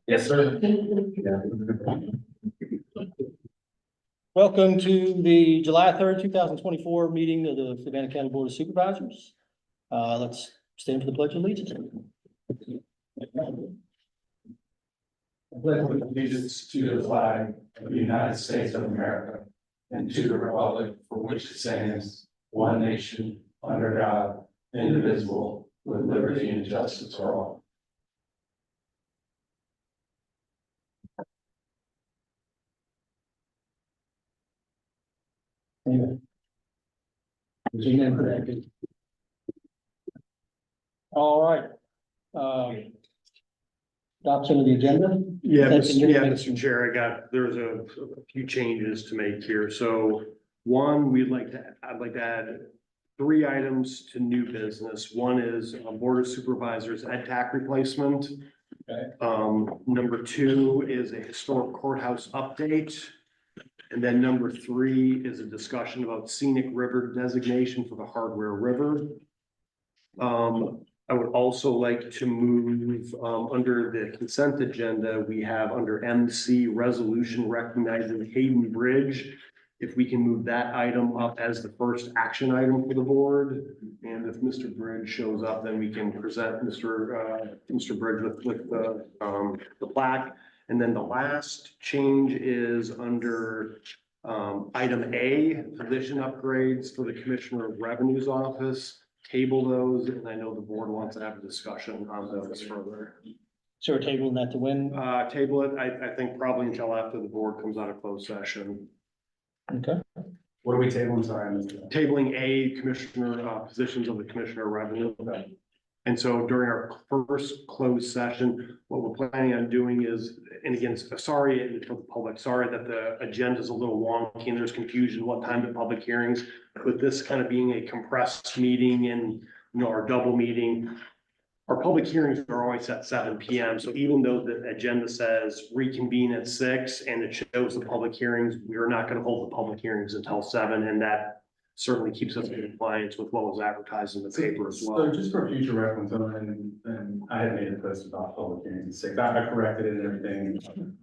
Yes, sir. Welcome to the July 3rd, 2024 meeting of the Fluvanna County Board of Supervisors. Let's stand for the Pledge of Allegiance. I pledge allegiance to the flag of the United States of America and to the republic for which it stands, one nation, under God, indivisible, with liberty and justice for all. Amen. All right. Adoption of the agenda. Yeah, That's in your minutes. Mr. Chair, there's a few changes to make here. So one, I'd like to add 3 items to new business. One is Board of Supervisors EdTech replacement. Okay. Number 2 is a historic courthouse update. And then number 3 is a discussion about scenic river designation for the Hardware River. I would also like to move, under the consent agenda, we have under MC resolution recognizing Hayden Bridge. If we can move that item up as the first action item for the board, and if Mr. Bridge shows up, then we can present Mr. Bridge with the plaque. And then the last change is under item A, position upgrades for the Commissioner of Revenue's office. Table those, and I know the board wants to have a discussion on those further. So we're tabling that to when? Table it, I think probably until after the board comes out of closed session. Okay. What are we tabling? Sorry, I missed that. Tabling A, Commissioner, positions of the Commissioner of Revenue. Okay. And so during our first closed session, what we're planning on doing is, and again, sorry for the public, sorry that the agenda is a little wonky and there's confusion what time the public hearings, with this kind of being a compressed meeting and, our double meeting. Our public hearings are always at 7 p.m. So even though the agenda says reconvene at 6 and it shows the public hearings, we are not going to hold the public hearings until 7, and that certainly keeps us in compliance with what was advertised in the paper as well. So just for future reference, and I had made a post about public hearings at 6. I corrected it and everything.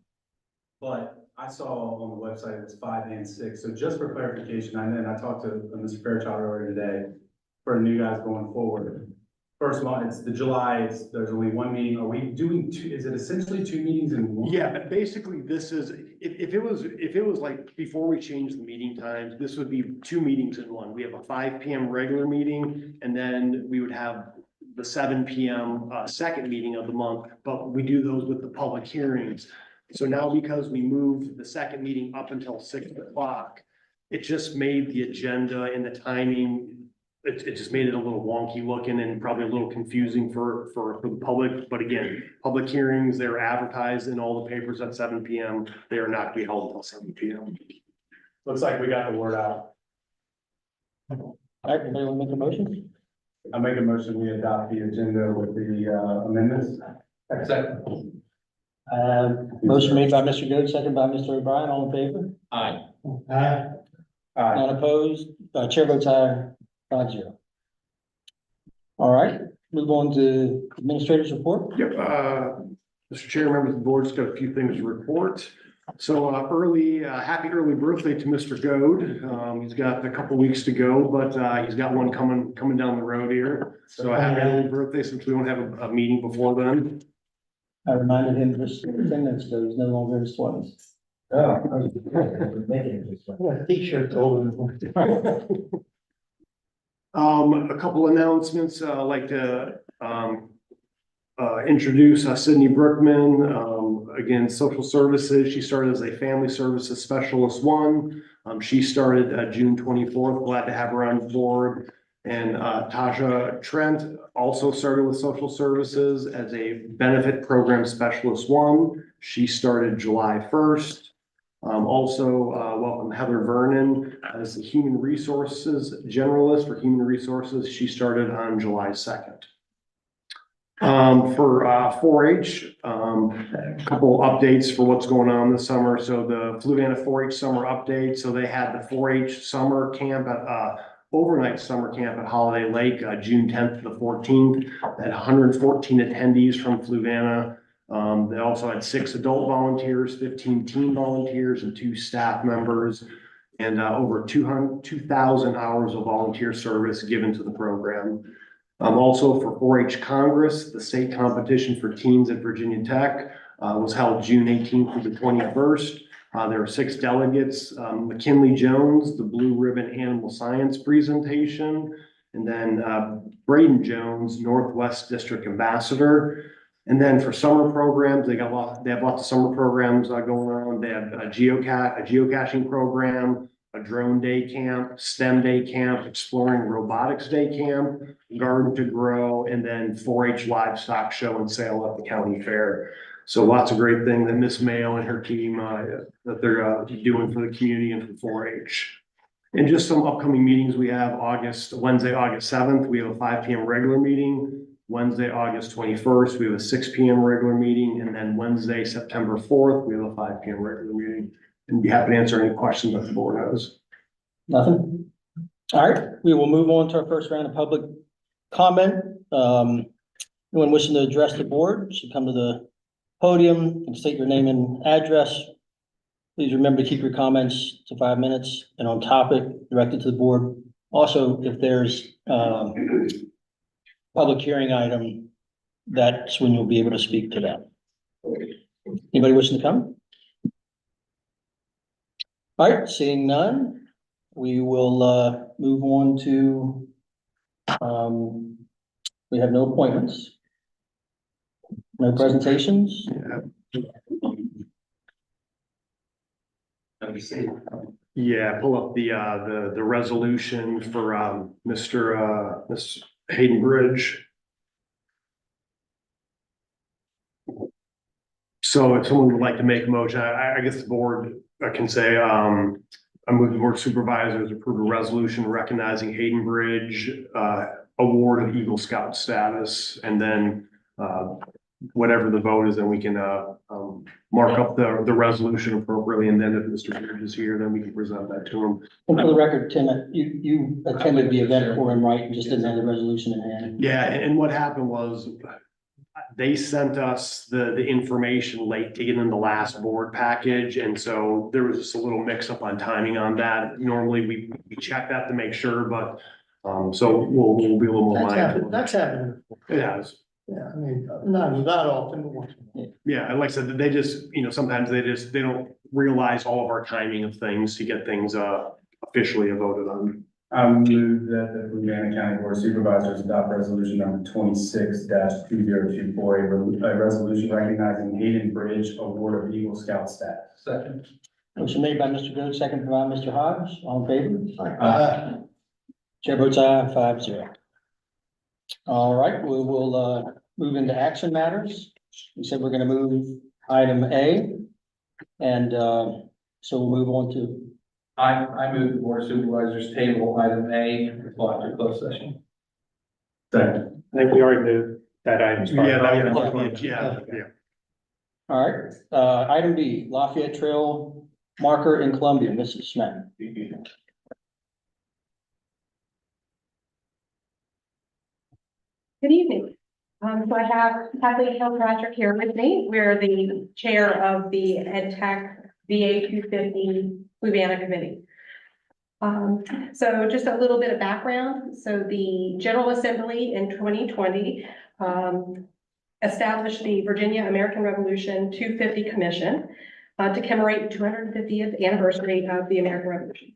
But I saw on the website it was 5 and 6. So just for clarification, I talked to Mr. Fairchild earlier today for new guys going forward. First of all, it's the July, there's only 1 meeting. Are we doing 2? Is it essentially 2 meetings in one? Yeah, but basically this is, if it was like before we changed the meeting times, this would be 2 meetings in one. We have a 5 p.m. regular meeting, and then we would have the 7 p.m. Second meeting of the month, but we do those with the public hearings. So now because we moved the second meeting up until 6 o'clock, it just made the agenda and the timing, it just made it a little wonky looking and probably a little confusing for the public. But again, public hearings, they're advertised in all the papers at 7 p.m. They are not to be held until 7 p.m. Looks like we got the word out. All right, anybody want to make a motion? I make a motion, we adopt the agenda with the amendments. Second. Motion made by Mr. Goode, second by Mr. O'Brien, all in favor? Aye. Aye. Aye. Not opposed, chair votes aye, 5-0. All right, move on to administrator's report. Yep, Mr. Chair, members of the board, just got a few things to report. So happy early birthday to Mr. Goode. He's got a couple weeks to go, but he's got one coming down the road here. So happy early birthday, since we won't have a meeting before then. I reminded him just 10 minutes ago, he's no longer in his 20s. Oh, T-shirt over. A couple announcements. I'd like to introduce Sydney Brookman, again, social services. She started as a family services specialist 1. She started June 24th. Glad to have her on board. And Tasha Trent also started with social services as a benefit program specialist 1. She started July 1st. Welcome Heather Vernon as the human resources generalist for human resources. She started on July 2nd. For 4-H, a couple updates for what's going on this summer. So the Fluvanna 4-H summer update. So they had the 4-H summer camp at overnight summer camp at Holiday Lake, June 10th to the 14th. They had 114 attendees from Fluvanna. They also had 6 adult volunteers, 15 teen volunteers, and 2 staff members, and over 2,000 hours of volunteer service given to the program. Also for 4-H Congress, the state competition for teens at Virginia Tech was held June 18th through the 21st. There were 6 delegates, McKinley Jones, the Blue Ribbon Animal Science presentation, and then Braden Jones, Northwest District Ambassador. And then for summer programs, they have lots of summer programs going on. They have a geocaching program, a drone day camp, STEM day camp, exploring robotics day camp, garden to grow, and then 4-H livestock show and sale at the county fair. So lots of great things that Miss Mayo and her team that they're doing for the community and for 4-H. And just some upcoming meetings we have Wednesday, August 7th, we have a 5 p.m. regular meeting. Wednesday, August 21st, we have a 6 p.m. regular meeting. And then Wednesday, September 4th, we have a 5 p.m. regular meeting. And be happy to answer any questions that the board has. Nothing? All right, we will move on to our first round of public comment. Anyone wishing to address the board should come to the podium and state your name and address. Please remember to keep your comments to 5 minutes and on topic, directed to the board. Also, if there's public hearing item, that's when you'll be able to speak to that. Anybody wishing to come? All right, seeing none, we will move on to, we have no appointments. No presentations? Yeah, pull up the resolution for Miss Hayden Bridge. So if someone would like to make a motion, I guess the board can say, I move the board of supervisors approve a resolution recognizing Hayden Bridge award of Eagle Scout status, and then whatever the vote is, then we can mark up the resolution appropriately, and then if Mr. Bridge is here, then we can present that to him. And for the record, Tim, you attended the event for him, right? You just didn't have the resolution in hand. Yeah, and what happened was they sent us the information late to get in the last board package, and so there was just a little mix up on timing on that. Normally we check that to make sure, but so we'll be a little more mindful. That's happened. It has. Yeah, I mean, not often, but once. Yeah, and like I said, they just, sometimes they don't realize all of our timing of things to get things officially voted on. I move that the Fluvanna County Board of Supervisors adopt resolution number 26-2024, a resolution recognizing Hayden Bridge award of Eagle Scout status. Second. Motion made by Mr. Goode, second by Mr. Hodge. All in favor? Aye. Chair votes aye, 5-0. All right, we will move into action matters. We said we're gonna move item A. And so we'll move on to, I move the board of supervisors table item A until after closed session. Second. I think we already moved that item. Yeah. all right, item B, Lafayette Trail marker in Columbia, Mrs. Smith. Good evening. So I have Kathleen Kilpatrick here with me. We're the chair of the EdTech VA 250 Fluvanna Committee. So just a little bit of background. So the General Assembly in 2020 established the Virginia American Revolution 250 Commission to commemorate the 250th anniversary of the American Revolution.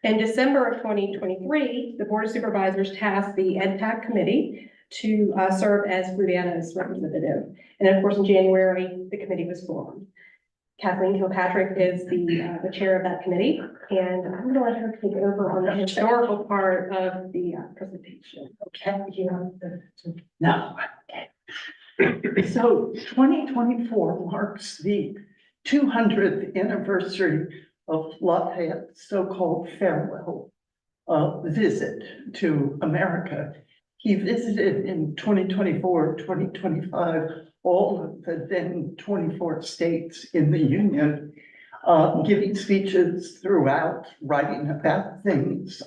In December of 2023, the Board of Supervisors tasked the EdTech Committee to serve as Fluvanna's representative. And of course, in January, the committee was formed. Kathleen Kilpatrick is the chair of that committee, and I'm gonna let her take over on the historical part of the presentation. Okay, no. So 2024 marks the 200th anniversary of Lafayette's so-called farewell visit to America. He visited in 2024, 2025, all of the then 24 states in the Union, giving speeches throughout, writing about things.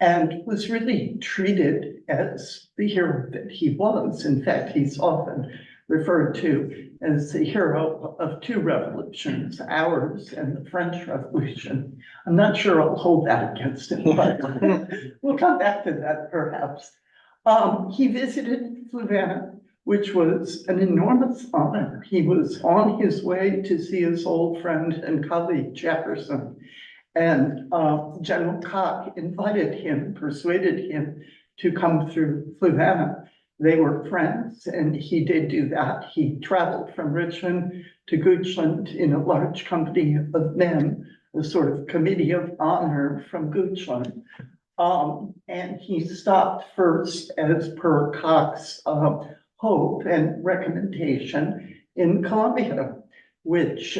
and was really treated as the hero that he was. In fact, he's often referred to as the hero of two revolutions, ours and the French Revolution. I'm not sure I'll hold that against him, but we'll come back to that perhaps. He visited Fluvanna, which was an enormous honor. He was on his way to see his old friend and colleague Jefferson. And General Koch invited him, persuaded him to come through Fluvanna. They were friends, and he did do that. He traveled from Richmond to Goochland in a large company of men, a sort of committee of honor from Goochland. And he stopped first, as per Koch's hope and recommendation, in Columbia, which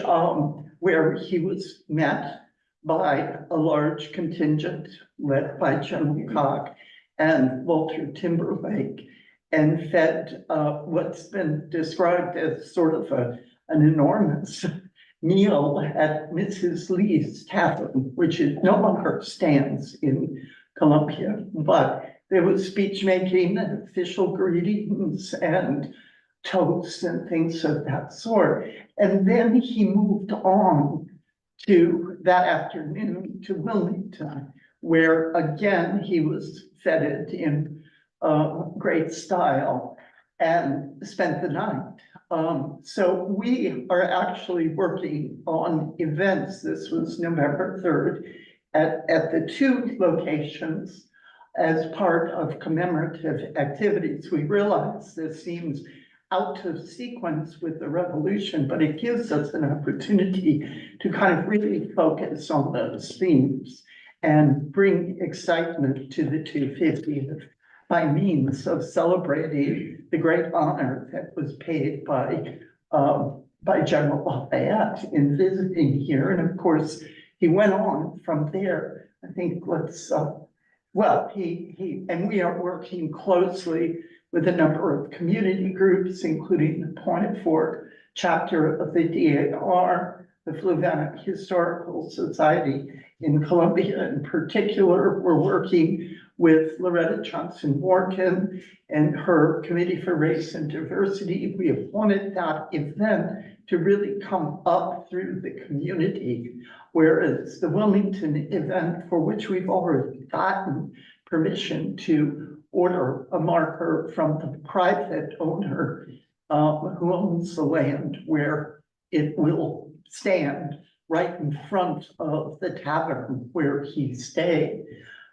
where he was met by a large contingent led by General Koch and Walter Timberlake, and fed what's been described as sort of an enormous meal at Mrs. Lee's Tavern, which is no longer stands in Columbia, but there was speech making and official greetings and toasts and things of that sort. And then he moved on to that afternoon to Wilmington, where again he was feted in great style and spent the night. So we are actually working on events. This was November 3rd at the two locations as part of commemorative activities. We realize this seems out of sequence with the revolution, but it gives us an opportunity to kind of really focus on those themes and bring excitement to the 250th by means of celebrating the great honor that was paid by General Lafayette in visiting here. And of course, he went on from there. I think and we are working closely with a number of community groups, including the Point Fork chapter of the DAR, the Fluvanna Historical Society in Columbia. In particular, we're working with Loretta Johnson Morgan and her Committee for Race and Diversity. We have wanted that event to really come up through the community, whereas the Wilmington event, for which we've already gotten permission to order a marker from the private owner who owns the land where it will stand right in front of the tavern where he stayed.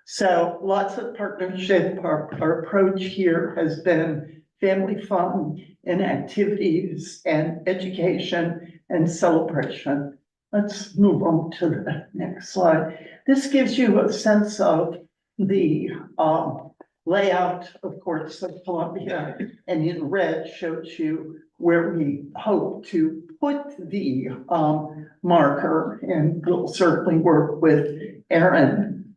So lots of partnership. Our approach here has been family fun and activities and education and celebration. Let's move on to the next slide. This gives you a sense of the layout, of course, of Columbia, and in red shows you where we hope to put the marker, and we'll certainly work with Aaron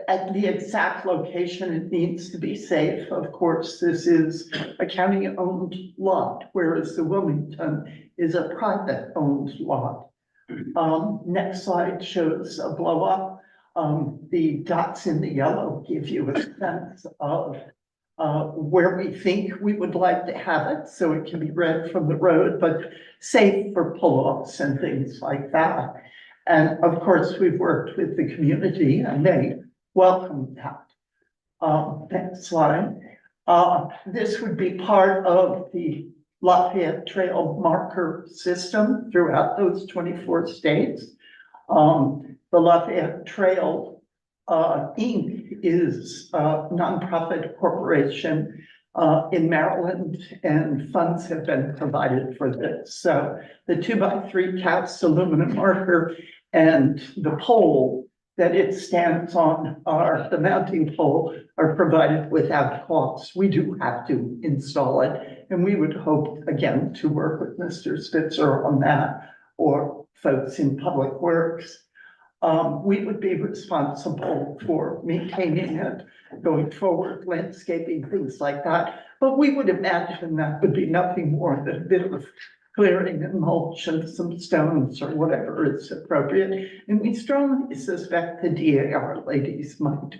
at the exact location. It needs to be safe. Of course, this is a county-owned lot, whereas the Wilmington is a private-owned lot. Next slide shows a blow-up. The dots in the yellow give you a sense of where we think we would like to have it, so it can be read from the road, but safe for pull-offs and things like that. And of course, we've worked with the community and they welcome that. Next slide. This would be part of the Lafayette Trail marker system throughout those 24 states. The Lafayette Trail Inc. is a nonprofit corporation in Maryland, and funds have been provided for this. So the 2x3 cast aluminum marker and the pole that it stands on, the mounting pole, are provided without cost. We do have to install it, and we would hope again to work with Mr. Spitzer on that, or folks in Public Works. We would be responsible for maintaining it going forward, landscaping, things like that. But we would imagine that would be nothing more than a bit of clearing and mulch and some stones or whatever is appropriate. And we strongly suspect the DAR ladies might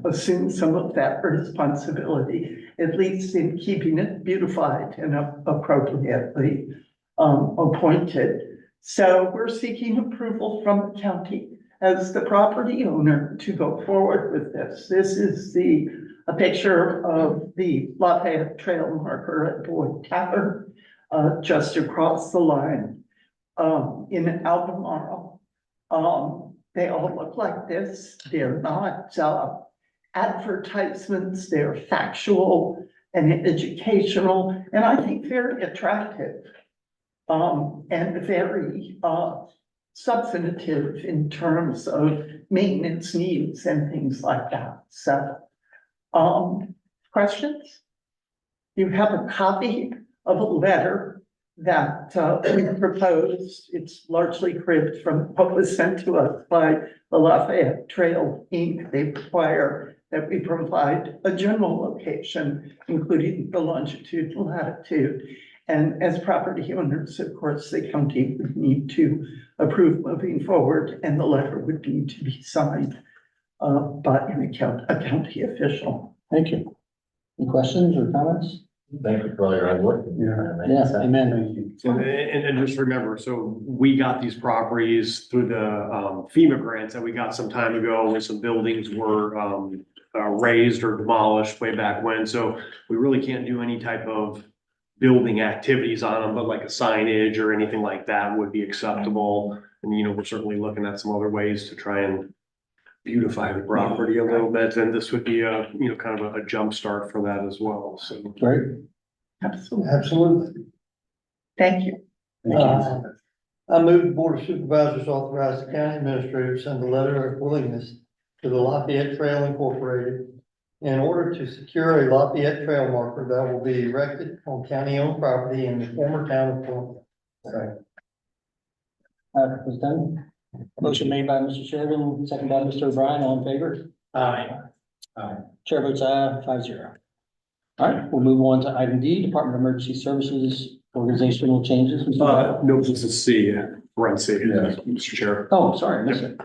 assume some of that responsibility, at least in keeping it beautified and appropriately appointed. So we're seeking approval from the county as the property owner to go forward with this. This is a picture of the Lafayette Trail marker at Boyd Tavern, just across the line, in Albemarle. They all look like this. They're not, advertisements. They're factual and educational, and I think very attractive. And very, substantive in terms of maintenance needs and things like that. So, questions? You have a copy of a letter that we proposed. It's largely cribbed from what was sent to us by the Lafayette Trail Inc. They require that we provide a general location, including the longitude and latitude. And as property owners, of course, the county would need to approve moving forward, and the letter would need to be signed by a county official. Thank you. Any questions or comments? Thank you for all your hard work. Yeah, amen. Thank you. And just remember, so we got these properties through the FEMA grants that we got some time ago when some buildings were raised or demolished way back when. So we really can't do any type of building activities on them, but like a signage or anything like that would be acceptable. And, you know, we're certainly looking at some other ways to try and beautify the property a little bit. And this would be a, you know, kind of a jump start for that as well. So. Great. Absolutely. Absolutely. Thank you. I move the Board of Supervisors authorize the county administrator to send a letter of willingness to the Lafayette Trail Incorporated in order to secure a Lafayette Trail marker that will be erected on county-owned property in the former town of Fluvanna. Was done. Motion made by Mr. Sheridan, second by Mr. O'Brien, all in favor? Aye. Chair votes aye, 5-0. All right, we'll move on to item D, Department of Emergency Services, organizational changes. Mr. Bell. No, this is C, run C, Mr. Chair. Oh, sorry, missed it.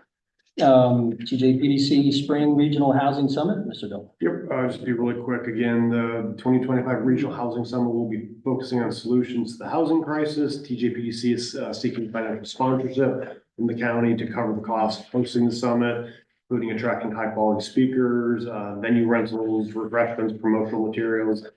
TJPDC Spring Regional Housing Summit, Mr. Bill. Yep, just be really quick. Again, the 2025 Regional Housing Summit will be focusing on solutions to the housing crisis. TJPDC is seeking financial sponsorship from the county to cover the cost of hosting the summit, including attracting high quality speakers, venue rentals, refreshments, promotional materials.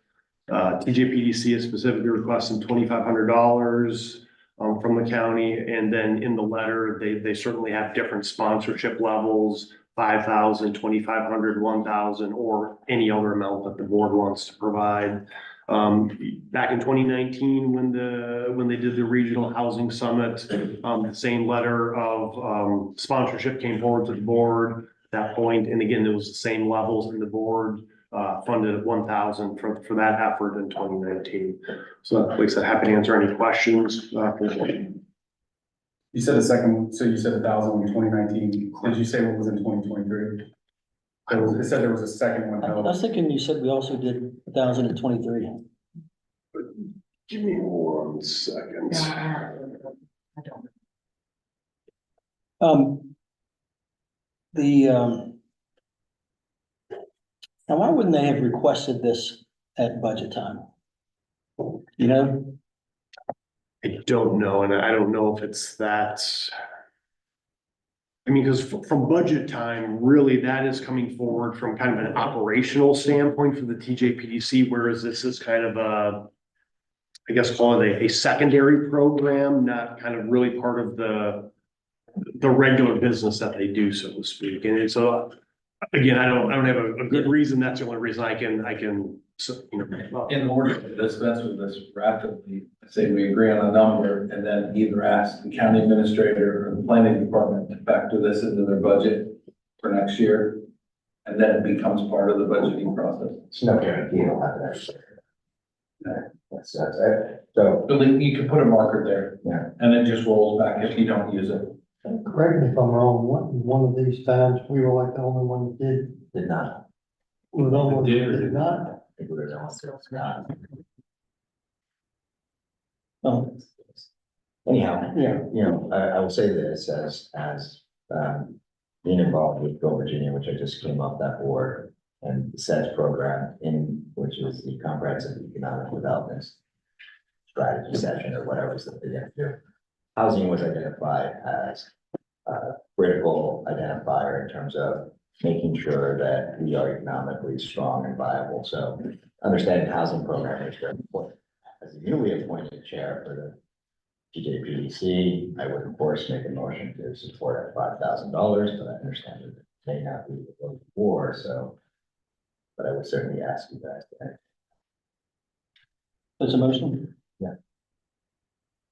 TJPDC is specifically requesting $2,500 from the county, and then in the letter, they certainly have different sponsorship levels, 5,000, 2,500, 1,000, or any other amount that the board wants to provide. Back in 2019, when they did the Regional Housing Summit, the same letter of sponsorship came forward to the board at that point, and again, it was the same levels, and the board funded 1,000 for that effort in 2019. So like I said, happy to answer any questions. You said a second, so you said 1,000 in 2019. Did you say what was in 2023? It said there was a second one I held. was thinking you said we also did 1,023. Give me 1 second. Now why wouldn't they have requested this at budget time? You know? I don't know, and I don't know if it's that. I mean, because from budget time, really, that is coming forward from kind of an operational standpoint for the TJPDC, whereas this is kind of a, I guess, call it a secondary program, not kind of really part of the regular business that they do, so to speak. And it's again, I don't have a good reason. That's the only reason I can, so, you know. In order to dispense with this rapidly, say we agree on a number and then either ask the county administrator or the planning department to factor this into their budget for next year. And then it becomes part of the budgeting process. It's no guarantee it'll happen next year. That's it. So, But you can put a marker there. Yeah. And it just rolls back if you don't use it. Correct me if I'm wrong, one of these times, we were like the only one that did not. we were the only one Did or that did did not. I think we're the ones that's not. Oh, Anyhow, yeah, you know, I will say this being involved with Go Virginia, which I just came off that board, and the SEDS program which is the Comprehensive Economic Development Strategy Session or whatever it is that they're gonna do. Housing was identified as a critical identifier in terms of making sure that we are economically strong and viable. So understanding housing program is very important. As a newly appointed chair for the TJPDC, I would of course make a motion to support at $5,000, but I understand that it may not be the vote for, so. But I would certainly ask you guys to. there's a motion.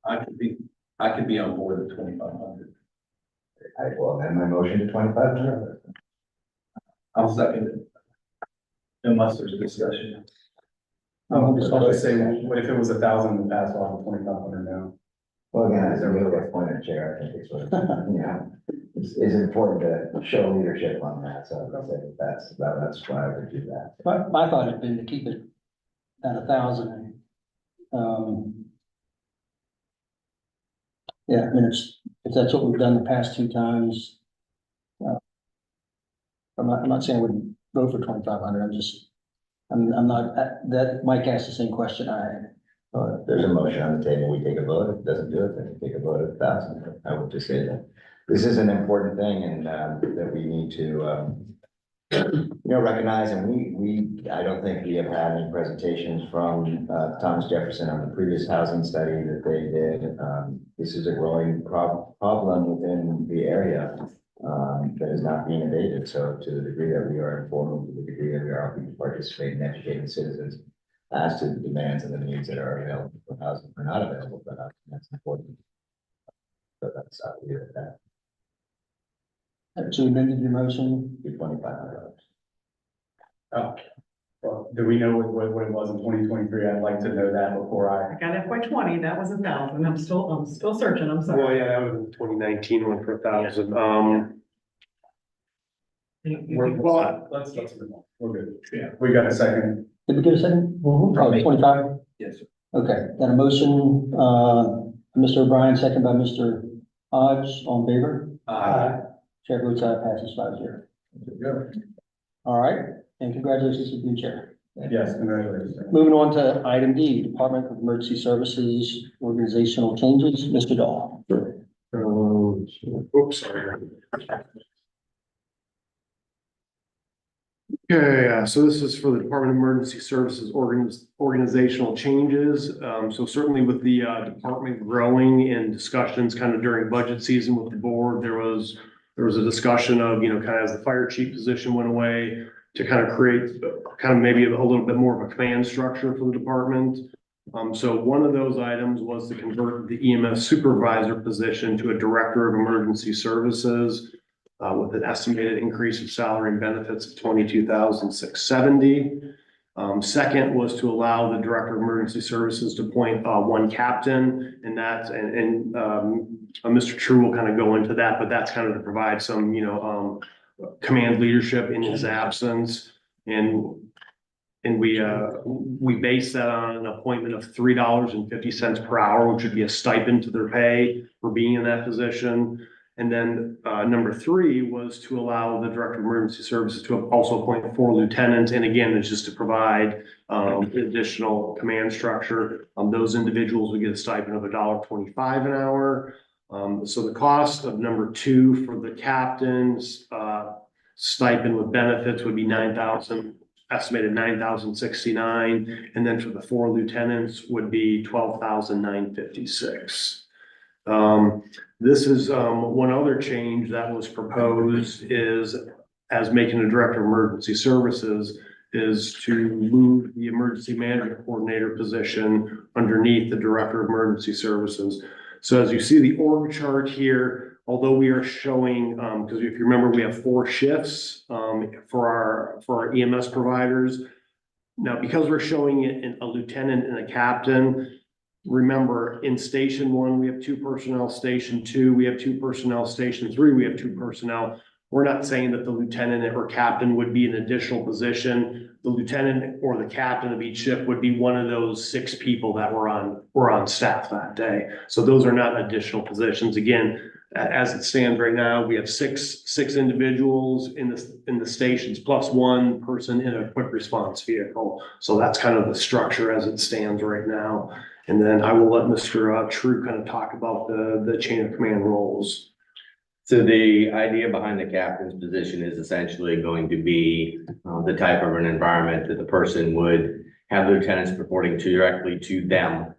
I could be on board with 2,500. I will amend my motion to 2,500. I'll second it. Unless there's a discussion. Oh, So I'll just say, what if it was 1,000 in the past, I'll have 2,500 now. Well, again, as a newly appointed chair, I think it's sort of, you know, it's important to show leadership on that, so I would say that's why I would do that. My thought had been to keep it at 1,000. Yeah, I mean, if that's what we've done the past two times. I'm not saying I wouldn't vote for 2,500, I'm not, that Mike asked the same question I had. There's a motion on the table, we take a vote, if it doesn't do it, then we take a vote at 1,000. I would just say that this is an important thing and that we need to, you know, recognize, and I don't think we have had any presentations from Thomas Jefferson on the previous housing study that they did. This is a growing problem within the area that is not being abated. So to the degree that we are informed, to the degree that we are participating in educating citizens as to the demands and the needs that are available for housing or not available for housing, that's important. So that's how we do it, that So you amended your motion. be $2,500. Oh, well, do we know what it was in 2023? I'd like to know that before I got FY 20, that was 1,000, I'm still searching, I'm Well, sorry. yeah, that was in 2019 one for 1,000. Well, let's move on. We're good. Yeah, we got a second. Did we get a second? Oh, 25? Yes, sir. Okay, got a motion, Mr. O'Brien, second by Mr. Hodge, on favor? Chair votes aye, passes 5-0. All right, and congratulations to the chair. Yes, congratulations. Moving on to item D, Department of Emergency Services, organizational changes, Mr. Dahl. Oops, sorry. Okay, so this is for the Department of Emergency Services organizational changes. So certainly with the department growing and discussions kind of during budget season with the board, there was a discussion of, you know, kind of as the fire chief position went away to kind of create kind of maybe a little bit more of a command structure for the department. So one of those items was to convert the EMS supervisor position to a director of emergency services with an estimated increase of salary and benefits of $22,670. Second was to allow the director of emergency services to appoint one captain, and Mr. True will kind of go into that, but that's kind of to provide some, you know, command leadership in his absence. And we base that on an appointment of $3.50 per hour, which would be a stipend to their pay for being in that position. And then number 3 was to allow the director of emergency services to also appoint 4 lieutenants. And again, it's just to provide additional command structure. Those individuals would get a stipend of $1.25 an hour. So the cost of number 2 for the captain's stipend with benefits would be estimated $9,069. And then for the 4 lieutenants would be $12,956. This is one other change that was proposed is, as making a director of emergency services, is to move the emergency management coordinator position underneath the director of emergency services. So as you see the org chart here, although we are showing, because if you remember, we have 4 shifts for our EMS providers. Now, because we're showing it in a lieutenant and a captain, remember, in station 1, we have 2 personnel, station 2, we have 2 personnel, station 3, we have 2 personnel. we're not saying that the lieutenant or captain would be an additional position. The lieutenant or the captain of each ship would be one of those 6 people that were on staff that day. So those are not additional positions. Again, as it stands right now, we have six individuals in the stations plus 1 person in a quick response vehicle. So that's kind of the structure as it stands right now. And then I will let Mr. True kind of talk about the chain of command roles. So the idea behind the captain's position is essentially going to be the type of an environment that the person would have lieutenants reporting directly to them,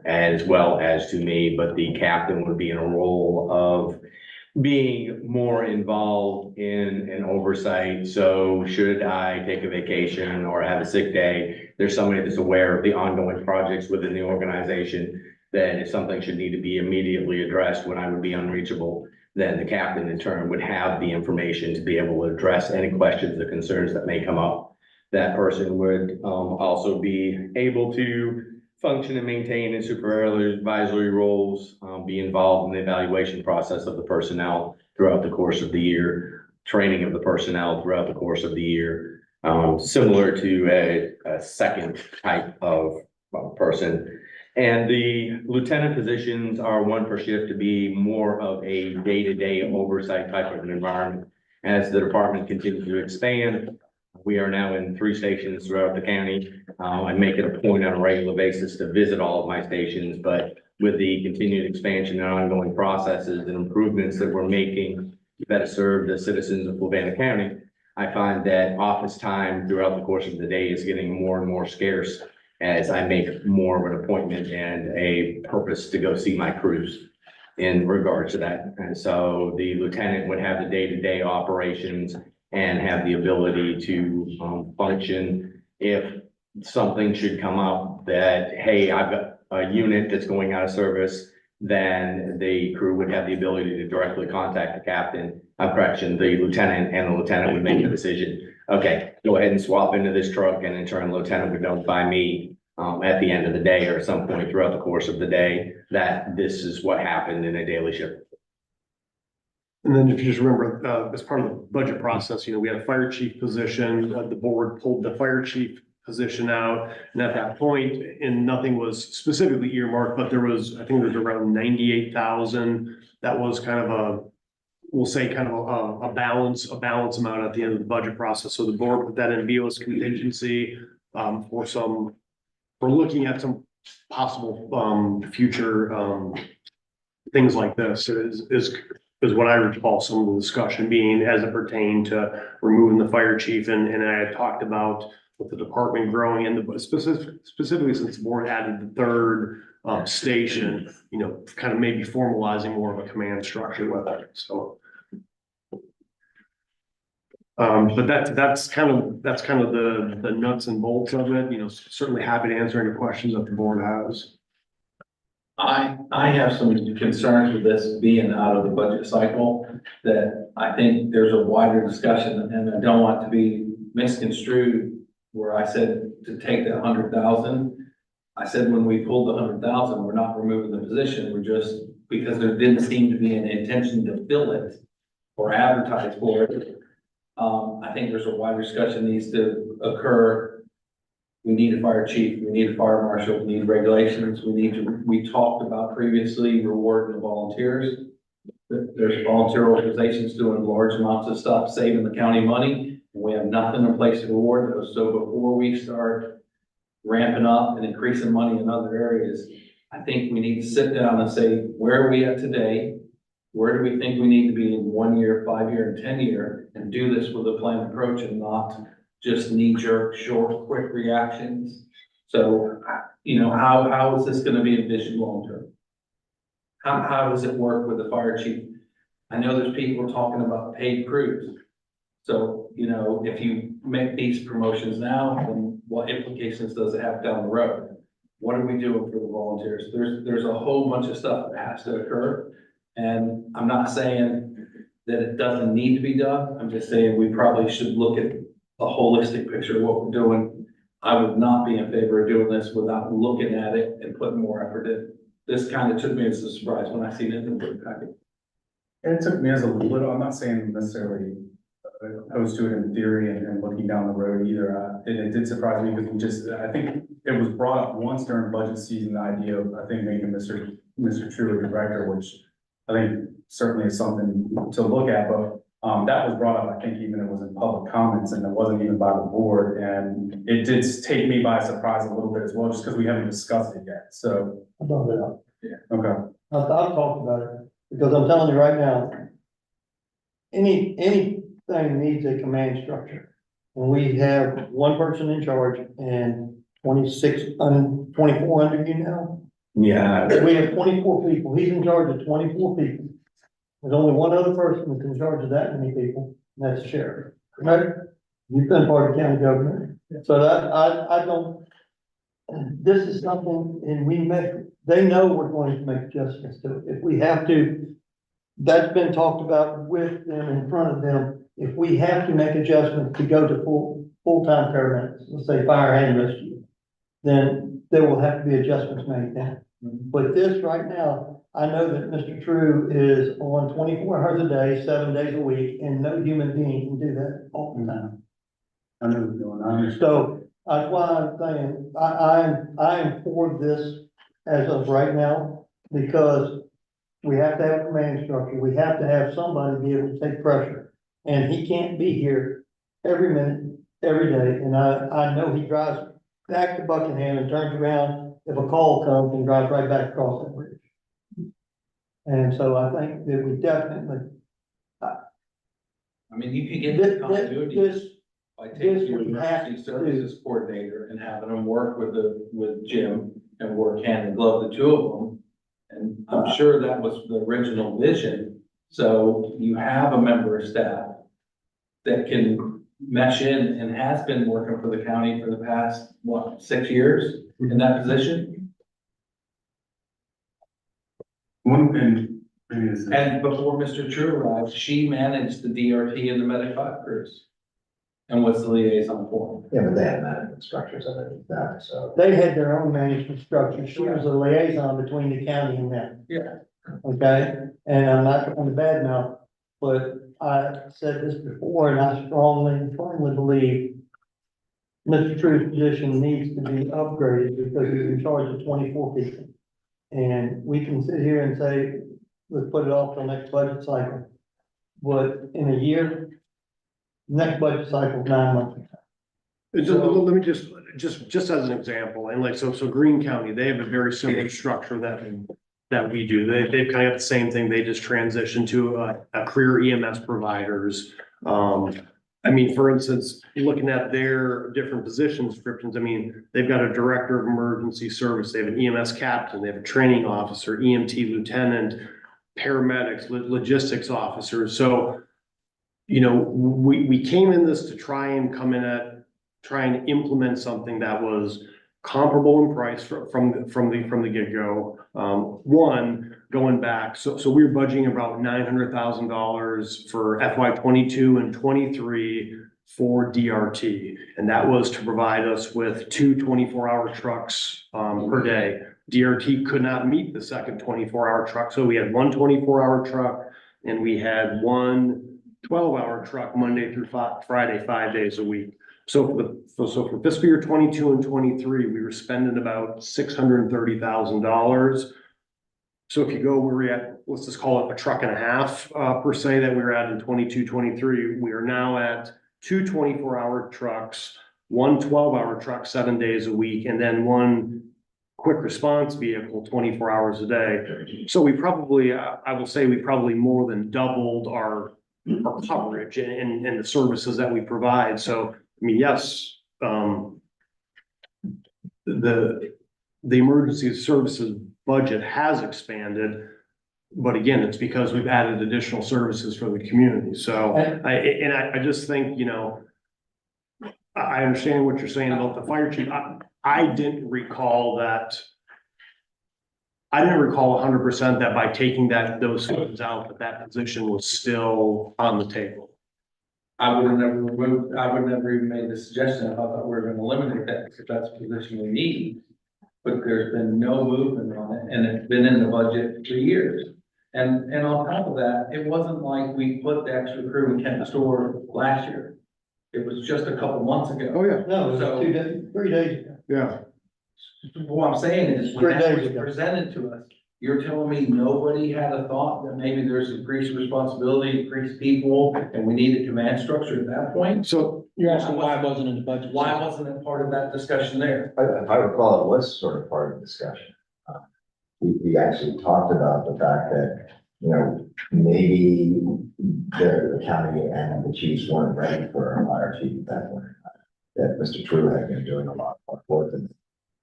as well as to me, but the captain would be in a role of being more involved in an oversight. So should I take a vacation or have a sick day, there's somebody that's aware of the ongoing projects within the organization, that if something should need to be immediately addressed when I would be unreachable, then the captain in turn would have the information to be able to address any questions or concerns that may come up. That person would also be able to function and maintain in supervisory roles, be involved in the evaluation process of the personnel throughout the course of the year, training of the personnel throughout the course of the year, similar to a second type of person. And the lieutenant positions are 1 per shift to be more of a day-to-day oversight type of an environment. As the department continues to expand, we are now in 3 stations throughout the county. I make it a point on a regular basis to visit all of my stations, but with the continued expansion and ongoing processes and improvements that we're making to better serve the citizens of Fluvanna County, I find that office time throughout the course of the day is getting more and more scarce as I make more of an appointment and a purpose to go see my crews in regards to that. And so the lieutenant would have the day-to-day operations and have the ability to function if something should come up that, hey, I've got a unit that's going out of service, then the crew would have the ability to directly contact the captain, the lieutenant, and the lieutenant would make the decision. Okay, go ahead and swap into this truck, and in turn, the lieutenant would notify me at the end of the day or at some point throughout the course of the day that this is what happened in a daily shift. And then if you just remember, as part of the budget process, we had a fire chief position, the board pulled the fire chief position out. And at that point, and nothing was specifically earmarked, but I think there was around 98,000. That was kind of a balance amount at the end of the budget process. So the board put that in BOS contingency, for looking at some possible, future, things like this is what I recall some of the discussion being as it pertained to removing the fire chief. And I had talked about with the department growing and specifically since the board added the 3rd station, kind of maybe formalizing more of a command structure with it. So. But that's kind of the nuts and bolts of it, certainly happy to answer any questions that the board has. I have some concerns with this being out of the budget cycle, that I think there's a wider discussion, and I don't want to be misconstrued where I said to take that 100,000. I said, when we pulled the 100,000, we're not removing the position, we're just, because there didn't seem to be an intention to fill it or advertise for it. I think there's a wider discussion needs to occur. We need a fire chief, we need a fire marshal, we need regulations, we talked about previously rewarding the volunteers. There's volunteer organizations doing large amounts of stuff, saving the county money. We have nothing in place to reward those. So before we start ramping up and increasing money in other areas, I think we need to sit down and say, where are we at today? Where do we think we need to be in 1 year, 5 year, and 10 year, and do this with a planned approach and not just knee-jerk, short, quick reactions. So, how is this gonna be envisioned long-term? How does it work with the fire chief? I know there's people talking about paid crews. So, if you make these promotions now, then what implications does it have down the road? What are we doing for the volunteers? There's a whole bunch of stuff that has to occur. And I'm not saying that it doesn't need to be done. I'm just saying we probably should look at a holistic picture of what we're doing. I would not be in favor of doing this without looking at it and putting more effort in. This kind of took me as a surprise when I seen it in the board packet. It took me as a little, I'm not saying necessarily opposed to it in theory and looking down the road either. It did surprise me because we just, I think it was brought up once during budget season, the idea of, I think, making Mr. True a director, which I think certainly is something to look at, but that was brought up, I think even it was in public comments and it wasn't even by the board. And it did take me by surprise a little bit as well, just because we haven't discussed it yet. So, I brought it up. okay. I've talked about it, because I'm telling you right now, anything needs a command structure. And we have one person in charge and 24 under you now. Yeah, We have 24 people. He's in charge of 24 people. There's only one other person that's in charge of that many people, and that's the sheriff. Right? You've been part of county government. So that, I don't, this is something, and they know we're going to make adjustments to it. If we have to, that's been talked about with them, in front of them. If we have to make adjustments to go to full-time paramedics, let's say fire and rescue, then there will have to be adjustments made then. But this right now, I know that Mr. True is on 24 hours a day, 7 days a week, and no human being can do that all the time. I know what's going on. So that's why I'm saying, I am for this as of right now, because we have to have a command structure. We have to have somebody be able to take pressure. And he can't be here every minute, every day. And I know he drives back to Buckingham and turns around if a call comes and drives right back across that bridge. And so I think that we definitely, I mean, you can get this, the continuity this, by taking this your we have emergency to services coordinator and having them work with Jim and work hand in glove, the two of them. And I'm sure that was the original vision. So you have a member of staff that can mesh in and has been working for the county for the past, 6 years in that position? One thing, maybe this is. And before Mr. True arrived, she managed the DRT and the Medic 5 crews. And was the liaison for them. Yeah, but they had management structures underneath that, so. they had their own management structure. She was a liaison between the county and them. Yeah. Okay, and I'm not trying to badmouth, but I said this before, and I firmly believe Mr. True's position needs to be upgraded because he's in charge of 24 people. And we can sit here and say, let's put it off till next budget cycle. But in a year, next budget cycle, 9 months. Let me just as an example, and like, so Greene County, they have a very similar structure that we do. They've kind of got the same thing. They just transitioned to a career EMS providers. I mean, for instance, looking at their different position descriptions, I mean, they've got a director of emergency service, they have an EMS captain, they have a training officer, EMT lieutenant, paramedics, logistics officers. So, you know, we came in this to try and implement something that was comparable in price from the get-go. One, going back, so we're budgeting about $900,000 for FY 22 and 23 for DRT. And that was to provide us with 2 24-hour trucks per day. DRT could not meet the second 24-hour truck, so we had one 24-hour truck and we had one 12-hour truck Monday through Friday, 5 days a week. So for fiscal year 22 and 23, we were spending about $630,000. So if you go where we're at, let's just call it a truck and a half, per se, that we were at in 22, 23, we are now at 2 24-hour trucks, one 12-hour truck 7 days a week, and then one quick response vehicle 24 hours a day. So we probably, I will say we probably more than doubled our coverage and the services that we provide. So, I mean, yes, the emergency services budget has expanded, but again, it's because we've added additional services for the community. So I just think, you know, I understand what you're saying about the fire chief. I didn't recall 100% that by taking those funds out, that position was still on the table. I would have never even made the suggestion. I thought we were gonna eliminate that because that's the position we need. But there's been no movement on it and it's been in the budget for years. And on top of that, it wasn't like we put the extra crew in Kent Store last year. It was just a couple months ago. Oh, yeah, No, it was 2 days, 3 days ago. yeah. What I'm saying is, when 3 that days was ago. presented to us, you're telling me nobody had a thought that maybe there's increased responsibility, increased people, and we needed command structure at that point? So, You're asking why it wasn't in the budget? Why wasn't it part of that discussion there? If I recall, it was sort of part of the discussion. We actually talked about the fact that, you know, maybe the county and the chiefs weren't ready for a fire chief at that point. That Mr. True had been doing a lot more work and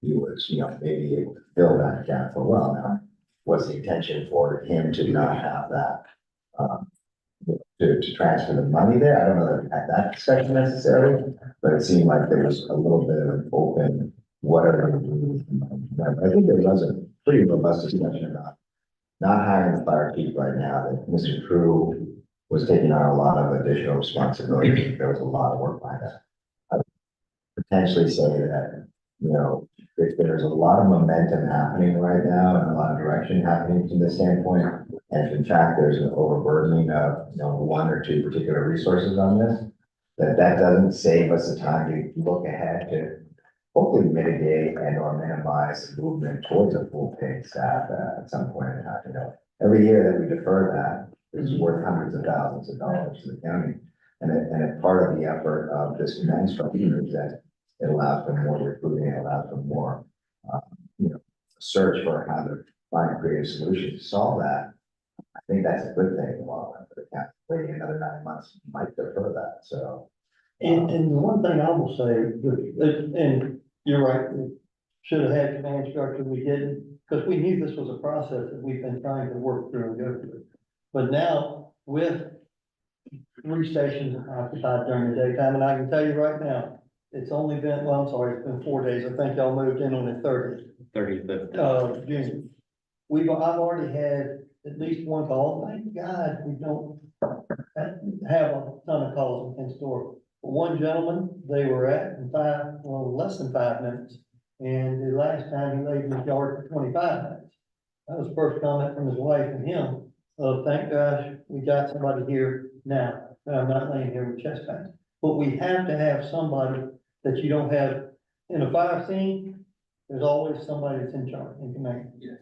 he was, you know, maybe able to fill that gap for a while now. Was the intention for him to not have that, to transfer the money there? I don't know that we had that discussion necessarily, but it seemed like there was a little bit of an open, whatever. I think there was a pretty robust discussion about not hiring the fire chief right now, that Mr. True was taking on a lot of additional responsibility. There was a lot of work behind that. I would potentially say that, you know, if there's a lot of momentum happening right now and a lot of direction happening from this standpoint, and if in fact there's an overburdening of, you know, 1 or 2 particular resources on this, that doesn't save us the time to look ahead to hopefully mitigate and or minimize the movement towards a full paid staff at some point in time. You know, every year that we defer that is worth hundreds of thousands of dollars to the county. And part of the effort of this command structure is that it allows for more recruiting, it allows for more, you know, search for how to find creative solutions to solve that. I think that's a good thing in the long run for the county. Waiting another 9 months might defer that, so. And the one thing I will say, and you're right, we should have had command structure, we didn't, because we knew this was a process that we've been trying to work through and go through. But now, with 3 stations occupied during the daytime, and I can tell you right now, it's only been, well, I'm sorry, it's been 4 days, I think y'all moved in on the 30th. 35th. June. I've already had at least 1 call, thank God, we don't have a ton of calls in store. One gentleman, they were at in less than 5 minutes. And the last time he laid in his yard for 25 minutes. That was the first comment from his wife and him. Thank gosh, we got somebody here now. I'm not laying here with chest pains. But we have to have somebody that you don't have in a fire scene. There's always somebody that's in charge, in command. Yes.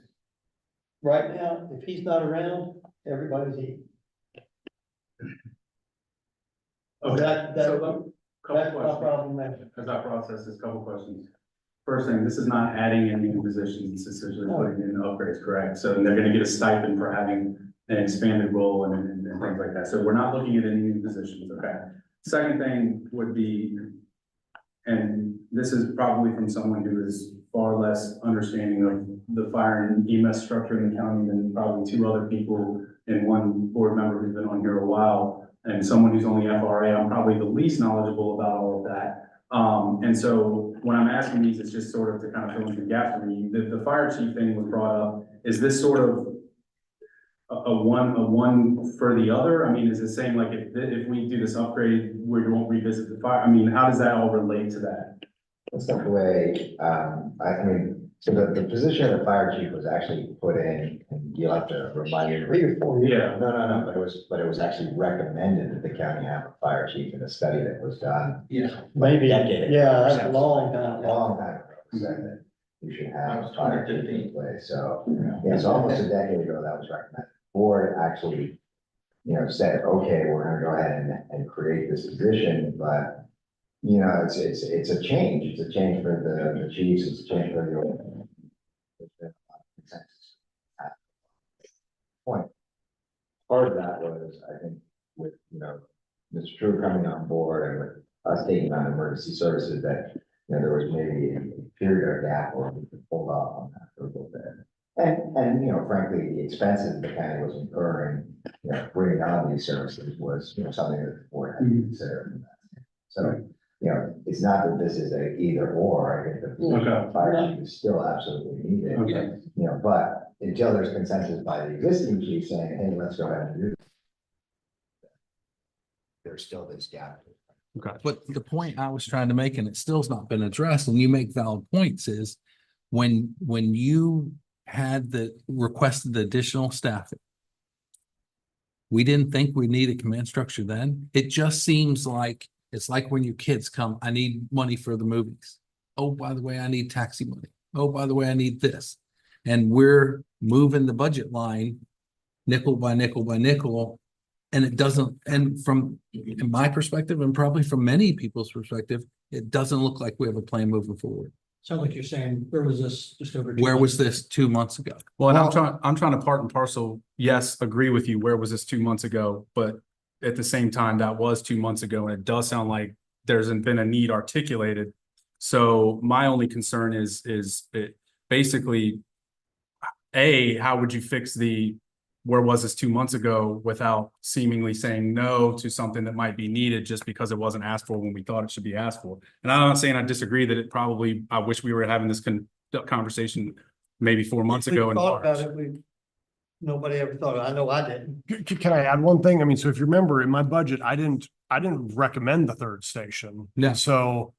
Right now, if he's not around, everybody's eating. Okay, That- so couple That's my questions. problem there. As I process this, couple questions. First thing, this is not adding any new positions, it's essentially putting in upgrades, correct? So they're gonna get a stipend for having an expanded role and things like that. So we're not looking at any new positions, okay? Second thing would be, and this is probably from someone who is far less understanding of the fire and EMS structure in the county than probably 2 other people and 1 board member who's been on here a while, and someone who's only FRA. I'm probably the least knowledgeable about all of that. And so when I'm asking these, it's just sort of to kind of fill in the gap for me. The fire chief thing was brought up. Is this sort of a one for the other? I mean, is it saying like if we do this upgrade, we won't revisit the fire? I mean, how does that all relate to that? That's not the way, I mean, so the position of the fire chief was actually put in, and you'll have to remind me. 3 or 4 years. Yeah. No, but it was actually recommended that the county have a fire chief in a study that was done. Yeah. Maybe, Decade ago. yeah, that's a long time A ago. long time ago, said that you should That have was a fire chief 2015. in place, so, yeah, so almost a decade ago, that was recommended. Board actually, you know, said, okay, we're gonna go ahead and create this position, but you know, it's a change. It's a change for the chiefs. It's a change for the organization. There's been a lot of consensus at that point. Part of that was, I think, with, you know, Mr. True coming on board and with us taking on emergency services, that, you know, there was maybe a period of gap where we could hold off on that for a little bit. And, you know, frankly, the expenses the county was incurring, you know, bringing on these services was, you know, something that the board had to consider. So, you know, it's not that this is a either or. I think the position of fire chief is still absolutely needed. Okay. You know, but until there's consensus by the existing chief saying, hey, let's go ahead and do this, there's still this gap. But the point I was trying to make, and it still's not been addressed, and you make valid points, is when you had requested the additional staffing, We didn't think we needed command structure then. It just seems like, it's like when your kids come, I need money for the movies. Oh, by the way, I need taxi money. Oh, by the way, I need this. And we're moving the budget line nickel by nickel by nickel. And it doesn't, and from in my perspective, and probably from many people's perspective, it doesn't look like we have a plan moving forward. Sounds like you're saying, where was this just over? Where was this 2 months ago? Well, and I'm trying to part and parcel, yes, agree with you, where was this 2 months ago? But at the same time, that was 2 months ago, and it does sound like there hasn't been a need articulated. So my only concern is it basically, A, how would you fix where was this 2 months ago without seemingly saying no to something that might be needed just because it wasn't asked for when we thought it should be asked for? And I'm not saying I disagree that I wish we were having this conversation maybe 4 months We ago in thought about March. it, nobody ever thought, I know I didn't. Can I add one thing? I mean, so if you remember in my budget, I didn't recommend the third station. No. So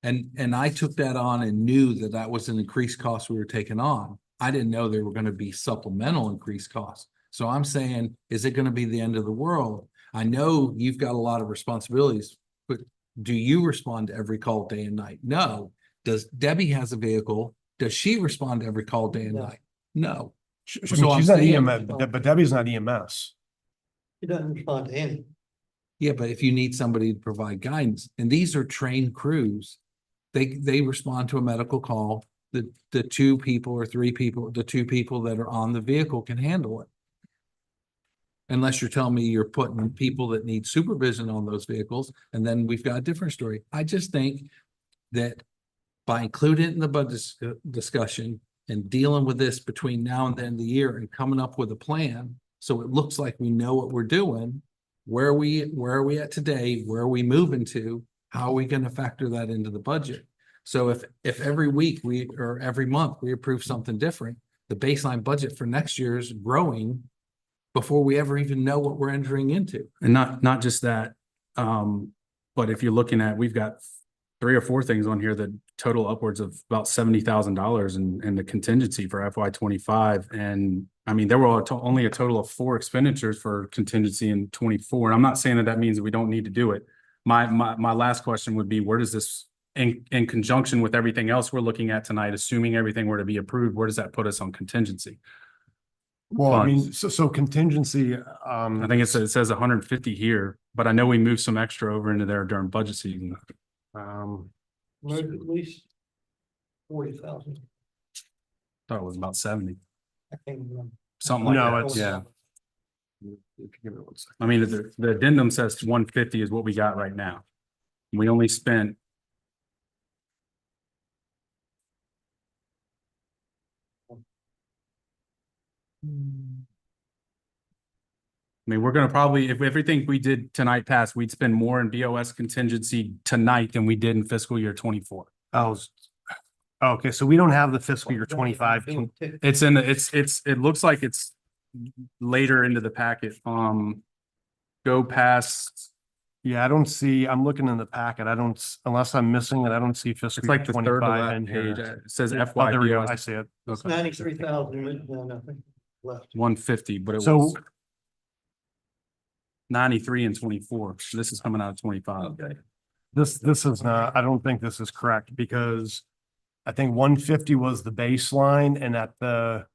And I took that on and knew that that was an increased cost we were taking on. I didn't know there were going to be supplemental increased costs. So I'm saying, is it going to be the end of the world? I know you've got a lot of responsibilities, but do you respond to every call day and night? No. Does Debbie has a vehicle? Does she respond to every call day and No. night? No. she's So I'm not saying- EMS, but Debbie's not EMS. He doesn't respond to any. Yeah, but if you need somebody to provide guidance, and these are trained crews, they respond to a medical call. The 2 people or 3 people, the 2 people that are on the vehicle can handle it. Unless you're telling me you're putting people that need supervision on those vehicles, and then we've got a different story. I just think that by including it in the budget discussion and dealing with this between now and the end of the year and coming up with a plan, so it looks like we know what we're doing, where are we at today? Where are we moving to? How are we going to factor that into the budget? So if every week or every month we approve something different, the baseline budget for next year is growing before we ever even know what we're entering into. And not just that, but if you're looking at, we've got 3 or 4 things on here that total upwards of about $70,000 in the contingency for FY 25. And I mean, there were only a total of 4 expenditures for contingency in 24. And I'm not saying that means that we don't need to do it. My last question would be, where does this, in conjunction with everything else we're looking at tonight, assuming everything were to be approved, where does that put us on contingency? Well, I mean, Funds. so contingency, I think it says 150 here, but I know we moved some extra over into there during budget season. Maybe at least 40,000. Thought it was about 70, I can't remember. something like No, that. it's- Yeah. if you give me 1 second. I mean, the addendum says 150 is what we got right now. We only spent. I mean, we're gonna probably, if everything we did tonight passed, we'd spend more in BOS contingency tonight than we did in fiscal year 24. Okay, so we don't have the fiscal year 25. It's in the, it looks like it's later into the packet. Go past, Yeah, I don't see, I'm looking in the packet. I don't, unless I'm missing it, I don't see fiscal it's year like the third to 25 last in page. here. It says Oh, FY there we go. I BOS see it. It's 93,000, no, I think left. 150, but it So- was 93 and 24. This is coming out of 25. Okay. This is not, I don't think this is correct because I think 150 was the baseline and at the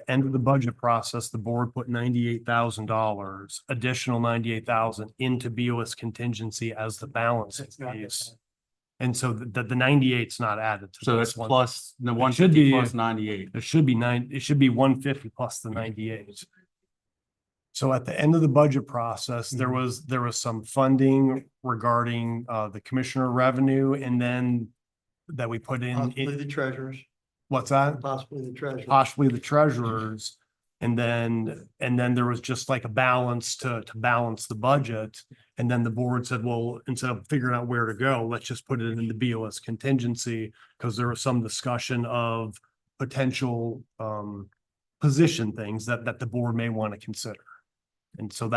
end of the budget process, the board put $98,000, additional 98,000 into BOS contingency as the balance It's not piece. And so the 98's not added to So this that's one. plus the should 150 be- plus 98. It should be 150 plus the 98. So at the end of the budget process, there was some funding regarding the commissioner revenue and then that we put in, Possibly the treasurers, what's that? possibly the treasurers. Possibly the treasurers. And then there was just like a balance to balance the budget. And then the board said, well, instead of figuring out where to go, let's just put it in the BOS contingency. Because there was some discussion of potential position things that the board may want to consider. And so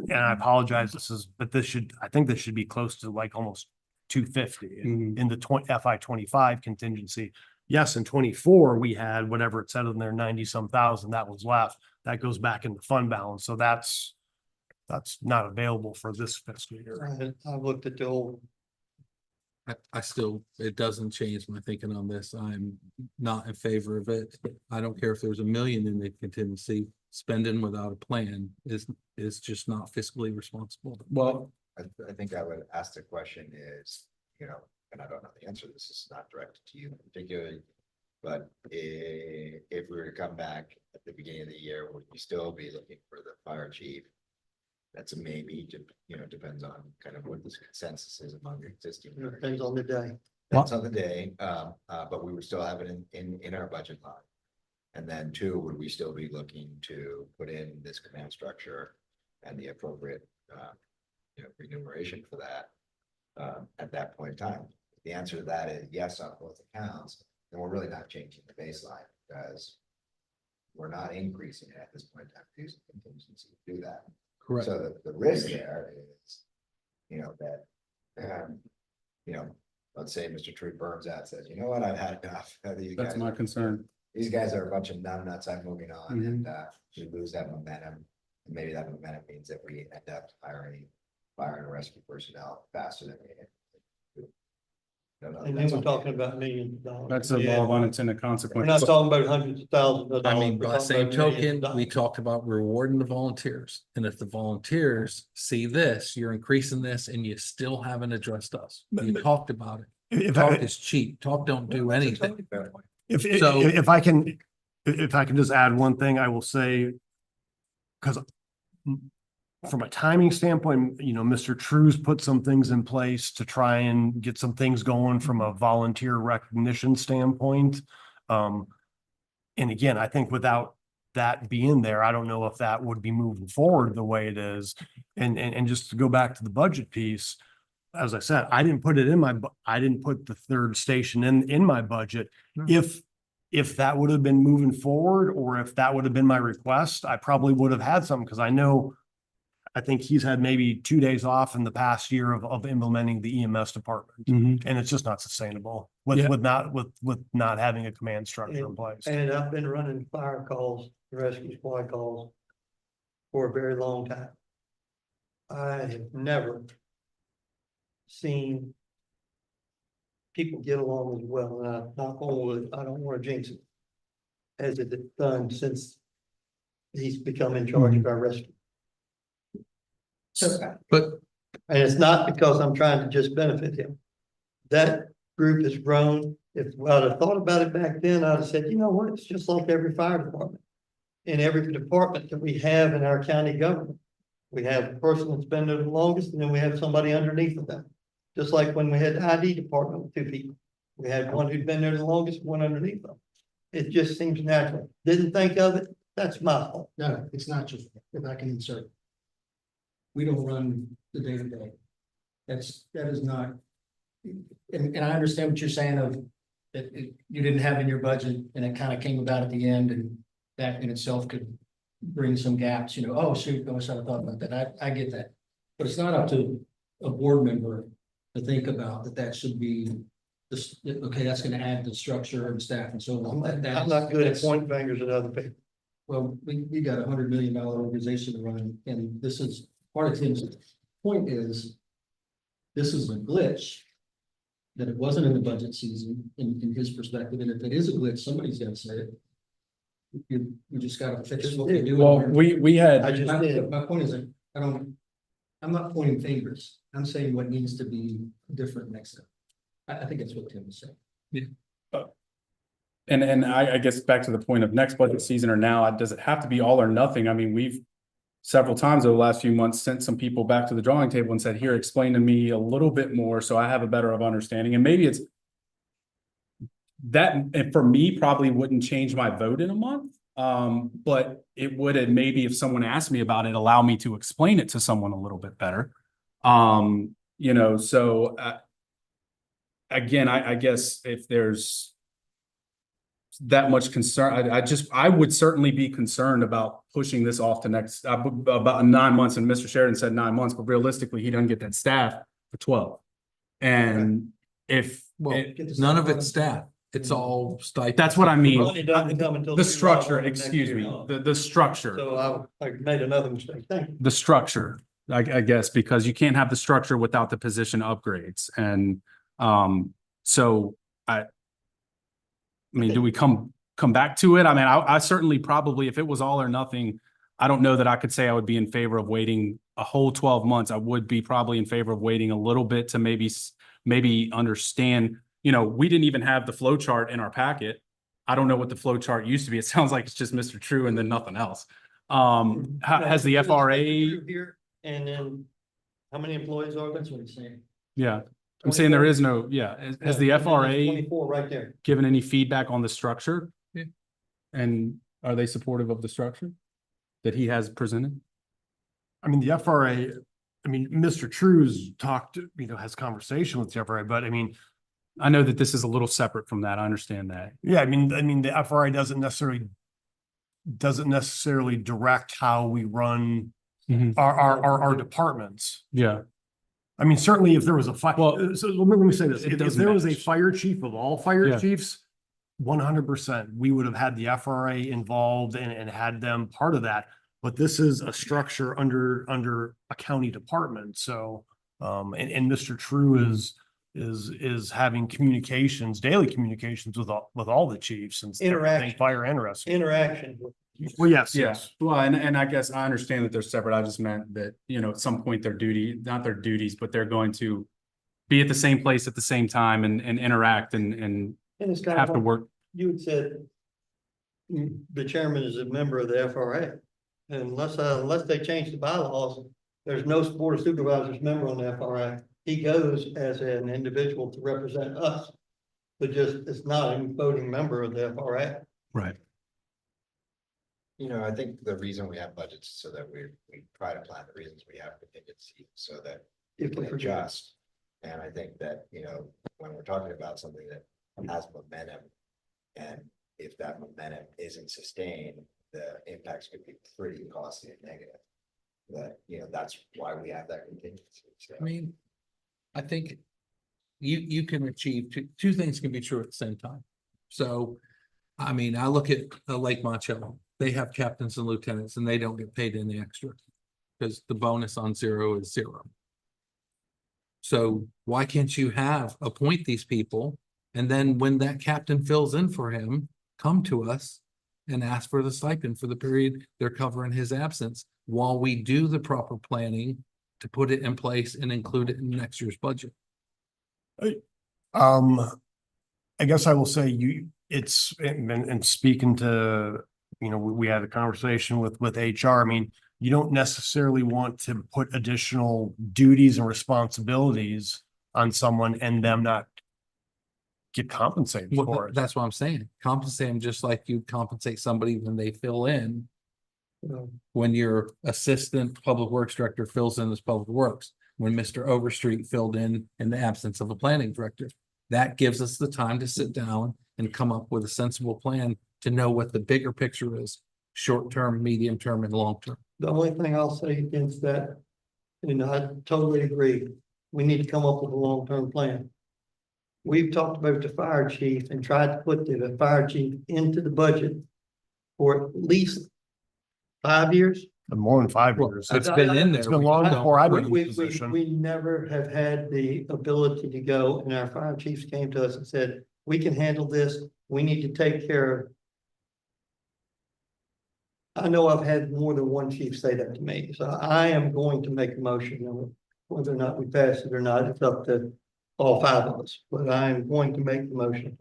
and I apologize, I think this should be close to like almost 250 in the FY 25 contingency. yes, in 24, we had whatever it said in there, 90-some thousand that was left. That goes back in the fund balance. So that's not available for this fiscal year. I looked at the old, I still, it doesn't change my thinking on this. I'm not in favor of it. I don't care if there's $1 million in the contingency. Spending without a plan is just not fiscally responsible. Well, I think I would ask the question is, you know, and I don't know the answer, this is not directed to you particularly. But if we were to come back at the beginning of the year, would we still be looking for the fire chief? That's a maybe, you know, depends on kind of what this consensus is among the existing. it depends on the day. Depends on the day, but we would still have it in our budget line. And then two, would we still be looking to put in this command structure and the appropriate, you know, remuneration for that at that point in time? If the answer to that is yes on both accounts, then we're really not changing the baseline because we're not increasing it at this point in time to use contingency to do that. Correct. So the risk there is, you know, that, you know, let's say Mr. True burns out, says, you know what, I've had enough. that's my concern. These guys are a bunch of nuts. I'm moving on and we lose that momentum. And maybe that momentum means that we end up hiring fire and rescue personnel faster than we had. And then we're talking about millions of dollars. That's a law of unintended We're not consequences. talking about hundreds of thousands of I dollars. mean, We're by the talking same about millions token, of we dollars. talked about rewarding the volunteers. And if the volunteers see this, you're increasing this and you still haven't addressed us. You talked about it. If Talk I, is cheap. Talk don't do anything. if, So- if I can, if I can just add one thing, I will say, because from a timing standpoint, you know, Mr. True's put some things in place to try and get some things going from a volunteer recognition standpoint. And again, I think without that being there, I don't know if that would be moving forward the way it is. And just to go back to the budget piece, as I said, I didn't put it in I didn't put the third station in my budget. If that would have been moving forward, or if that would have been my request, I probably would have had some, because I think he's had maybe 2 days off in the past year of implementing the EMS department. And it's just not sustainable with not having a command structure in place. And I've been running fire calls, rescue squad calls for a very long time. I have never seen people get along as well, and I don't want to jinx it, as it's done since he's become in charge of our rescue. But And it's not because I'm trying to just benefit him. That group has grown. If I'd have thought about it back then, I'd have said, you know what, it's just like every fire department. In every department that we have in our county government, we have a person that's been there the longest, and then we have somebody underneath of them. Just like when we had the ID department with 2 people, we had one who'd been there the longest, one underneath them. It just seems natural. Didn't think of it. That's my fault. No, it's not just, if I can insert. We don't run the day to day. That is not. And I understand what you're saying of that you didn't have in your budget and it kind of came about at the end, and that in itself could bring some gaps, you know, oh, shoot, I wish I'd have thought about that. I get that. But it's not up to a board member to think about that should be this, okay, that's gonna add the structure and staff and so on. I'm not good at pointing fingers at other people. Well, we got $100 million organization to run, and this is part of Tim's point is. This is a glitch. That it wasn't in the budget season in his perspective, and if it is a glitch, somebody's gonna say it. You just gotta fix what we do. Well, we had. I just did. My point is, I'm not pointing fingers. I'm saying what needs to be different next time. I think that's what Tim was saying. And I guess back to the point of next budget season or now, does it have to be all or nothing? I mean, we've several times over the last few months sent some people back to the drawing table and said, here, explain to me a little bit more so I have a better of understanding. And maybe it's that, and for me, probably wouldn't change my vote in a month. But it would, and maybe if someone asked me about it, allow me to explain it to someone a little bit better. You know, so again, I guess if there's that much concern, I would certainly be concerned about pushing this off to next, about 9 months, and Mr. Sheridan said 9 months, but realistically, he doesn't get that staff for 12. And if, well, none of it's staff. It's all stipend. That's what I mean. Money doesn't come until The July structure, 1 of next excuse year, me, huh? the structure, So I made another mistake. Thank you. the structure, I guess, because you can't have the structure without the position upgrades. And, so I mean, do we come back to it? I mean, I certainly probably, if it was all or nothing, I don't know that I could say I would be in favor of waiting a whole 12 months. I would be probably in favor of waiting a little bit to maybe understand, we didn't even have the flow chart in our packet. I don't know what the flow chart used to be. It sounds like it's just Mr. True and then nothing else. Has the Just FRA, Here, and then how many employees are there? That's what he's saying. yeah, I'm saying there is no, has the Yeah, and then there's FRA 24 right there. given any feedback on the structure? Yeah. And are they supportive of the structure that he has presented? I mean, the FRA, Mr. True's talked, has conversation with the FRA, but I know that this is a little separate from that. I understand that. yeah, the FRA doesn't necessarily direct how we run our departments. Yeah. Certainly if there was a fire, Well, so let me say this, it if doesn't there was a match. fire chief of all fire Yeah. chiefs, 100%, we would have had the FRA involved and had them part of that. But this is a structure under a county department, so, and Mr. True is having daily communications with all the chiefs and Interaction. fire and rescue. Interaction. Well, yes, Yeah, yes. well, and I guess I understand that they're separate. I just meant that, at some point not their duties, but they're going to be at the same place at the same time and interact and And it's kind have to of, work. you had said the chairman is a member of the FRA. And unless they change the bylaws, there's no board of supervisors member on the FRA. He goes as an individual to represent us, but it's not a voting member of the FRA. Right. I think the reason we have budgets is so that we try to plan the reasons we have contingency so that we If can we forget. adjust. And I think that, when we're talking about something that has momentum, and if that momentum isn't sustained, the impacts could be pretty costly and negative. That, that's why we have that contingency. So. I mean, I think you can achieve two things can be true at the same time. So, I mean, I look at Lake Monticello. They have captains and lieutenants and they don't get paid any extra because the bonus on 0 is 0. So why can't you appoint these people? And then when that captain fills in for him, come to us and ask for the stipend for the period they're covering his absence while we do the proper planning to put it in place and include it in next year's budget. I guess I will say and speaking to, we had a conversation with HR. You don't necessarily want to put additional duties and responsibilities on someone and them not get compensated for it. That's what I'm saying. Compensate them just like you compensate somebody when they fill in. When your assistant public works director fills in as public works, when Mr. Overstreet filled in the absence of a planning director, that gives us the time to sit down and come up with a sensible plan to know what the bigger picture is, short-term, medium-term, and long-term. The only thing I'll say against that, and I totally agree, we need to come up with a long-term plan. We've talked about the fire chief and tried to put the fire chief into the budget for at least 5 years. More than 5 years. It's been in there. It's been long before I've been in We, the position. we never have had the ability to go, and our fire chiefs came to us and said, we can handle this, we need to take care of. I know I've had more than one chief say that to me, so I am going to make a motion. Whether or not we pass it or not, it's up to all 5 of us, but I am going to make the motion.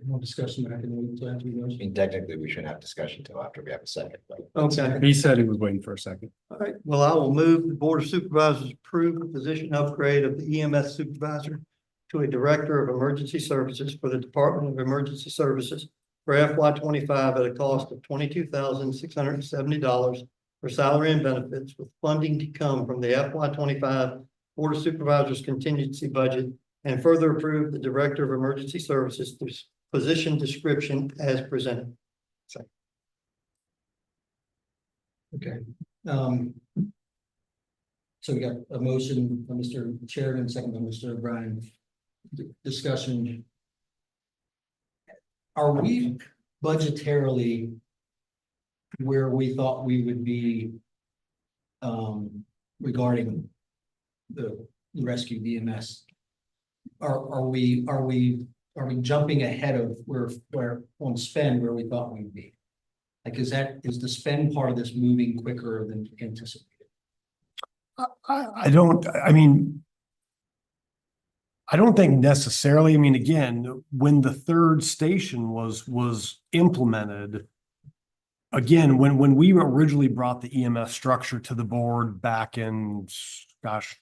More discussion. I can wait until after you guys. Technically, we shouldn't have discussion until after we have a second. But Okay. He said he was waiting for a second. All right, well, I will move the Board of Supervisors approve the position upgrade of the EMS supervisor to a Director of Emergency Services for the Department of Emergency Services for FY25 at a cost of $22,670 for salary and benefits, with funding to come from the FY25 Board of Supervisors contingency budget, and further approve the Director of Emergency Services position description as presented. Okay. So we got a motion from Mr. Chairman, second by Mr. O'Brien. Discussion. are we budgetarily where we thought we would be regarding the rescue DMS? Are we jumping ahead of where on spend where we thought we'd be? Like, is the spend part of this moving quicker than anticipated? I don't think necessarily, I mean, again, when the third station was implemented. Again, when we originally brought the EMS structure to the board back in, gosh,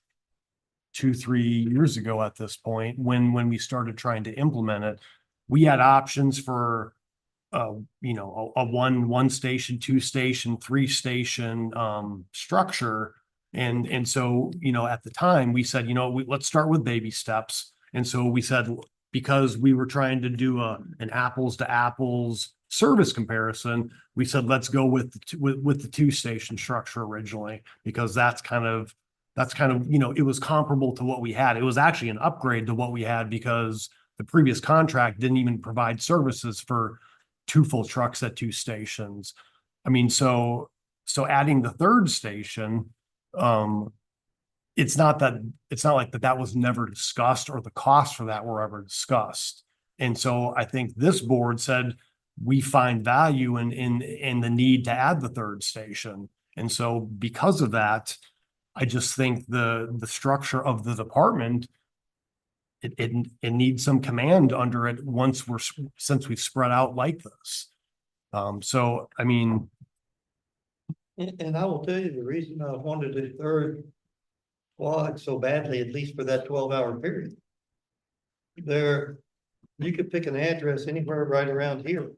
2-3 years ago at this point, when we started trying to implement it, we had options for a one station, 2 station, 3 station structure. And so, at the time we said, let's start with baby steps. And so we said, because we were trying to do an apples to apples service comparison, we said, let's go with the 2 station structure originally, because that's kind of, it was comparable to what we had. It was actually an upgrade to what we had because the previous contract didn't even provide services for 2 full trucks at 2 stations. I mean, so adding the third station, it's not like that was never discussed or the cost for that were ever discussed. And so I think this board said, we find value in the need to add the third station. And so because of that, I just think the structure of the department, it needs some command under it since we've spread out like this. So, I mean. And I will tell you, the reason I wanted a third squad so badly, at least for that 12-hour period. You could pick an address anywhere right around here.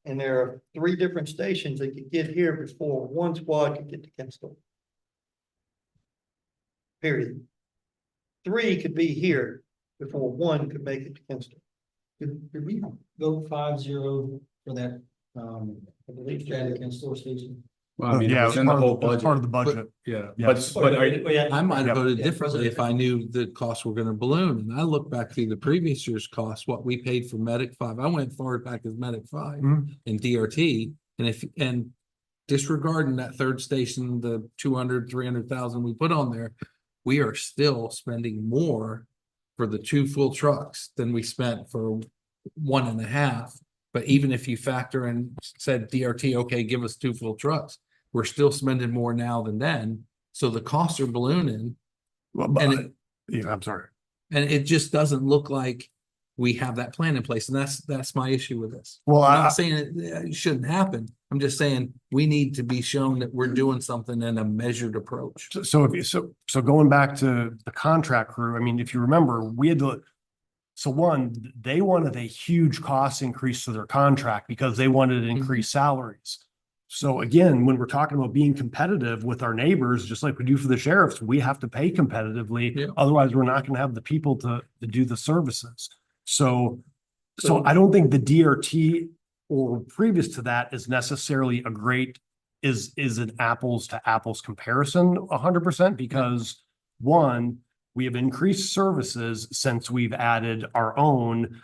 And there are 3 different stations that could get here before one squad could get to Kenstall. Period. 3 could be here before one could make it to Kenstall. Did we go 5-0 for that, I believe, Chad Kenstall station? Well, I mean, Yeah, it was in the whole it was part of the budget. budget. Yeah, Yes. but I I might have voted Yeah, differently if I knew the costs were gonna balloon. And I look back through the previous year's costs, what we paid for Medic 5. I went far back as Medic 5 and DRT. And disregarding that third station, the 200,000-300,000 we put on there, we are still spending more for the 2 full trucks than we spent for 1.5. But even if you factor in, said DRT, okay, give us 2 full trucks, we're still spending more now than then. So the costs are ballooning. Well, And I'm sorry. And it just doesn't look like we have that plan in place. And that's my issue with this. Well, I'm not saying it shouldn't happen. I'm just saying we need to be shown that we're doing something in a measured approach. So going back to the contract crew, I mean, if you remember, they wanted a huge cost increase to their contract because they wanted to increase salaries. So again, when we're talking about being competitive with our neighbors, just like we do for the sheriffs, we have to pay competitively. Yeah. Otherwise, we're not going to have the people to do the services. So I don't think the DRT or previous to that is necessarily is an apples to apples comparison 100%, because one, we have increased services since we've added our own.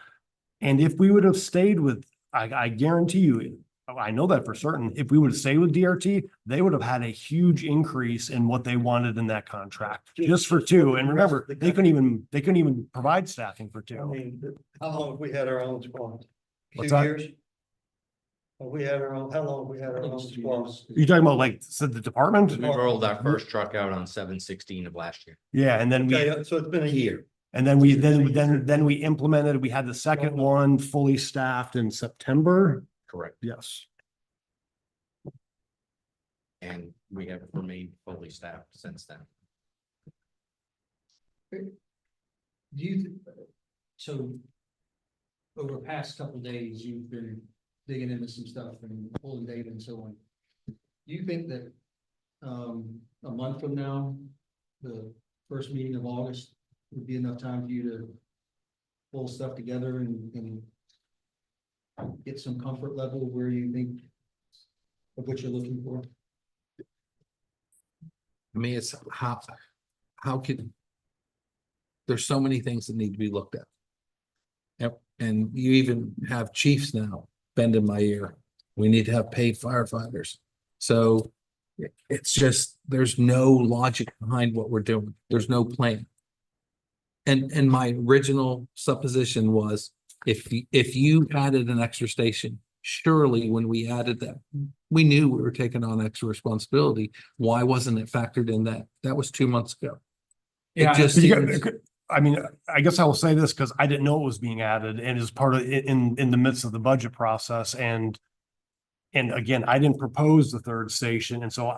And if we would have stayed with, I guarantee you, I know that for certain, if we would have stayed with DRT, they would have had a huge increase in what they wanted in that contract, just for 2. And remember, they couldn't even provide staffing for 2. I mean, how long have we had our own squad? What's 2 that? years? How long have we had our own squad? You're talking about like the department? We rolled our first truck out on 7/16 of last year. Yeah, and then Okay, so it's been a year. we implemented, we had the second one fully staffed in September. Correct. Yes. And we have remained fully staffed since then. So over the past couple of days, you've been digging into some stuff and pulling data and so on. Do you think that a month from now, the first meeting of August would be enough time for you to pull stuff together and get some comfort level where you think of what you're looking for? I mean, it's how there's so many things that need to be looked at. And you even have chiefs now bending my ear. We need to have paid firefighters. So it's just, there's no logic behind what we're doing. There's no plan. And my original supposition was, if you added an extra station, surely when we added that, we knew we were taking on extra responsibility. Why wasn't it factored in that? That was 2 months ago. It Yeah, just seems, I mean, I guess I will say this because I didn't know it was being added and is part of in the midst of the budget process. And again, I didn't propose the third station. And so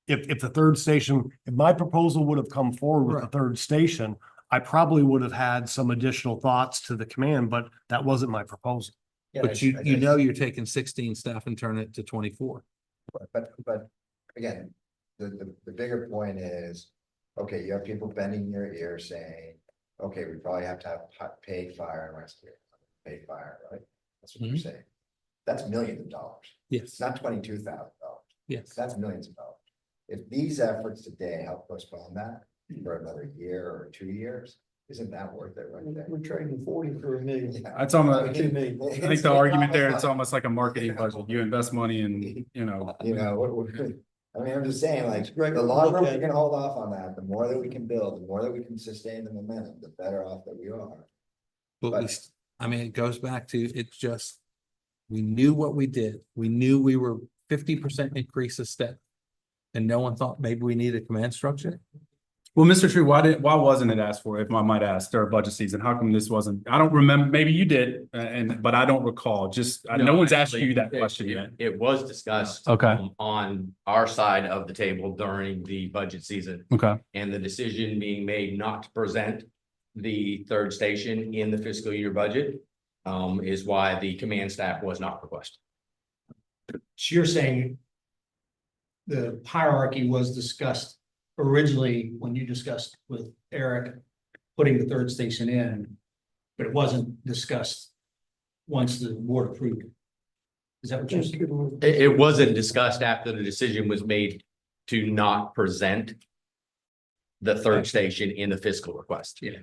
if the third station, if my proposal would have come forward with the Right. third station, I probably would have had some additional thoughts to the command, but that wasn't my proposal. but you know you're taking 16 staff and turning it to 24. But again, the bigger point is, okay, you have people bending your ear saying, okay, we probably have to have paid fire and rescue, paid fire, right? That's what you're saying. That's millions of dollars. Yes, It's not $22,000. yes. That's millions of dollars. If these efforts today help postpone that for another year or 2 years, isn't that worth it right there? We're trading 40 for a million. Yeah. That's almost, $2 million. I think the argument there, it's almost like a marketing budget. You invest money and, You know, I mean, I'm just saying, like, It's great the to longer look we at. can hold off on that, the more that we can build, the more that we can sustain the momentum, the better off that we are. But But- I mean, it goes back to, it's just, we knew what we did. We knew we were 50% increase a step. And no one thought maybe we need a command structure. well, Mr. True, why wasn't it asked for, if I might ask, during budget season? How come this wasn't, I don't remember, maybe you did, but I don't recall, just, no one's asked you that question yet. It was discussed. Okay. On our side of the table during the budget season. Okay. And the decision being made not to present the third station in the fiscal year budget. Is why the command staff was not requested. So you're saying the hierarchy was discussed originally when you discussed with Eric putting the third station in, but it wasn't discussed once the board approved it. Is that what you're saying? It wasn't discussed after the decision was made to not present the third station in the fiscal request. Yeah.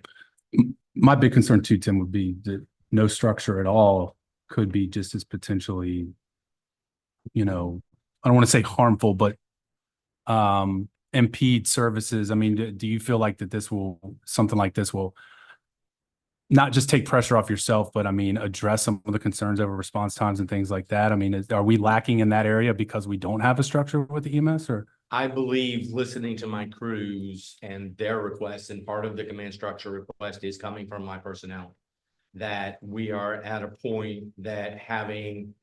My big concern too, Tim, would be that no structure at all could be just as potentially, I don't want to say harmful, but impede services. I mean, do you feel like that something like this will not just take pressure off yourself, but I mean, address some of the concerns over response times and things like that? I mean, are we lacking in that area because we don't have a structure with the EMS, or? I believe listening to my crews and their requests, and part of the command structure request is coming from my personnel, that we are at a point that having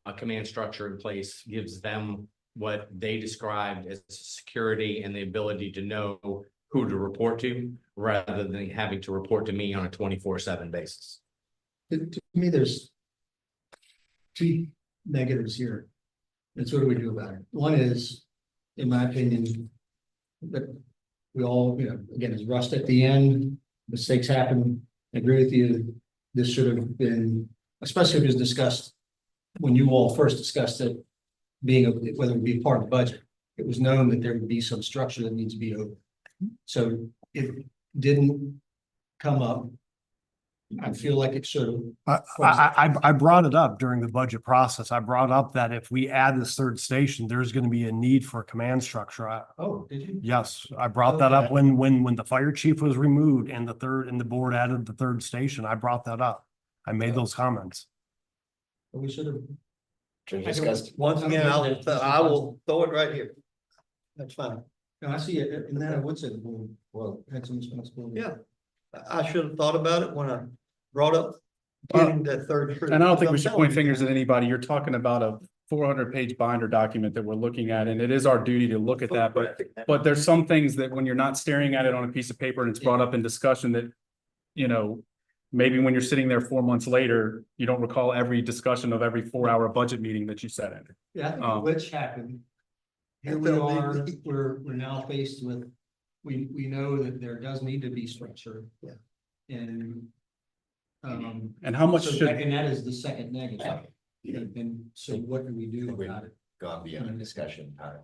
a command structure in place gives them what they described as security and the ability to know who to report to, rather than having to report to me on a 24/7 basis. To me, there's two negatives here. And so what do we do about it? One is, in my opinion, that we all, again, it's rust at the end, mistakes happen. I agree with you. This should have been, especially if it was discussed when you all first discussed it, whether it be part of the budget. It was known that there would be some structure that needs to be over. So it didn't come up. I feel like it should have. I brought it up during the budget process. I brought up that if we add this third station, there's going to be a need for a command structure. Oh, did you? Yes, I brought that up Okay. when the fire chief was removed and the board added the third station. I brought that up. I made those comments. We should have. To discuss. Once again, I will throw it right here. That's fine. No, I see it, and then I would say the board, had some responsibility. Yeah. I should have thought about it when I brought up getting that third. And I don't think we should point fingers at anybody. You're talking about a 400-page binder document that we're looking at, and it is our duty to look at that. But there's some things that when you're not staring at it on a piece of paper and it's brought up in discussion that, maybe when you're sitting there 4 months later, you don't recall every discussion of every 4-hour budget meeting that you sat in. Yeah, I think the glitch happened. Here we are, we're now faced with, we know that there does need to be structure. Yeah. And. And how much should, And that is the second negative. And so what do we do We've about it? Gone beyond discussion time.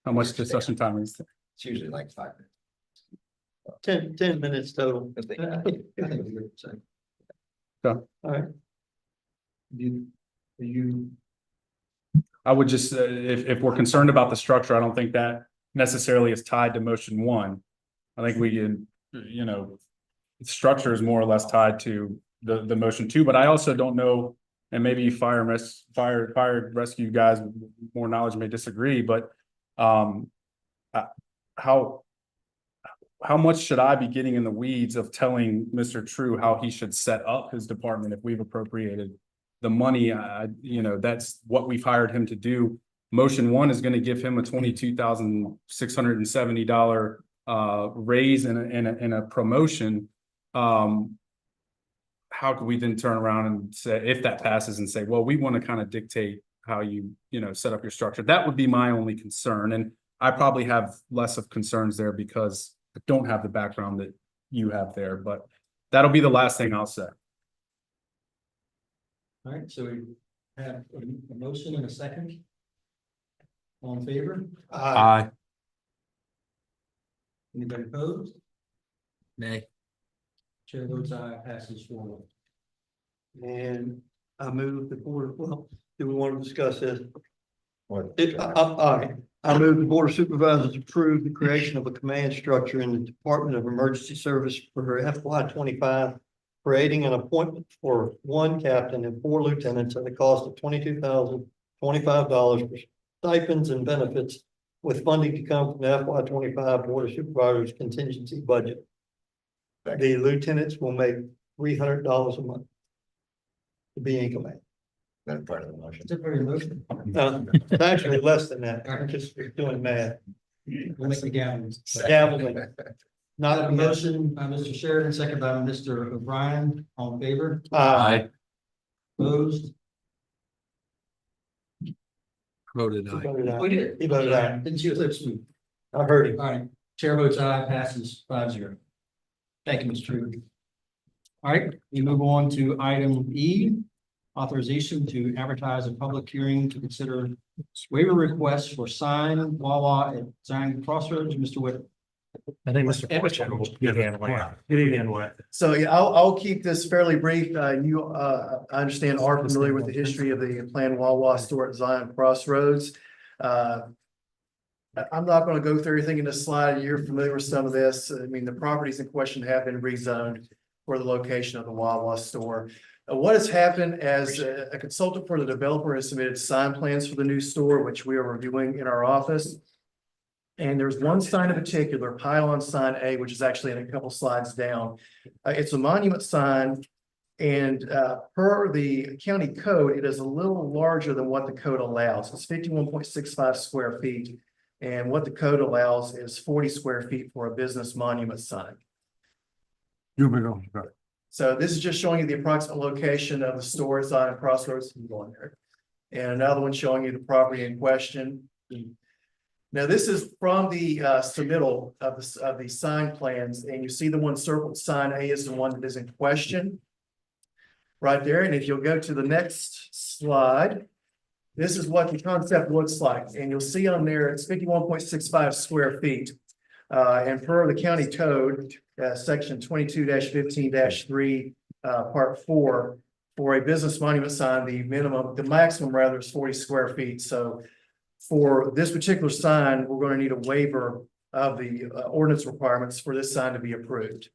how much discussion time is there? It's usually like 5 minutes. 10 minutes total. I think we would say. I would just, if we're concerned about the structure, I don't think that necessarily is tied to motion one. I think we can, structure is more or less tied to the motion two, but I also don't know, and maybe fire rescue guys with more knowledge may disagree, but how much should I be getting in the weeds of telling Mr. True how he should set up his department if we've appropriated the money? That's what we've hired him to do. Motion one is going to give him a $22,670 raise and a promotion. How can we then turn around and say, if that passes, and say, well, we want to kind of dictate how you set up your structure? That would be my only concern. And I probably have less of concerns there because I don't have the background that you have there, but that'll be the last thing I'll say. All right, so we have a motion and a second. All in favor? Aye. Anybody opposed? Nay. Chair votes aye, passes 4-1. And I move the board, well, do we want to discuss this? Or- All right, I move the board of supervisors approve the creation of a command structure in the Department of Emergency Service for FY 25, creating an appointment for 1 captain and 4 lieutenants at a cost of $22,025 for stipends and benefits, with funding to come from the FY 25 Board of Supervisors contingency budget. The lieutenants will make $300 a month to be in command. That part of the motion. Is it very motion? It's actually less than that. I'm just doing math. We'll make the gallons. Gavelman. Not a motion by Mr. Sheridan, second by Mr. O'Brien. All in favor? Aye. Opposed? Voted aye. We did. He voted aye. Didn't see your lips move. I heard him. All right, chair votes aye, passes 5-0. Thank you, Mr. Trude. All right, we move on to item E, authorization to advertise a public hearing to consider waiver requests for sign Wawa at Zion Crossroads. Mr. Whitaker. I think Mr. Fortune will get handling it. So yeah, I'll keep this fairly brief. I understand are familiar with the history of the planned Wawa store at Zion Crossroads. I'm not going to go through everything in this slide. You're familiar with some of this. I mean, the properties in question have been rezoned for the location of the Wawa store. What has happened as a consultant for the developer has submitted sign plans for the new store, which we are reviewing in our office. And there's one sign in particular, pylon sign A, which is actually in a couple slides down. It's a monument sign. And per the county code, it is a little larger than what the code allows. It's 51.65 square feet. And what the code allows is 40 square feet for a business monument sign. So this is just showing you the approximate location of the store at Zion Crossroads. And another one showing you the property in question. Now, this is from the submittal of the sign plans, and you see the one circled, sign A is the one that is in question right there. And if you'll go to the next slide, this is what the concept looks like. And you'll see on there, it's 51.65 square feet. And per the county code, section 22-15-3, part 4, for a business monument sign, the maximum rather is 40 square feet. So for this particular sign, we're going to need a waiver of the ordinance requirements for this sign to be approved.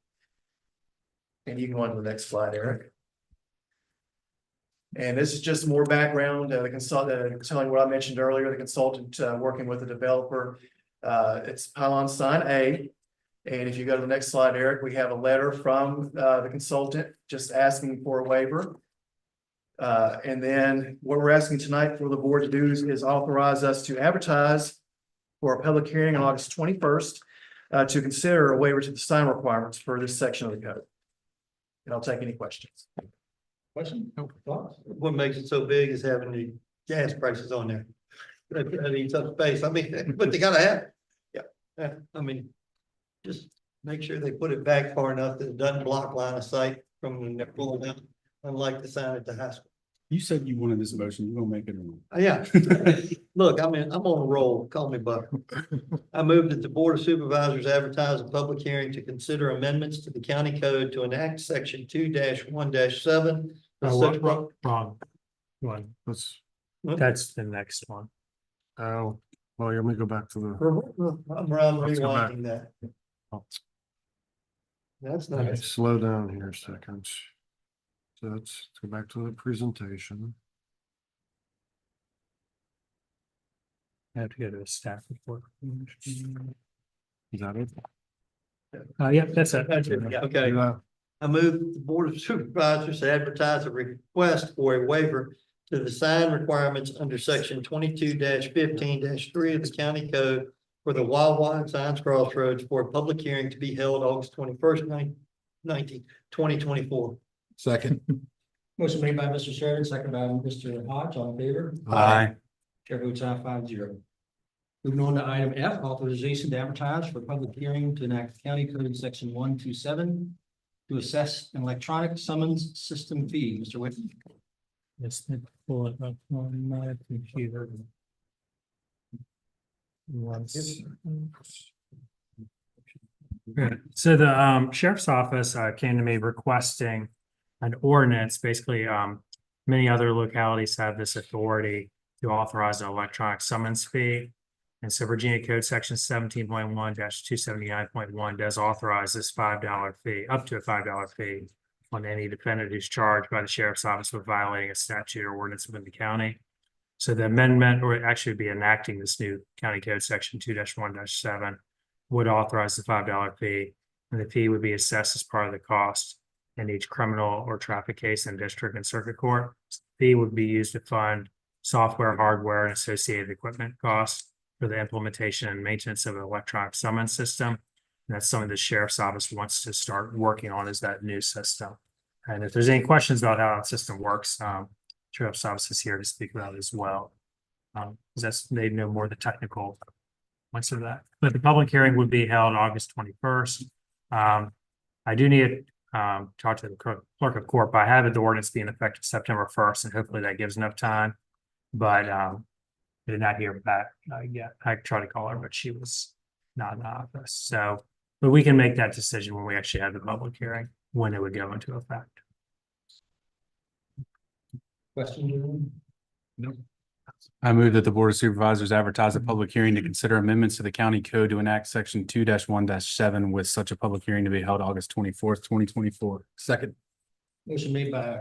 And you can go on to the next slide, Eric. And this is just more background, the consultant telling what I mentioned earlier, the consultant working with the developer. It's pylon sign A. And if you go to the next slide, Eric, we have a letter from the consultant just asking for a waiver. And then what we're asking tonight for the board to do is authorize us to advertise for a public hearing on August 21st to consider a waiver to the sign requirements for this section of the code. And I'll take any questions. Question? No thoughts? What makes it so big is having the gas prices on there. That eats up space. I mean, but they gotta have it. Yeah, I mean, just make sure they put it back far enough that it doesn't block line of sight from when they're pulling out, unlike the sign at the high school. You said you wanted this motion, you're gonna make it. Yeah, look, I'm on a roll, call me Buck. I move that the Board of Supervisors advertise a public hearing to consider amendments to the county code to enact section 2-1-7. Wrong one. That's the next one. Oh, well, let me go back to the. I'm Let's go back. rewinding that. That's Okay, nice. slow down here a second. So let's go back to the presentation. I have to go to the staff report. Is that it? Yeah, that's it. Okay. I move that the Board of Supervisors advertise a request for a waiver to the sign requirements under section 22-15-3 of the county code for the Wawa and Signs Crossroads for a public hearing to be held August 21st, 2024. Second. Motion made by Mr. Sheridan, second by Mr. Hodge, all in favor? Aye. Chair votes aye 5-0. Moving on to item F, authorization to advertise for public hearing to enact county code section 127 to assess an electronic summons system fee. Mr. Whitten. Yes, let me pull it up on my computer. Good. So the sheriff's office came to me requesting an ordinance. Basically, many other localities have this authority to authorize an electronic summons fee. And so Virginia Code Section 17.1-279.1 does authorize this $5 fee, up to a $5 fee on any defendant who's charged by the sheriff's office with violating a statute or ordinance within the county. So the amendment, or actually be enacting this new county code section 2-1-7, would authorize the $5 fee, and the fee would be assessed as part of the cost in each criminal or traffic case in district and circuit court. The fee would be used to fund software, hardware, and associated equipment costs for the implementation and maintenance of an electronic summons system. And that's something the sheriff's office wants to start working on, is that new system. And if there's any questions about how that system works, sheriff's office is here to speak about it as well. They know more of the technical points of that. But the public hearing would be held August 21st. I do need to talk to the clerk of court, but I have the ordinance being effective September 1st, and hopefully that gives enough time. But I did not hear back yet. I tried to call her, but she was not in the office. So, but we can make that decision when we actually have the public hearing, when it would go into effect. Question? No. I move that the Board of Supervisors advertise a public hearing to consider amendments to the county code to enact section 2-1-7 with such a public hearing to be held August 24th, 2024. Second. Motion made by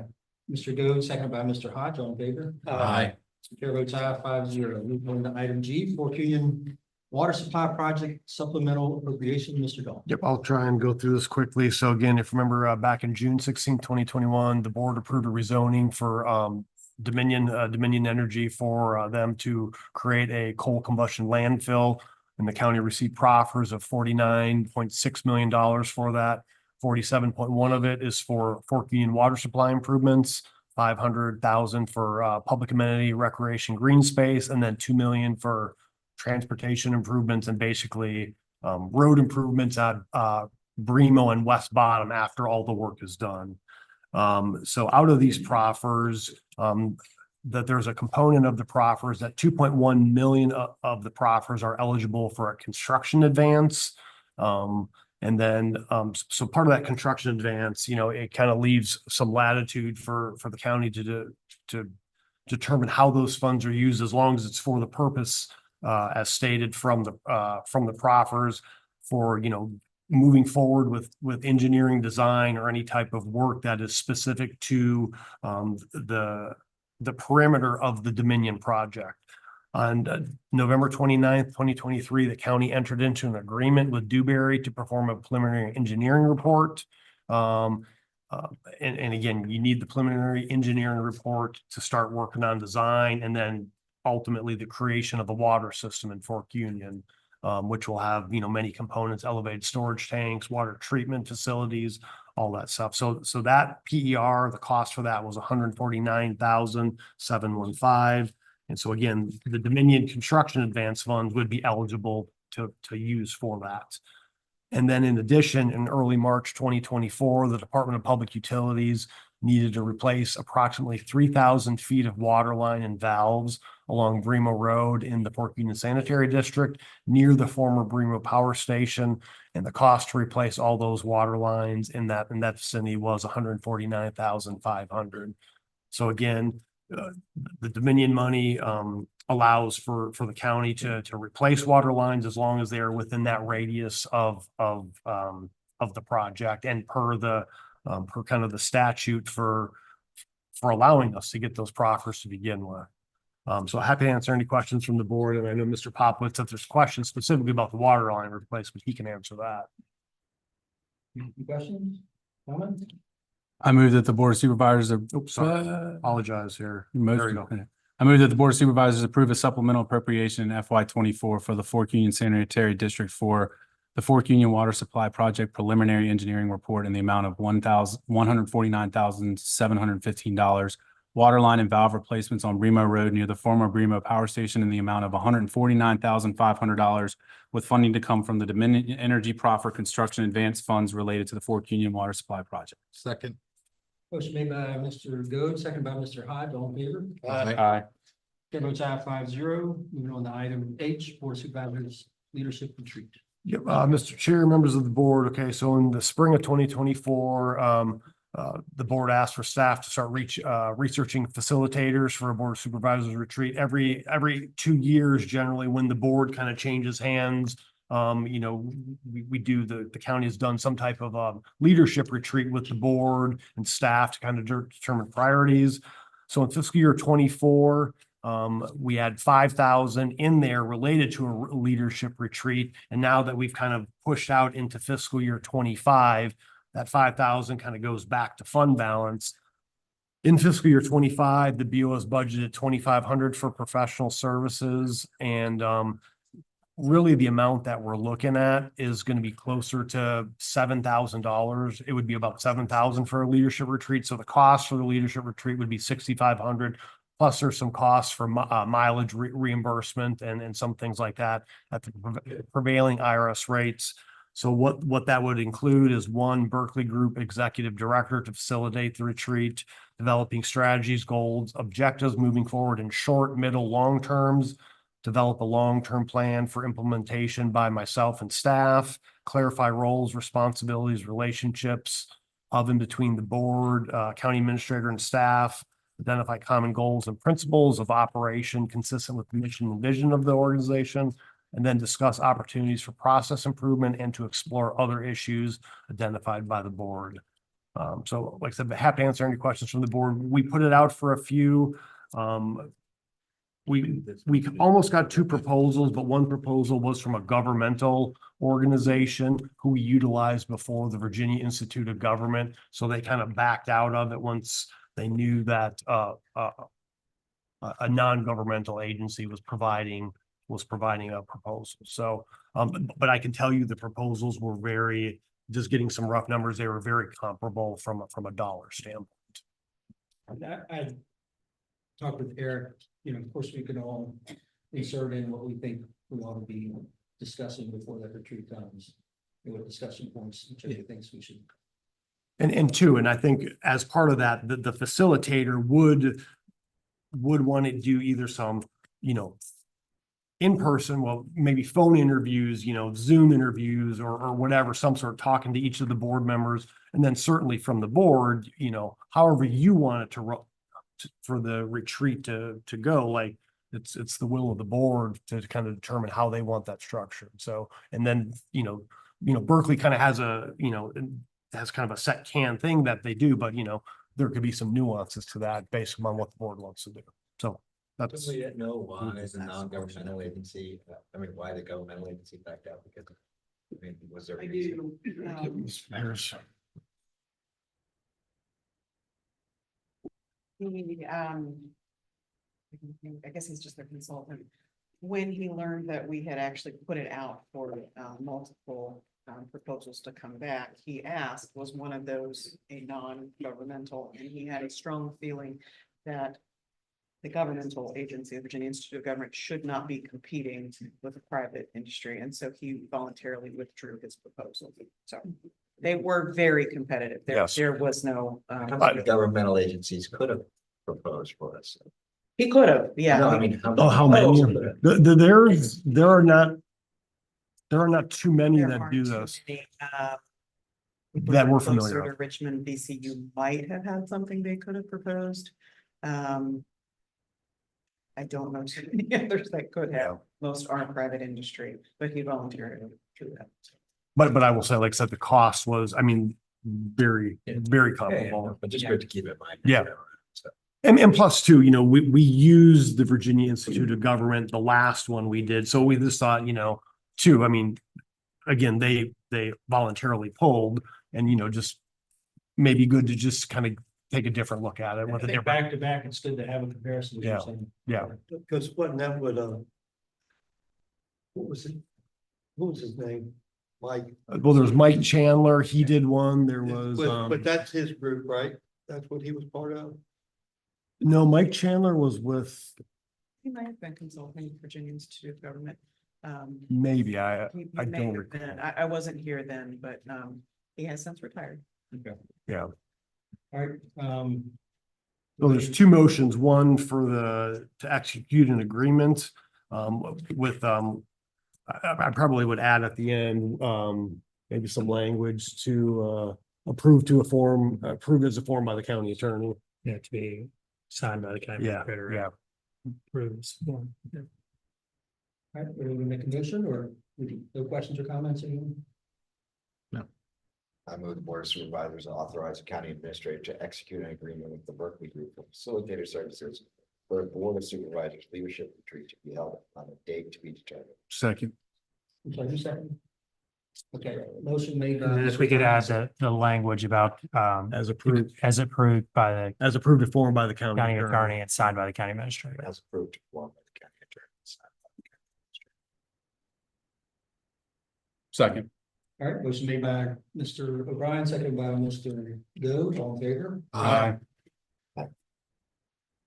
Mr. Goode, second by Mr. Hodge, all in favor? Aye. Chair votes aye 5-0. Moving on to item G, Fork Union Water Supply Project Supplemental Appropriation, Mr. Dahl. Yep, I'll try and go through this quickly. So again, if you remember, back in June 16, 2021, the board approved a rezoning for Dominion Energy for them to create a coal combustion landfill. And the county received proffers of $49.6 million for that. 47.1 of it is for Fork Union water supply improvements, 500,000 for public amenity, recreation, green space, and then 2 million for transportation improvements and basically road improvements at Bremo and West Bottom after all the work is done. So out of these proffers, that there's a component of the proffers that 2.1 million of the proffers are eligible for a construction advance. And then, so part of that construction advance, it kind of leaves some latitude for the county to determine how those funds are used, as long as it's for the purpose as stated from the proffers for, moving forward with engineering design or any type of work that is specific to the perimeter of the Dominion project. On November 29th, 2023, the county entered into an agreement with Dewberry to perform a preliminary engineering report. And again, you need the preliminary engineering report to start working on design, and then ultimately the creation of the water system in Fork Union, which will have, many components, elevated storage tanks, water treatment facilities, all that stuff. So that PER, the cost for that was $149,715. And so again, the Dominion Construction Advance Fund would be eligible to use for that. And then in addition, in early March 2024, the Department of Public Utilities needed to replace approximately 3,000 feet of water line and valves along Bremo Road in the Port Union Sanitary District near the former Bremo Power Station. And the cost to replace all those water lines in that vicinity was $149,500. So again, the Dominion money allows for the county to replace water lines as long as they're within that radius of the project, and per kind of the statute for allowing us to get those proffers to begin with. So happy to answer any questions from the board, and I know Mr. Popowitz, if there's questions specifically about the water line replacement, he can answer that. Any questions, comments? I move that the Board of Supervisors. Oops, sorry, apologize here. Most- There you go. I move that the Board of Supervisors approve a supplemental appropriation in FY 24 for the Fork Union Sanitary District for the Fork Union Water Supply Project Preliminary Engineering Report in the amount of $149,715. Water line and valve replacements on Bremo Road near the former Bremo Power Station in the amount of $149,500, with funding to come from the Dominion Energy Proffer Construction Advance Funds related to the Fork Union Water Supply Project. Second. Motion made by Mr. Goode, second by Mr. Hyde, all in favor? Aye. Chair votes aye 5-0. Moving on to item H, Board of Supervisors Leadership Retreat. Yep, Mr. Chair, members of the board, okay, so in the spring of 2024, the board asked for staff to start researching facilitators for a Board of Supervisors retreat. Every 2 years, generally, when the board kind of changes hands, we do, the county has done some type of leadership retreat with the board and staff to kind of determine priorities. So in fiscal year 24, we had 5,000 in there related to a leadership retreat. And now that we've kind of pushed out into fiscal year 25, that 5,000 kind of goes back to fund balance. In fiscal year 25, the BOS budgeted 2,500 for professional services, and really the amount that we're looking at is going to be closer to $7,000. It would be about 7,000 for a leadership retreat. So the cost for the leadership retreat would be 6,500. Plus there's some costs for mileage reimbursement and some things like that at the prevailing IRS rates. So what that would include is one Berkeley Group Executive Director to facilitate the retreat, developing strategies, goals, objectives moving forward in short, middle, long terms, develop a long-term plan for implementation by myself and staff, clarify roles, responsibilities, relationships of and between the board, county administrator and staff, identify common goals and principles of operation consistent with the mission and vision of the organization, and then discuss opportunities for process improvement and to explore other issues identified by the board. So like I said, happy to answer any questions from the board. We put it out for a few. We almost got 2 proposals, but one proposal was from a governmental organization who we utilized before, the Virginia Institute of Government. So they kind of backed out of it once they knew that a non-governmental agency was providing a proposal. So, but I can tell you the proposals were just getting some rough numbers, they were very comparable from a dollar standpoint. I talked with Eric, of course, we can all insert in what we think we ought to be discussing before that retreat comes. What discussion points, each of the things we should. And I think as part of that, the facilitator would want to do either some, in person, well, maybe phone interviews, Zoom interviews or whatever, some sort of talking to each of the board members. And then certainly from the board, however you want it for the retreat to go, like it's the will of the board to kind of determine how they want that structured. So, and then, Berkeley kind of has has kind of a set thing that they do, but there could be some nuances to that based upon what the board wants to do. So that's. Do we know why as a non-governmental agency, why the governmental agency backed out? Because, was there? I do. I guess he's just their consultant. When he learned that we had actually put it out for multiple proposals to come back, he asked, was one of those a non-governmental? And he had a strong feeling that the governmental agency, the Virginia Institute of Government, should not be competing with the private industry. And so he voluntarily withdrew his proposal. So They were very competitive. Yes. There was no, Governmental agencies could have proposed for us. he could have, yeah. No, I mean. Oh, how many? There are not too many There that aren't do too those. many, That we're closer familiar to with. Richmond, VCU might have had something they could have proposed. I don't know too many others that could Yeah. have. Most aren't private industry, but he volunteered to do that. But I will say, like I said, the cost was, I mean, very, very comparable. But just good to keep in mind. Yeah. And plus too, we used the Virginia Institute of Government, the last one we did. So we just thought, too, I mean, again, they voluntarily pulled and, just maybe good to just kind of take a different look at it. I With a think different, back to back instead to have a comparison. is what you're saying. yeah. Because wasn't that what, what was it? What was his name? Mike. Well, there was Mike Chandler. He did one. There was, But that's his group, right? That's what he was part of? no, Mike Chandler was with, He might have been consulting with Virginia Institute of Government. maybe, I He don't may have recall. been. I wasn't here then, but he has since retired. Yeah. All right, So there's two motions, one to execute an agreement, with, I probably would add at the end, maybe some language to, approve as a form by the county attorney. yeah, to be signed by the county. Yeah, administrator, yeah. Approves. Yeah. All right, we're gonna make a motion or no questions or comments? Anyone? I move the Board of Supervisors authorize the county administrator to execute an agreement with the Berkeley Group for facilitator services for a Board of Supervisors leadership retreat to be held on a date to be determined. Second. I'm sorry, you second? Okay, motion made. If we could add the language about, As approved, as approved by the as approved and formed by the county county attorney. attorney and signed by the county administrator. As approved to form by the county attorney. Second. All right, motion made by Mr. O'Brien, seconded by Mr. Go, all in favor? Aye.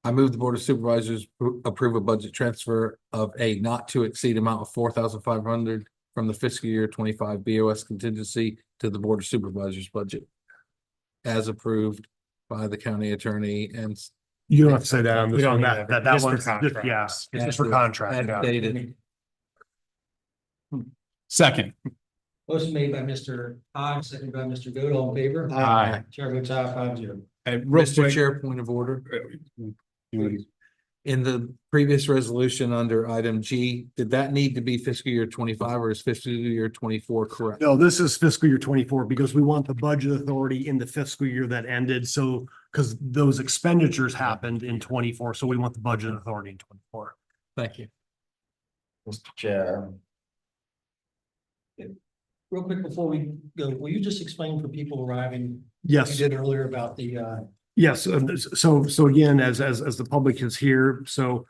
I move the Board of Supervisors approve a budget transfer of a not to exceed amount of 4,500 from the fiscal year 25 BOS contingency to the Board of Supervisors budget. As approved by the county attorney and. You don't have to say that on We this don't one. need That just for one's, contract. yeah, it's just for contract. As Yeah. stated. Second. Motion made by Mr. Hodge, seconded by Mr. Go, all in favor? Aye. Chair votes aye, 5-0. Mr. Chair, point of order. In the previous resolution under item G, did that need to be fiscal year 25 or is fiscal year 24 correct? No, this is fiscal year 24 because we want the budget authority in the fiscal year that ended. So, because those expenditures happened in 24, so we want the budget authority in 24. Thank you. Mr. Chair, Real quick before we go, will you just explain for people arriving? Yes. You did earlier about the, Yes, so again, as the public is here, so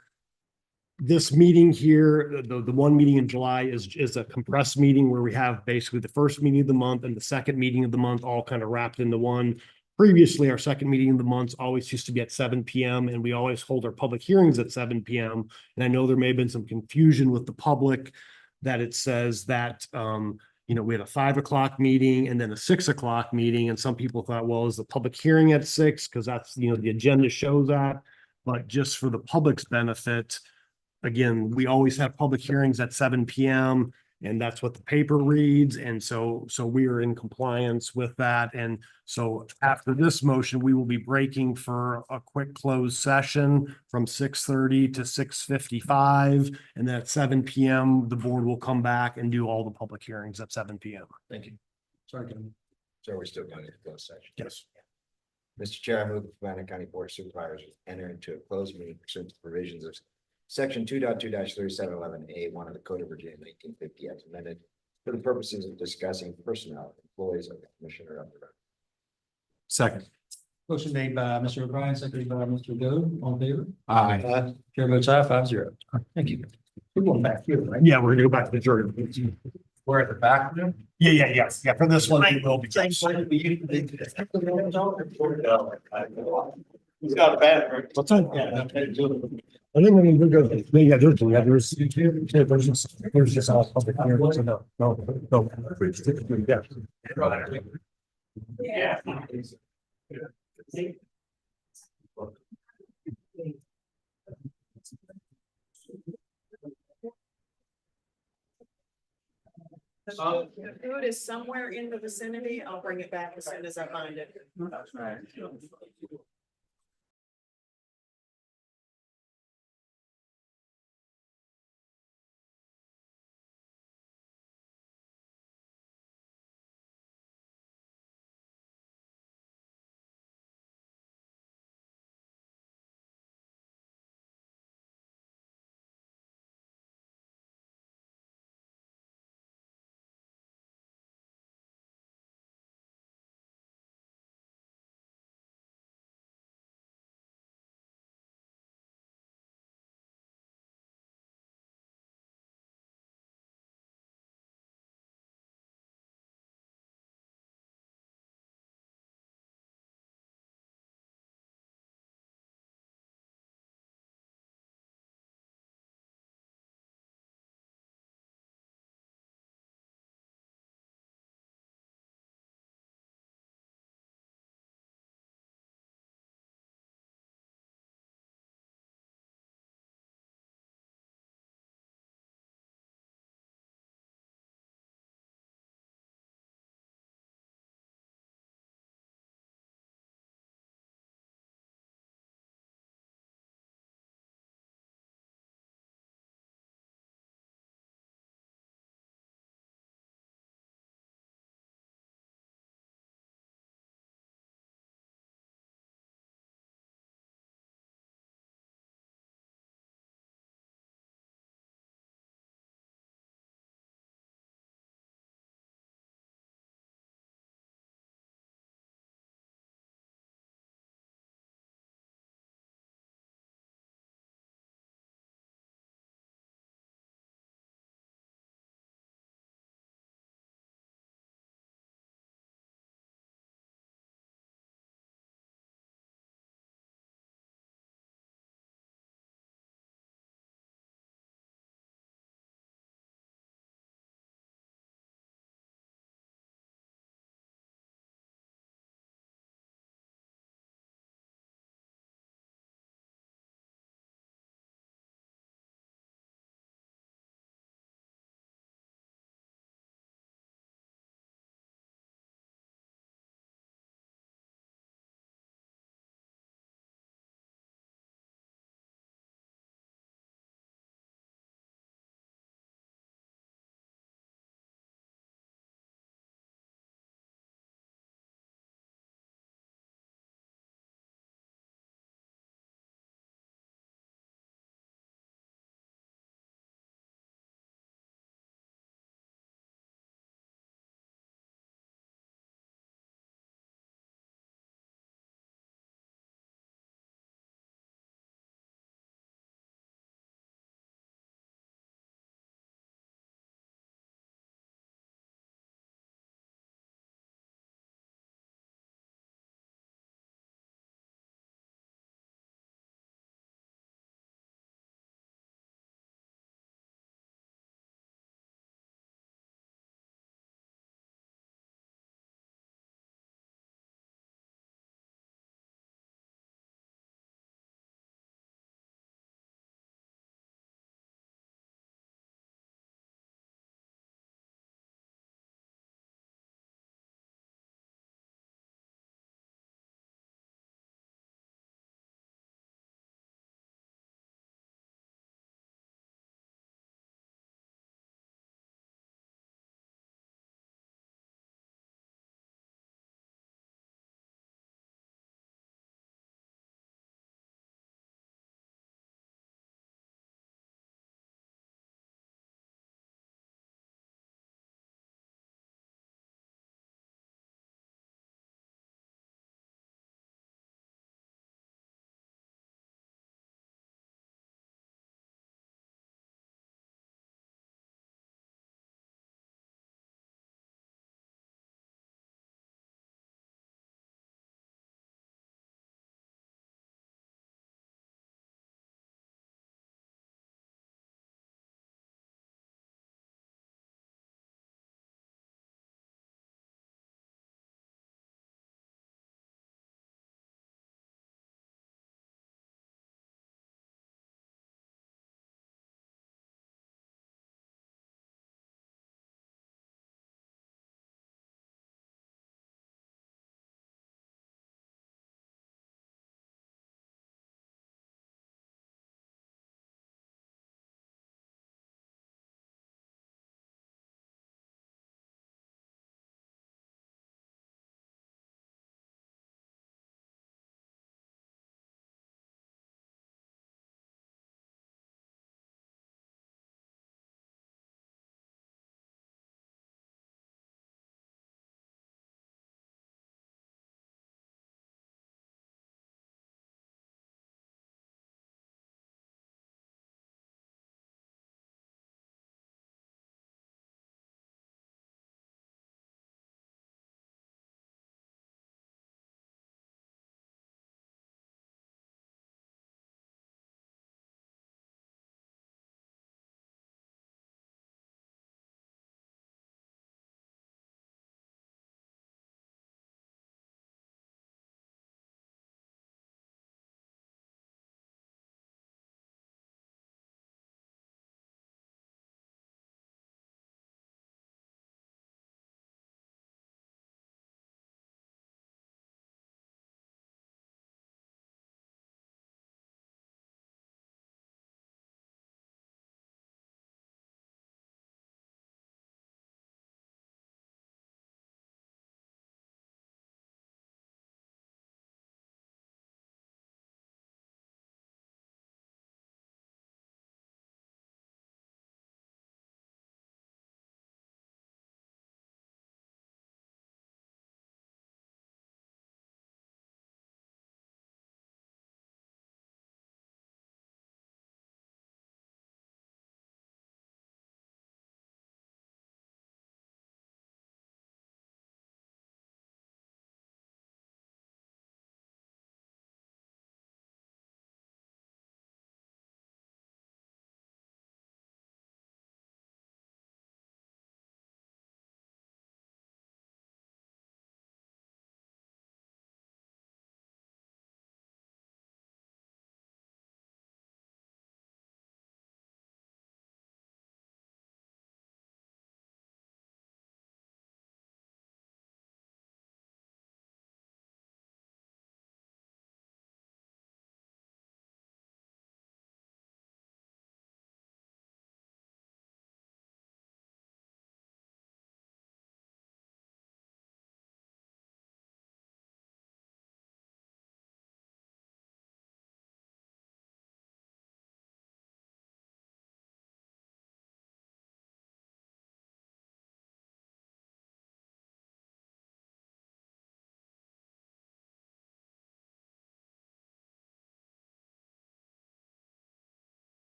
this meeting here, the one meeting in July is a compressed meeting where we have basically the first meeting of the month and the second meeting of the month all kind of wrapped into one. Previously, our second meeting of the month always used to be at 7 p.m. and we always hold our public hearings at 7 p.m. And I know there may have been some confusion with the public that it says that, we had a 5 o'clock meeting and then a 6 o'clock meeting. And some people thought, well, is the public hearing at 6? Because that's, the agenda shows that. But just for the public's benefit, again, we always have public hearings at 7 p.m. and that's what the paper reads. And so we are in compliance with that. And so after this motion, we will be breaking for a quick closed session from 6:30 to 6:55. And then at 7 p.m., the board will come back and do all the public hearings at 7 p.m. thank you. Sorry, Kevin. so we're still going to close session. Yes. Mr. Chair, I move the Fluvanna County Board of Supervisors enter into a closed meeting pursuant to the provisions of Section 2.2-3711A1 of the Code of Virginia 1950 as amended for the purposes of discussing personnel employees of the Commissioner of the Revenue. Second. Motion made by Mr. O'Brien, seconded by Mr. Go, all in favor? Aye. Chair votes aye, 5-0. Thank you. We're going back here, right? Yeah, we're gonna go back to the jury. We're at the back now? Yeah. For this one, it will be. He's got a bad. What's that? Yeah. I think we're gonna go, there's just all public hearings, so no. Yeah. The food is somewhere in the vicinity. I'll bring it back as soon as I find it.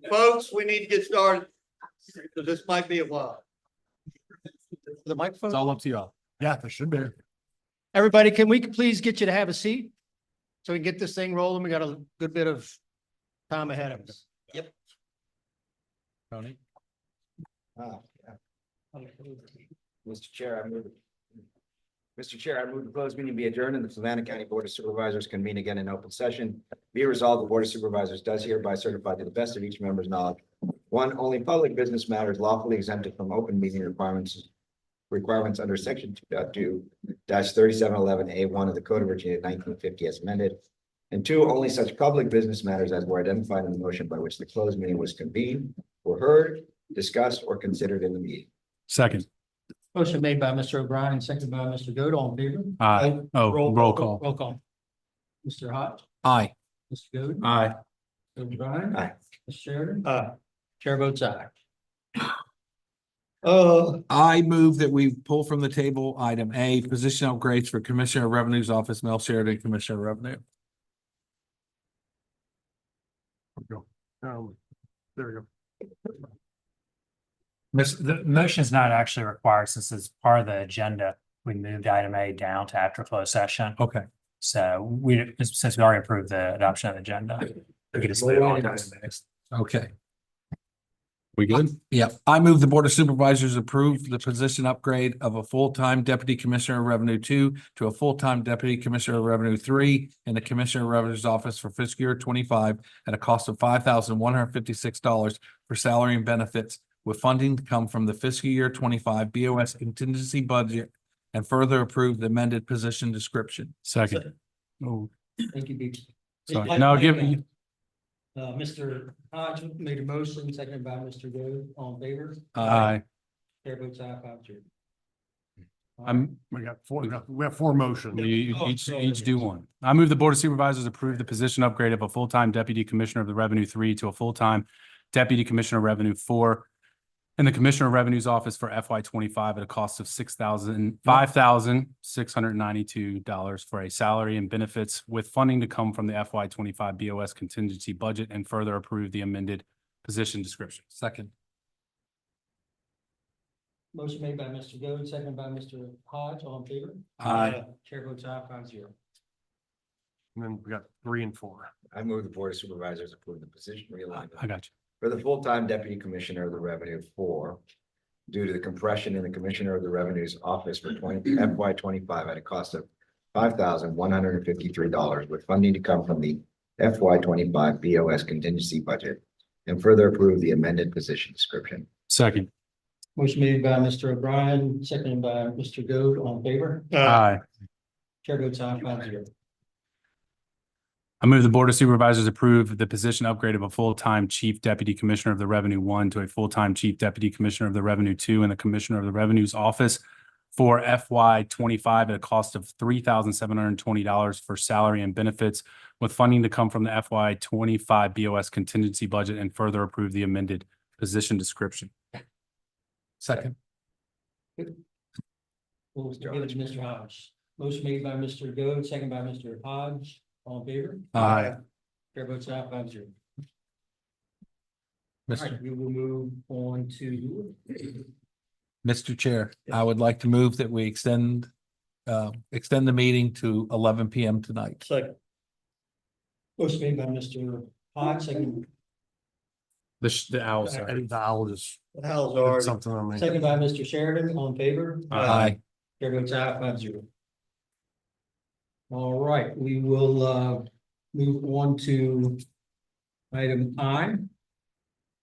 Folks, we need to get started. So this might be a while. The microphone? It's all up to y'all. Yeah, there should be. Everybody, can we please get you to have a seat? So we can get this thing rolling. We got a good bit of time ahead of us. Yep. Tony? Mr. Chair, I move the closed meeting be adjourned and the Fluvanna County Board of Supervisors convene again in open session. Be it resolved, the Board of Supervisors does hereby certify to the best of each member's knowledge. One, only public business matters lawfully exempted from open meeting requirements under section 2.2-3711A1 of the Code of Virginia 1950 as amended. And two, only such public business matters as were identified in the motion by which the closed meeting was convened were heard, discussed, or considered in the meeting. Second. Motion made by Mr. O'Brien and seconded by Mr. Goode. All in favor? Aye. Oh, roll call. Roll call. Mr. Hodge, Aye. Mr. Goode. Aye. Mr. O'Brien. Aye. Mr. Sheridan. Chair votes aye. I move that we pull from the table item A, position upgrades for Commissioner of Revenue's Office, Mel Sheridan, Commissioner of Revenue. There we go. The motion is not actually required since it's part of the agenda. We moved item A down to after closed session. Okay. So since we already approved the adoption of the agenda, we could just leave it on item A. Okay. We good? Yeah. I move the Board of Supervisors approve the position upgrade of a full-time Deputy Commissioner of Revenue 2 to a full-time Deputy Commissioner of Revenue 3 in the Commissioner of Revenue's Office for fiscal year 25 at a cost of $5,156 for salary and benefits, with funding to come from the fiscal year 25 BOS contingency budget, and further approve the amended position description. Second. Oh, Thank you, Pete. sorry. No, give me. Mr. Hodge made a motion, seconded by Mr. Goode. All in favor? Aye. Chair votes aye, 5-0. We have four motions. You each do one. I move the Board of Supervisors approve the position upgrade of a full-time Deputy Commissioner of the Revenue 3 to a full-time Deputy Commissioner of Revenue 4 in the Commissioner of Revenue's Office for FY 25 at a cost of $5,692 for a salary and benefits, with funding to come from the FY 25 BOS contingency budget, and further approve the amended position description. Second. Motion made by Mr. Goode, seconded by Mr. Hodge. All in favor? Aye. Chair votes aye, 5-0. And then we got 3 and 4. I move the Board of Supervisors approve the position realignment I got you. for the full-time Deputy Commissioner of the Revenue 4 due to the compression in the Commissioner of the Revenue's Office for FY 25 at a cost of $5,153, with funding to come from the FY 25 BOS contingency budget, and further approve the amended position description. Second. Motion made by Mr. O'Brien, seconded by Mr. Goode. All in favor? Aye. Chair votes aye, 5-0. I move the Board of Supervisors approve the position upgrade of a full-time Chief Deputy Commissioner of the Revenue 1 to a full-time Chief Deputy Commissioner of the Revenue 2 in the Commissioner of the Revenue's Office for FY 25 at a cost of $3,720 for salary and benefits, with funding to come from the FY 25 BOS contingency budget, and further approve the amended position description. Second. We'll give it to Mr. Hodge. Motion made by Mr. Goode, seconded by Mr. Hodge. All in favor? Aye. Chair votes aye, 5-0. All Mr. right, we will move on to. Mr. Chair, I would like to move that we extend the meeting to 11 PM tonight. Second. Motion made by Mr. Hodge, second. The owl, I sorry. think the owl just How's did something on me. Second by Mr. Sheridan. All in favor? Aye. Chair votes aye, 5-0. All right, we will move on to item I.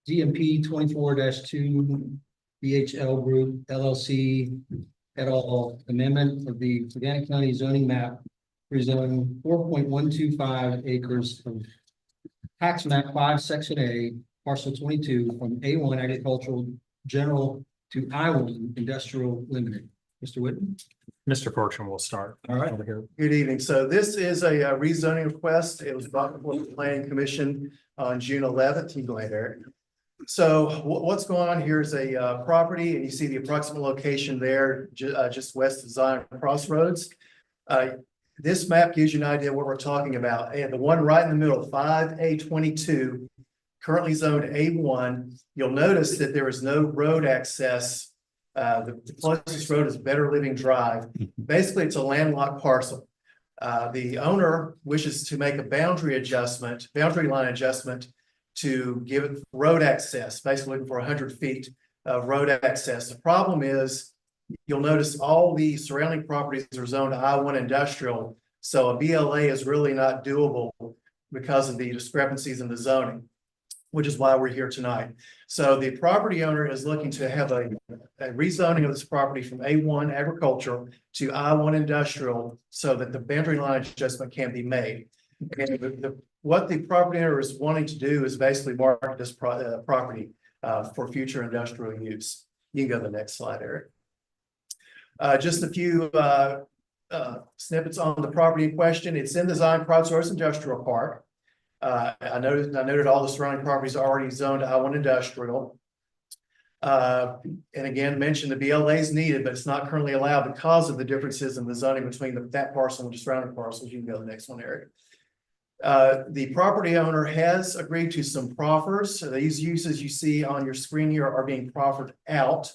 DMP 24-2 BHL Group LLC et al. Amendment of the Fluvanna County zoning map, rezoning 4.125 acres of tax map 5, section A, parcel 22, from A1 agricultural general to I1 industrial limited. Mr. Whitten? Mr. Fortune will start. All right. Over here. Good evening. So this is a rezoning request. It was brought before the planning commission on June 11th. You go ahead, Eric. So what's going on here is a property, and you see the approximate location there, just west of Zion Crossroads. this map gives you an idea what we're talking about. And the one right in the middle, 5A22, currently zoned A1, you'll notice that there is no road access. The closest road is Better Living Drive. Basically, it's a landlocked parcel. The owner wishes to make a boundary line adjustment to give it road access, basically looking for 100 feet of road access. The problem is, you'll notice all the surrounding properties are zoned I-1 industrial, so a BLA is really not doable because of the discrepancies in the zoning, which is why we're here tonight. So the property owner is looking to have a rezoning of this property from A1 agricultural to I-1 industrial so that the boundary line adjustment can be made. And what the property owner is wanting to do is basically market this property for future industrial use. You can go to the next slide, Eric. Just a few snippets on the property in question. It's in the Zion Crowdsource Industrial Park. I noted all the surrounding properties are already zoned I-1 industrial. And again, mentioned the BLA is needed, but it's not currently allowed because of the differences in the zoning between that parcel and the surrounding parcels. You can go to the next one, Eric. The property owner has agreed to some proffers. So these uses you see on your screen here are being proffered out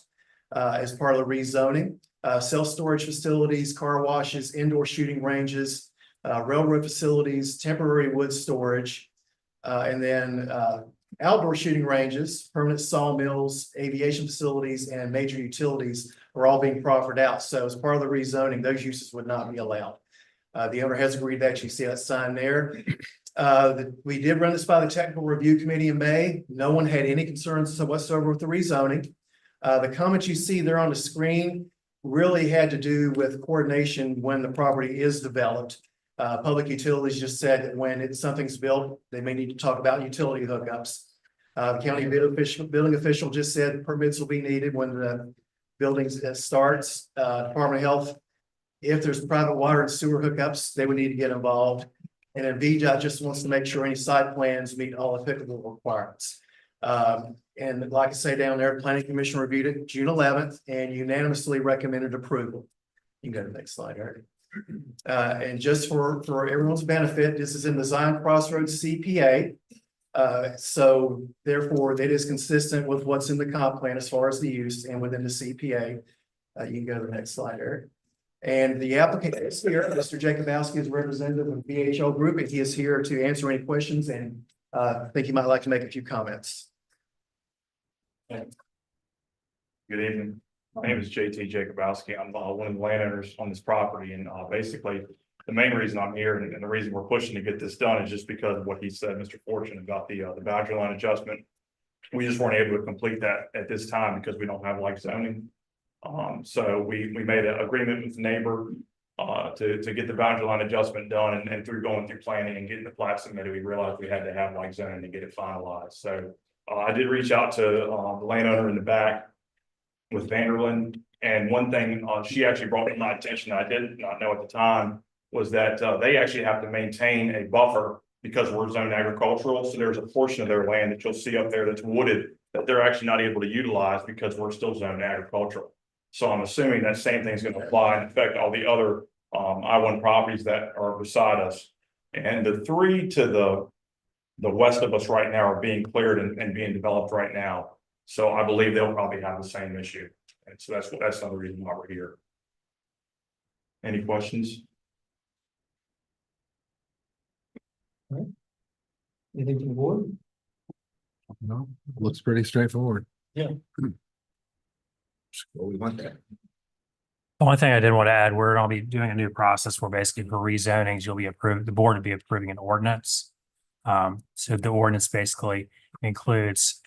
as part of the rezoning. Self-storage facilities, car washes, indoor shooting ranges, railroad facilities, temporary wood storage, and then outdoor shooting ranges, permanent sawmills, aviation facilities, and major utilities are all being proffered out. So as part of the rezoning, those uses would not be allowed. The owner has agreed to actually see that sign there. We did run this by the technical review committee in May. No one had any concerns whatsoever with the rezoning. The comments you see there on the screen really had to do with coordination when the property is developed. Public Utilities just said that when something's built, they may need to talk about utility hookups. The county building official just said permits will be needed when the building starts. Department of Health, if there's private water and sewer hookups, they would need to get involved. And then VDOT just wants to make sure any site plans meet all applicable requirements. And like I say down there, Planning Commission reviewed it June 11th and unanimously recommended approval. You can go to the next slide, Eric. And just for everyone's benefit, this is in the Zion Crossroads CPA. So therefore, that is consistent with what's in the comp plan as far as the use and within the CPA. You can go to the next slide, Eric. And the applicant is here. Mr. Jacobowski is representative of BHL Group, and he is here to answer any questions. And I think he might like to make a few comments. Good evening. My name is JT Jacobowski. I'm one of the landowners on this property, and basically the main reason I'm here and the reason we're pushing to get this done is just because of what he said, Mr. Fortune, about the boundary line adjustment. We just weren't able to complete that at this time because we don't have like zoning. So we made an agreement with the neighbor to get the boundary line adjustment done, and through going through planning and getting the plat submitted, we realized we had to have like zoning to get it finalized. So I did reach out to the landowner in the back with Vanderland, and one thing she actually brought to my attention that I did not know at the time was that they actually have to maintain a buffer because we're zoned agricultural. So there's a portion of their land that you'll see up there that's wooded that they're actually not able to utilize because we're still zoned agricultural. So I'm assuming that same thing's going to apply and affect all the other I-1 properties that are beside us. And the three to the west of us right now are being cleared and being developed right now. So I believe they'll probably have the same issue. And so that's another reason why we're here. Any questions? Anything from the board? No, looks pretty straightforward. Yeah. Well, we want that. The only thing I did want to add, we're going to be doing a new process where basically for rezonings, the board will be approving an ordinance. So the ordinance basically includes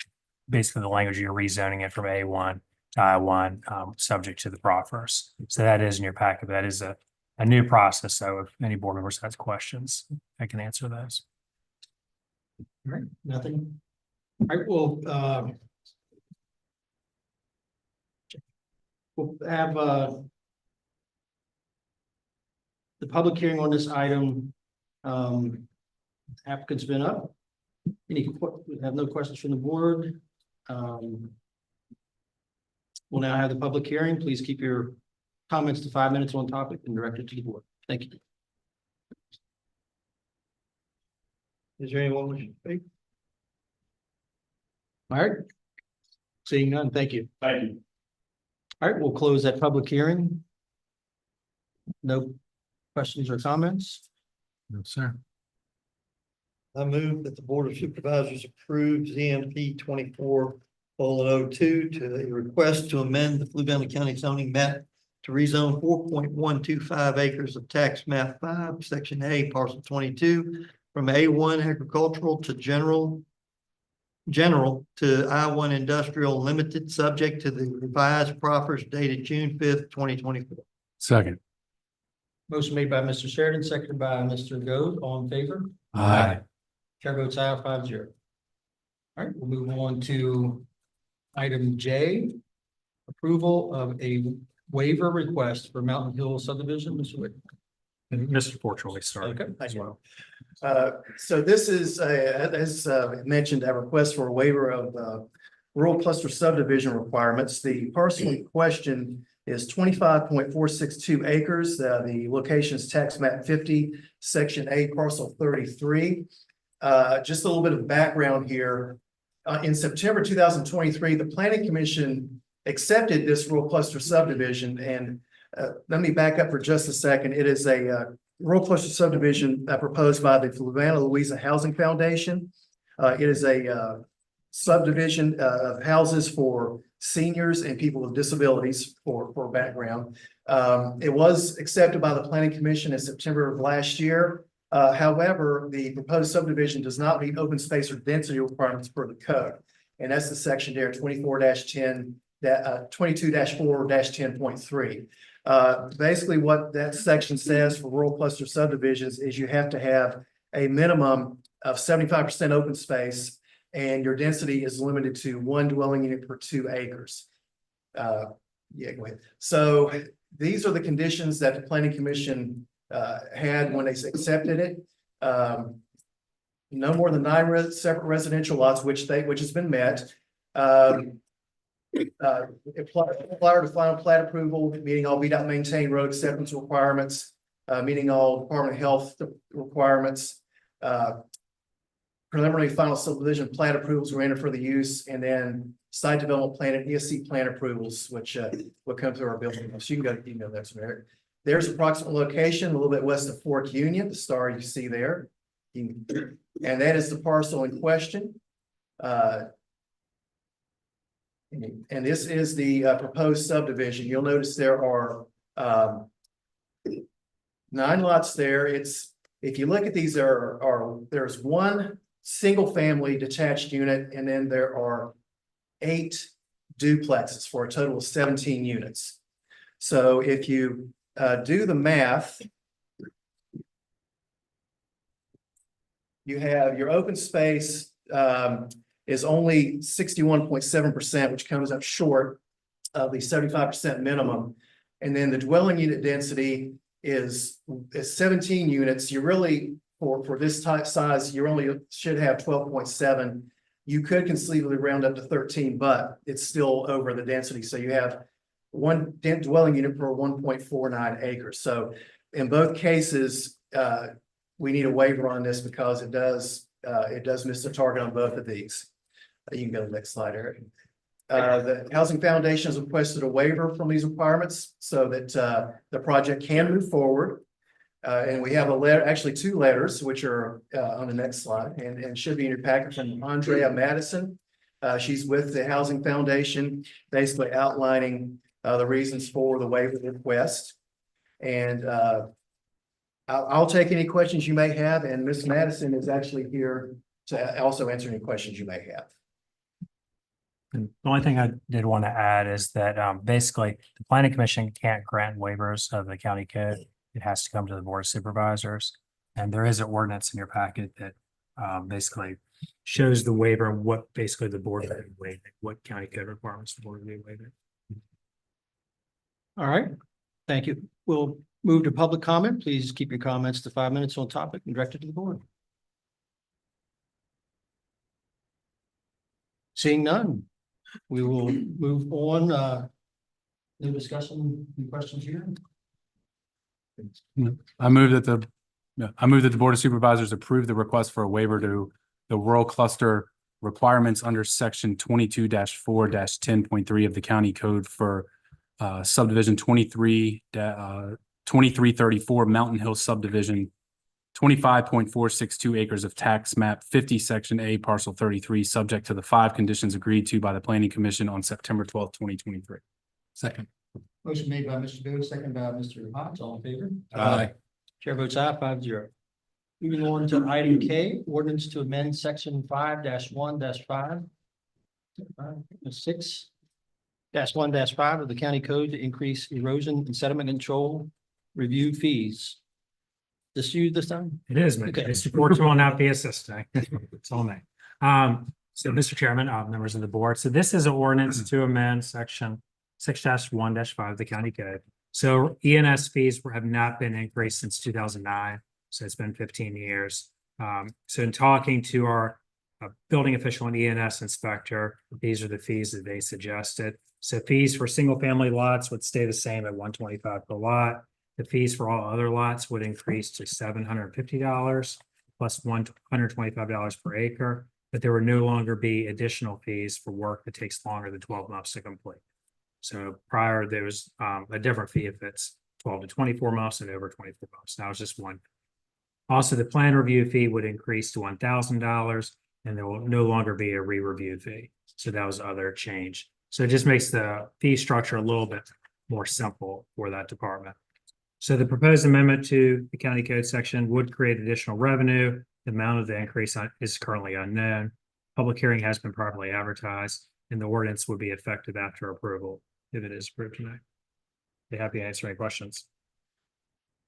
basically the language you're rezoning it from A1 to I1, subject to the proffers. So that is in your packet, but that is a new process. So if any board members has questions, I can answer those. All right, nothing. All right, well, we'll have the public hearing on this item. Applicant's been up. We have no questions from the board. We'll now have the public hearing. Please keep your comments to 5 minutes on topic and direct it to the board. Thank you. Is there anyone wishing to speak? All right. Seeing none, thank you. Thank you. All right, we'll close that public hearing. No questions or comments? No, sir. I move that the Board of Supervisors approves ZMP 24:02 to a request to amend the Fluvanna County zoning map to rezone 4.125 acres of tax map 5, section A, parcel 22, from A1 agricultural to general to I1 industrial limited, subject to the revised proffers dated June 5th, 2024. Second. Motion made by Mr. Sheridan, seconded by Mr. Goode. All in favor? Aye. Chair votes aye, 5-0. All right, we'll move on to item J. Approval of a waiver request for Mountain Hill subdivision, Mr. Wick. And Mr. Portugal started Okay, as well. So this is, as mentioned, a request for a waiver of rural cluster subdivision requirements. The parcel in question is 25.462 acres. The location is tax map 50, section A, parcel 33. Just a little bit of background here. In September 2023, the Planning Commission accepted this rural cluster subdivision, and let me back up for just a second. It is a rural cluster subdivision proposed by the Fluvanna Louisa Housing Foundation. It is a subdivision of houses for seniors and people with disabilities for background. It was accepted by the Planning Commission in September of last year. However, the proposed subdivision does not meet open space or density requirements per the code. And that's the section there, 22-4-10.3. Basically, what that section says for rural cluster subdivisions is you have to have a minimum of 75% open space, and your density is limited to 1 dwelling unit per 2 acres. Yeah, go ahead. So these are the conditions that the Planning Commission had when they accepted it. No more than 9 separate residential lots, which has been met. Prior to final plat approval, meeting all VDOT maintained road acceptance requirements, meeting all Department of Health requirements. Preliminary final subdivision plat approvals were entered for the use, and then site development plan and ESC plan approvals, which will come through our building. So you can go to email that to Eric. There's approximate location a little bit west of Fork Union, the star you see there. And that is the parcel in question. And this is the proposed subdivision. You'll notice there are 9 lots there. If you look at these, there's 1 single family detached unit, and then there are 8 duplexes for a total of 17 units. So if you do the math, you have your open space is only 61.7%, which comes up short of the 75% minimum. And then the dwelling unit density is 17 units. You really, for this type size, you only should have 12.7. You could conceivably round up to 13, but it's still over the density. So you have 1 dwelling unit per 1.49 acres. So in both cases, we need a waiver on this because it does miss the target on both of these. You can go to the next slide, Eric. The Housing Foundation has requested a waiver from these requirements so that the project can move forward. And we have a letter, actually 2 letters, which are on the next slide and should be in your packet from Andrea Madison. She's with the Housing Foundation, basically outlining the reasons for the waiver request. And I'll take any questions you may have, and Ms. Madison is actually here to also answer any questions you may have. And the only thing I did want to add is that basically the planning commission can't grant waivers of the county code. It has to come to the board of supervisors. And there is an ordinance in your packet that basically shows the waiver and what basically the board would be waiving, what county code requirements the board would be waiving. All right, thank you. We'll move to public comment. Please keep your comments to 5 minutes on topic and direct it to the board. Seeing none, we will move on. No discussion, any questions here? I move that the No, I move that the Board of Supervisors approve the request for a waiver to the rural cluster requirements under section 22-4-10.3 of the county code for subdivision 2334 Mountain Hill subdivision, 25.462 acres of tax map 50, section A, parcel 33, subject to the 5 conditions agreed to by the Planning Commission on September 12th, 2023. Second. Motion made by Mr. Booth, second by Mr. Hotz, all in favor? Aye. Chair votes aye, 5-0. Moving on to item K, ordinance to amend section 5-1-5. 6-1-5 of the county code to increase erosion and sediment control review fees. This you this time? It is, but Okay. Mr. Porter will not be assisting. It's all me. So Mr. Chairman, members of the board, so this is an ordinance to amend section 6-1-5 of the county code. So ENS fees have not been increased since 2009. So it's been 15 years. So in talking to our building official and ENS inspector, these are the fees that they suggested. So fees for single family lots would stay the same at $125 per lot. The fees for all other lots would increase to $750 plus $125 per acre. But there would no longer be additional fees for work that takes longer than 12 months to complete. So prior, there was a different fee if it's 12 to 24 months and over 24 months. Now it's just one. Also, the plan review fee would increase to $1,000 and there will no longer be a re-review fee. So that was the other change. So it just makes the fee structure a little bit more simple for that department. So the proposed amendment to the county code section would create additional revenue. The amount of the increase is currently unknown. Public hearing has been properly advertised and the ordinance would be effective after approval if it is approved tonight. Be happy to answer any questions.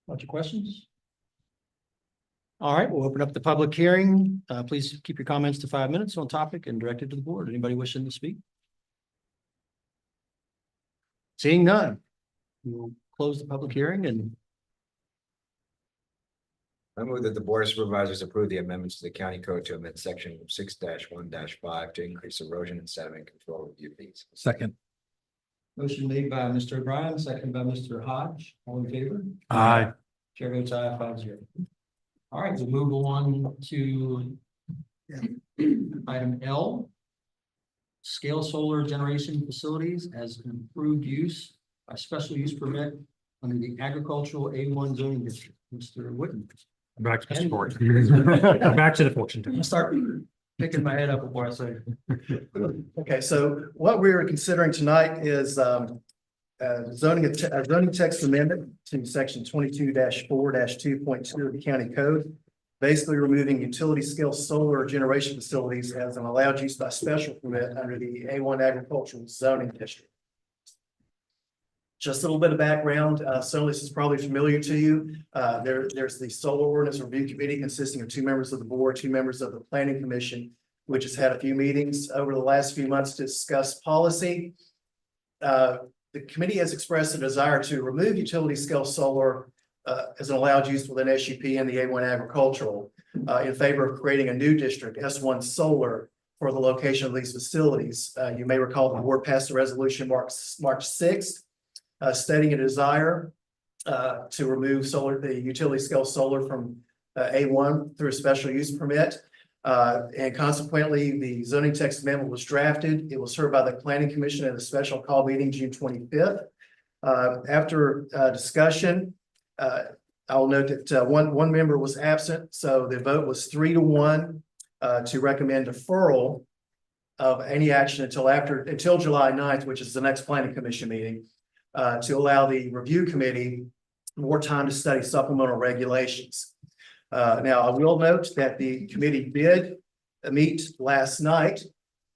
Bunch of questions? All right, we'll open up the public hearing. Please keep your comments to 5 minutes on topic and direct it to the board. Anybody wishing to speak? Seeing none, we'll close the public hearing and I move that the Board of Supervisors approve the amendments to the county code to amend section 6-1-5 to increase erosion and sediment control review fees. Second. motion made by Mr. O'Brien, second by Mr. Hodge. All in favor? Aye. Chair votes aye, 5-0. All right, we'll move on to item L. Scale solar generation facilities as an improved use by special use permit under the agricultural A1 zoning district. Mr. Whitten. Back to Mr. Porter. Back to the fortune I'm teller. gonna start picking my head up before I say. Okay, so what we are considering tonight is zoning text amendment to section 22-4-2.2 of the county code. Basically removing utility scale solar generation facilities as an allowed use by special permit under the A1 agricultural zoning district. Just a little bit of background, some of this is probably familiar to you. There's the solar ordinance review committee consisting of 2 members of the board, 2 members of the planning commission, which has had a few meetings over the last few months to discuss policy. The committee has expressed a desire to remove utility scale solar as an allowed use within SUP and the A1 agricultural in favor of creating a new district, S1 solar, for the location of these facilities. You may recall the board passed a resolution March 6th. Stating a desire to remove the utility scale solar from A1 through a special use permit. And consequently, the zoning text amendment was drafted. It was heard by the planning commission at a special call meeting June 25th. After discussion, I'll note that one member was absent, so the vote was 3-1 to recommend deferral of any action until July 9th, which is the next planning commission meeting. To allow the review committee more time to study supplemental regulations. Now, I will note that the committee did meet last night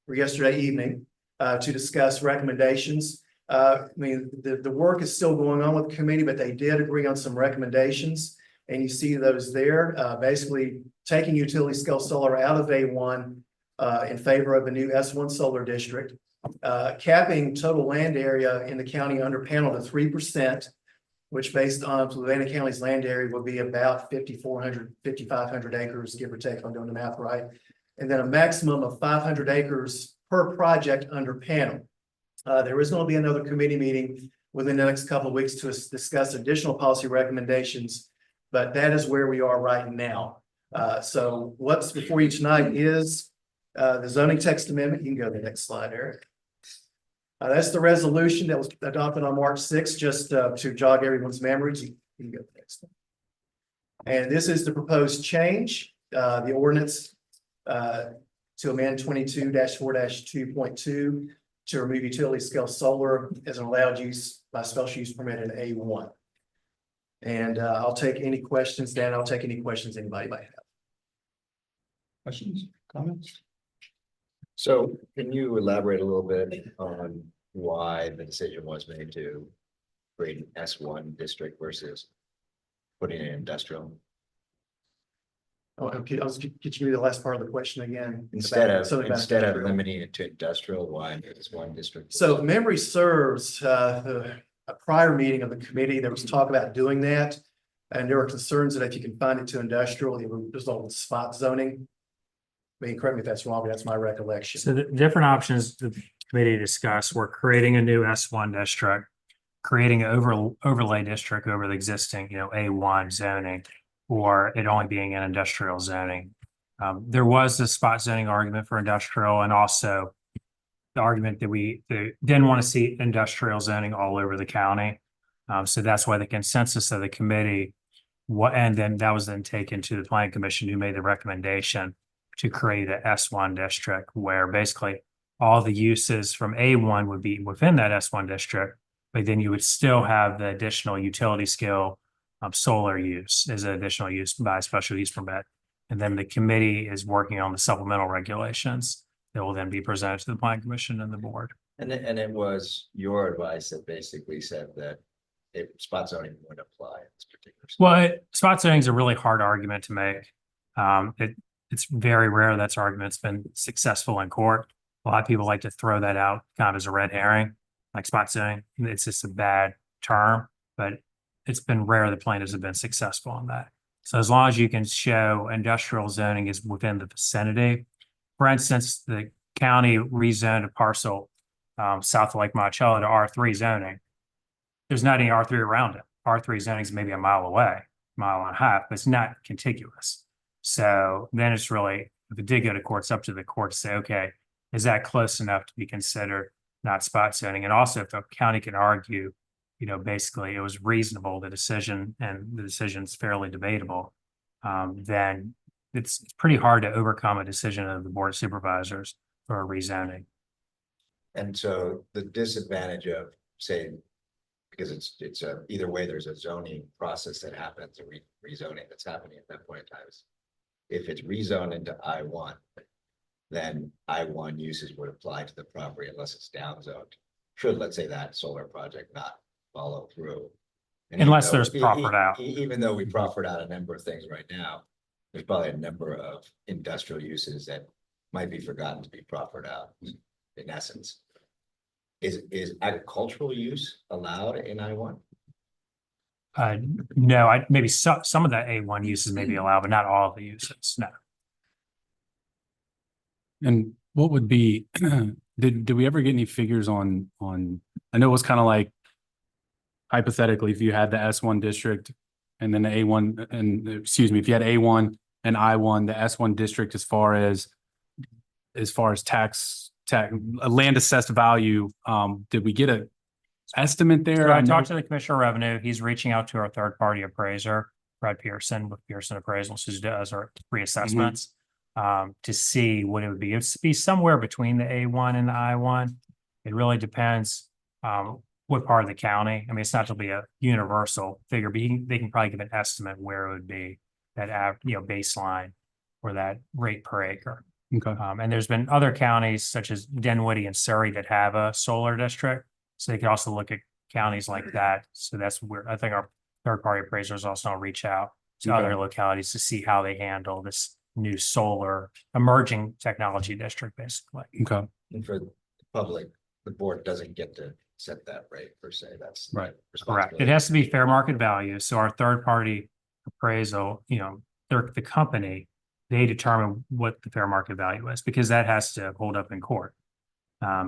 or yesterday evening to discuss recommendations. I mean, the work is still going on with the committee, but they did agree on some recommendations. And you see those there, basically taking utility scale solar out of A1 in favor of a new S1 solar district. Capping total land area in the county under panel to 3%, which based on Fluvanna County's land area will be about 5,500 acres, give or take, if I'm doing the math right. And then a maximum of 500 acres per project under panel. There is going to be another committee meeting within the next couple of weeks to discuss additional policy recommendations but that is where we are right now. So what's before you tonight is the zoning text amendment. You can go to the next slide, Eric. That's the resolution that was adopted on March 6th, just to jog everyone's memories. You can go to the next one. And this is the proposed change, the ordinance to amend 22-4-2.2 to remove utility scale solar as an allowed use by special use permit in A1. And I'll take any questions, Dan. I'll take any questions anybody might have. Questions, comments? So can you elaborate a little bit on why the decision was made to create an S1 district versus putting in industrial? Oh, okay, I'll just get you the last part of the question again. Instead About of limiting it to industrial, why is one district? So if memory serves, a prior meeting of the committee, there was talk about doing that. And there were concerns that if you can find it to industrial, it would result in spot zoning. I mean, correct me if that's wrong, but that's my recollection. So the different options the committee discussed were creating a new S1 district, creating an overlay district over the existing, A1 zoning, or it only being an industrial zoning. There was a spot zoning argument for industrial, and also the argument that they didn't want to see industrial zoning all over the county. So that's why the consensus of the committee, and then that was then taken to the planning commission, who made the recommendation to create a S1 district, where basically all the uses from A1 would be within that S1 district, but then you would still have the additional utility scale solar use as an additional use by special use permit. And then the committee is working on the supplemental regulations that will then be presented to the planning commission and the board. And it was your advice that basically said that spot zoning would apply in this particular. Well, spot zoning is a really hard argument to make. It's very rare that's argument's been successful in court. A lot of people like to throw that out kind of as a red herring, like spot zoning. It's just a bad term, but it's been rare that plaintiffs have been successful on that. So as long as you can show industrial zoning is within the vicinity, for instance, the county rezoned a parcel south of Lake Monticello to R3 zoning. There's not any R3 around it. R3 zoning is maybe a mile away, mile and a half, but it's not contiguous. So then it's really, if it did go to court, it's up to the court to say, okay, is that close enough to be considered not spot zoning? And also if the county can argue, basically it was reasonable, the decision, and the decision's fairly debatable, then it's pretty hard to overcome a decision of the Board of Supervisors for a rezoning. And so the disadvantage of, say, because it's either way, there's a zoning process that happens, a rezoning that's happening at that point in time. If it's rezoned into I1, then I1 uses would apply to the property unless it's downzoned. Should, let's say, that solar project not follow through. And Unless there's proffered out. Even though we proffered out a number of things right now, there's probably a number of industrial uses that might be forgotten to be proffered out, in essence. Is agricultural use allowed in I1? No, maybe some of the A1 uses may be allowed, but not all of the uses, no. And what would be, did we ever get any figures on, I know it was kind of like, hypothetically, if you had the S1 district and then the A1, and excuse me, if you had A1 and I1, the S1 district, as far as tax, land assessed value, did we get a estimate there? So I talked to the Commissioner of Revenue. He's reaching out to our third party appraiser, Brad Pearson with Pearson Appraisals, who does our reassessments, to see what it would be. It would be somewhere between the A1 and the I1. It really depends what part of the county. I mean, it's not to be a universal figure, but they can probably give an estimate where it would be that baseline or that rate per acre. Okay. And there's been other counties such as Dinwiddie and Surrey that have a solar district. So they can also look at counties like that. So that's where I think our third party appraisers also reach out to other localities to see how they handle this new solar emerging technology district, basically. Okay. And for the public, the board doesn't get to set that rate per se. That's right. Correct. It has to be fair market value. So our third party appraisal, the company, they determine what the fair market value is, because that has to hold up in court.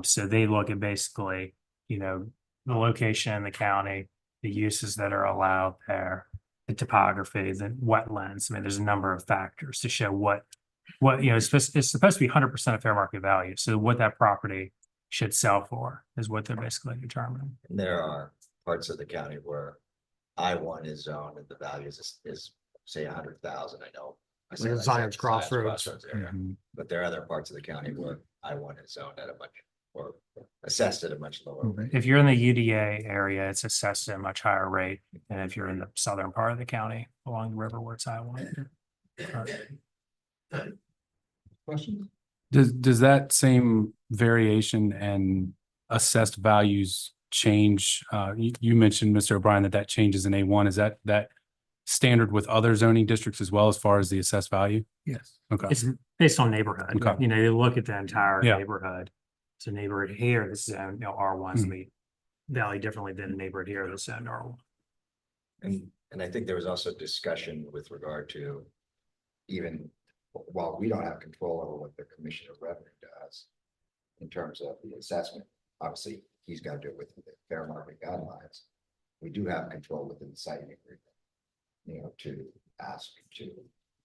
So they look at basically, the location in the county, the uses that are allowed there, the topography, the wetlands. I mean, there's a number of factors to show what, it's supposed to be 100% of fair market value. So what that property should sell for is what they're basically determining. There are parts of the county where I-1 is zoned and the value is say 100,000, I know. I say Like that Zion's Crossroads Crossroads. area. Mhm. But there are other parts of the county where I-1 is zoned at a much, or assessed at a much lower rate. If you're in the UDA area, it's assessed at a much higher rate than if you're in the southern part of the county along the river where it's I-1. Questions? Does that same variation and assessed values change? You mentioned, Mr. O'Brien, that changes in A1. Is that standard with other zoning districts as well as far as the assessed value? Yes. Okay. It's based on neighborhood. Okay. You know, you look at the entire Yeah. neighborhood. So neighborhood here, this is, R1's be value differently than a neighborhood here, this is R1. And I think there was also discussion with regard to even while we don't have control over what the Commissioner of Revenue does in terms of the assessment, obviously, he's got to do it with the fair market guidelines. We do have control within the siting agreement, to ask to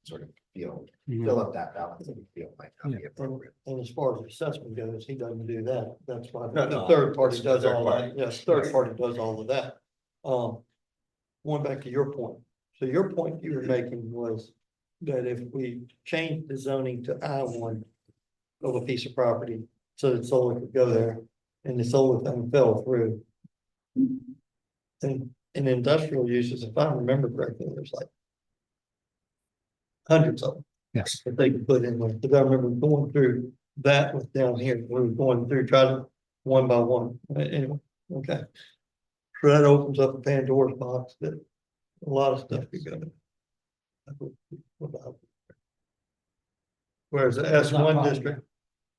sort of fill up that balance that we feel might not be appropriate. And as far as assessment goes, he doesn't do that. That's why the No, third party it's does third all party. that. Yes, third party does all of that. Going back to your point. So your point you were making was that if we change the zoning to I-1 of a piece of property, so that solar could go there, and the solar thing fell through. And in industrial uses, if I remember correctly, there's like hundreds of them. Yes. That they could put in there, because I remember going through that with down here, we were going through, trying to one by one, anyway, okay. So that opens up a Pandora's box that a lot of stuff could go. Whereas the S1 district,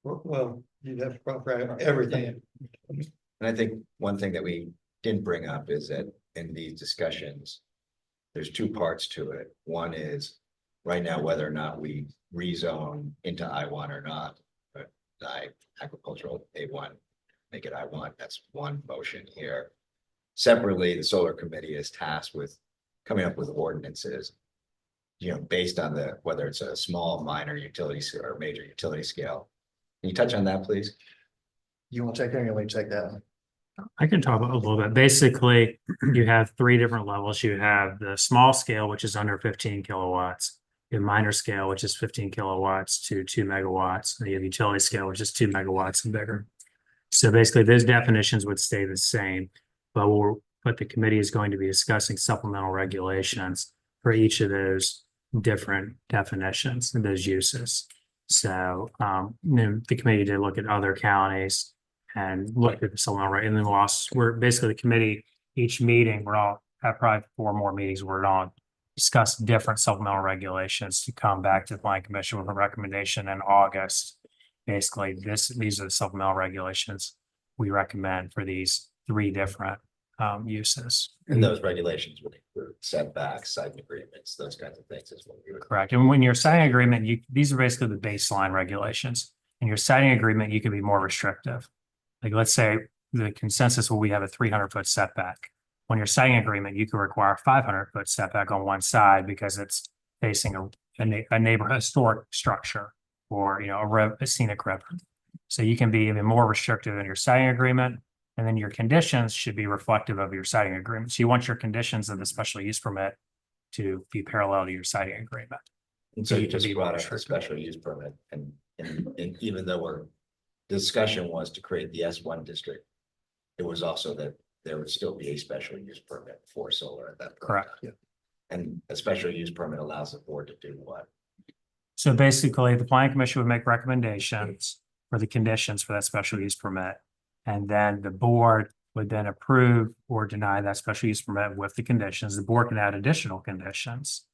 well, you'd have to proper everything. And I think one thing that we didn't bring up is that in these discussions, there's two parts to it. One is right now, whether or not we rezone into I-1 or not, but agricultural A1, make it I-1. That's one motion here. Separately, the solar committee is tasked with coming up with ordinances, based on whether it's a small, minor utility or major utility scale. Can you touch on that, please? You want to take that or you want me to take that? I can talk about a little bit. Basically, you have three different levels. You have the small scale, which is under 15 kilowatts. You have minor scale, which is 15 kilowatts to 2 megawatts. And you have utility scale, which is 2 megawatts and bigger. So basically, those definitions would stay the same, but the committee is going to be discussing supplemental regulations for each of those different definitions and those uses. So the committee did look at other counties and looked at the supplemental, and then we're basically the committee, each meeting, we're all have probably 4 more meetings, we're on discuss different supplemental regulations to come back to the planning commission with a recommendation in August. Basically, these are the supplemental regulations we recommend for these 3 different uses. And those regulations would include setbacks, site agreements, those kinds of things is what we would. Correct. And when you're signing agreement, these are basically the baseline regulations. In your signing agreement, you can be more restrictive. Like, let's say the consensus will we have a 300-foot setback. When you're signing agreement, you can require a 500-foot setback on one side because it's facing a neighborhood historic structure or a scenic river. So you can be even more restrictive in your signing agreement, and then your conditions should be reflective of your signing agreement. So you want your conditions of the special use permit to be parallel to your signing agreement. And so you to just be brought more up the restrictive. special use permit and even though our discussion was to create the S1 district, it was also that there would still be a special use permit for solar at that point. Correct. Yeah. And a special use permit allows the board to do what? So basically, the planning commission would make recommendations for the conditions for that special use permit. And then the board would then approve or deny that special use permit with the conditions. The board can add additional conditions.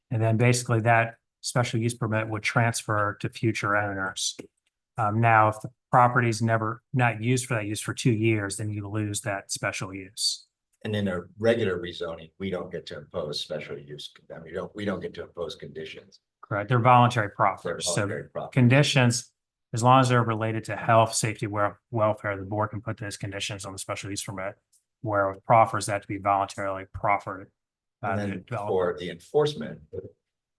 And then basically that special use permit would transfer to future owners. Now, if the property is not used for that use for 2 years, then you lose that special use. And in a regular rezoning, we don't get to impose special use. We don't get to impose conditions. Correct. They're voluntary They're proffers. So voluntary proffers. conditions, as long as they're related to health, safety, welfare, the board can put those conditions on the special use permit. Where with proffers, that to be voluntarily proffered And then developer. for the enforcement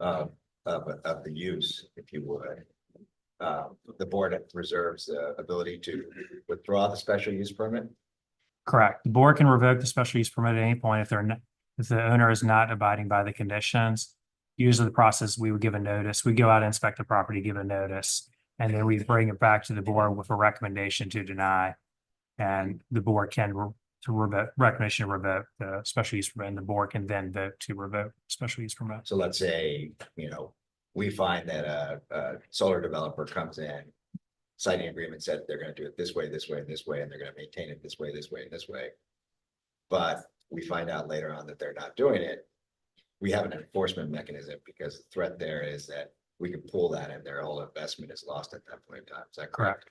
of the use, if you would. The board reserves the ability to withdraw the special use permit. Correct. The board can revoke the special use permit at any point if they're not, if the owner is not abiding by the conditions. Usually the process, we would give a notice. We go out and inspect the property, give a notice, and then we bring it back to the board with a recommendation to deny. And the board can recommendation to revoke the special use permit, and the board can then vote to revoke special use permit. So let's say, we find that a solar developer comes in, citing agreement said they're gonna do it this way, this way, and this way, and they're gonna maintain it this way, this way, and this way. But we find out later on that they're not doing it. We have an enforcement mechanism because the threat there is that we can pull that and their whole investment is lost at that point in time. Is that correct?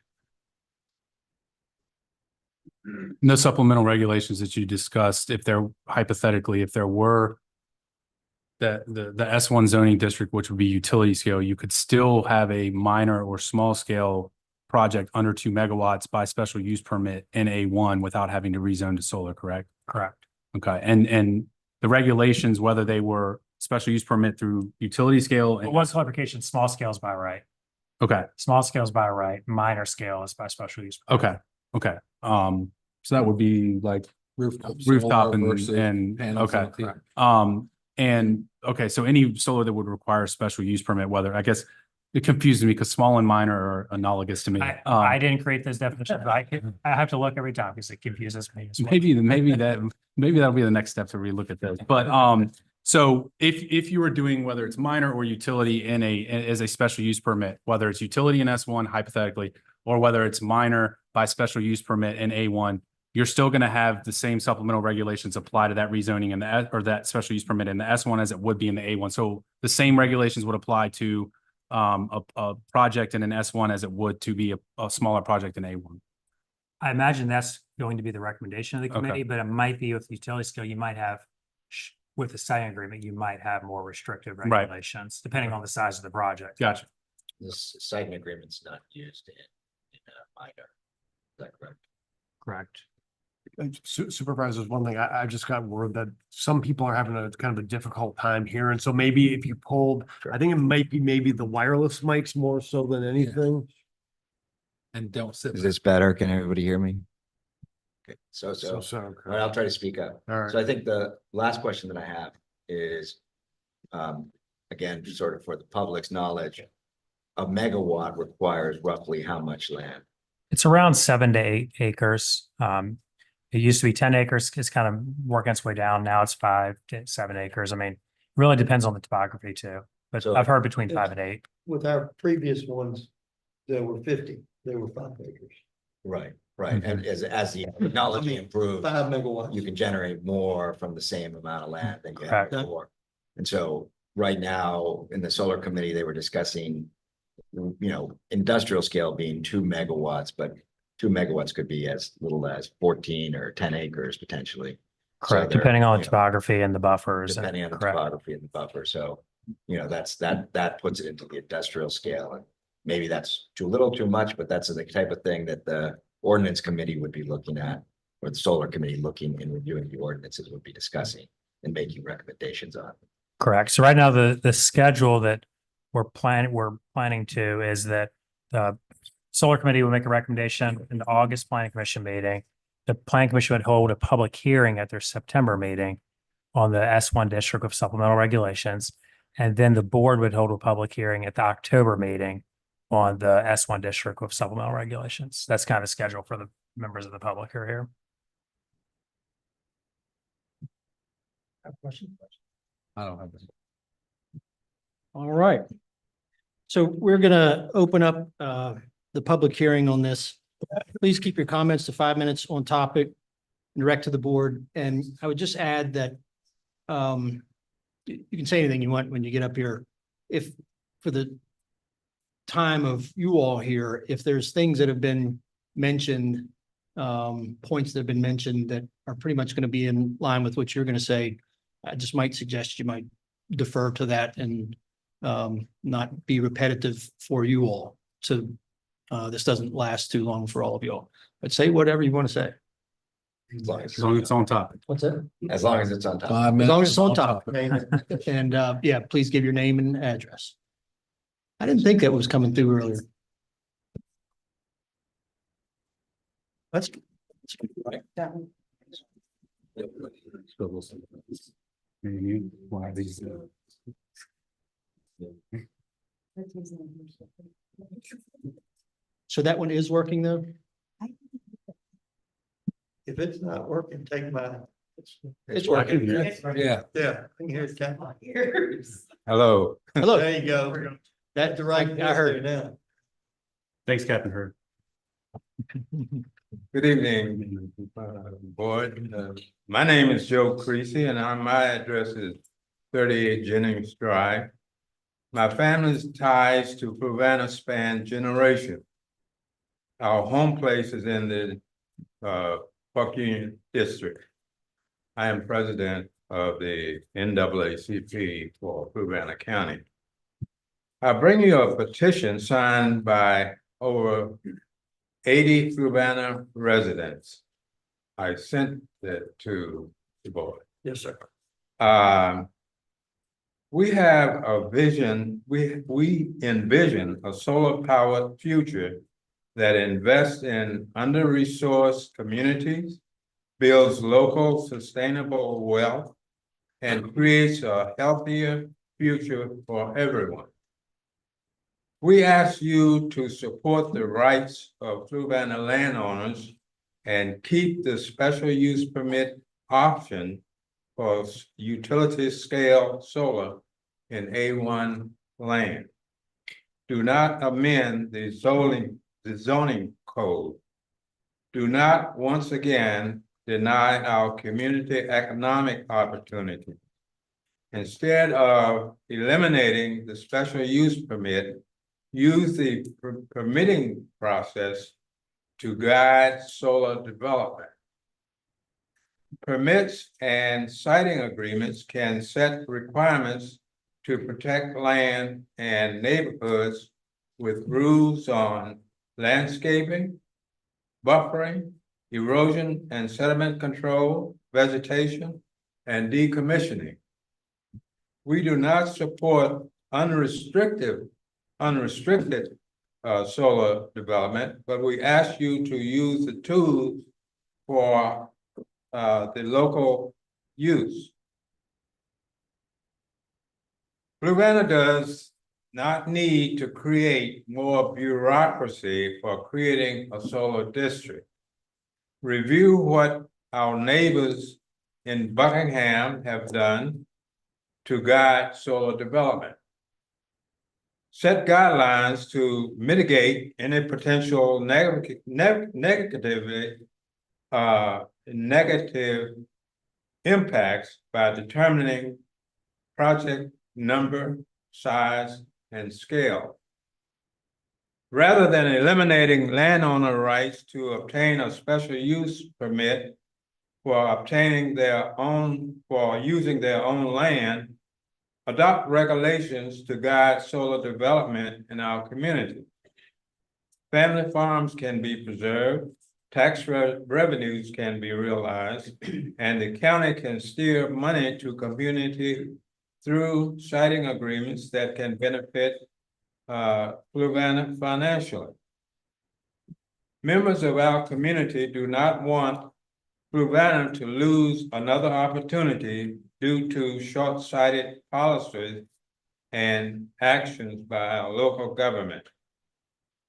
No supplemental regulations that you discussed, if there hypothetically, if there were the S1 zoning district, which would be utility scale, you could still have a minor or small scale project under 2 megawatts by special use permit in A1 without having to rezone to solar, correct? Correct. Okay, and the regulations, whether they were special use permit through utility scale But and, one clarification, small scale is by right. okay, Small scale is by right, minor scale is by special use. okay, okay. So that would be like Rooftop. rooftop solar versus and, panels okay. on the- And, okay, so any solar that would require a special use permit, whether, I guess, it confuses me because small and minor are analogous to me. I didn't create those definitions, but I have to look every time because it confuses me as well. Maybe that'll be the next step to relook at those. But, so if you were doing, whether it's minor or utility as a special use permit, whether it's utility in S1 hypothetically, or whether it's minor by special use permit in A1, you're still going to have the same supplemental regulations apply to that rezoning and or that special use permit in the S1 as it would be in the A1. So the same regulations would apply to a project in an S1 as it would to be a smaller project in A1. I imagine that's going to be the recommendation of the Okay. committee, but it might be with utility scale, you might have, with the siting agreement, you might have more restrictive Right. regulations, depending on the size of the project. Gotcha. This siting agreement's not used in a minor. Is that correct? Correct. Supervisors, one thing, I just got word that some people are having a kind of a difficult time here, and so maybe if you pulled, I think it might be maybe the wireless mics more so than anything. And don't sit. Is this better? Can everybody hear me? Okay, So, all right, I'll try to speak up. all right. So I think the last question that I have is, again, sort of for the public's knowledge, a megawatt requires roughly how much land? It's around 7 to 8 acres. It used to be 10 acres. It's kind of working its way down. Now it's 5 to 7 acres. I mean, really depends on the topography too, but So- I've heard between 5 and 8. With our previous ones, there were 50, they were 5 acres. Right, right. And as the technology improves, 5 megawatts. you can generate more from the same amount of land than you Correct. had before. And so right now, in the solar committee, they were discussing, industrial scale being 2 megawatts, but 2 megawatts could be as little as 14 or 10 acres potentially. So Correct, they're, depending on you the know, topography and the buffers. depending on the Correct. topography and the buffer. So, that puts it into the industrial scale. And maybe that's too little, too much, but that's the type of thing that the ordinance committee would be looking at, or the solar committee looking and reviewing the ordinances would be discussing and making recommendations on. Correct. So right now, the schedule that we're planning to is that the solar committee will make a recommendation in the August planning commission meeting. The planning commission would hold a public hearing at their September meeting on the S1 district of supplemental regulations. And then the board would hold a public hearing at the October meeting on the S1 district of supplemental regulations. That's kind of scheduled for the members of the public who are here. Have a question? I don't have this. All right. So we're gonna open up the public hearing on this. Please keep your comments to 5 minutes on topic, direct to the board. And I would just add that you can say anything you want when you get up here. If for the time of you all here, if there's things that have been mentioned, points that have been mentioned that are pretty much going to be in line with what you're going to say, I just might suggest you might defer to that and not be repetitive for you all. So this doesn't last too long for all of you all, but say whatever you want to say. As long as it's on top. What's that? As long as it's on top. 5 As long minutes as it's on top. And, yeah, please give your name and address. I didn't think that was coming through earlier. That's. That one. Why these, So that one is working though? If it's not working, take my. It's working. Yeah. Yeah. I can hear it, Ken. hello. Hello. There you go. That's the right, I heard. Now. Thanks, Captain Hurd. Good evening, board. My name is Joe Creasy and my address is 38 Jennings Drive. My family's ties to Fluvanna span generation. Our home place is in the Park Union District. I am president of the NAACP for Fluvanna County. I bring you a petition signed by over 80 Fluvanna residents. I sent it to the board. Yes, sir. We have a vision, we envision a solar powered future that invests in under-resourced communities, builds local sustainable wealth, and creates a healthier future for everyone. We ask you to support the rights of Fluvanna landowners and keep the special use permit option for utility scale solar in A1 land. Do not amend the zoning code. Do not once again deny our community economic opportunity. Instead of eliminating the special use permit, use the permitting process to guide solar development. Permits and siting agreements can set requirements to protect land and neighborhoods with rules on landscaping, buffering, erosion and sediment control, vegetation, and decommissioning. We do not support unrestricted solar development, but we ask you to use the tools for the local use. Fluvanna does not need to create more bureaucracy for creating a solar district. Review what our neighbors in Buckingham have done to guide solar development. Set guidelines to mitigate any potential negative impacts by determining project number, size, and scale. Rather than eliminating landowner rights to obtain a special use permit for using their own land, adopt regulations to guide solar development in our community. Family farms can be preserved, tax revenues can be realized, and the county can steer money to community through siting agreements that can benefit Fluvanna financially. Members of our community do not want Fluvanna to lose another opportunity due to short-sighted policies and actions by our local government.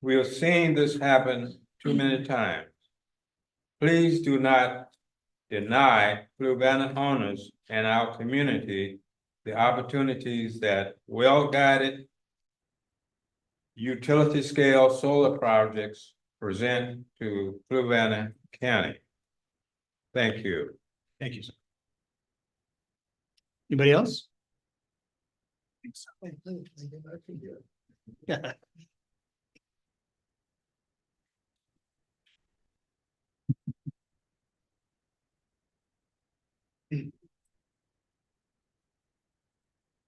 We have seen this happen too many times. Please do not deny Fluvanna owners and our community the opportunities that well-guided utility-scale solar projects present to Fluvanna County. Thank you. Thank you, sir. Anybody else? Yeah.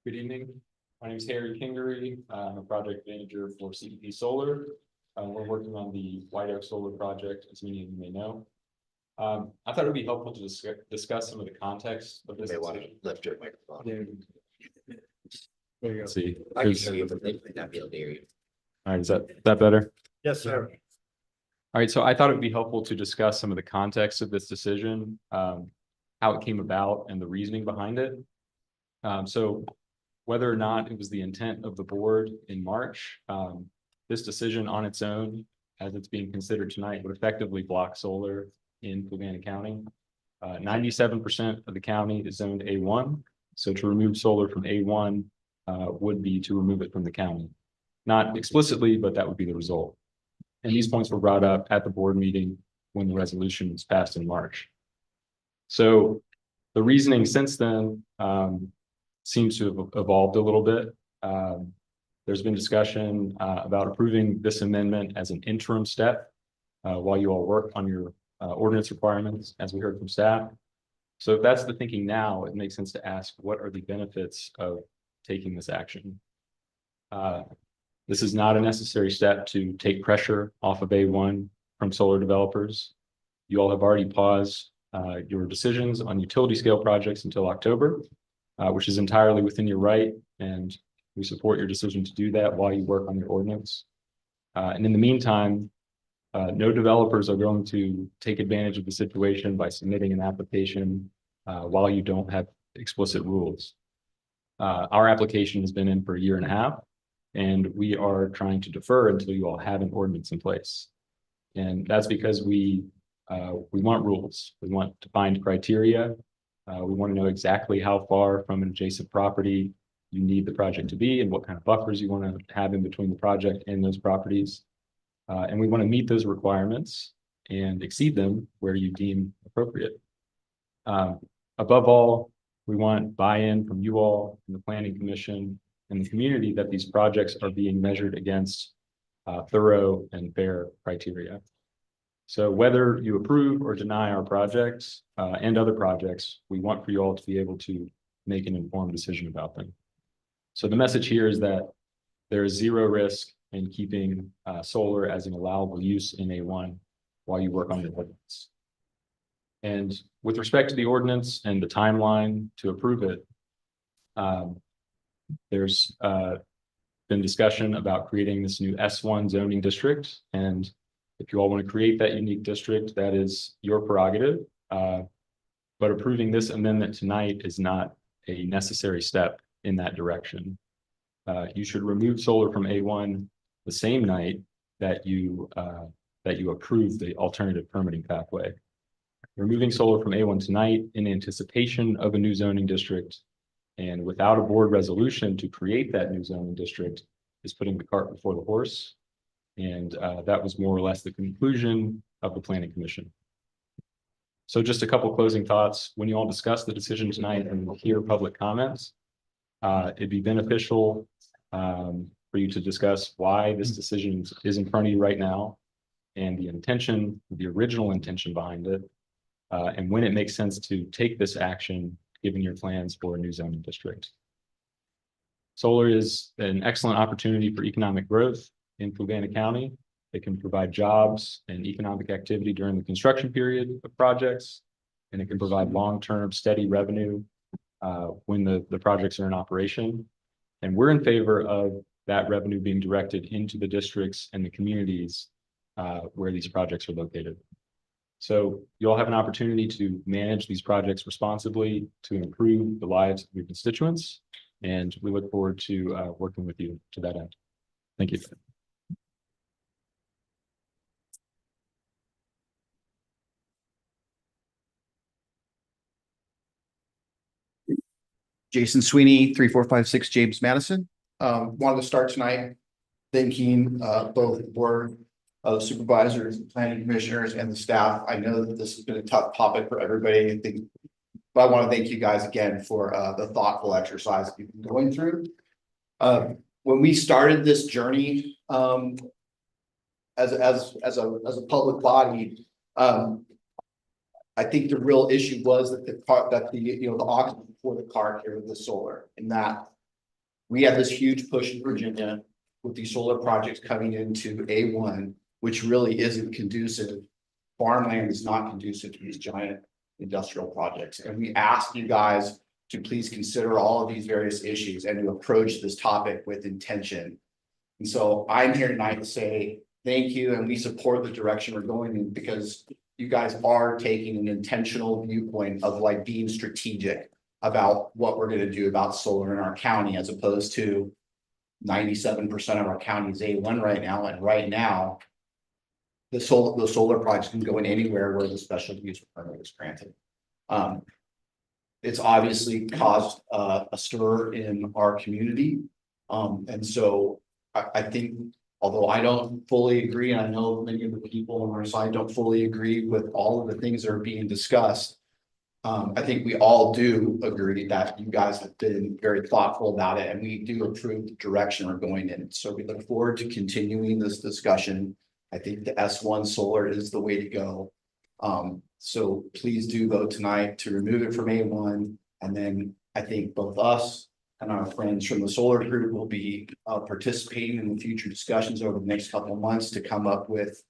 Good evening. My name is Harry Kingery. I'm a project manager for CDP Solar. We're working on the White Oak Solar project, as many of you may know. I thought it would be helpful to discuss some of the context of this. They want to decision. lift your microphone. There you go. See. I can There's- show you, but they might not be able to hear you. All right, is that better? Yes, sir. All right, so I thought it would be helpful to discuss some of the context of this decision, how it came about and the reasoning behind it. So whether or not it was the intent of the board in March, this decision on its own, as it's being considered tonight, would effectively block solar in Fluvanna County. 97% of the county is zoned A1. So to remove solar from A1 would be to remove it from the county. Not explicitly, but that would be the result. And these points were brought up at the board meeting when the resolution was passed in March. So the reasoning since then seems to have evolved a little bit. There's been discussion about approving this amendment as an interim step while you all work on your ordinance requirements, as we heard from staff. So if that's the thinking now, it makes sense to ask, what are the benefits of taking this action? This is not a necessary step to take pressure off of A1 from solar developers. You all have already paused your decisions on utility scale projects until October, which is entirely within your right, and we support your decision to do that while you work on your ordinance. And in the meantime, no developers are going to take advantage of the situation by submitting an application while you don't have explicit rules. Our application has been in for 1.5 years, and we are trying to defer until you all have an ordinance in place. And that's because we want rules. We want defined criteria. We want to know exactly how far from an adjacent property you need the project to be and what kind of buffers you want to have in between the project and those properties. And we want to meet those requirements and exceed them where you deem appropriate. Above all, we want buy-in from you all and the Planning Commission and the community that these projects are being measured against thorough and fair criteria. So whether you approve or deny our projects and other projects, we want for you all to be able to make an informed decision about them. So the message here is that there is zero risk in keeping solar as an allowable use in A1 while you work on the ordinance. And with respect to the ordinance and the timeline to approve it, there's been discussion about creating this new S1 zoning district. And if you all want to create that unique district, that is your prerogative. But approving this amendment tonight is not a necessary step in that direction. You should remove solar from A1 the same night that you approve the alternative permitting pathway. Removing solar from A1 tonight in anticipation of a new zoning district and without a board resolution to create that new zoning district is putting the cart before the horse. And that was more or less the conclusion of the Planning Commission. So just a couple closing thoughts. When you all discuss the decision tonight and hear public comments, it'd be beneficial for you to discuss why this decision is in front of you right now and the intention, the original intention behind it, and when it makes sense to take this action given your plans for a new zoning district. Solar is an excellent opportunity for economic growth in Fluvanna County. It can provide jobs and economic activity during the construction period of projects, and it can provide long-term steady revenue when the projects are in operation. And we're in favor of that revenue being directed into the districts and the communities where these projects are located. So you'll have an opportunity to manage these projects responsibly to improve the lives of your constituents. And we look forward to working with you to that end. Thank you. Jason Sweeney, 3456 James Madison. Wanted to start tonight thanking both the board of supervisors, planning commissioners, and the staff. I know that this has been a tough topic for everybody. But I want to thank you guys again for the thoughtful exercise that you've been going through. When we started this journey as a public body, I think the real issue was that the ox before the cart here with the solar, and that we had this huge push in Virginia with these solar projects coming into A1, which really isn't conducive farmland is not conducive to these giant industrial projects. And we ask you guys to please consider all of these various issues and to approach this topic with intention. And so I'm here tonight to say thank you, and we support the direction we're going in, because you guys are taking an intentional viewpoint of like being strategic about what we're going to do about solar in our county, as opposed to 97% of our county is A1 right now. And right now, the solar projects can go in anywhere where the special use permit is granted. It's obviously caused a stir in our community. And so I think, although I don't fully agree, and I know many of the people on our side don't fully agree with all of the things that are being discussed, I think we all do agree that you guys have been very thoughtful about it, and we do approve the direction we're going in. So we look forward to continuing this discussion. I think the S1 solar is the way to go. So please do vote tonight to remove it from A1. And then I think both us and our friends from the solar group will be participating in the future discussions over the next couple of months to come up with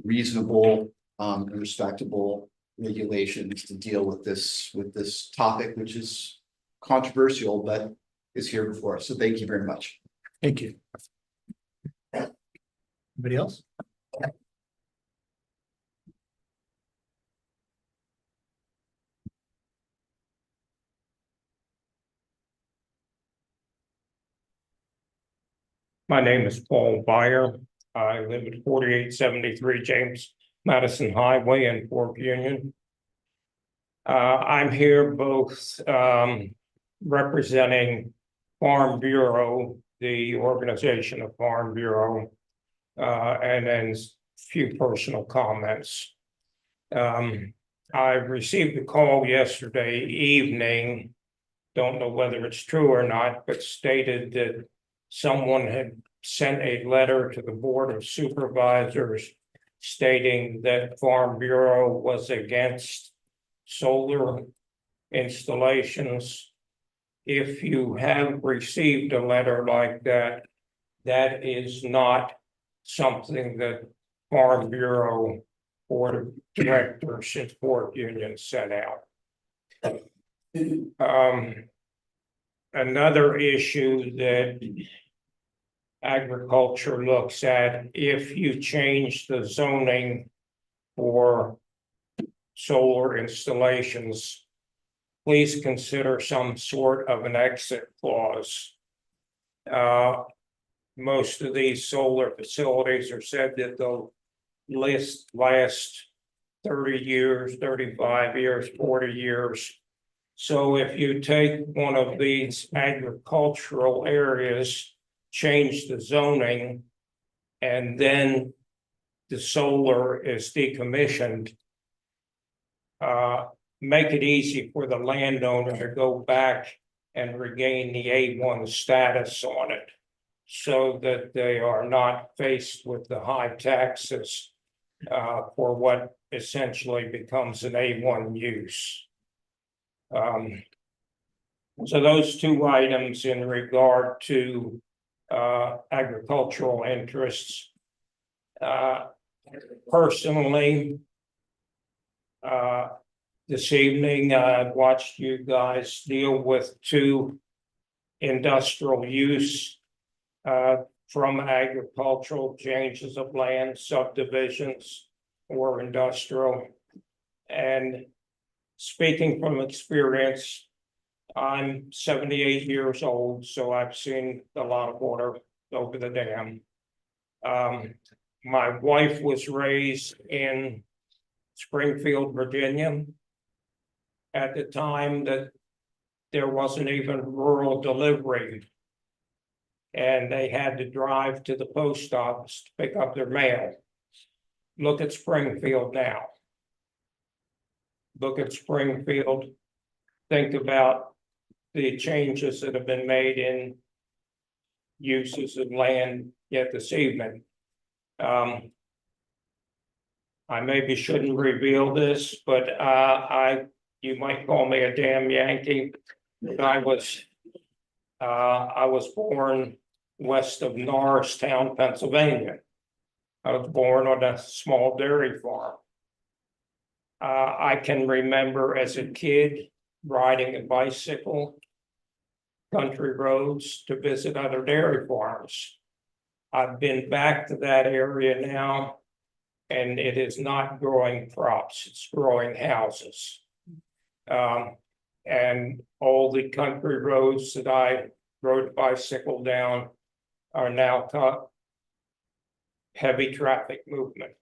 reasonable and respectable regulations to deal with this topic, which is controversial, but is here before us. So thank you very much. Thank you. Anybody else? My name is Paul Byer. I live at 4873 James Madison Highway in Fort Union. I'm here both representing Farm Bureau, the organization of Farm Bureau, and then a few personal comments. I received a call yesterday evening, don't know whether it's true or not, but stated that someone had sent a letter to the Board of Supervisors stating that Farm Bureau was against solar installations. If you have received a letter like that, that is not something that Farm Bureau Board of Directors in Fort Union sent out. Another issue that agriculture looks at, if you change the zoning for solar installations, please consider some sort of an exit clause. Most of these solar facilities are said that they'll last 30 years, 35 years, 40 years. So if you take one of these agricultural areas, change the zoning, and then the solar is decommissioned, make it easy for the landowner to go back and regain the A1 status on it, so that they are not faced with the high taxes for what essentially becomes an A1 use. So those two items in regard to agricultural interests. Personally, this evening, I watched you guys deal with two industrial use from agricultural changes of land, subdivisions, or industrial. And speaking from experience, I'm 78 years old, so I've seen a lot of water over the dam. My wife was raised in Springfield, Virginia, at the time that there wasn't even rural delivery, and they had to drive to the post office to pick up their mail. Look at Springfield now. Look at Springfield. Think about the changes that have been made in uses of land yet this evening. I maybe shouldn't reveal this, but you might call me a damn Yankee. I was born west of Norristown, Pennsylvania. I was born on a small dairy farm. I can remember as a kid riding a bicycle country roads to visit other dairy farms. I've been back to that area now, and it is not growing crops, it's growing houses. And all the country roads that I rode a bicycle down are now cut. Heavy traffic movement.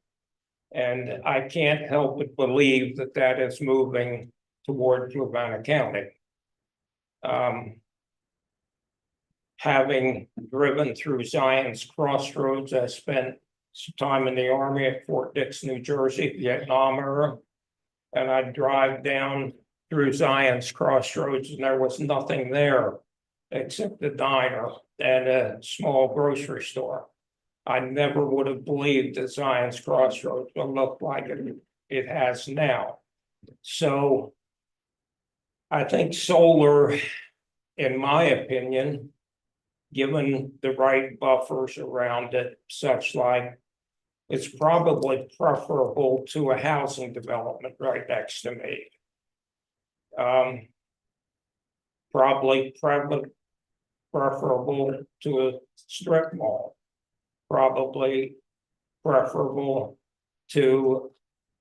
And I can't help but believe that that is moving toward Fluvanna County. Having driven through Zion's Crossroads, I spent some time in the Army at Fort Dix, New Jersey, Vietnam era. And I'd drive down through Zion's Crossroads and there was nothing there except a diner and a small grocery store. I never would have believed that Zion's Crossroads would look like it has now. So I think solar, in my opinion, given the right buffers around it, such like it's probably preferable to a housing development right next to me. Probably preferable to a strip mall. Probably preferable to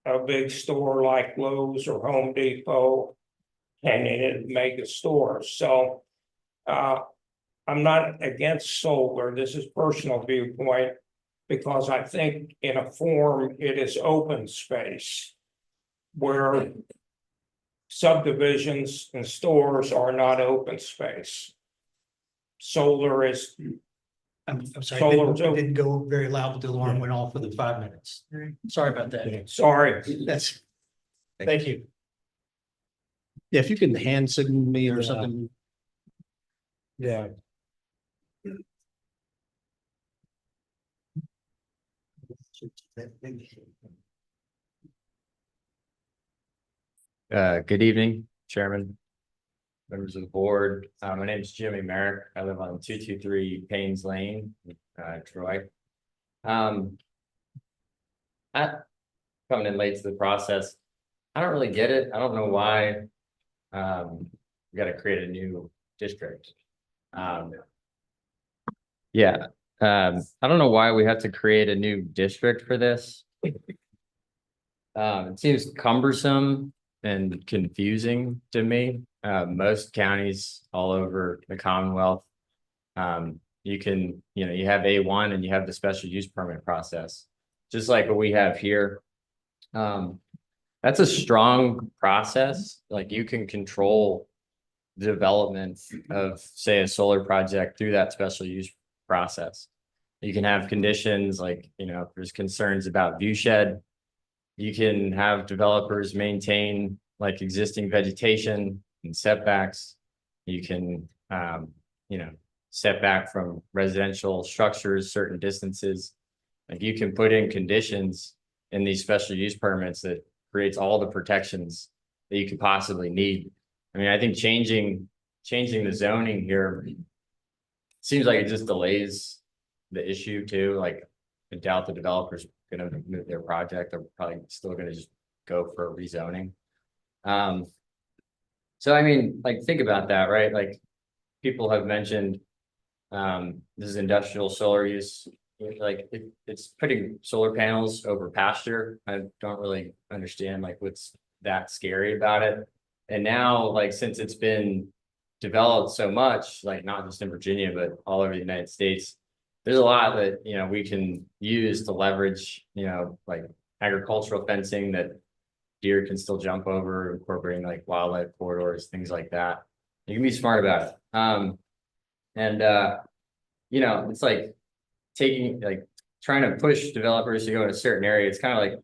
a big store like Lowe's or Home Depot and in mega stores. So I'm not against solar. This is personal viewpoint because I think in a form it is open space where subdivisions and stores are not open space. Solar is. I'm sorry, Solar it didn't go very loud, but the alarm went off within 5 minutes. Sorry about that. Sorry. Thank you. Yeah, if you can hand signal me or something. Yeah. Good evening, Chairman, members of the board. My name is Jimmy Merrick. I live on 223 Paynes Lane, Troy. I coming in late to the process. I don't really get it. I don't know why we got to create a new district. I don't know why we have to create a new district for this. It seems cumbersome and confusing to me. Most counties all over the Commonwealth, you can, you have A1 and you have the special use permit process, just like what we have here. That's a strong process. Like you can control the development of, say, a solar project through that special use process. You can have conditions like, if there's concerns about view shed, you can have developers maintain like existing vegetation and setbacks. You can, set back from residential structures, certain distances. Like you can put in conditions in these special use permits that creates all the protections that you could possibly need. I mean, I think changing the zoning here seems like it just delays the issue too. Like I doubt the developer's gonna move their project. They're probably still gonna just go for rezoning. So I mean, like think about that, right? Like people have mentioned this is industrial solar use. Like it's putting solar panels over pasture. I don't really understand like what's that scary about it. And now, like since it's been developed so much, like not just in Virginia, but all over the United States, there's a lot that we can use to leverage, like agricultural fencing that deer can still jump over, incorporating like wildlife corridors, things like that. You can be smart about it. It's like trying to push developers to go in a certain area. It's kind of like,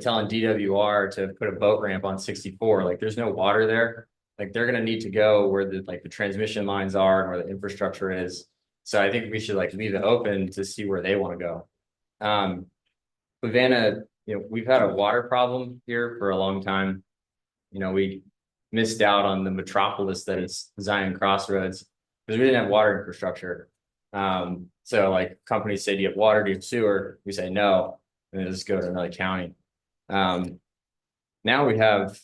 telling DWR to put a boat ramp on 64. Like there's no water there. Like they're going to need to go where the transmission lines are and where the infrastructure is. So I think we should leave it open to see where they want to go. Fluvanna, we've had a water problem here for a long time. We missed out on the metropolis that is Zion Crossroads because we didn't have water infrastructure. So like companies say, do you have water? Do you have sewer? We say no, and then just go to another county. now we have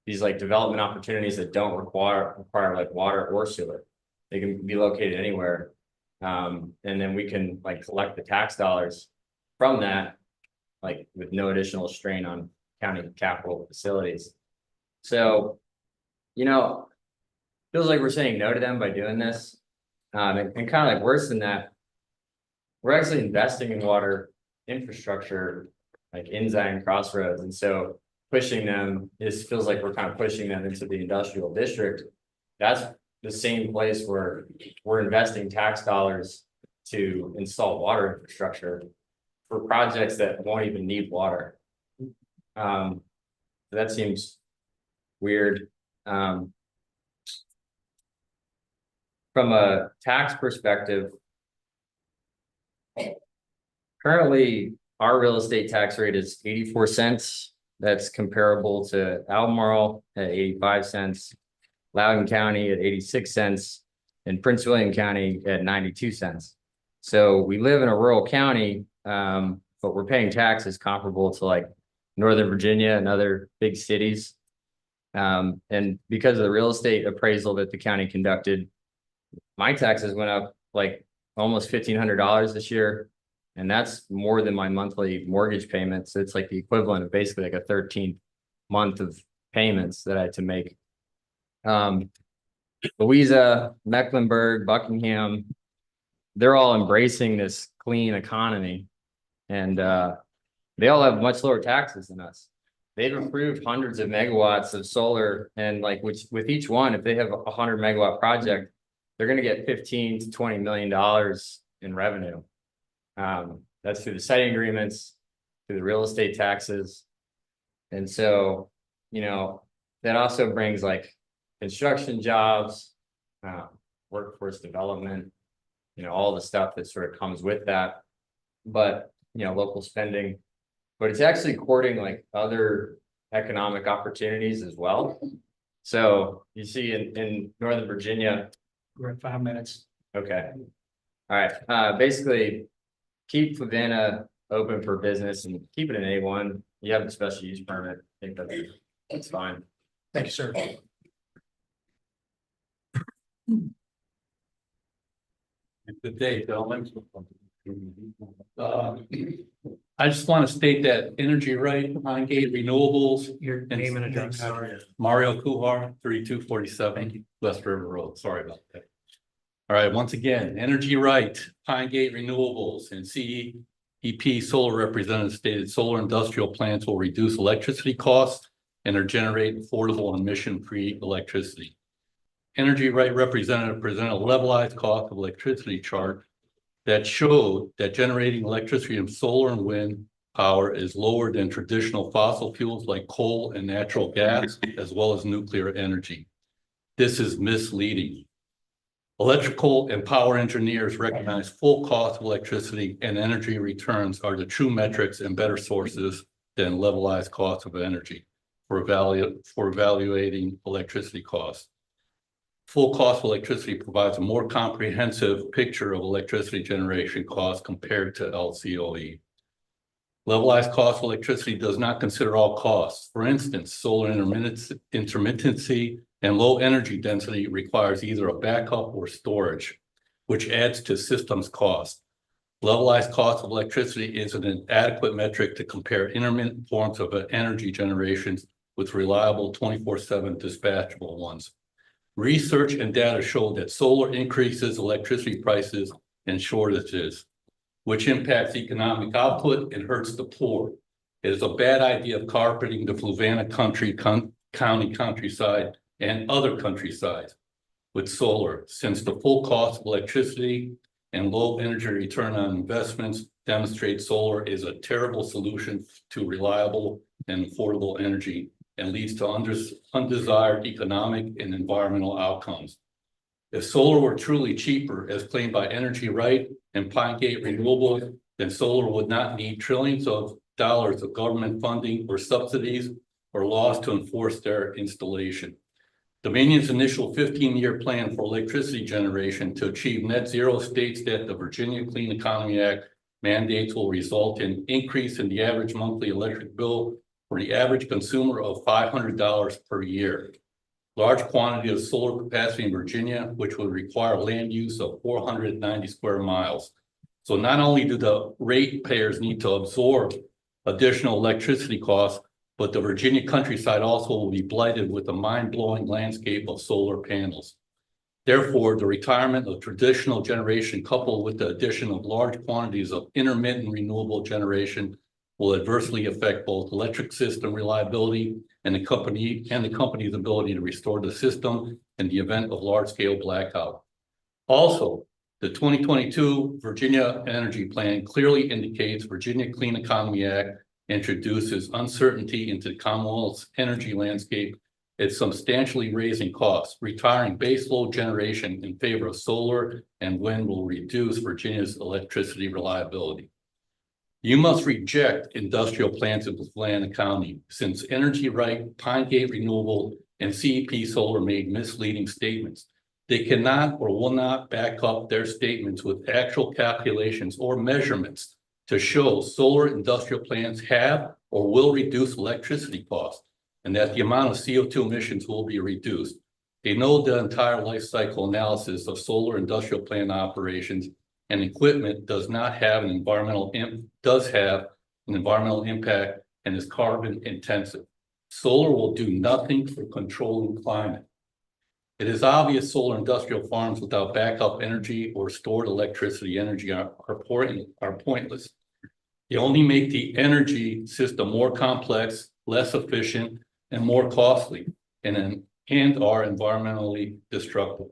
these like development opportunities that don't require like water or sewer. They can be located anywhere. And then we can like collect the tax dollars from that, like with no additional strain on county capital facilities. So, feels like we're saying no to them by doing this. And kind of like worse than that, we're actually investing in water infrastructure, like in Zion Crossroads. And so pushing them feels like we're kind of pushing them into the industrial district. That's the same place where we're investing tax dollars to install water infrastructure for projects that won't even need water. That seems weird. From a tax perspective, currently our real estate tax rate is 84 cents. That's comparable to Albemarle at 85 cents, Loudoun County at 86 cents, and Prince William County at 92 cents. So we live in a rural county, but we're paying taxes comparable to like Northern Virginia and other big cities. And because of the real estate appraisal that the county conducted, my taxes went up like almost $1,500 this year. And that's more than my monthly mortgage payment. So it's like the equivalent of basically like a 13th month of payments that I had to make. Louisa, Mecklenburg, Buckingham, they're all embracing this clean economy. And they all have much lower taxes than us. They've approved hundreds of megawatts of solar, and like with each one, if they have a 100 megawatt project, they're going to get $15 to $20 million in revenue. That's through the siting agreements, through the real estate taxes. And so, that also brings like construction jobs, workforce development, all the stuff that sort of comes with that. But, local spending, but it's actually courting like other economic opportunities as well. So you see in Northern Virginia. We're at 5 minutes. Okay. All right. Basically, keep Fluvanna open for business and keep it an A1. You have the special use permit. I think that's fine. Thank you, sir. Good day, gentlemen. I just want to state that Energy Right, Pine Gate Renewables. Your name and address, sorry. Mario Kuhar, 3247 West River Road. Sorry about that. All right, once again, Energy Right, Pine Gate Renewables, and CEP Solar representative stated solar industrial plants will reduce electricity costs and are generate affordable and emission-free electricity. Energy Right representative presented a levelized cost of electricity chart that showed that generating electricity from solar and wind power is lower than traditional fossil fuels like coal and natural gas, as well as nuclear energy. This is misleading. Electrical and power engineers recognize full cost of electricity and energy returns are the true metrics and better sources than levelized cost of energy for evaluating electricity costs. Full cost of electricity provides a more comprehensive picture of electricity generation costs compared to LCOE. Levelized cost of electricity does not consider all costs. For instance, solar intermittency and low energy density requires either a backup or storage, which adds to systems cost. Levelized cost of electricity is an adequate metric to compare intermittent forms of energy generations with reliable 24/7 dispatchable ones. Research and data show that solar increases electricity prices and shortages, which impacts economic output and hurts the poor. It is a bad idea of carpeting the Fluvanna County countryside and other countrysides with solar, since the full cost of electricity and low energy return on investments demonstrate solar is a terrible solution to reliable and affordable energy and leads to undesired economic and environmental outcomes. If solar were truly cheaper, as claimed by Energy Right and Pine Gate Renewables, then solar would not need trillions of dollars of government funding or subsidies or laws to enforce their installation. Dominion's initial 15-year plan for electricity generation to achieve net zero states that the Virginia Clean Economy Act mandates will result in increase in the average monthly electric bill for the average consumer of $500 per year. Large quantity of solar capacity in Virginia, which would require land use of 490 square miles. So not only do the ratepayers need to absorb additional electricity costs, but the Virginia countryside also will be blighted with a mind-blowing landscape of solar panels. Therefore, the retirement of traditional generation coupled with the addition of large quantities of intermittent renewable generation will adversely affect both electric system reliability and the company's ability to restore the system in the event of large-scale blackout. Also, the 2022 Virginia Energy Plan clearly indicates Virginia Clean Economy Act introduces uncertainty into the Commonwealth's energy landscape. It's substantially raising costs. Retiring baseload generation in favor of solar and wind will reduce Virginia's electricity reliability. You must reject industrial plants in Fluvanna County since Energy Right, Pine Gate Renewable, and CEP Solar made misleading statements. They cannot or will not back up their statements with actual calculations or measurements to show solar industrial plants have or will reduce electricity costs and that the amount of CO2 emissions will be reduced. They know the entire life cycle analysis of solar industrial plant operations and equipment does have an environmental impact and is carbon intensive. Solar will do nothing for controlling climate. It is obvious solar industrial farms without backup energy or stored electricity energy are pointless. They only make the energy system more complex, less efficient, and more costly, and are environmentally destructive.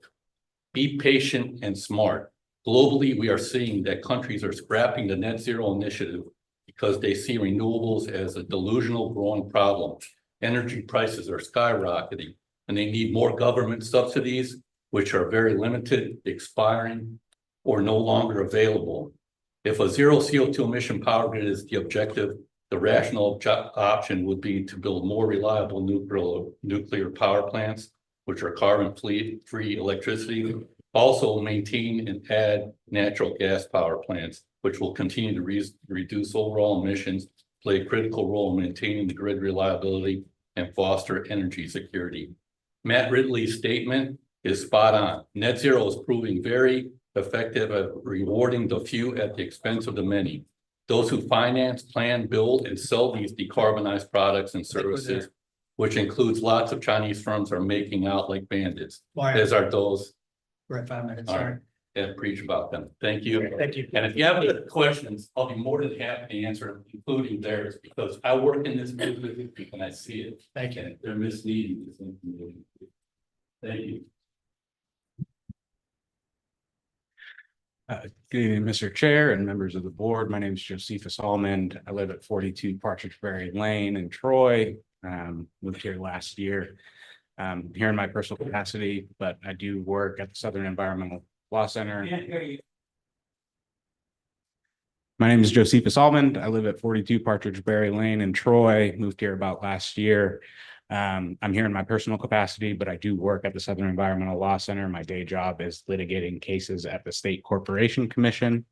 Be patient and smart. Globally, we are seeing that countries are scrapping the net zero initiative because they see renewables as a delusional growing problem. Energy prices are skyrocketing, and they need more government subsidies, which are very limited, expiring, or no longer available. If a zero CO2 emission power grid is the objective, the rational option would be to build more reliable nuclear power plants, which are carbon-free electricity. Also maintain and add natural gas power plants, which will continue to reduce overall emissions, play a critical role in maintaining the grid reliability, and foster energy security. Matt Ridley's statement is spot on. Net zero is proving very effective at rewarding the few at the expense of the many. Those who finance, plan, build, and sell these decarbonized products and services, which includes lots of Chinese firms, are making out like bandits. As are those. We're at 5 minutes, All sorry. right, and preach about them. Thank you. Thank you. And if you have any questions, I'll be more than happy to answer them, including theirs, because I work in this business and I see it. Thank you. And they're misleading this information. Thank you. Good evening, Mr. Chair and members of the board. My name is Josephus Almond. I live at 42 Partridgeberry Lane in Troy. Moved here last year. Here in my personal capacity, but I do work at the Southern Environmental Law Center. My name is Josephus Almond. I live at 42 Partridgeberry Lane in Troy. Moved here about last year. I'm here in my personal capacity, but I do work at the Southern Environmental Law Center. My day job is litigating cases at the State Corporation Commission.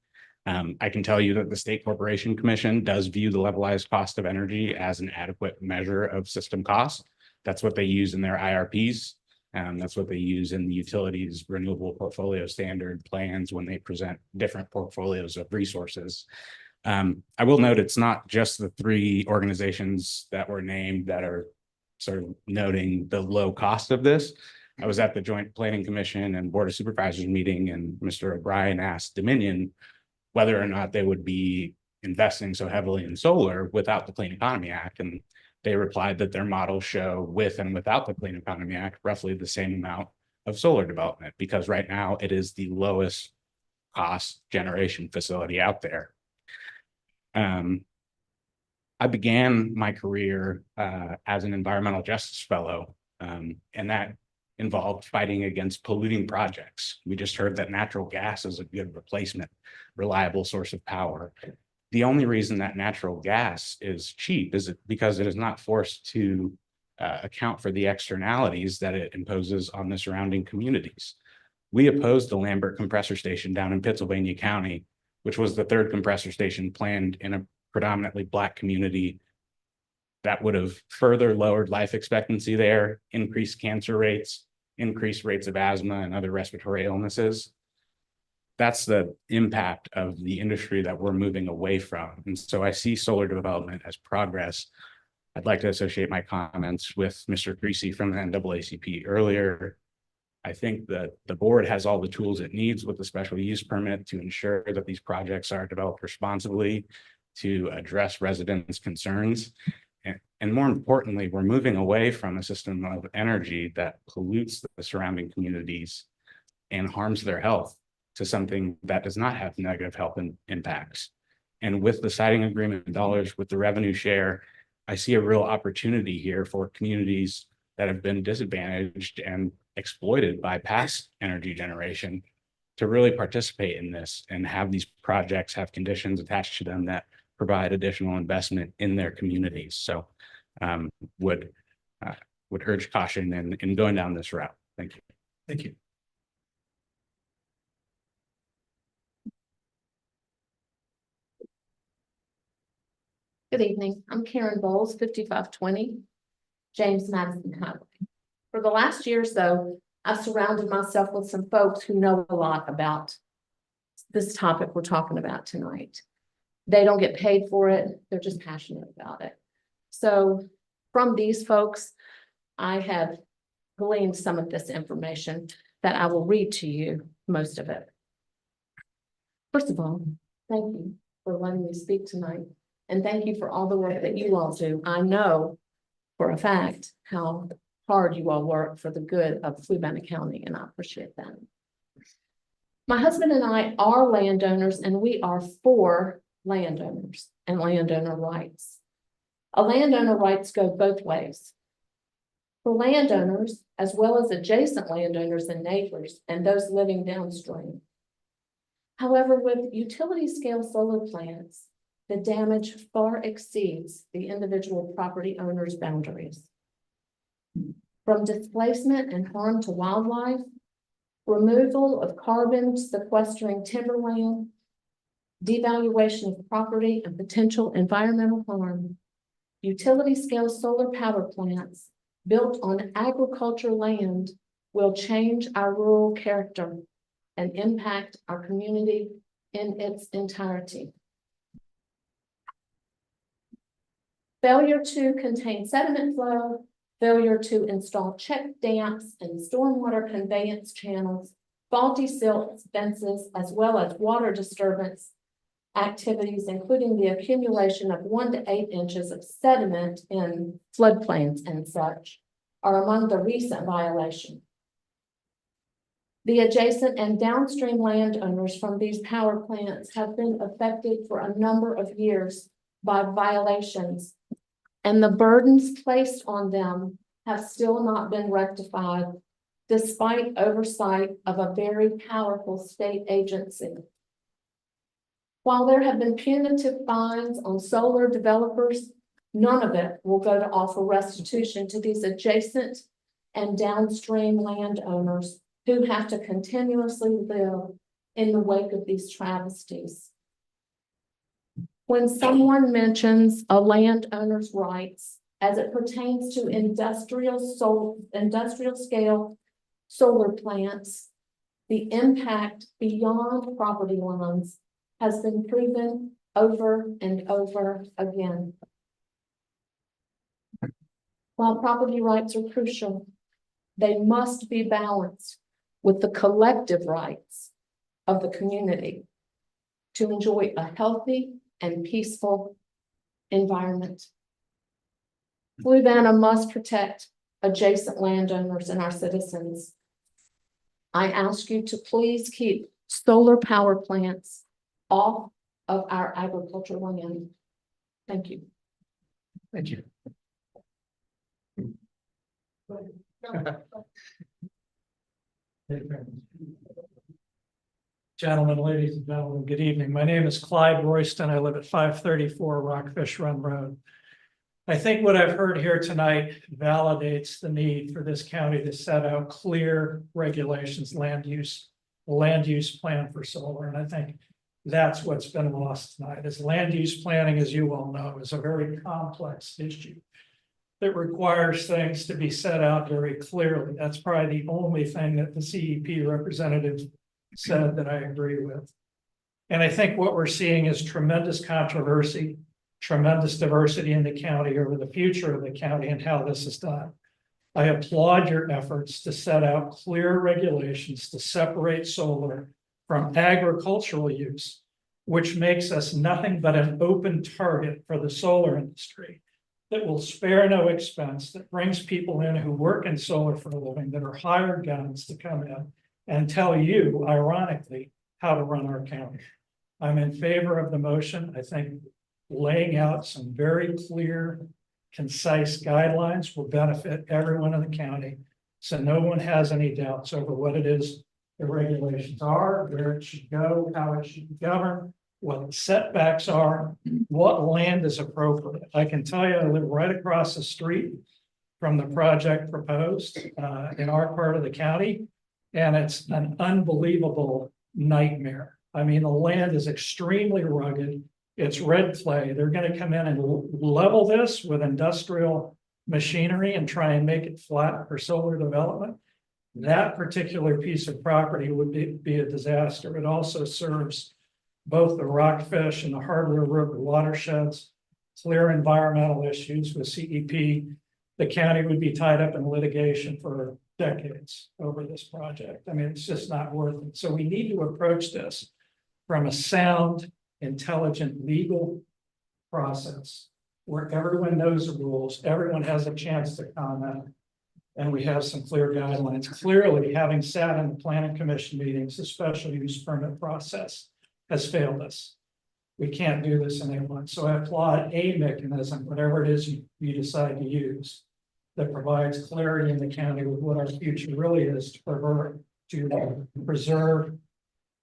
I can tell you that the State Corporation Commission does view the levelized cost of energy as an adequate measure of system costs. That's what they use in their IRPs. That's what they use in the utilities renewable portfolio standard plans when they present different portfolios of resources. I will note it's not just the three organizations that were named that are sort of noting the low cost of this. I was at the Joint Planning Commission and Board of Supervisors meeting, and Mr. O'Brien asked Dominion whether or not they would be investing so heavily in solar without the Clean Economy Act. And they replied that their models show with and without the Clean Economy Act, roughly the same amount of solar development, because right now it is the lowest cost generation facility out there. I began my career as an environmental justice fellow, and that involved fighting against polluting projects. We just heard that natural gas is a good replacement, reliable source of power. The only reason that natural gas is cheap is because it is not forced to account for the externalities that it imposes on the surrounding communities. We opposed the Lambert compressor station down in Pittsylvania County, which was the third compressor station planned in a predominantly Black community that would have further lowered life expectancy there, increased cancer rates, increased rates of asthma and other respiratory illnesses. That's the impact of the industry that we're moving away from. And so I see solar development as progress. I'd like to associate my comments with Mr. Creasy from the NAACP earlier. I think that the board has all the tools it needs with the special use permit to ensure that these projects are developed responsibly to address residents' concerns. And more importantly, we're moving away from a system of energy that pollutes the surrounding communities and harms their health to something that does not have negative health impacts. And with the siding agreement dollars, with the revenue share, I see a real opportunity here for communities that have been disadvantaged and exploited by past energy generation to really participate in this and have these projects have conditions attached to them that provide additional investment in their communities. So would urge caution in going down this route. Thank you. Thank you. Good evening. I'm Karen Bowles, 5520 James Madison Highway. For the last year or so, I've surrounded myself with some folks who know a lot about this topic we're talking about tonight. They don't get paid for it. They're just passionate about it. So from these folks, I have gleaned some of this information that I will read to you, most of it. First of all, thank you for letting me speak tonight. And thank you for all the work that you all do. I know for a fact how hard you all work for the good of Fluvanna County, and I appreciate that. My husband and I are landowners, and we are for landowners and landowner rights. A landowner rights go both ways. For landowners, as well as adjacent landowners and neighbors and those living downstream. However, with utility scale solar plants, the damage far exceeds the individual property owner's boundaries. From displacement and harm to wildlife, removal of carbon sequestering timberland, devaluation of property and potential environmental harm, utility scale solar power plants built on agriculture land will change our rural character and impact our community in its entirety. Failure to contain sediment flow, failure to install check dams and stormwater conveyance channels, faulty silt fences, as well as water disturbance activities, including the accumulation of 1 to 8 inches of sediment in floodplains and such, are among the recent violations. The adjacent and downstream landowners from these power plants have been affected for a number of years by violations, and the burdens placed on them have still not been rectified, despite oversight of a very powerful state agency. While there have been punitive fines on solar developers, none of it will go to offer restitution to these adjacent and downstream landowners who have to continuously live in the wake of these travesties. When someone mentions a landowner's rights as it pertains to industrial scale solar plants, the impact beyond property lines has been proven over and over again. While property rights are crucial, they must be balanced with the collective rights of the community to enjoy a healthy and peaceful environment. Fluvanna must protect adjacent landowners and our citizens. I ask you to please keep solar power plants off of our agricultural land. Thank you. Thank you. Gentlemen, ladies and gentlemen, good evening. My name is Clyde Royston. I live at 534 Rockfish Run Road. I think what I've heard here tonight validates the need for this county to set out clear regulations, land use plan for solar. And I think That's what's been lost tonight. As land use planning, as you all know, is a very complex issue that requires things to be set out very clearly. That's probably the only thing that the CEP representative said that I agree with. And I think what we're seeing is tremendous controversy, tremendous diversity in the county over the future of the county and how this is done. I applaud your efforts to set out clear regulations to separate solar from agricultural use, which makes us nothing but an open target for the solar industry that will spare no expense, that brings people in who work in solar for a living, that are hired guns to come in and tell you, ironically, how to run our county. I'm in favor of the motion. I think laying out some very clear, concise guidelines will benefit everyone in the county. So no one has any doubts over what it is the regulations are, where it should go, how it should be governed, what the setbacks are, what land is appropriate. I can tell you, I live right across the street from the project proposed in our part of the county, and it's an unbelievable nightmare. I mean, the land is extremely rugged. It's red clay. They're going to come in and level this with industrial machinery and try and make it flat for solar development. That particular piece of property would be a disaster. It also serves both the Rockfish and the Hardware River watersheds, clear environmental issues with CEP. The county would be tied up in litigation for decades over this project. I mean, it's just not worth it. So we need to approach this from a sound, intelligent, legal process where everyone knows the rules, everyone has a chance to comment, and we have some clear guidelines. Clearly, having sat in the planning commission meetings, the special use permit process has failed us. We can't do this in A1. So I applaud a mechanism, whatever it is you decide to use, that provides clarity in the county with what our future really is to preserve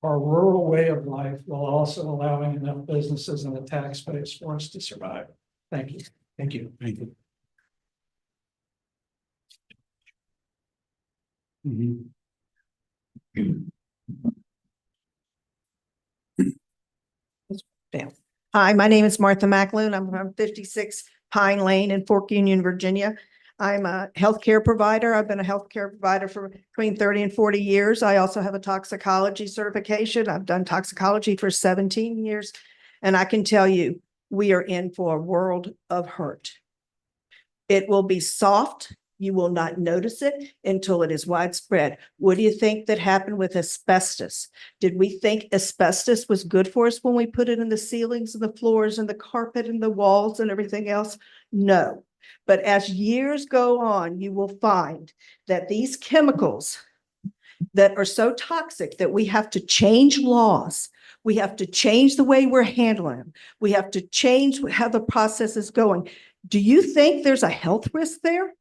our rural way of life while also allowing enough businesses and a tax base for us to survive. Thank you. Thank you. Thank you. Hi, my name is Martha McAloon. I'm from 56 Pine Lane in Fork Union, Virginia. I'm a healthcare provider. I've been a healthcare provider for between 30 and 40 years. I also have a toxicology certification. I've done toxicology for 17 years. And I can tell you, we are in for a world of hurt. It will be soft. You will not notice it until it is widespread. What do you think that happened with asbestos? Did we think asbestos was good for us when we put it in the ceilings and the floors and the carpet and the walls and everything else? No. But as years go on, you will find that these chemicals that are so toxic that we have to change laws. We have to change the way we're handling them. We have to change how the process is going. Do you think there's a health risk there?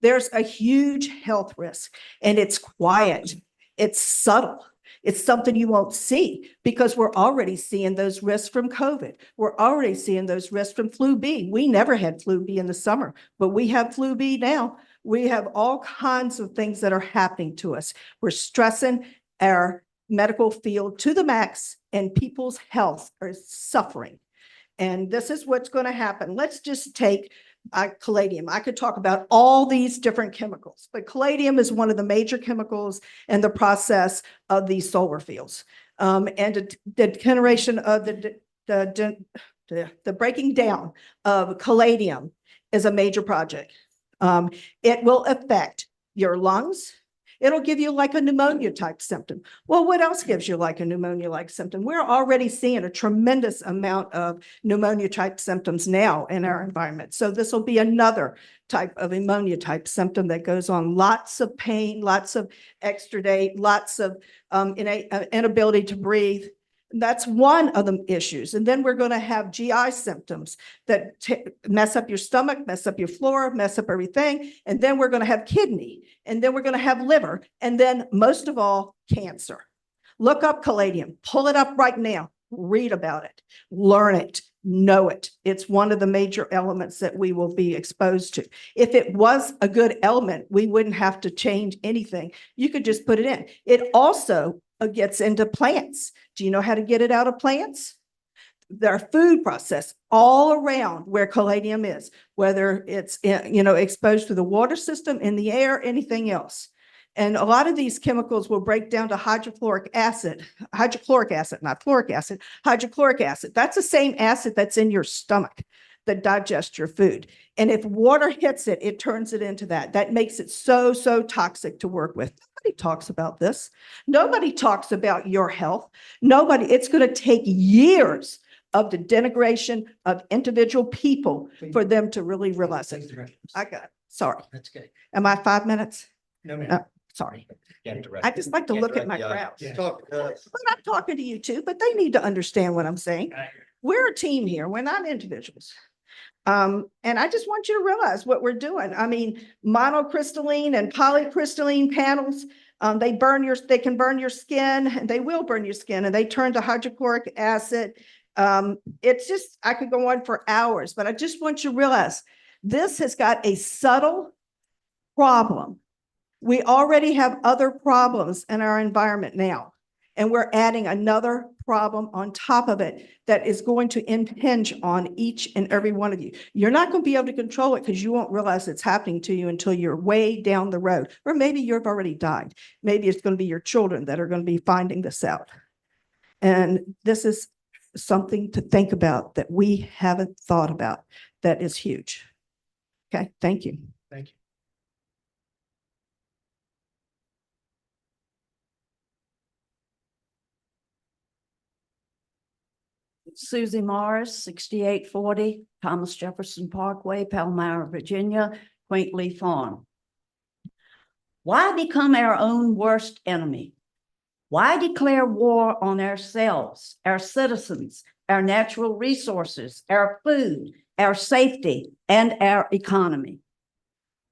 There's a huge health risk, and it's quiet. It's subtle. It's something you won't see because we're already seeing those risks from COVID. We're already seeing those risks from flu B. We never had flu B in the summer, but we have flu B now. We have all kinds of things that are happening to us. We're stressing our medical field to the max, and people's health are suffering. And this is what's going to happen. Let's just take caladium. I could talk about all these different chemicals, but caladium is one of the major chemicals in the process of these solar fields. And the generation of the breaking down of caladium is a major project. It will affect your lungs. It'll give you like a pneumonia type symptom. Well, what else gives you like a pneumonia like symptom? We're already seeing a tremendous amount of pneumonia type symptoms now in our environment. So this will be another type of pneumonia type symptom that goes on. Lots of pain, lots of extradate, lots of inability to breathe. That's one of the issues. And then we're going to have GI symptoms that mess up your stomach, mess up your flora, mess up everything. And then we're going to have kidney. And then we're going to have liver. And then most of all, cancer. Look up caladium. Pull it up right now. Read about it. Learn it. know it. It's one of the major elements that we will be exposed to. If it was a good element, we wouldn't have to change anything. You could just put it in. It also gets into plants. Do you know how to get it out of plants? Their food process all around where caladium is, whether it's, exposed to the water system, in the air, anything else. And a lot of these chemicals will break down to hydrochloric acid, not fluoric acid, hydrochloric acid. That's the same acid that's in your stomach that digests your food. And if water hits it, it turns it into that. That makes it so, so toxic to work with. Nobody talks about this. Nobody talks about your health. It's going to take years of the denigration of individual people for them to really realize it. I got it. Sorry. That's good. Am I 5 minutes? No, ma'am. Sorry. I just like to look at my crowds. Yeah. Well, I'm talking to you too, but they need to understand what I'm saying. We're a team here. We're not individuals. And I just want you to realize what we're doing. I mean, monocrystalline and polycrystalline panels, they can burn your skin, and they will burn your skin, and they turn to hydrochloric acid. It's just, I could go on for hours, but I just want you to realize this has got a subtle problem. We already have other problems in our environment now, and we're adding another problem on top of it that is going to impinge on each and every one of you. You're not going to be able to control it because you won't realize it's happening to you until you're way down the road, or maybe you've already died. Maybe it's going to be your children that are going to be finding this out. And this is something to think about that we haven't thought about that is huge. Okay, thank you. Thank you. Susie Morris, 6840 Thomas Jefferson Parkway, Palmyra, Virginia, Quaintly Farm. Why become our own worst enemy? Why declare war on ourselves, our citizens, our natural resources, our food, our safety, and our economy?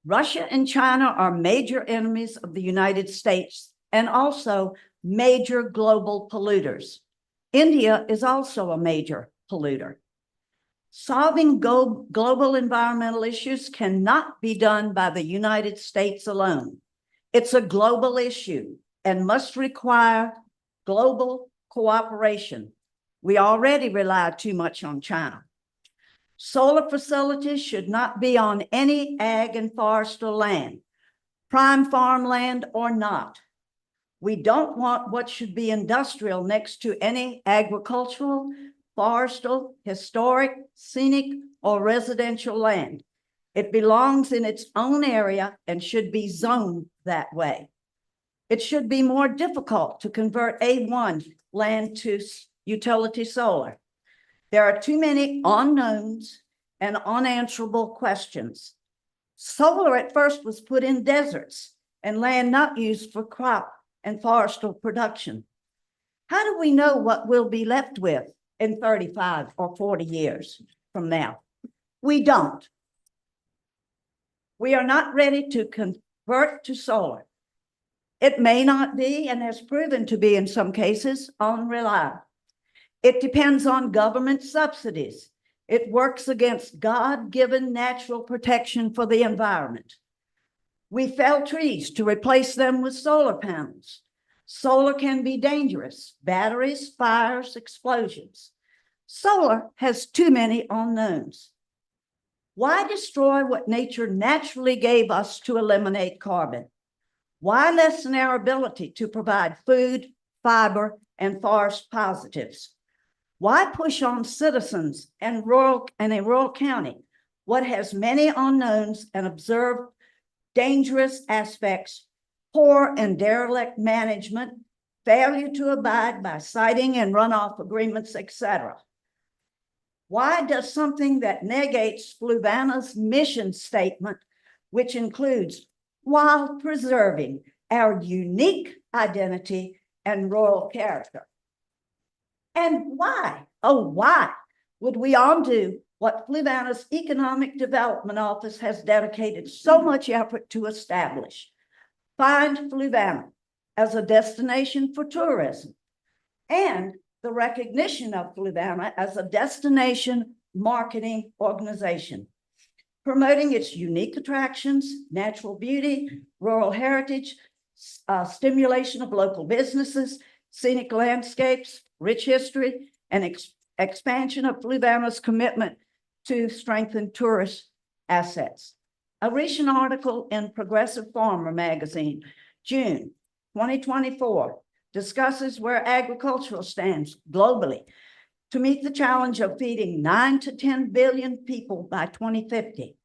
Russia and China are major enemies of the United States and also major global polluters. India is also a major polluter. Solving global environmental issues cannot be done by the United States alone. It's a global issue and must require global cooperation. We already rely too much on China. Solar facilities should not be on any ag and forestal land, prime farmland or not. We don't want what should be industrial next to any agricultural, forestal, historic, scenic, or residential land. It belongs in its own area and should be zoned that way. It should be more difficult to convert A1 land to utility solar. There are too many unknowns and unanswerable questions. Solar at first was put in deserts and land not used for crop and forestal production. How do we know what we'll be left with in 35 or 40 years from now? We don't. We are not ready to convert to solar. It may not be, and has proven to be in some cases, unreliable. It depends on government subsidies. It works against God-given natural protection for the environment. We fell trees to replace them with solar panels. Solar can be dangerous: batteries, fires, explosions. Solar has too many unknowns. Why destroy what nature naturally gave us to eliminate carbon? Why lessen our ability to provide food, fiber, and forest positives? Why push on citizens and a rural county what has many unknowns and observed dangerous aspects, poor and derelict management, failure to abide by siting and runoff agreements, etc.? Why does something that negates Fluvanna's mission statement, which includes while preserving our unique identity and rural character? And why, oh, why would we undo what Fluvanna's Economic Development Office has dedicated so much effort to establish? Find Fluvanna as a destination for tourism and the recognition of Fluvanna as a destination marketing organization, promoting its unique attractions, natural beauty, rural heritage, stimulation of local businesses, scenic landscapes, rich history, and expansion of Fluvanna's commitment to strengthen tourist assets. A recent article in Progressive Farmer magazine, June 2024, discusses where agricultural stands globally to meet the challenge of feeding 9 to 10 billion people by 2050.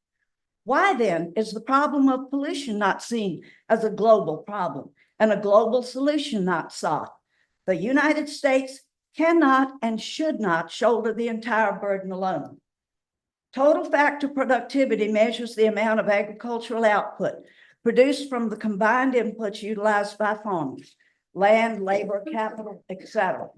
Why then is the problem of pollution not seen as a global problem and a global solution not sought? The United States cannot and should not shoulder the entire burden alone. Total factor productivity measures the amount of agricultural output produced from the combined inputs utilized by farmers: land, labor, capital, etc.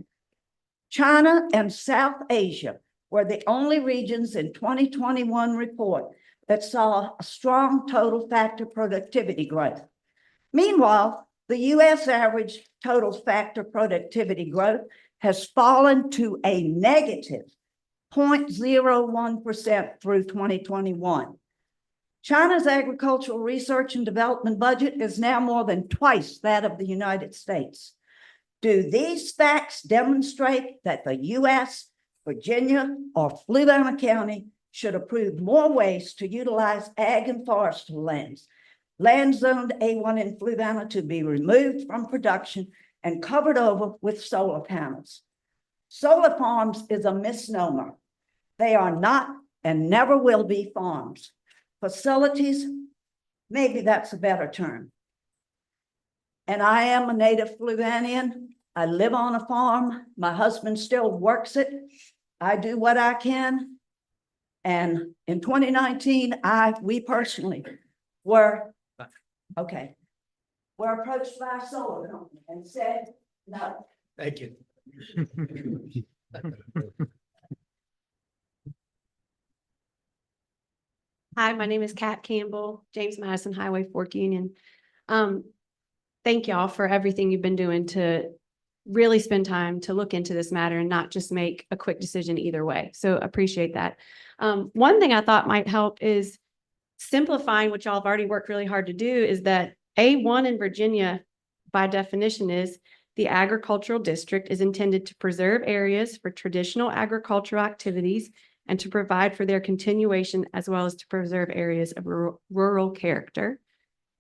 China and South Asia were the only regions in 2021 report that saw a strong total factor productivity growth. Meanwhile, the US average total factor productivity growth has fallen to a negative 0.01% through 2021. China's agricultural research and development budget is now more than twice that of the United States. Do these facts demonstrate that the US, Virginia, or Fluvanna County should approve more ways to utilize ag and forestry lands, land zoned A1 in Fluvanna to be removed from production and covered over with solar panels? Solar farms is a misnomer. They are not and never will be farms. Facilities, maybe that's a better term. And I am a native Fluvannian. I live on a farm. My husband still works it. I do what I can. And in 2019, we personally were approached by a solar company and said no. Thank you. Hi, my name is Kat Campbell, James Madison Highway, Fork Union. Thank y'all for everything you've been doing to really spend time to look into this matter and not just make a quick decision either way. So appreciate that. One thing I thought might help is simplifying what y'all have already worked really hard to do, is that A1 in Virginia, by definition, is the agricultural district is intended to preserve areas for traditional agricultural activities and to provide for their continuation, as well as to preserve areas of rural character.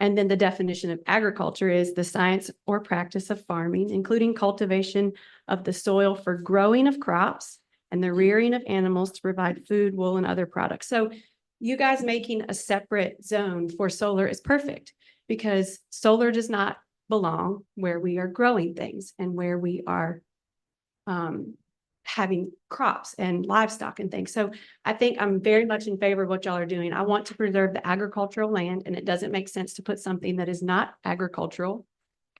And then the definition of agriculture is the science or practice of farming, including cultivation of the soil for growing of crops and the rearing of animals to provide food, wool, and other products. So you guys making a separate zone for solar is perfect, because solar does not belong where we are growing things and where we are having crops and livestock and things. So I think I'm very much in favor of what y'all are doing. I want to preserve the agricultural land, and it doesn't make sense to put something that is not agricultural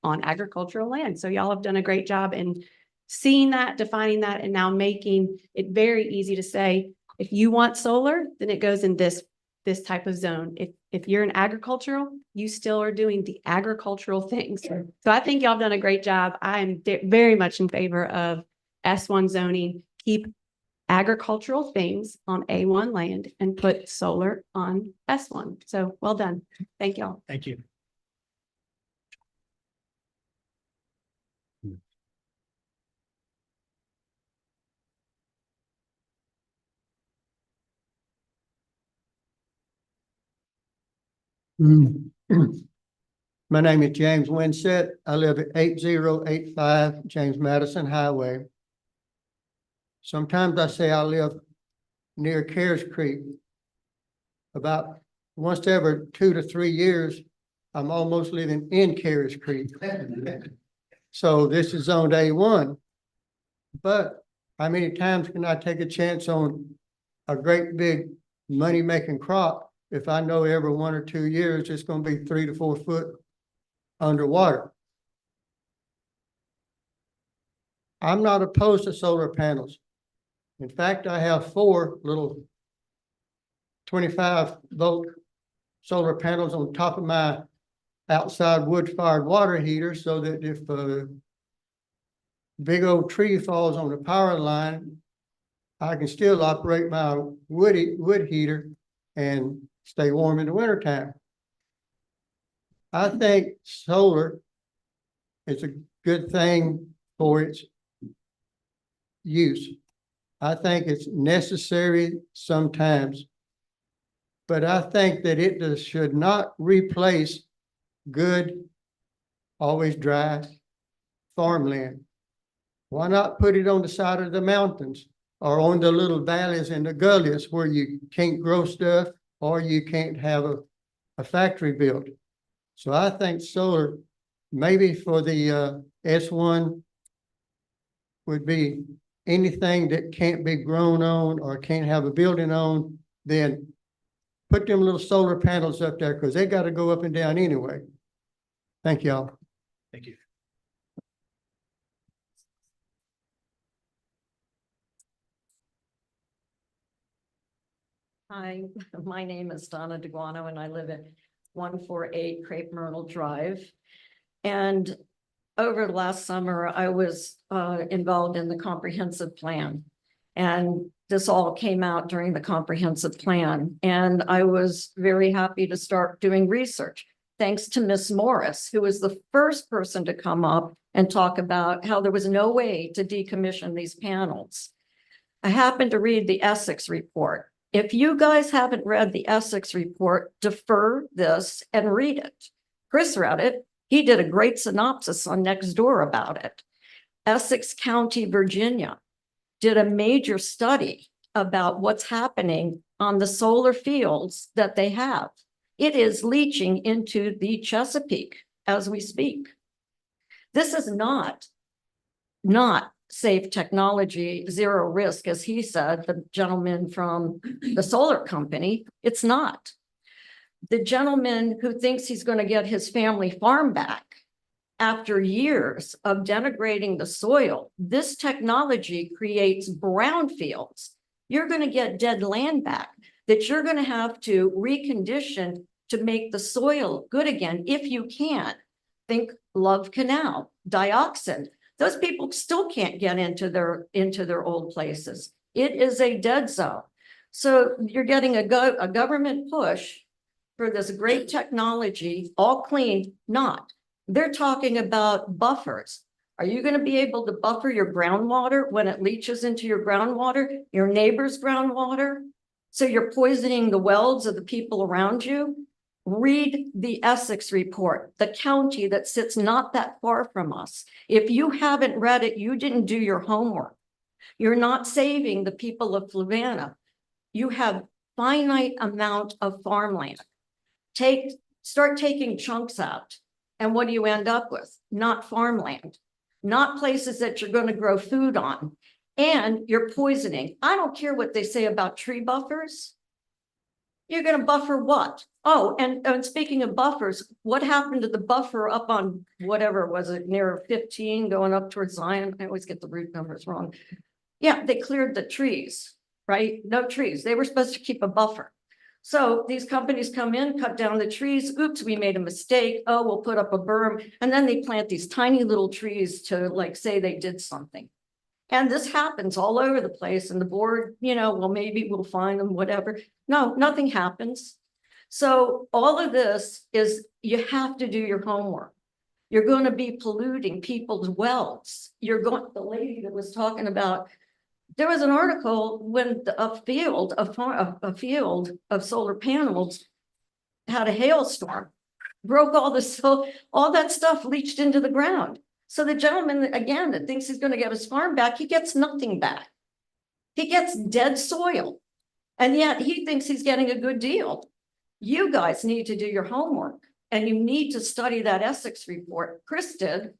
on agricultural land. So y'all have done a great job in seeing that, defining that, and now making it very easy to say, if you want solar, then it goes in this type of zone. If you're in agricultural, you still are doing the agricultural things. So I think y'all have done a great job. I am very much in favor of S1 zoning. Keep agricultural things on A1 land and put solar on S1. So well done. Thank y'all. Thank you. My name is James Winsett. I live at 8085 James Madison Highway. Sometimes I say I live near Cares Creek. About once every 2 to 3 years, I'm almost living in Cares Creek. So this is zoned A1. But how many times can I take a chance on a great big money-making crop if I know every 1 or 2 years it's going to be 3 to 4 foot underwater? I'm not opposed to solar panels. In fact, I have 4 little 25-volt solar panels on top of my outside wood-fired water heater, so that if big old tree falls on the power line, I can still operate my wood heater and stay warm in the wintertime. I think solar is a good thing for its use. I think it's necessary sometimes. But I think that it should not replace good, always dry farmland. Why not put it on the side of the mountains or on the little valleys and the gullies where you can't grow stuff or you can't have a factory built? So I think solar, maybe for the S1 would be anything that can't be grown on or can't have a building on, then put them little solar panels up there because they got to go up and down anyway. Thank y'all. Thank you. Hi, my name is Donna DeGuano and I live at 148 Crepe Myrtle Drive. And over the last summer, I was involved in the comprehensive plan. And this all came out during the comprehensive plan. And I was very happy to start doing research, thanks to Miss Morris, who was the first person to come up and talk about how there was no way to decommission these panels. I happened to read the Essex report. If you guys haven't read the Essex report, defer this and read it. Chris read it. He did a great synopsis on Nextdoor about it. Essex County, Virginia, did a major study about what's happening on the solar fields that they have. It is leaching into the Chesapeake as we speak. This is not safe technology, zero risk, as he said, the gentleman from the solar company. It's not. The gentleman who thinks he's going to get his family farm back after years of denigrating the soil, this technology creates brownfields. You're going to get dead land back that you're going to have to recondition to make the soil good again, if you can. Think Love Canal, dioxin. Those people still can't get into their old places. It is a dead zone. So you're getting a government push for this great technology, all clean, not. They're talking about buffers. Are you going to be able to buffer your groundwater when it leaches into your groundwater, your neighbor's groundwater? So you're poisoning the wells of the people around you? Read the Essex report, the county that sits not that far from us. If you haven't read it, you didn't do your homework. You're not saving the people of Fluvanna. You have finite amount of farmland. Start taking chunks out. And what do you end up with? Not farmland, not places that you're going to grow food on. And you're poisoning. I don't care what they say about tree buffers. You're going to buffer what? Oh, and speaking of buffers, what happened to the buffer up on whatever was it, near 15 going up towards Zion? I always get the route numbers wrong. Yeah, they cleared the trees, right? No trees. They were supposed to keep a buffer. So these companies come in, cut down the trees. Oops, we made a mistake. Oh, we'll put up a berm. And then they plant these tiny little trees to like say they did something. And this happens all over the place. And the board, well, maybe we'll find them, whatever. No, nothing happens. So all of this is you have to do your homework. You're going to be polluting people's wells. The lady that was talking about, there was an article when a field of solar panels had a hailstorm, broke all that stuff leached into the ground. So the gentleman, again, that thinks he's going to get his farm back, he gets nothing back. He gets dead soil. And yet he thinks he's getting a good deal. You guys need to do your homework and you need to study that Essex report. Chris did,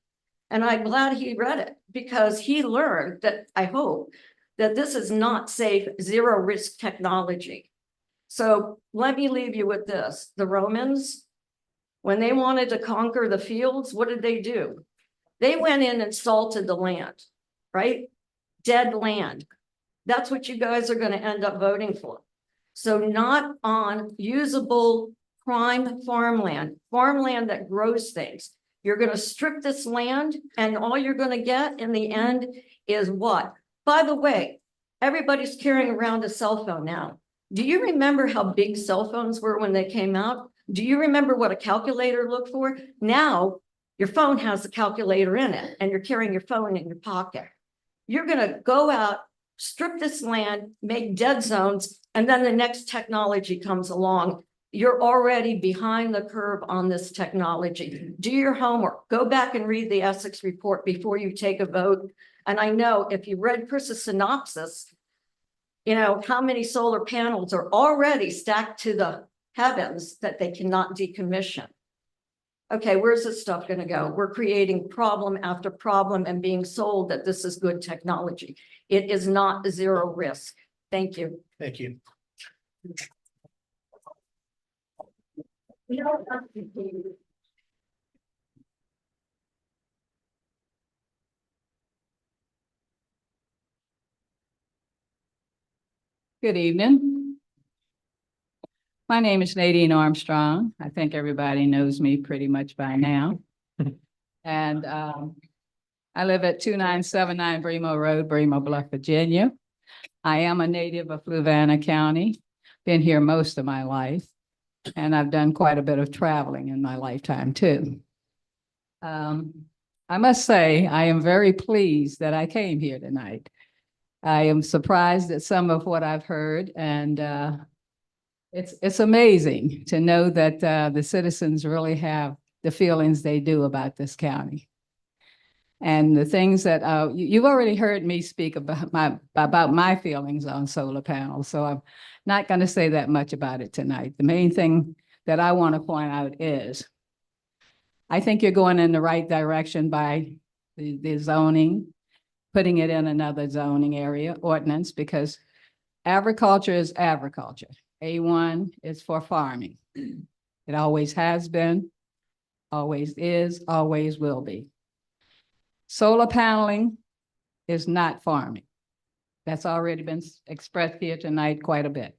and I'm glad he read it because he learned that, I hope, that this is not safe, zero risk technology. So let me leave you with this. The Romans, when they wanted to conquer the fields, what did they do? They went in and salted the land, right? Dead land. That's what you guys are going to end up voting for. So not on usable prime farmland that grows things. You're gonna strip this land and all you're gonna get in the end is what? By the way, everybody's carrying around a cell phone now. Do you remember how big cell phones were when they came out? Do you remember what a calculator looked for? Now, your phone has a calculator in it and you're carrying your phone in your pocket. You're gonna go out, strip this land, make dead zones, and then the next technology comes along. You're already behind the curve on this technology. Do your homework. Go back and read the Essex report before you take a vote. And I know if you read Chris's synopsis, you know, how many solar panels are already stacked to the heavens that they cannot decommission. Okay, where's this stuff gonna go? We're creating problem after problem and being sold that this is good technology. It is not zero risk. Thank you. Thank you. Good evening. My name is Nadine Armstrong. I think everybody knows me pretty much by now. And I live at 2979 Bremo Road, Bremo Bluff, Virginia. I am a native of Fluvanna County, been here most of my life, and I've done quite a bit of traveling in my lifetime too. I must say, I am very pleased that I came here tonight. I am surprised at some of what I've heard, and it's amazing to know that the citizens really have the feelings they do about this county. And the things that you've already heard me speak about my feelings on solar panels, so I'm not going to say that much about it tonight. The main thing that I want to point out is I think you're going in the right direction by the zoning, putting it in another zoning area ordinance, because agriculture is agriculture. A1 is for farming. It always has been, always is, always will be. Solar paneling is not farming. That's already been expressed here tonight quite a bit.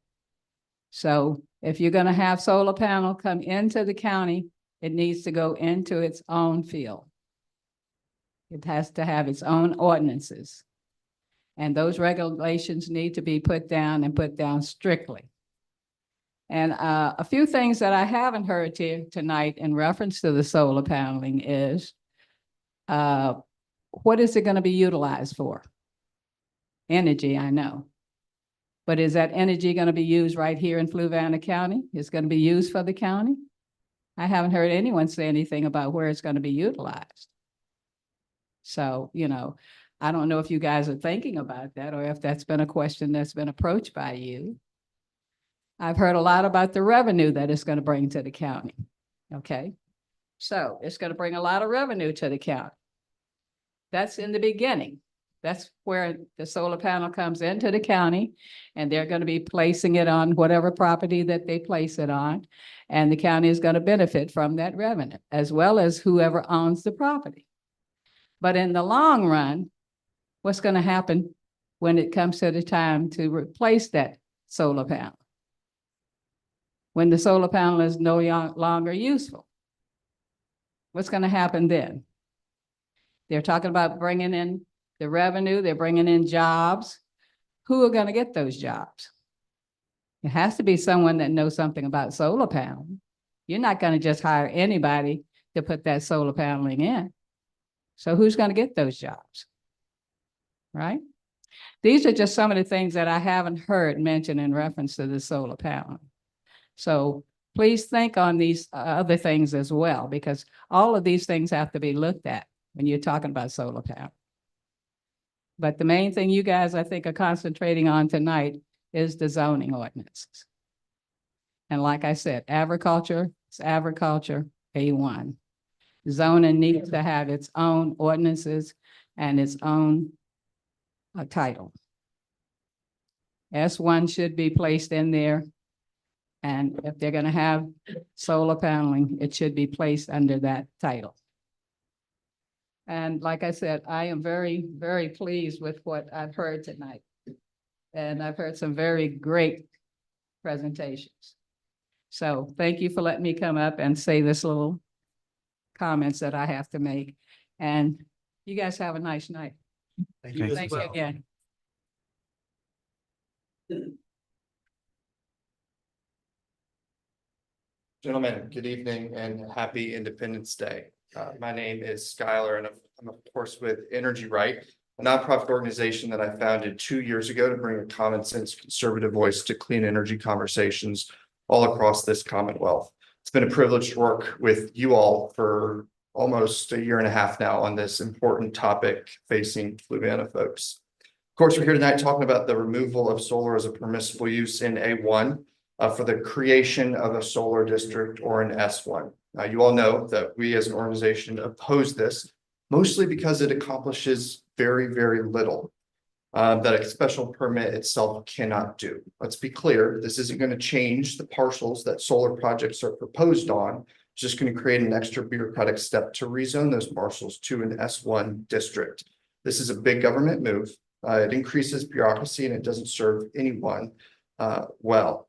So if you're going to have solar panel come into the county, it needs to go into its own field. It has to have its own ordinances. And those regulations need to be put down and put down strictly. And a few things that I haven't heard here tonight in reference to the solar paneling is, what is it going to be utilized for? Energy, I know. But is that energy going to be used right here in Fluvanna County? It's going to be used for the county? I haven't heard anyone say anything about where it's going to be utilized. So, you know, I don't know if you guys are thinking about that or if that's been a question that's been approached by you. I've heard a lot about the revenue that it's going to bring to the county. Okay. So it's going to bring a lot of revenue to the county. That's in the beginning. That's where the solar panel comes into the county, and they're going to be placing it on whatever property that they place it on. And the county is going to benefit from that revenue, as well as whoever owns the property. But in the long run, what's going to happen when it comes to the time to replace that solar panel? When the solar panel is no longer useful, what's going to happen then? They're talking about bringing in the revenue, they're bringing in jobs. Who are going to get those jobs? It has to be someone that knows something about solar panel. You're not going to just hire anybody to put that solar paneling in. So who's going to get those jobs? Right? These are just some of the things that I haven't heard mentioned in reference to the solar panel. So please think on these other things as well, because all of these things have to be looked at when you're talking about solar panel. But the main thing you guys, I think, are concentrating on tonight is the zoning ordinances. And like I said, agriculture is agriculture, A1. Zoning needs to have its own ordinances and its own title. S1 should be placed in there. And if they're going to have solar paneling, it should be placed under that title. And like I said, I am very, very pleased with what I've heard tonight. And I've heard some very great presentations. So thank you for letting me come up and say this little comments that I have to make. And you guys have a nice night. Thank you as Thank you well. again. Gentlemen, good evening and happy Independence Day. My name is Skylar and I'm of course with Energy Right, a nonprofit organization that I founded 2 years ago to bring a common sense conservative voice to clean energy conversations all across this Commonwealth. It's been a privilege to work with you all for almost a year and a half now on this important topic facing Fluvanna folks. Of course, we're here tonight talking about the removal of solar as a permissible use in A1 for the creation of a solar district or an S1. Now, you all know that we as an organization oppose this, mostly because it accomplishes very, very little that a special permit itself cannot do. Let's be clear, this isn't going to change the parcels that solar projects are proposed on. It's just going to create an extra bureaucratic step to rezone those parcels to an S1 district. This is a big government move. It increases bureaucracy and it doesn't serve anyone well.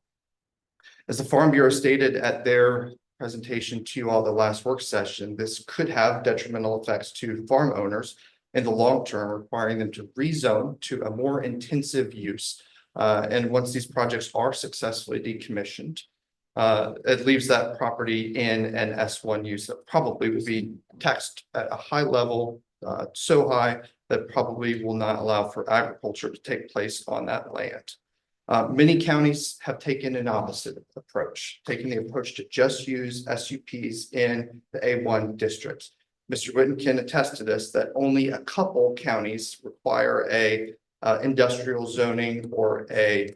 As the Farm Bureau stated at their presentation to you all the last work session, this could have detrimental effects to farm owners in the long term, requiring them to rezone to a more intensive use. And once these projects are successfully decommissioned, it leaves that property in an S1 use that probably would be taxed at a high level, so high that probably will not allow for agriculture to take place on that land. Many counties have taken an opposite approach, taking the approach to just use SUPs in the A1 districts. Mr. Whitten can attest to this, that only a couple counties require a industrial zoning or a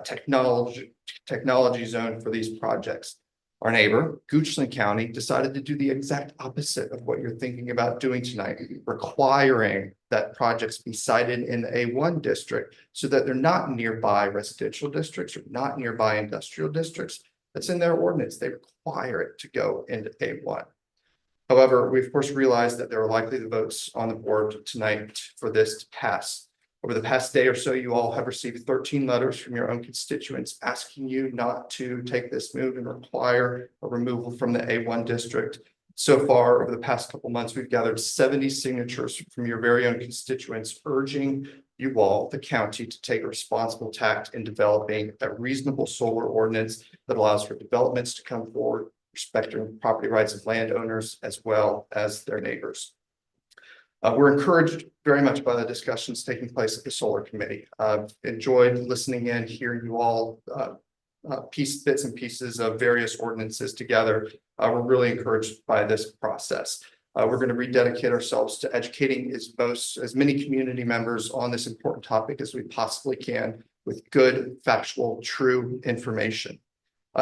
technology zone for these projects. Our neighbor, Goochland County, decided to do the exact opposite of what you're thinking about doing tonight, requiring that projects be sited in the A1 district so that they're not nearby residential districts or not nearby industrial districts. That's in their ordinance. They require it to go into A1. However, we of course realize that there are likely the votes on the board tonight for this to pass. Over the past day or so, you all have received 13 letters from your own constituents asking you not to take this move and require a removal from the A1 district. So far, over the past couple months, we've gathered 70 signatures from your very own constituents urging you all, the county, to take a responsible tact in developing a reasonable solar ordinance that allows for developments to come forward, respecting property rights of landowners as well as their neighbors. We're encouraged very much by the discussions taking place at the Solar Committee. I've enjoyed listening in, hearing you all bits and pieces of various ordinances together. We're really encouraged by this process. We're going to rededicate ourselves to educating as many community members on this important topic as we possibly can with good, factual, true information.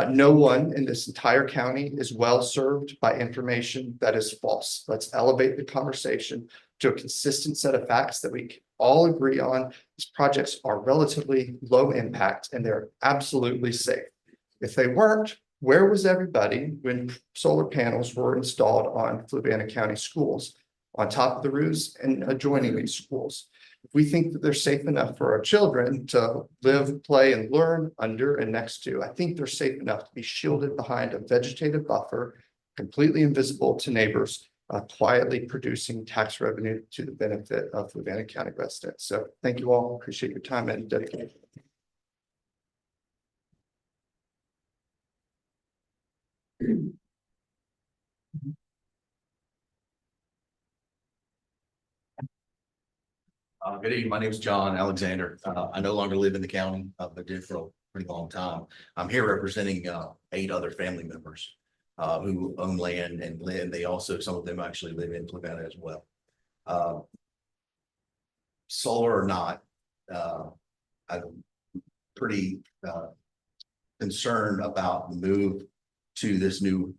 No one in this entire county is well served by information that is false. Let's elevate the conversation to a consistent set of facts that we all agree on. These projects are relatively low impact and they're absolutely safe. If they weren't, where was everybody when solar panels were installed on Fluvanna County schools, on top of the roofs and adjoining these schools? If we think that they're safe enough for our children to live, play, and learn under and next to, I think they're safe enough to be shielded behind a vegetative buffer, completely invisible to neighbors, quietly producing tax revenue to the benefit of Fluvanna County residents. So thank you all. Appreciate your time and dedication. Good evening. My name is John Alexander. I no longer live in the county, but did for a pretty long time. I'm here representing 8 other family members who own land and live. They also, some of them actually live in Fluvanna as well. Solar or not, I'm pretty concerned about the move to this new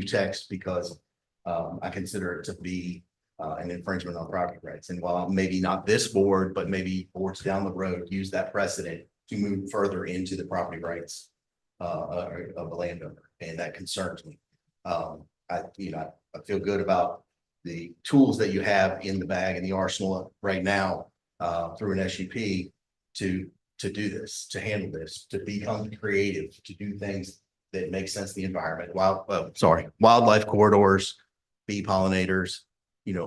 text because I consider it to be an infringement on property rights. And while maybe not this board, but maybe boards down the road use that precedent to move further into the property rights of a landowner, and that concerns me. I feel good about the tools that you have in the bag and the arsenal right now through an SUP to do this, to handle this, to become creative, to do things that make sense to the environment, wildlife corridors, bee pollinators,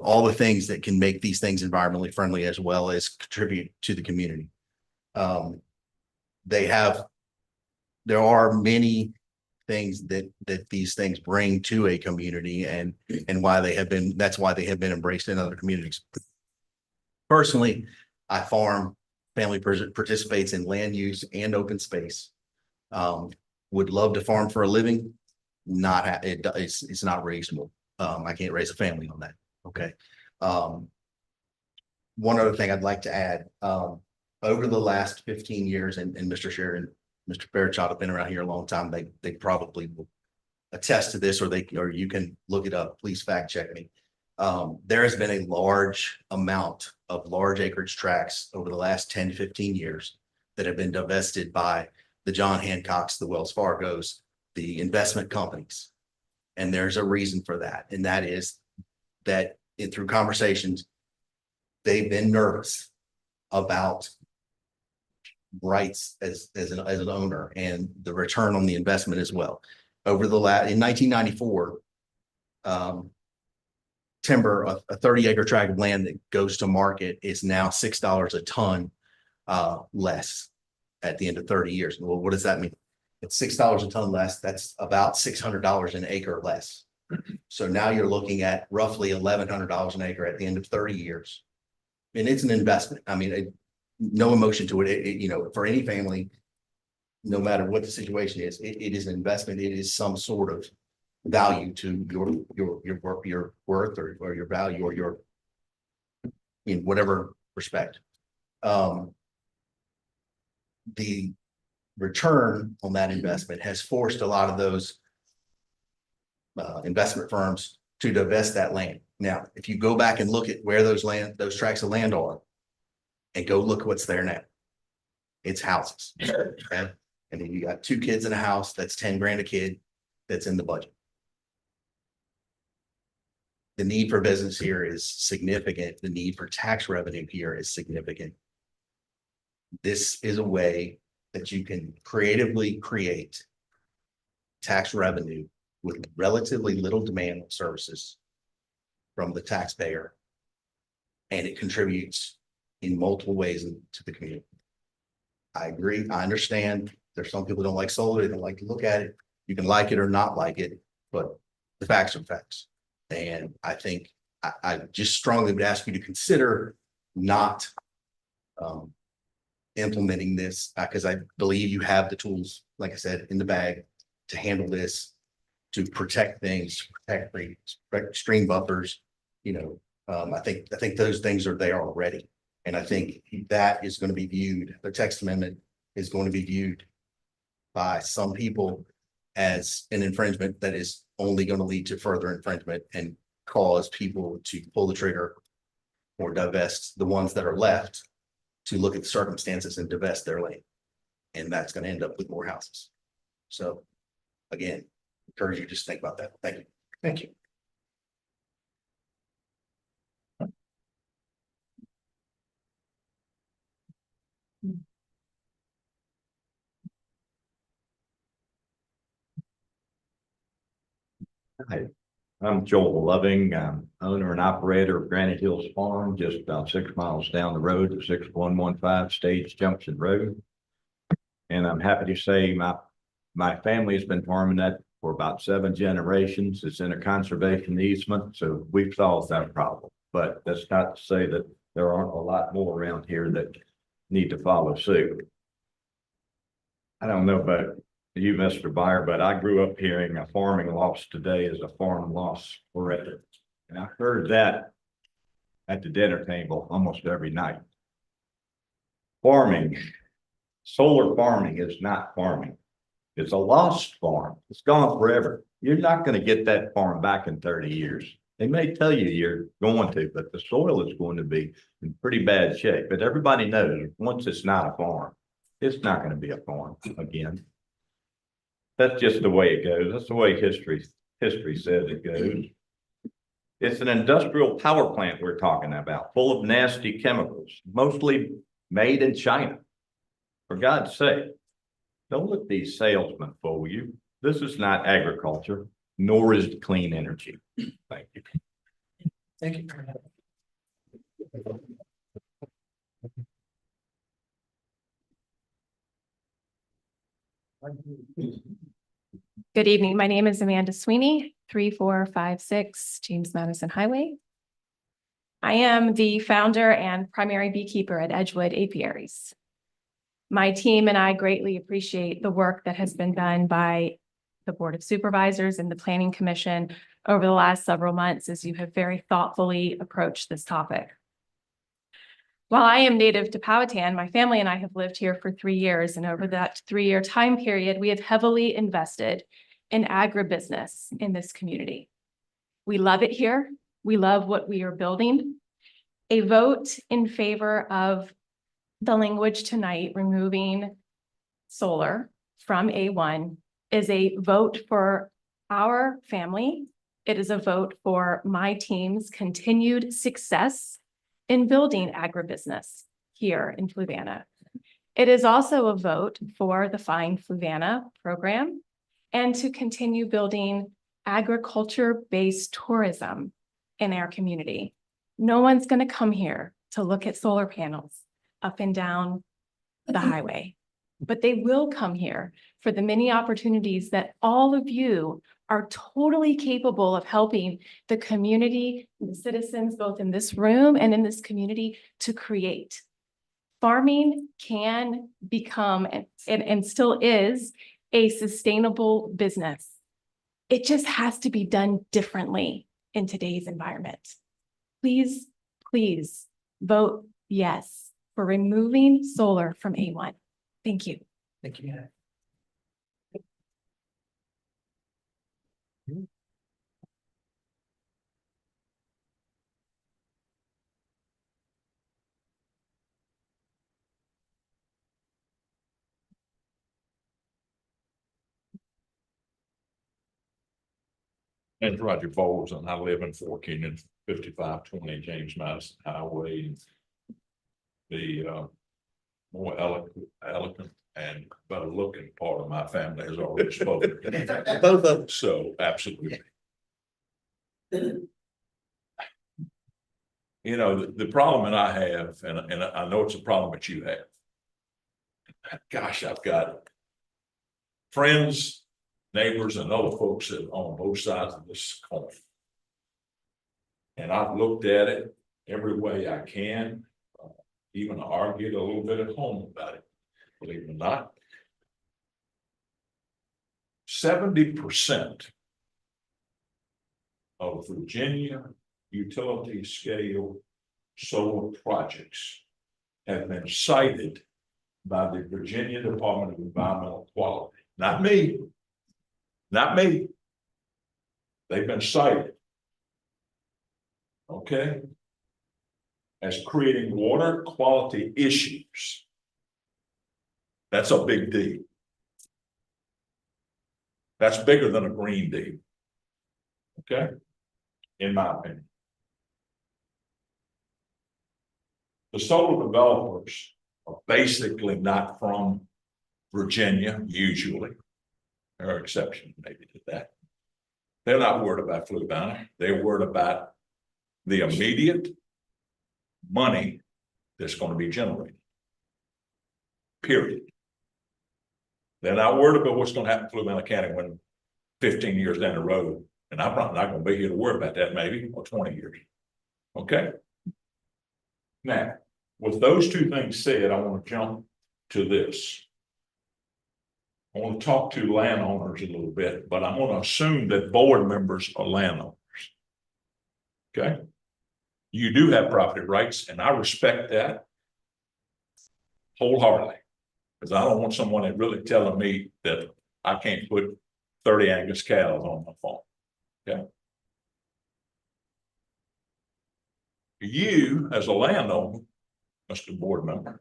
all the things that can make these things environmentally friendly as well as contribute to the community. There are many things that these things bring to a community and that's why they have been embraced in other communities. Personally, I farm, family participates in land use and open space. Would love to farm for a living. It's not reasonable. I can't raise a family on that. Okay. One other thing I'd like to add, over the last 15 years, and Mr. Sheridan, Mr. Fairchild have been around here a long time. They probably will attest to this, or you can look it up. Please fact check me. There has been a large amount of large acreage tracts over the last 10 to 15 years that have been divested by the John Hancocks, the Wells Fargos, the investment companies. And there's a reason for that. And that is that through conversations, they've been nervous about rights as an owner and the return on the investment as well. In 1994, timber, a 30-acre tract of land that goes to market is now $6 a ton less at the end of 30 years. Well, what does that mean? It's $6 a ton less. That's about $600 an acre less. So now you're looking at roughly $1,100 an acre at the end of 30 years. And it's an investment. I mean, no emotion to it. For any family, no matter what the situation is, it is an investment. It is some sort of value to your worth or your value or your, in whatever respect. The return on that investment has forced a lot of those investment firms to divest that land. Now, if you go back and look at where those tracts of land are, and go look what's there now, it's houses. Okay? And then you got 2 kids in a house, that's 10 grand a kid, that's in the budget. The need for business here is significant. The need for tax revenue here is significant. This is a way that you can creatively create tax revenue with relatively little demand on services from the taxpayer. And it contributes in multiple ways to the community. I agree. I understand there's some people who don't like solar. They don't like to look at it. You can like it or not like it, but the facts are facts. And I think I just strongly would ask you to consider not implementing this because I believe you have the tools, like I said, in the bag to handle this, to protect things, protect stream buffers. I think those things are there already. And I think that is going to be viewed, the text amendment is going to be viewed by some people as an infringement that is only going to lead to further infringement and cause people to pull the trigger or divest the ones that are left to look at the circumstances and divest their land. And that's going to end up with more houses. So again, encourage you to just think about that. Thank you. Thank you. Hi, I'm Joel Loving. I'm owner and operator of Granite Hills Farm, just about 6 miles down the road at 6115 Stage Junction Road. And I'm happy to say my family has been farming that for about 7 generations. It's in a conservation easement, so we've solved that problem. But that's not to say that there aren't a lot more around here that need to follow suit. I don't know about you, Mr. Byer, but I grew up hearing a farming loss today is a farm loss forever. And I heard that at the dinner table almost every night. Farming, solar farming is not farming. It's a lost farm. It's gone forever. You're not going to get that farm back in 30 years. They may tell you you're going to, but the soil is going to be in pretty bad shape. But everybody knows once it's not a farm, it's not going to be a farm again. That's just the way it goes. That's the way history says it goes. It's an industrial power plant we're talking about, full of nasty chemicals, mostly made in China. For God's sake, don't let these salesmen fool you. This is not agriculture, nor is it clean energy. Thank you. Thank you. Good evening. My name is Amanda Sweeney, 3456 James Madison Highway. I am the founder and primary beekeeper at Edgewood Apiaries. My team and I greatly appreciate the work that has been done by the Board of Supervisors and the Planning Commission over the last several months as you have very thoughtfully approached this topic. While I am native to Powhatan, my family and I have lived here for 3 years, and over that 3-year time period, we have heavily invested in agribusiness in this community. We love it here. We love what we are building. A vote in favor of the language tonight, removing solar from A1, is a vote for our family. It is a vote for my team's continued success in building agribusiness here in Fluvanna. It is also a vote for the Find Fluvanna program and to continue building agriculture-based tourism in our community. No one's going to come here to look at solar panels up and down the highway, but they will come here for the many opportunities that all of you are totally capable of helping the community, the citizens, both in this room and in this community, to create. Farming can become, and still is, a sustainable business. It just has to be done differently in today's environment. Please, please vote yes for removing solar from A1. Thank you. Thank you. And Roger Bowles, and I live in Fork Union, 5520 James Madison Highway. The more elegant and better looking part of my family has already spoken. Both of them. So absolutely. You know, the problem that I have, and I know it's a problem that you have. Gosh, I've got friends, neighbors, and other folks that on both sides of this coin. And I've looked at it every way I can, even argued a little bit at home about it, believe it or not. 70% of Virginia utility scale solar projects have been cited by the Virginia Department of Environmental Quality. Not me. Not me. They've been cited. Okay. As creating water quality issues. That's a big deal. That's bigger than a green deal. Okay. In my opinion. The solar developers are basically not from Virginia, usually. There are exceptions maybe to that. They're not worried about Fluvanna. They're worried about the immediate money that's going to be generated. Period. They're not worried about what's going to happen in Fluvanna County when 15 years down the road. And I'm not going to be here to worry about that maybe, or 20 years. Okay. Now, with those two things said, I want to jump to this. I want to talk to landowners a little bit, but I'm going to assume that board members are landowners. Okay. You do have property rights, and I respect that wholeheartedly. Because I don't want someone that really telling me that I can't put 30 Angus cows on my farm. Okay. You, as a landowner, Mr. Board Member,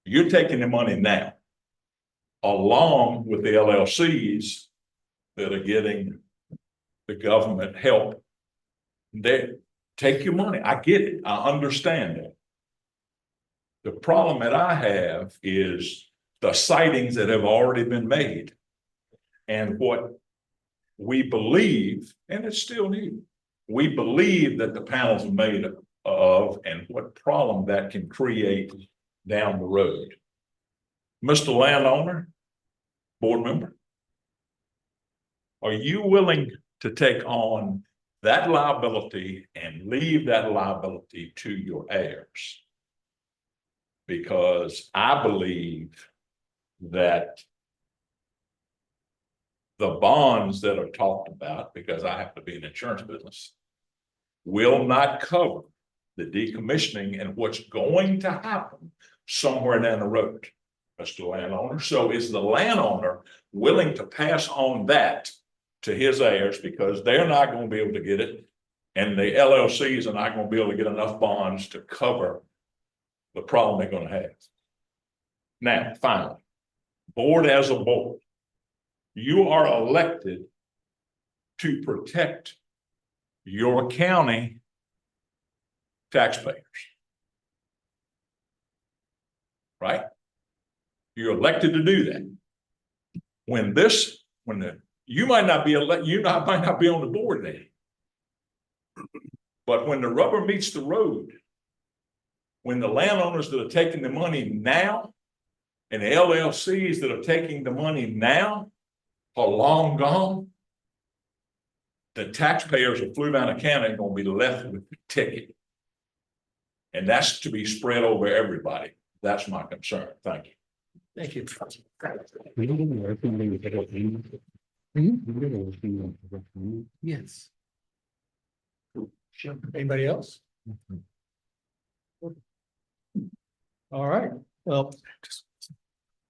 you're taking the money now, along with the LLCs that are getting the government help. They take your money. I get it. I understand it. The problem that I have is the sightings that have already been made. And what we believe, and it's still new, we believe that the panels are made of and what problem that can create down the road. Mr. Landowner, board member, are you willing to take on that liability and leave that liability to your heirs? Because I believe that the bonds that are talked about, because I have to be in the insurance business, will not cover the decommissioning and what's going to happen somewhere down the road, Mr. Landowner. So is the landowner willing to pass on that to his heirs, because they're not going to be able to get it, and the LLCs are not going to be able to get enough bonds to cover the problem they're going to have? Now, finally, board as a board, you are elected to protect your county taxpayers, right? You're elected to do that. You might not be elected, might not be on the board then. But when the rubber meets the road, when the landowners that are taking the money now and the LLCs that are taking the money now are long gone, the taxpayers of Fluvanna County are going to be left with the ticket. And that's to be spread over everybody. That's my concern. Thank you. Thank you. Yes. Anybody else? All right, well,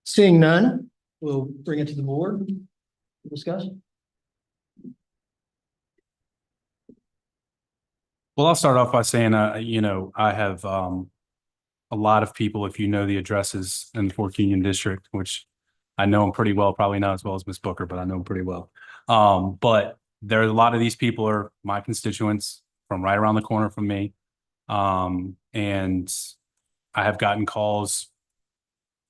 seeing none, we'll bring it to the board. Discuss. Well, I'll start off by saying, I have a lot of people, if you know the addresses in the Fork Union District, which I know them pretty well, probably not as well as Miss Booker, but I know them pretty well. But there are a lot of these people are my constituents from right around the corner from me. And I have gotten calls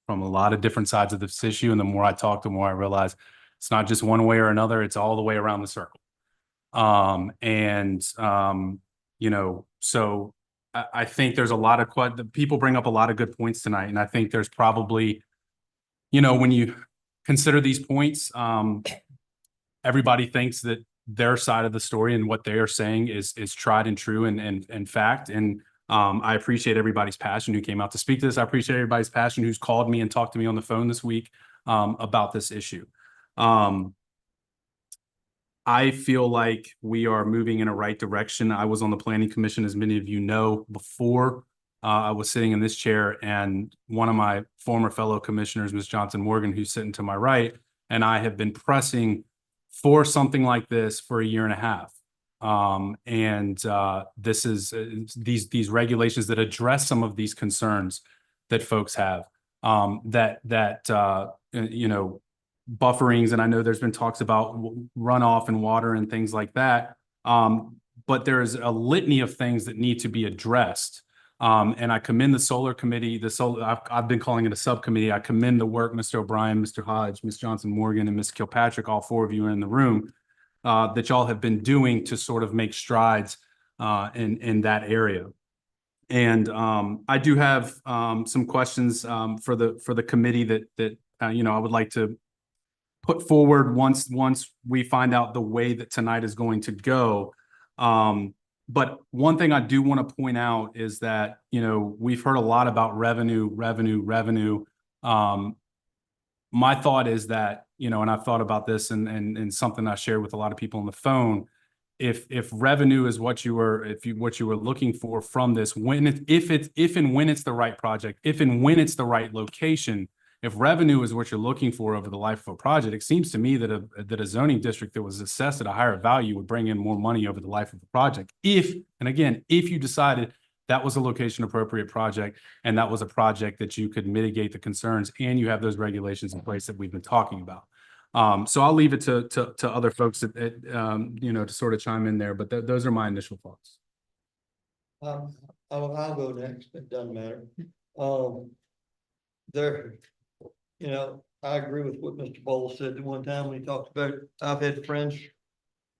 from a lot of different sides of this issue. And the more I talk, the more I realize it's not just one way or another, it's all the way around the circle. So I think there's a lot of people bring up a lot of good points tonight. And I think there's probably, when you consider these points, everybody thinks that their side of the story and what they are saying is tried and true and fact. And I appreciate everybody's passion who came out to speak to this. I appreciate everybody's passion who's called me and talked to me on the phone this week about this issue. I feel like we are moving in a right direction. I was on the Planning Commission, as many of you know, before I was sitting in this chair, and one of my former fellow commissioners, Ms. Johnson Morgan, who's sitting to my right, and I have been pressing for something like this for a year and a half. This is these regulations that address some of these concerns that folks have, bufferings. And I know there's been talks about runoff and water and things like that. But there's a litany of things that need to be addressed. And I commend the solar committee, I've been calling it a subcommittee. I commend the work, Mr. O'Brien, Mr. Hodge, Ms. Johnson Morgan, and Ms. Kilpatrick, all four of you are in the room, that y'all have been doing to sort of make strides in that area. And I do have some questions for the committee that I would like to put forward once we find out the way that tonight is going to go. But one thing I do want to point out is that, we've heard a lot about revenue. My thought is that, and I've thought about this and something I shared with a lot of people on the phone. If revenue is what you were looking for from this, if and when it's the right project, if and when it's the right location, if revenue is what you're looking for over the life of a project, it seems to me that a zoning district that was assessed at a higher value would bring in more money over the life of the project. If you decided that was a location appropriate project and that was a project that you could mitigate the concerns and you have those regulations in place that we've been talking about. So I'll leave it to other folks to sort of chime in there, but those are my initial thoughts. I'll go next. It doesn't matter. I agree with what Mr. Bowles said at one time when he talked about, I've had friends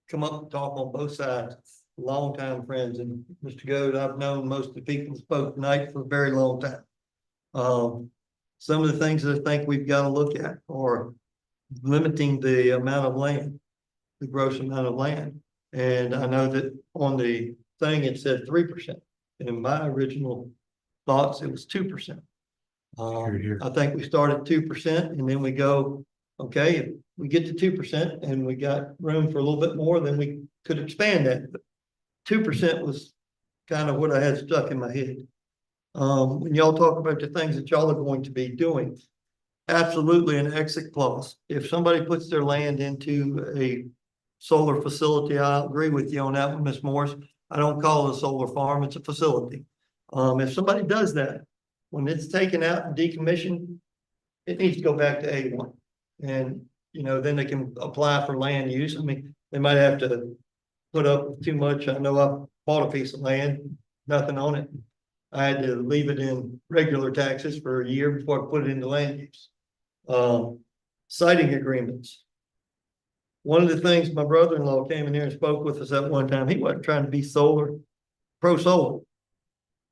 come up and talk on both sides, longtime friends, and Mr. Goode, I've known most of the people that spoke tonight for a very long time. Some of the things that I think we've got to look at are limiting the amount of land, the gross amount of land. And I know that on the thing, it said 3%. In my original thoughts, it was 2%. I think we start at 2% and then we go, okay, if we get to 2% and we got room for a little bit more, then we could expand that. But 2% was kind of what I had stuck in my head. When y'all talk about the things that y'all are going to be doing, absolutely an exit clause. If somebody puts their land into a solar facility, I'll agree with you on that one, Ms. Morris. I don't call it a solar farm, it's a facility. If somebody does that, when it's taken out and decommissioned, it needs to go back to A1. And, you know, then they can apply for land use. I mean, they might have to put up with too much. I know I bought a piece of land, nothing on it. I had to leave it in regular taxes for a year before I put it into land use. Siting agreements. One of the things my brother-in-law came in here and spoke with us at one time, he wasn't trying to be pro-solar.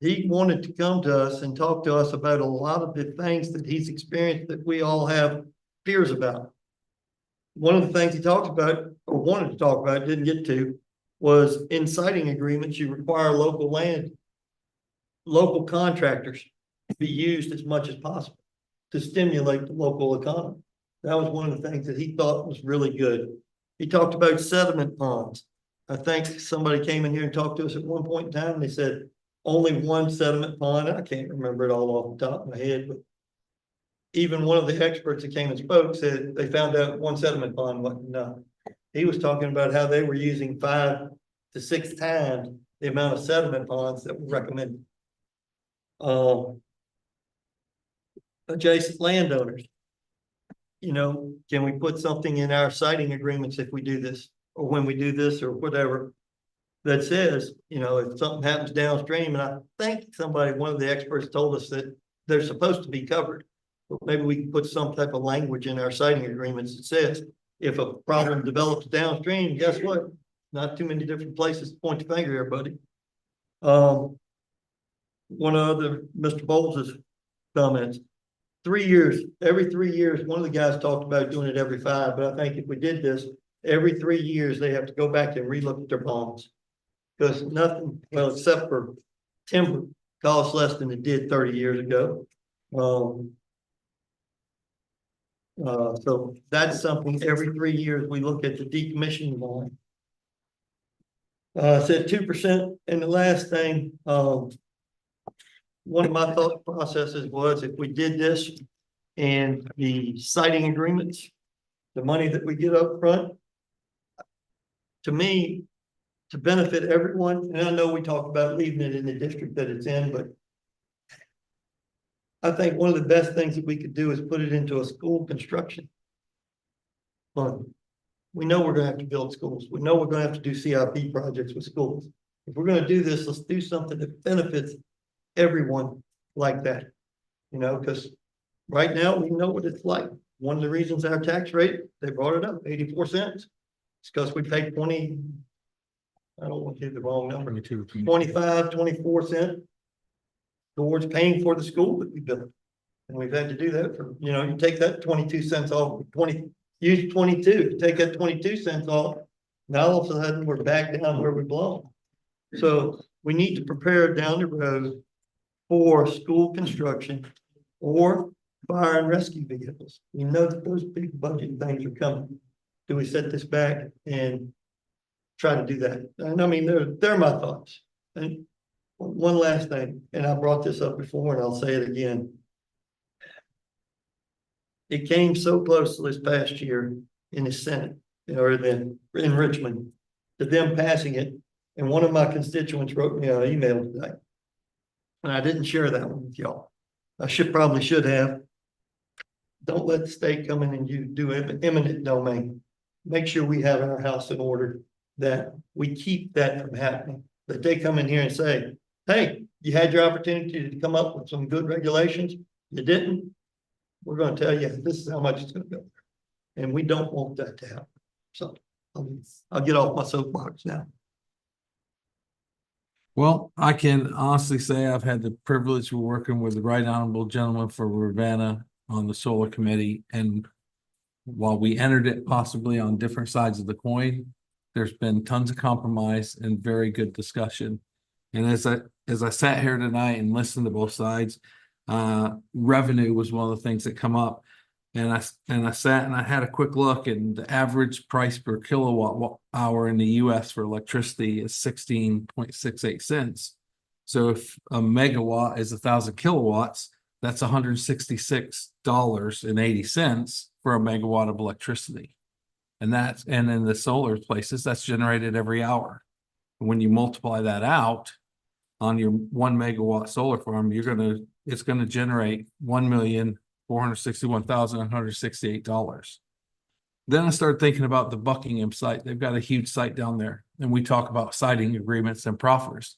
He wanted to come to us and talk to us about a lot of the things that he's experienced that we all have fears about. One of the things he talked about, or wanted to talk about, didn't get to, was in siting agreements, you require local contractors to be used as much as possible to stimulate the local economy. That was one of the things that he thought was really good. He talked about sediment ponds. I think somebody came in here and talked to us at one point in time and they said only one sediment pond. I can't remember it all off the top of my head, but even one of the experts that came and spoke said they found out one sediment pond wasn't enough. He was talking about how they were using 5 to 6 times the amount of sediment ponds that were recommended. Adjacent landowners. You know, can we put something in our siting agreements if we do this, or when we do this, or whatever, that says, you know, if something happens downstream, and I think one of the experts told us that they're supposed to be covered. But maybe we can put some type of language in our siting agreements that says, if a problem develops downstream, guess what? Not too many different places to point the finger here, buddy. One other, Mr. Bowles' comments. 3 years, every 3 years, one of the guys talked about doing it every 5, but I think if we did this, every 3 years, they have to go back and relook at their bonds. Because nothing, well, except for timber, costs less than it did 30 years ago. So that's something every 3 years we look at the decommissioning bond. Said 2%. And the last thing, one of my thought processes was if we did this and the siting agreements, the money that we get up front, to me, to benefit everyone, and I know we talked about leaving it in the district that it's in, but I think one of the best things that we could do is put it into a school construction fund. We know we're gonna have to build schools. We know we're gonna have to do CIP projects with schools. If we're gonna do this, let's do something that benefits everyone like that. You know, because right now we know what it's like. One of the reasons our tax rate, they brought it up 84 cents. It's because we pay 20, I don't want to give the wrong number, 25, 24 cents towards paying for the school that we built. And we've had to do that for, you know, you take that 22 cents off, use 22, take that 22 cents off. Now all of a sudden we're back down where we belong. So we need to prepare down the road for school construction or fire and rescue vehicles. We know that those big budget things are coming. Do we set this back and try to do that? And I mean, they're my thoughts. And one last thing, and I brought this up before and I'll say it again. It came so close this past year in the Senate, or then in Richmond, to them passing it. And one of my constituents wrote me an email today. And I didn't share that one with y'all. I probably should have. Don't let the state come in and you do eminent domain. Make sure we have our house in order, that we keep that from happening. That they come in here and say, hey, you had your opportunity to come up with some good regulations. You didn't. we're gonna tell you, this is how much it's gonna go. And we don't want that to happen. So I'll get off my soapbox now. Well, I can honestly say I've had the privilege of working with the right honorable gentleman for Fluvanna on the solar committee. And while we entered it possibly on different sides of the coin, there's been tons of compromise and very good discussion. And as I sat here tonight and listened to both sides, revenue was one of the things that come up. And I sat and I had a quick look, and the average price per kilowatt hour in the US for electricity is 16.68 cents. So if a megawatt is 1,000 kilowatts, that's $166.80 for a megawatt of electricity. And in the solar places, that's generated every hour. When you multiply that out on your 1 megawatt solar farm, it's gonna generate $1,461,168. Then I started thinking about the Buckingham site. They've got a huge site down there, and we talk about siting agreements and proffers.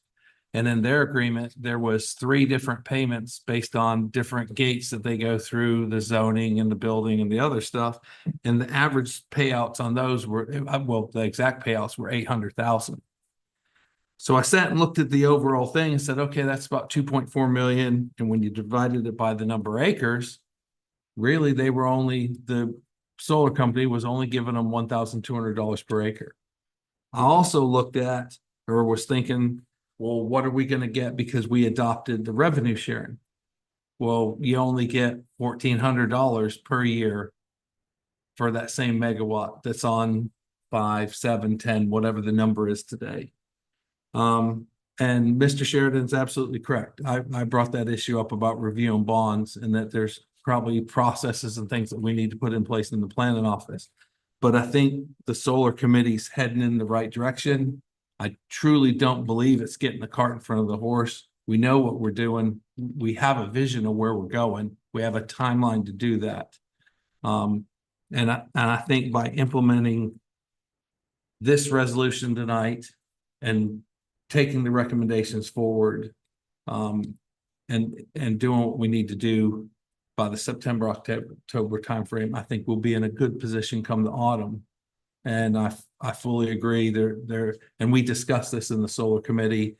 And in their agreement, there was 3 different payments based on different gates that they go through, the zoning and the building and the other stuff. And the average payouts on those were, well, the exact payouts were $800,000. So I sat and looked at the overall thing and said, okay, that's about 2.4 million. And when you divided it by the number of acres, really the solar company was only giving them $1,200 per acre. I also looked at, or was thinking, well, what are we going to get because we adopted the revenue sharing? Well, you only get $1,400 per year for that same megawatt that's on 5, 7, 10, whatever the number is today. And Mr. Sheridan's absolutely correct. I brought that issue up about reviewing bonds, and that there's probably processes and things that we need to put in place in the planning office. But I think the solar committee's heading in the right direction. I truly don't believe it's getting the cart in front of the horse. We know what we're doing. We have a vision of where we're going. We have a timeline to do that. And I think by implementing this resolution tonight and taking the recommendations forward, and doing what we need to do by the September, October timeframe, I think we'll be in a good position come the autumn. And I fully agree and we discussed this in the solar committee.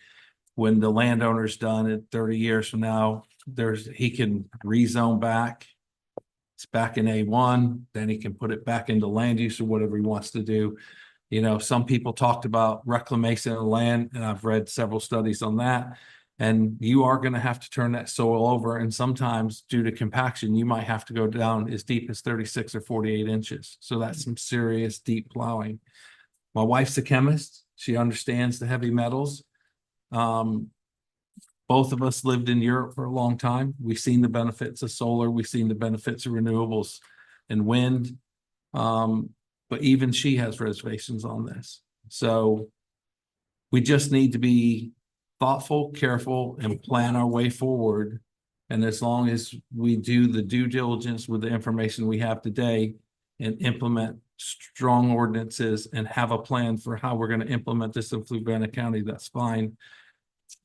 When the landowner's done it 30 years from now, he can rezone back. It's back in A1, then he can put it back into land use or whatever he wants to do. You know, some people talked about reclamation of land, and I've read several studies on that. And you are going to have to turn that soil over. And sometimes due to compaction, you might have to go down as deep as 36 or 48 inches. So that's some serious deep plowing. My wife's a chemist. She understands the heavy metals. Both of us lived in Europe for a long time. We've seen the benefits of solar. We've seen the benefits of renewables and wind. But even she has reservations on this. So we just need to be thoughtful, careful, and plan our way forward. And as long as we do the due diligence with the information we have today and implement strong ordinances and have a plan for how we're going to implement this in Fluvanna County, that's fine.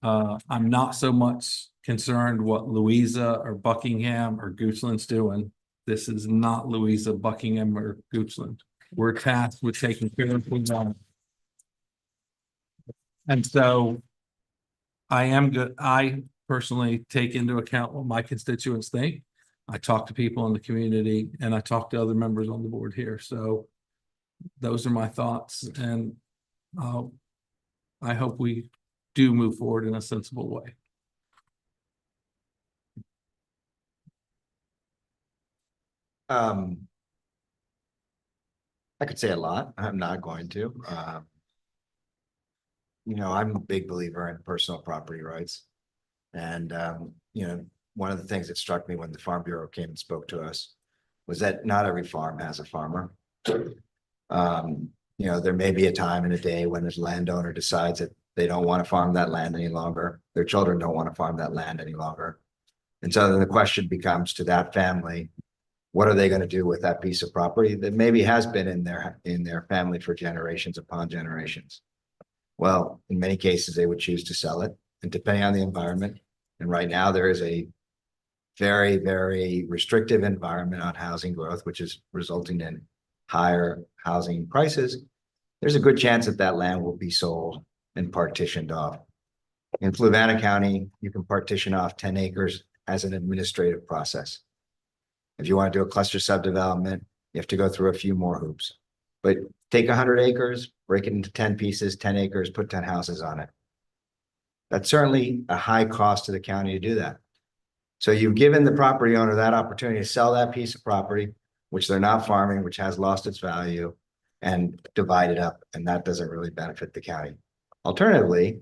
I'm not so much concerned what Louisa or Buckingham or Goochland's doing. This is not Louisa, Buckingham, or Goochland. We're tasked with taking care of Fluvanna. And so I personally take into account what my constituents think. I talk to people in the community, and I talk to other members on the board here. So those are my thoughts, and I hope we do move forward in a sensible way. I could say a lot. I'm not going to. I'm a big believer in personal property rights. And, one of the things that struck me when the Farm Bureau came and spoke to us was that not every farm has a farmer. There may be a time in a day when this landowner decides that they don't want to farm that land any longer. Their children don't want to farm that land any longer. And so then the question becomes to that family, what are they going to do with that piece of property that maybe has been in their family for generations upon generations? Well, in many cases, they would choose to sell it, and depending on the environment. And right now there is a very, very restrictive environment on housing growth, which is resulting in higher housing prices, there's a good chance that that land will be sold and partitioned off. In Fluvanna County, you can partition off 10 acres as an administrative process. If you want to do a cluster subdevelopment, you have to go through a few more hoops. But take 100 acres, break it into 10 pieces, 10 acres, put 10 houses on it. That's certainly a high cost to the county to do that. So you've given the property owner that opportunity to sell that piece of property, which they're not farming, which has lost its value, and divide it up, and that doesn't really benefit the county. Alternatively,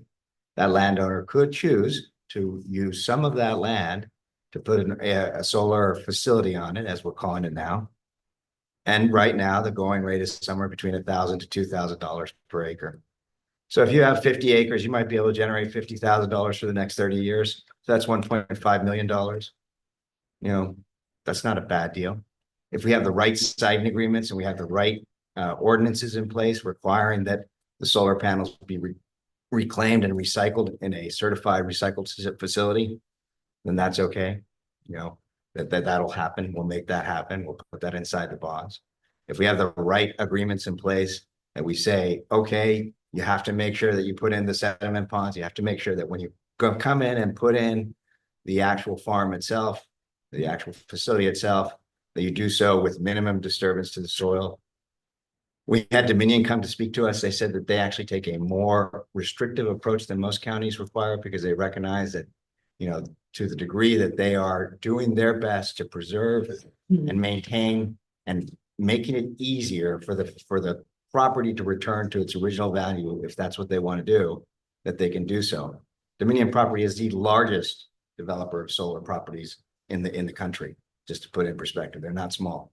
that landowner could choose to use some of that land to put a solar facility on it, as we're calling it now. And right now, the going rate is somewhere between $1,000 to $2,000 per acre. So if you have 50 acres, you might be able to generate $50,000 for the next 30 years. So that's $1.5 million. You know, that's not a bad deal. If we have the right siting agreements and we have the right ordinances in place requiring that the solar panels be reclaimed and recycled in a certified recycled facility, then that's okay. You know, that'll happen. We'll make that happen. We'll put that inside the bonds. If we have the right agreements in place and we say, okay, you have to make sure that you put in the sediment ponds. You have to make sure that when you come in and put in the actual farm itself, the actual facility itself, that you do so with minimum disturbance to the soil. We had Dominion come to speak to us. They said that they actually take a more restrictive approach than most counties require because they recognize that, you know, to the degree that they are doing their best to preserve and maintain and making it easier for the property to return to its original value, if that's what they want to do, that they can do so. Dominion Property is the largest developer of solar properties in the country, just to put it in perspective. They're not small.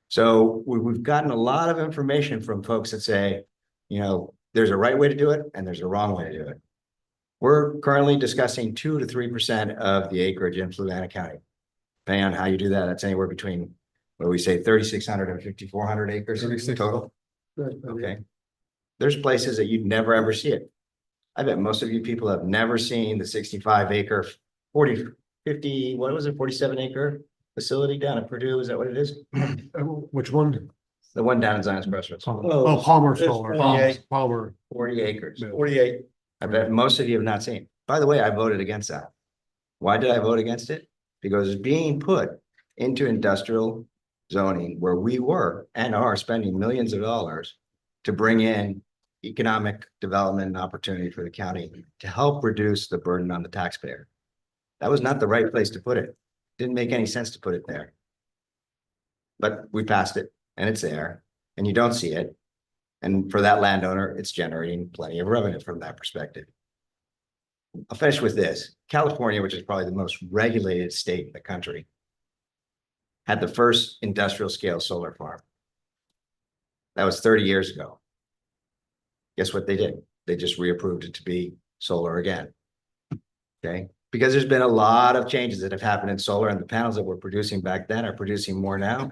So we've gotten a lot of information from folks that say, you know, there's a right way to do it and there's a wrong way to do it. We're currently discussing 2 to 3% of the acreage in Fluvanna County. Depending on how you do that, that's anywhere between, what do we say, 3,600 and 5,400 acres total. Okay. There's places that you'd never ever see it. I bet most of you people have never seen the 65 acre, 50, what was it, 47 acre facility down at Purdue. Is that what it is? Which one? The one down in Zion's Crossroads. Oh, Palmer Solar. 48. Palmer. 40 acres. 48. I bet most of you have not seen. By the way, I voted against that. Why did I vote against it? Because it's being put into industrial zoning where we were and are spending millions of dollars to bring in economic development and opportunity for the county to help reduce the burden on the taxpayer. That was not the right place to put it. Didn't make any sense to put it there. But we passed it and it's there and you don't see it. And for that landowner, it's generating plenty of revenue from that perspective. I'll finish with this. California, which is probably the most regulated state in the country, had the first industrial scale solar farm. That was 30 years ago. Guess what they did? They just reapproved it to be solar again. Okay. Because there's been a lot of changes that have happened in solar, and the panels that we're producing back then are producing more now.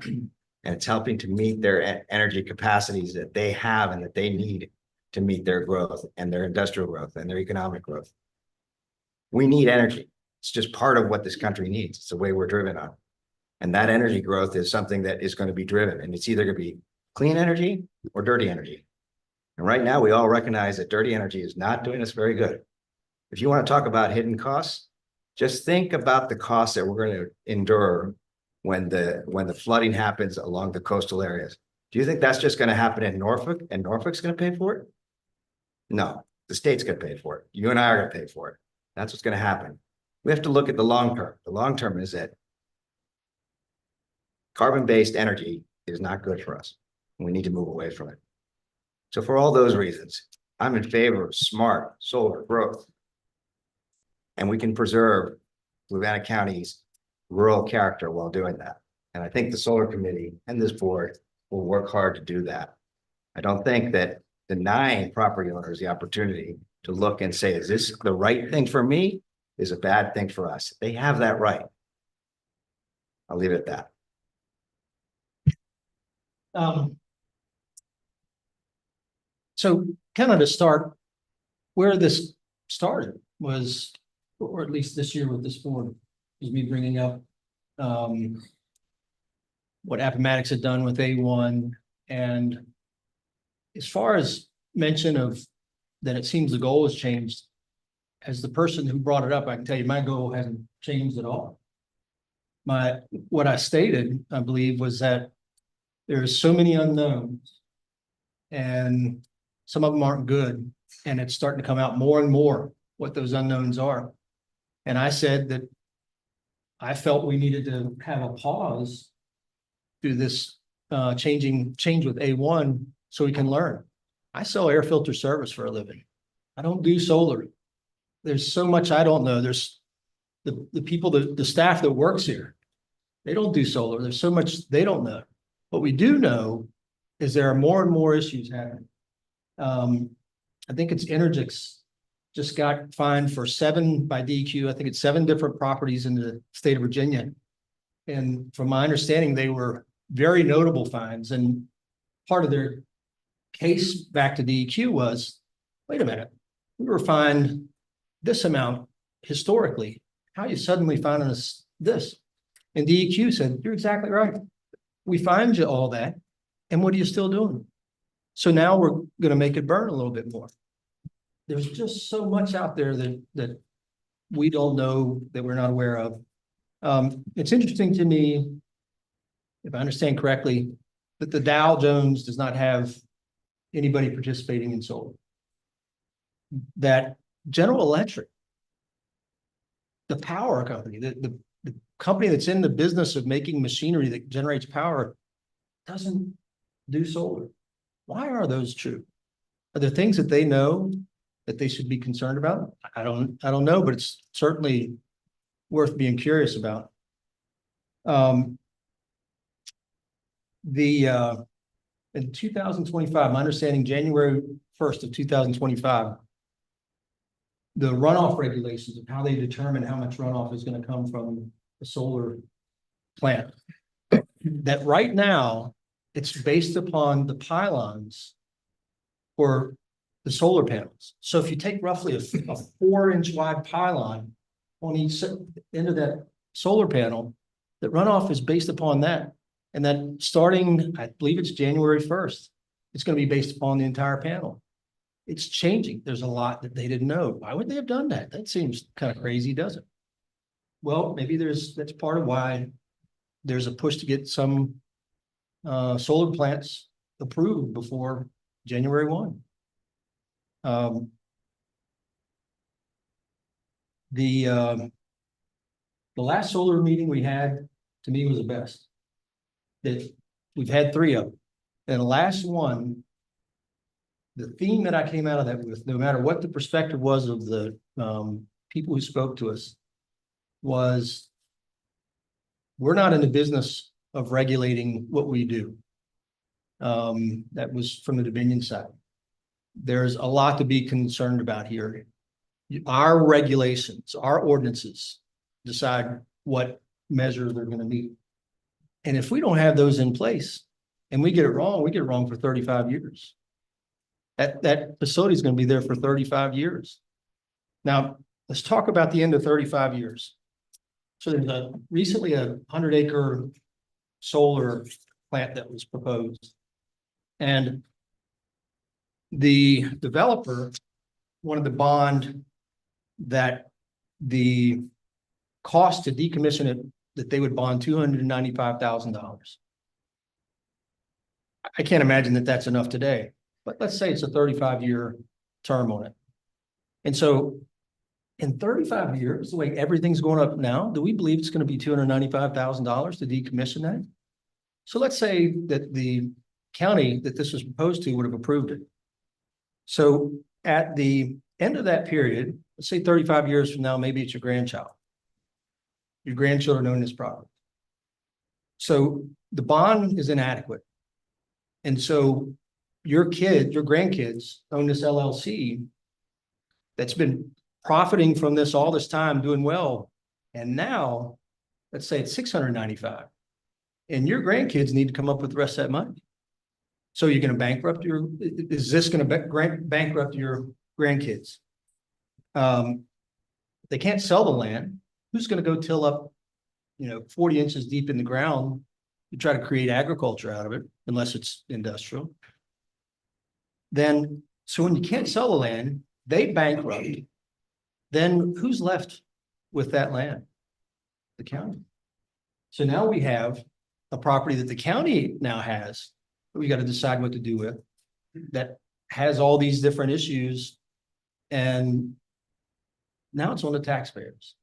And it's helping to meet their energy capacities that they have and that they need to meet their growth and their industrial growth and their economic growth. We need energy. It's just part of what this country needs. It's the way we're driven on. And that energy growth is something that is going to be driven. And it's either going to be clean energy or dirty energy. And right now, we all recognize that dirty energy is not doing us very good. If you want to talk about hidden costs, just think about the costs that we're going to endure when the flooding happens along the coastal areas. Do you think that's just going to happen in Norfolk and Norfolk's going to pay for it? No, the state's going to pay for it. You and I are going to pay for it. That's what's going to happen. We have to look at the long term. The long term is that carbon-based energy is not good for us. We need to move away from it. So for all those reasons, I'm in favor of smart solar growth. And we can preserve Fluvanna County's rural character while doing that. And I think the solar committee and this board will work hard to do that. I don't think that denying property owners the opportunity to look and say, is this the right thing for me? Is a bad thing for us. They have that right. I'll leave it at that. So kind of to start, where this started was, or at least this year with this board, was me bringing up what Appomattox had done with A1. And as far as mention of that, it seems the goal has changed. As the person who brought it up, I can tell you my goal hasn't changed at all. What I stated, I believe, was that there's so many unknowns and some of them aren't good. And it's starting to come out more and more what those unknowns are. And I said that I felt we needed to have a pause through this change with A1 so we can learn. I sell air filter service for a living. I don't do solar. There's so much I don't know. There's the people, the staff that works here, they don't do solar. There's so much they don't know. What we do know is there are more and more issues happening. I think it's Energix just got fined for 7 by DEQ. I think it's 7 different properties in the state of Virginia. And from my understanding, they were very notable fines. And part of their case back to DEQ was, wait a minute, we were fined this amount historically. How are you suddenly finding us this? And DEQ said, you're exactly right. We fined you all that. And what are you still doing? So now we're going to make it burn a little bit more. There's just so much out there that we don't know, that we're not aware of. It's interesting to me, if I understand correctly, that the Dow Jones does not have anybody participating in solar. That General Electric, the power company, the company that's in the business of making machinery that generates power, doesn't do solar. Why are those true? Are there things that they know that they should be concerned about? I don't know, but it's certainly worth being curious about. In 2025, my understanding, January 1st of 2025, the runoff regulations of how they determine how much runoff is going to come from a solar plant. That right now, it's based upon the pylons or the solar panels. So if you take roughly a 4-inch wide pylon on each end of that solar panel, the runoff is based upon that. And then starting, I believe it's January 1st, it's going to be based upon the entire panel. It's changing. There's a lot that they didn't know. Why would they have done that? That seems kind of crazy, doesn't it? Well, maybe that's part of why there's a push to get some solar plants approved before January 1. The last solar meeting we had, to me, was the best. That we've had 3 of them. And the last one, the theme that I came out of that with, no matter what the perspective was of the people who spoke to us, was we're not in the business of regulating what we do. That was from the Dominion side. There's a lot to be concerned about here. Our regulations, our ordinances decide what measure they're going to meet. And if we don't have those in place and we get it wrong for 35 years. That facility is going to be there for 35 years. Now, let's talk about the end of 35 years. So there's recently a 100-acre solar plant that was proposed. And the developer wanted to bond that the cost to decommission it, that they would bond $295,000. I can't imagine that that's enough today, but let's say it's a 35-year term on it. And so in 35 years, the way everything's going up now, do we believe it's going to be $295,000 to decommission that? So let's say that the county that this was proposed to would have approved it. So at the end of that period, let's say 35 years from now, maybe it's your grandchild. Your grandchildren own this property. So the bond is inadequate. And so your grandkids own this LLC that's been profiting from this all this time, doing well. And now, let's say it's 695. And your grandkids need to come up with the rest of that money. So you're going to bankrupt is this going to bankrupt your grandkids? They can't sell the land. Who's going to go till up 40 inches deep in the ground, you try to create agriculture out of it, unless it's industrial. Then, so when you can't sell the land, they bankrupt. Then who's left with that land? The county. So now we have a property that the county now has, that we got to decide what to do with, that has all these different issues. And now it's on the taxpayers.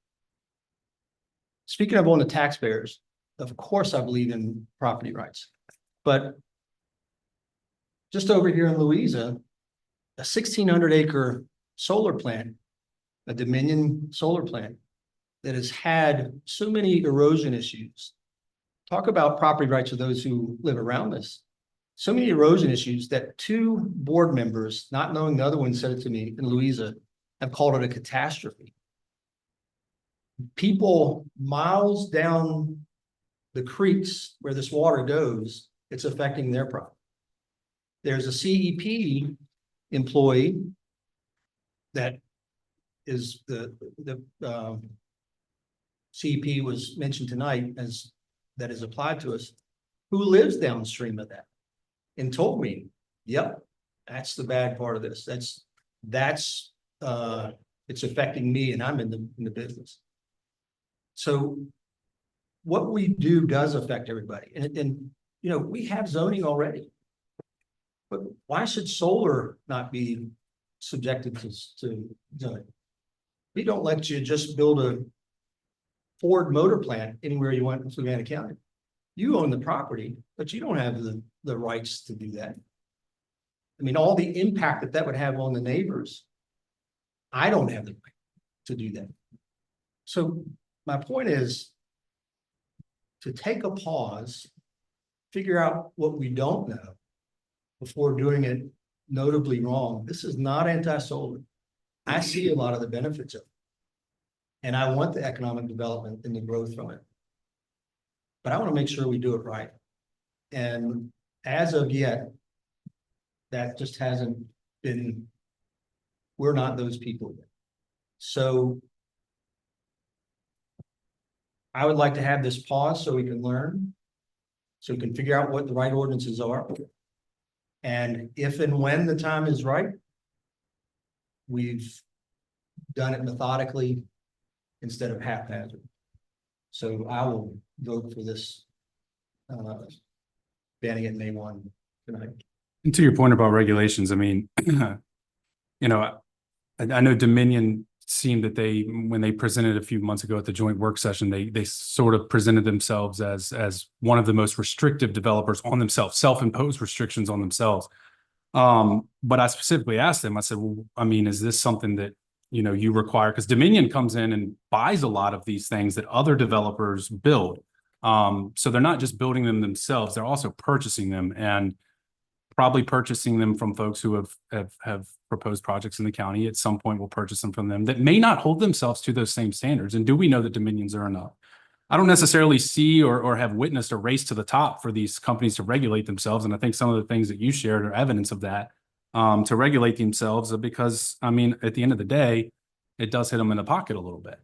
Speaking of on the taxpayers, of course, I believe in property rights, but just over here in Louisa, a 1,600 acre solar plant, a Dominion solar plant that has had so many erosion issues. Talk about property rights of those who live around us. So many erosion issues that 2 board members, not knowing the other one, said it to me in Louisa, have called it a catastrophe. People miles down the creeks where this water goes, it's affecting their property. There's a CEP employee that is the CEP was mentioned tonight as that is applied to us, who lives downstream of that and told me, yep, that's the bad part of this. That's it's affecting me and I'm in the business. So what we do does affect everybody. And we have zoning already. But why should solar not be subjected to zoning? We don't let you just build a Ford motor plant anywhere you want in Fluvanna County. You own the property, but you don't have the rights to do that. I mean, all the impact that would have on the neighbors, I don't have the right to do that. So my point is to take a pause, figure out what we don't know before doing it notably wrong. This is not anti-solar. I see a lot of the benefits of it. And I want the economic development and the growth from it. But I want to make sure we do it right. And as of yet, that just hasn't been, we're not those people yet. So I would like to have this pause so we can learn, so we can figure out what the right ordinances are. And if and when the time is right, we've done it methodically instead of haphazard. So I will vote for this, banning it May 1 tonight. And to your point about regulations, I mean, I know Dominion seemed that when they presented a few months ago at the joint work session, they sort of presented themselves as one of the most restrictive developers on themselves, self-imposed restrictions on themselves. But I specifically asked them, I said, well, I mean, is this something that, you require? Because Dominion comes in and buys a lot of these things that other developers build. So they're not just building them themselves, they're also purchasing them and probably purchasing them from folks who have proposed projects in the county. At some point, we'll purchase them from them that may not hold themselves to those same standards. And do we know that Dominions are enough? I don't necessarily see or have witnessed a race to the top for these companies to regulate themselves. And I think some of the things that you shared are evidence of that, to regulate themselves, because, I mean, at the end of the day, it does hit them in the pocket a little bit.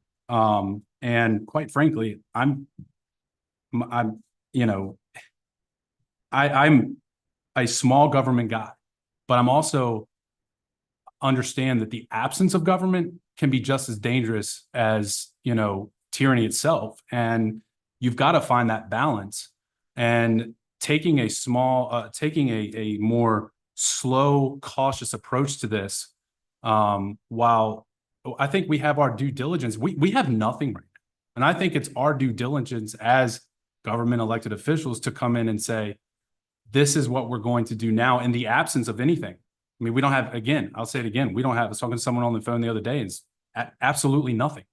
And quite frankly, I'm a small government guy, but I'm also understand that the absence of government can be just as dangerous as, tyranny itself. And you've got to find that balance. And taking a more slow, cautious approach to this, while I think we have our due diligence, we have nothing right now. And I think it's our due diligence as government elected officials to come in and say, this is what we're going to do now in the absence of anything. I mean, we don't have, again, I'll say it again, I was talking to someone on the phone the other day, and it's absolutely nothing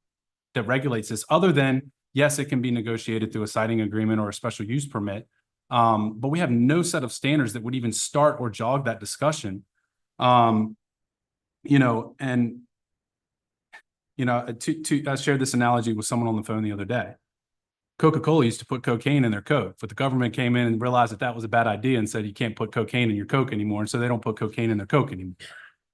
that regulates this other than, yes, it can be negotiated through a siting agreement or a special use permit. But we have no set of standards that would even start or jog that discussion. I shared this analogy with someone on the phone the other day. Coca-Cola used to put cocaine in their Coke, but the government came in and realized that was a bad idea and said, you can't put cocaine in your Coke anymore. And so they don't put cocaine in their Coke anymore,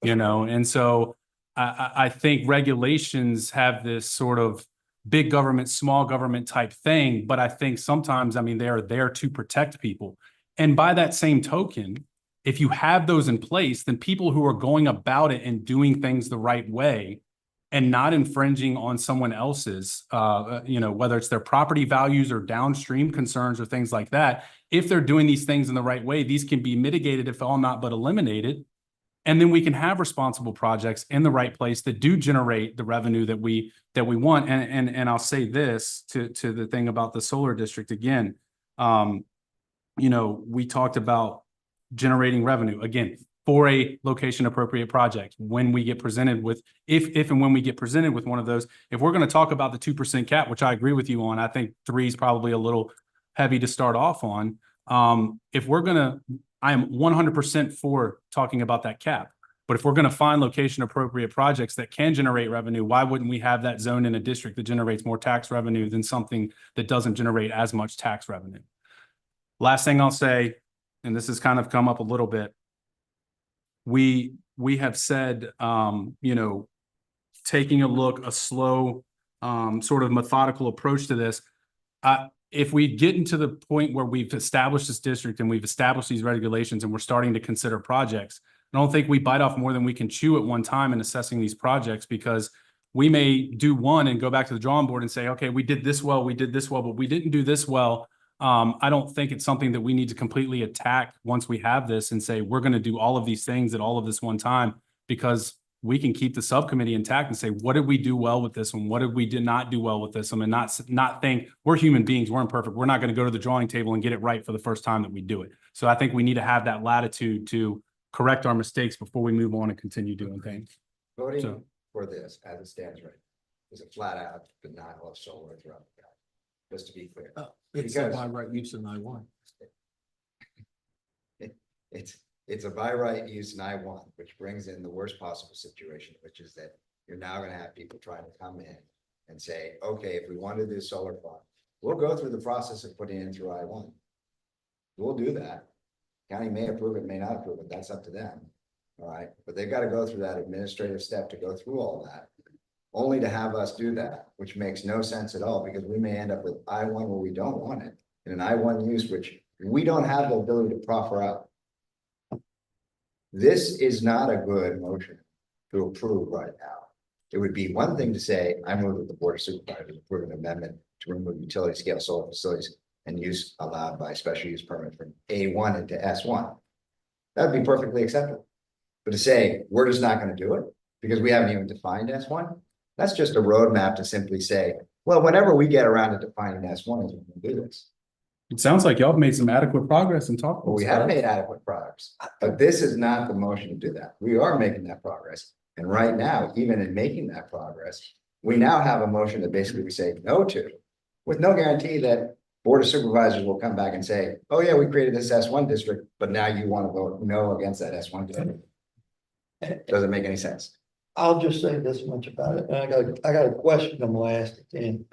And so I think regulations have this sort of big government, small government type thing, but I think sometimes, I mean, they're there to protect people. And by that same token, if you have those in place, then people who are going about it and doing things the right way and not infringing on someone else's, whether it's their property values or downstream concerns or things like that, if they're doing these things in the right way, these can be mitigated, if all not but eliminated. And then we can have responsible projects in the right place that do generate the revenue that we want. And I'll say this to the thing about the solar district again. We talked about generating revenue again for a location appropriate project. When we get presented with, if and when we get presented with one of those, if we're going to talk about the 2% cap, which I agree with you on, I think 3 is probably a little heavy to start off on. I am 100% for talking about that cap. But if we're going to find location appropriate projects that can generate revenue, why wouldn't we have that zone in a district that generates more tax revenue than something that doesn't generate as much tax revenue? Last thing I'll say, and this has kind of come up a little bit, we have said, taking a look, a slow, sort of methodical approach to this. If we get into the point where we've established this district and we've established these regulations and we're starting to consider projects, I don't think we bite off more than we can chew at one time in assessing these projects, because we may do one and go back to the drawing board and say, okay, we did this well, but we didn't do this well. I don't think it's something that we need to completely attack once we have this and say, we're going to do all of these things at all of this one time, because we can keep the subcommittee intact and say, what did we do well with this one? What did we not do well with this one? And not think we're human beings, we're imperfect. We're not going to go to the drawing table and get it right for the first time that we do it. So I think we need to have that latitude to correct our mistakes before we move on and continue doing things. Voting for this as it stands right is a flat out denial of solar throughout the county. Just to be clear. It's a by right use in I-1. It's a by right use in I-1, which brings in the worst possible situation, which is that you're now going to have people trying to come in and say, okay, if we want to do solar farm, we'll go through the process of putting in through I-1. We'll do that. County may approve it, may not approve it. That's up to them. All right. But they've got to go through that administrative step to go through all that, only to have us do that, which makes no sense at all, because we may end up with I-1 where we don't want it, in an I-1 use, which we don't have the ability to proffer out. This is not a good motion to approve right now. It would be one thing to say, I move that the Board of Supervisors approve an amendment to remove utility scale solar facilities and use allowed by special use permit from A1 into S1. That would be perfectly acceptable. But to say, we're just not going to do it because we haven't even defined S1, that's just a roadmap to simply say, well, whenever we get around to defining S1 is when we do this. It sounds like y'all have made some adequate progress in talking. Well, we have made adequate progress, but this is not the motion to do that. We are making that progress. And right now, even in making that progress, we now have a motion that basically we say no to, with no guarantee that Board of Supervisors will come back and say, oh yeah, we created this S1 district, but now you want to vote no against that S1 district. Doesn't make any sense. I'll just say this much about it, and I got a question I'm gonna ask at the end.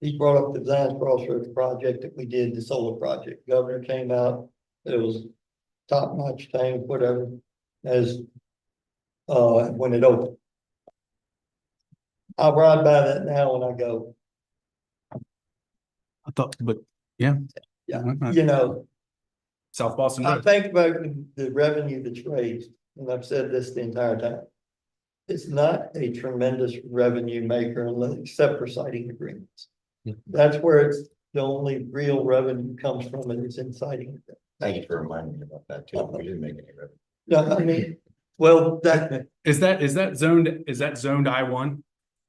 He brought up the Zions Crossroads project that we did, the solar project. Governor came out, it was top-notch thing, whatever, as when it opened. I ride by that now when I go. I thought, but yeah. Yeah, you know, South Boston I Road. think about the revenue that's raised, and I've said this the entire time. It's not a tremendous revenue maker except for siting agreements. That's where it's the only real revenue comes from, and it's in siting. Thank you for reminding me about that too. We didn't make any revenue. No, I mean, well, that. Is that zoned I-1?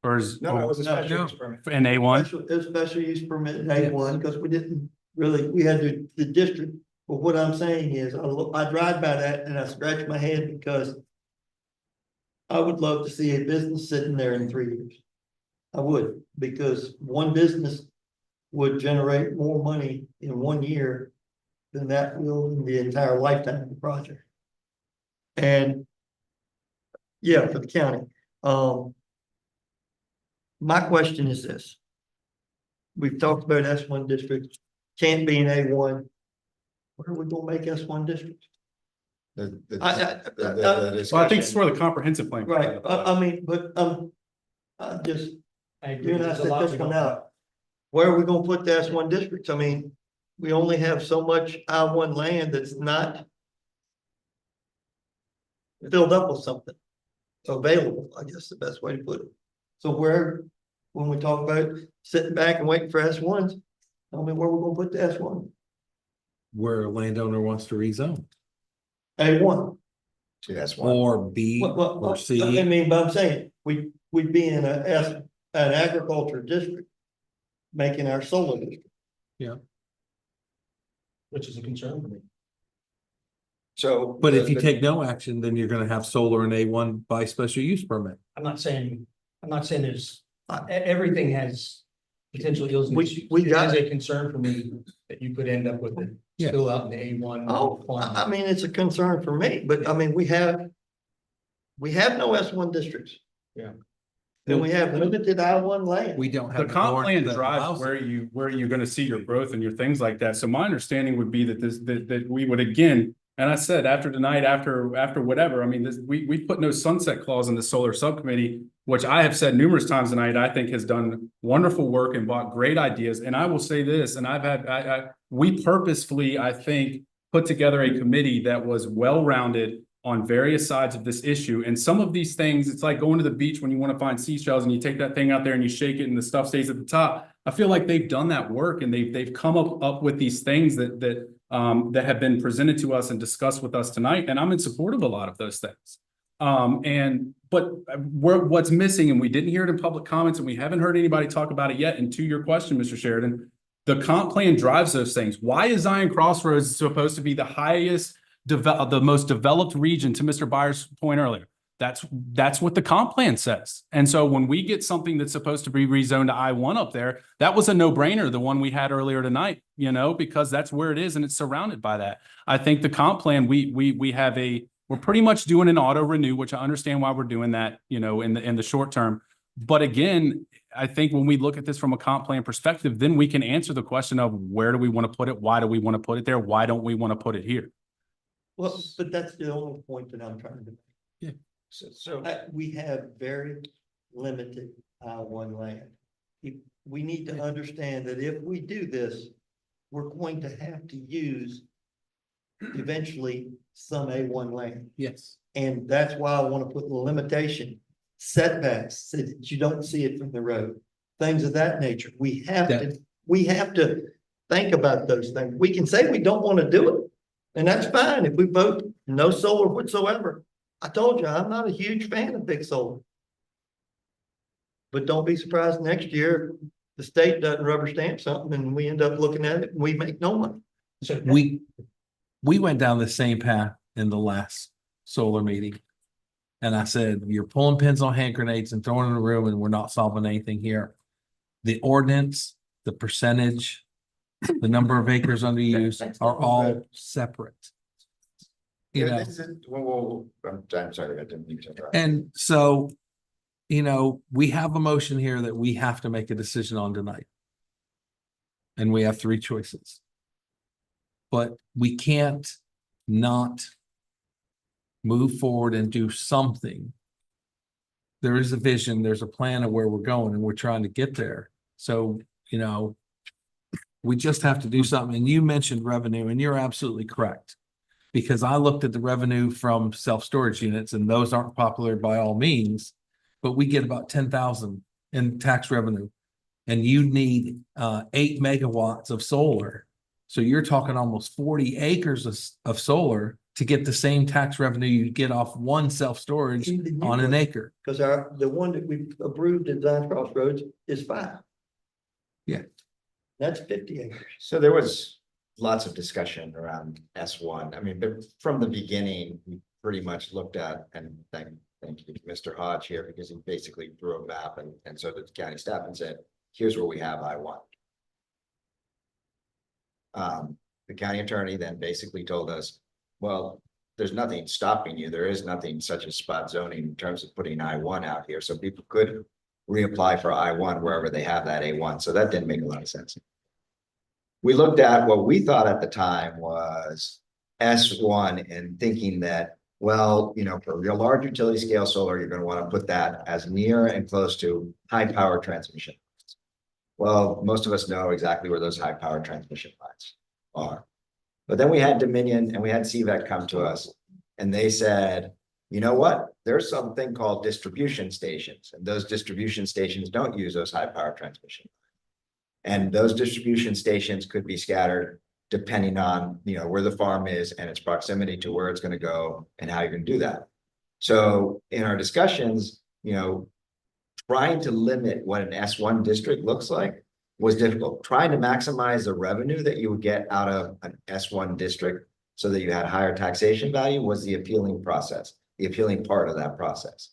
Or is? No, it was a special use permit. In A1? Special use permit in A1, because we didn't really, we had the district, but what I'm saying is, I drive by that and I scratch my head, because I would love to see a business sitting there in 3 years. I would, because one business would generate more money in 1 year than that will in the entire lifetime of the project. And yeah, for the county. My question is this. We've talked about S1 districts, can't be an A1. What are we gonna make S1 districts? Well, I think it's where the comprehensive plan. Right, I mean, but I just, I agree. You and I There's a said lot this we one don't know. out. Where are we gonna put the S1 districts? I mean, we only have so much I1 land that's not filled up with something available, I guess the best way to put it. So when we talk about sitting back and waiting for S1s, tell me where we're gonna put the S1. Where a landowner wants to rezone, A1. See, that's one. or B, or I C. mean, but I'm saying, we'd be in an agriculture district, making our solar district. Which is a concern for me. So. But if you take no action, then you're gonna have solar in A1 by special use permit. I'm not saying there's, everything has potential ills and issues. We got It is a concern for me that you could end up with it Yeah. still out in the A1. Oh, I mean, it's a concern for me, but I mean, we have no S1 districts. Yeah. And we have limited I1 land. We don't The have. comp plan that drives allows it. where you're gonna see your growth and your things like that. So my understanding would be that that we would again, and I said after tonight, after whatever, I mean, we put no sunset clause in the solar subcommittee, which I have said numerous times tonight, I think has done wonderful work and brought great ideas. And I will say this, and we purposefully, I think, put together a committee that was well-rounded on various sides of this issue. And some of these things, it's like going to the beach when you want to find seashells and you take that thing out there and you shake it and the stuff stays at the top. I feel like they've done that work and they've come up with these things that have been presented to us and discussed with us tonight. And I'm in support of a lot of those things. But what's missing, and we didn't hear it in public comments and we haven't heard anybody talk about it yet. And to your question, Mr. Sheridan, the comp plan drives those things. Why is Zion Crossroads supposed to be the highest the most developed region, to Mr. Byers' point earlier? That's what the comp plan says. And so when we get something that's supposed to be rezoned to I1 up there, that was a no-brainer, the one we had earlier tonight, because that's where it is and it's surrounded by that. I think the comp plan, we're pretty much doing an auto renew, which I understand why we're doing that, in the short term. But again, I think when we look at this from a comp plan perspective, then we can answer the question of where do we want to put it? Why do we want to put it there? Why don't we want to put it here? Well, but that's the only point that I'm trying to make. Yeah. So we have very limited I1 land. We need to understand that if we do this, we're going to have to use eventually some A1 land. Yes. And that's why I want to put the limitation, setbacks, so that you don't see it from the road, things of that nature. We have to think about those things. We can say we don't want to do it, and that's fine if we vote no solar whatsoever. I told you, I'm not a huge fan of big solar. But don't be surprised next year, the state doesn't rubber stamp something and we end up looking at it and we make no money. So We went down the same path in the last solar meeting. And I said, you're pulling pins on hand grenades and throwing in the room and we're not solving anything here. The ordinance, the percentage, the number of acres under use are all separate. This is, I'm sorry, I didn't mean to interrupt. And so, we have a motion here that we have to make a decision on tonight. And we have three choices. But we can't not move forward and do something. There is a vision, there's a plan of where we're going and we're trying to get there. So, we just have to do something. And you mentioned revenue and you're absolutely correct. Because I looked at the revenue from self-storage units and those aren't popular by all means, but we get about 10,000 in tax revenue. And you need 8 megawatts of solar. So you're talking almost 40 acres of solar to get the same tax revenue you get off one self-storage on an acre. Because the one that we approved at Zion Crossroads is 5. Yeah. That's 50 acres. So there was lots of discussion around S1. I mean, but from the beginning, we pretty much looked at, and thank you, Mr. Hodge here, because he basically drew a map and so did the county staff and said, here's where we have I1. The county attorney then basically told us, well, there's nothing stopping you. There is nothing such as spot zoning in terms of putting I1 out here. So people could reapply for I1 wherever they have that A1. So that didn't make a lot of sense. We looked at what we thought at the time was S1 and thinking that Well, you know, for your large utility scale solar, you're gonna wanna put that as near and close to high power transmission. Well, most of us know exactly where those high power transmission lines are. But then we had Dominion and we had CVEC come to us and they said, you know what? There's something called distribution stations, and those distribution stations don't use those high power transmission. And those distribution stations could be scattered depending on, you know, where the farm is and its proximity to where it's going to go and how you're going to do that. So in our discussions, you know, trying to limit what an S1 district looks like was difficult. Trying to maximize the revenue that you would get out of an S1 district so that you had higher taxation value was the appealing process, the appealing part of that process.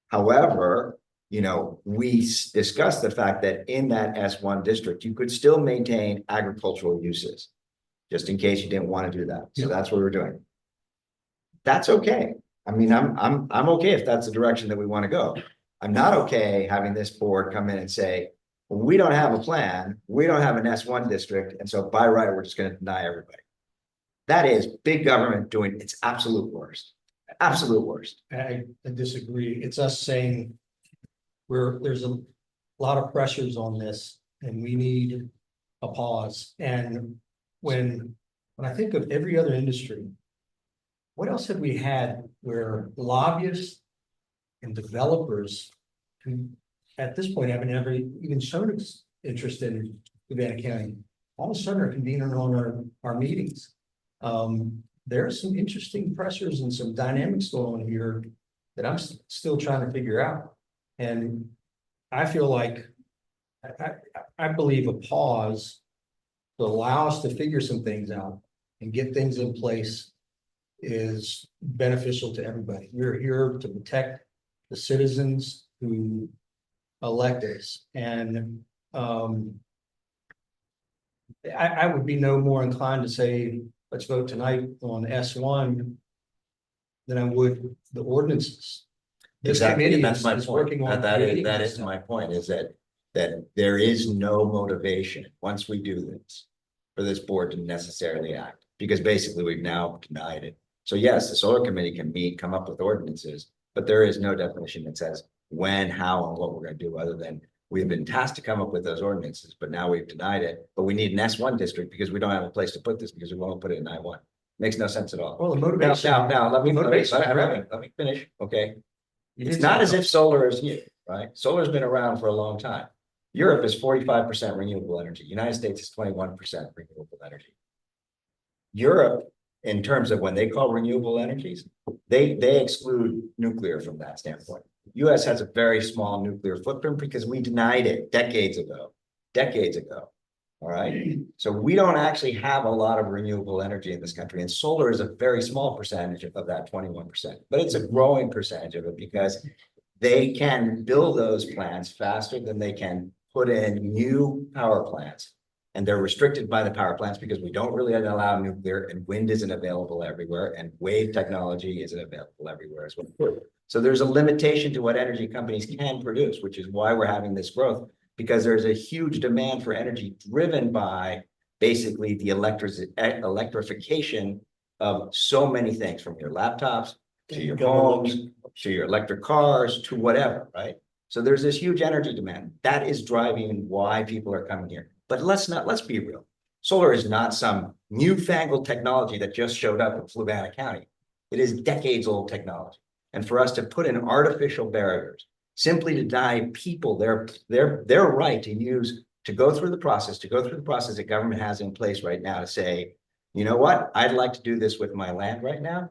However, you know, we discussed the fact that in that S1 district, you could still maintain agricultural uses, just in case you didn't want to do that. So that's what we're doing. That's okay. I mean, I'm okay if that's the direction that we want to go. I'm not okay having this board come in and say, well, we don't have a plan, we don't have an S1 district, and so by right, we're just going to deny everybody. That is big government doing its absolute worst. Absolute worst. I disagree. It's us saying there's a lot of pressures on this and we need a pause. And when I think of every other industry, what else have we had where lobbyists and developers who at this point haven't ever even shown interest in Fluvanna County, all of a sudden are convening on our meetings. There are some interesting pressures and some dynamics going on here that I'm still trying to figure out. And I feel like I believe a pause to allow us to figure some things out and get things in place is beneficial to everybody. We're here to protect the citizens who elect us. And I would be no more inclined to say, let's vote tonight on S1 than I would the ordinances. This Exactly, committee and that's my is point. working on That creating is this. my point, is that there is no motivation, once we do this, for this board to necessarily act, because basically we've now denied it. So yes, the solar committee can meet, come up with ordinances, but there is no definition that says when, how, and what we're gonna do, other than we've been tasked to come up with those ordinances, but now we've denied it. But we need an S1 district because we don't have a place to put this, because we won't put it in I1. Makes no sense at all. Well, the motivation. Now, let me motivation. finish, okay? It's not as if solar is new, right? Solar's been around for a long time. Europe is 45% renewable energy. United States is 21% renewable energy. Europe, in terms of when they call renewable energies, they exclude nuclear from that standpoint. US has a very small nuclear footprint because we denied it decades ago. All right. So we don't actually have a lot of renewable energy in this country, and solar is a very small percentage of that 21%, but it's a growing percentage of it because they can build those plants faster than they can put in new power plants. And they're restricted by the power plants because we don't really allow nuclear, and wind isn't available everywhere, and wave technology isn't available everywhere as well. So there's a limitation to what energy companies can produce, which is why we're having this growth, because there's a huge demand for energy driven by basically the electrification of so many things, from your laptops to your homes, to your electric cars, to whatever, right? So there's this huge energy demand that is driving why people are coming here. But let's be real. Solar is not some newfangled technology that just showed up in Fluvanna County. It is decades old technology. And for us to put in artificial barriers simply to deny people their right to go through the process that government has in place right now to say, you know what, I'd like to do this with my land right now.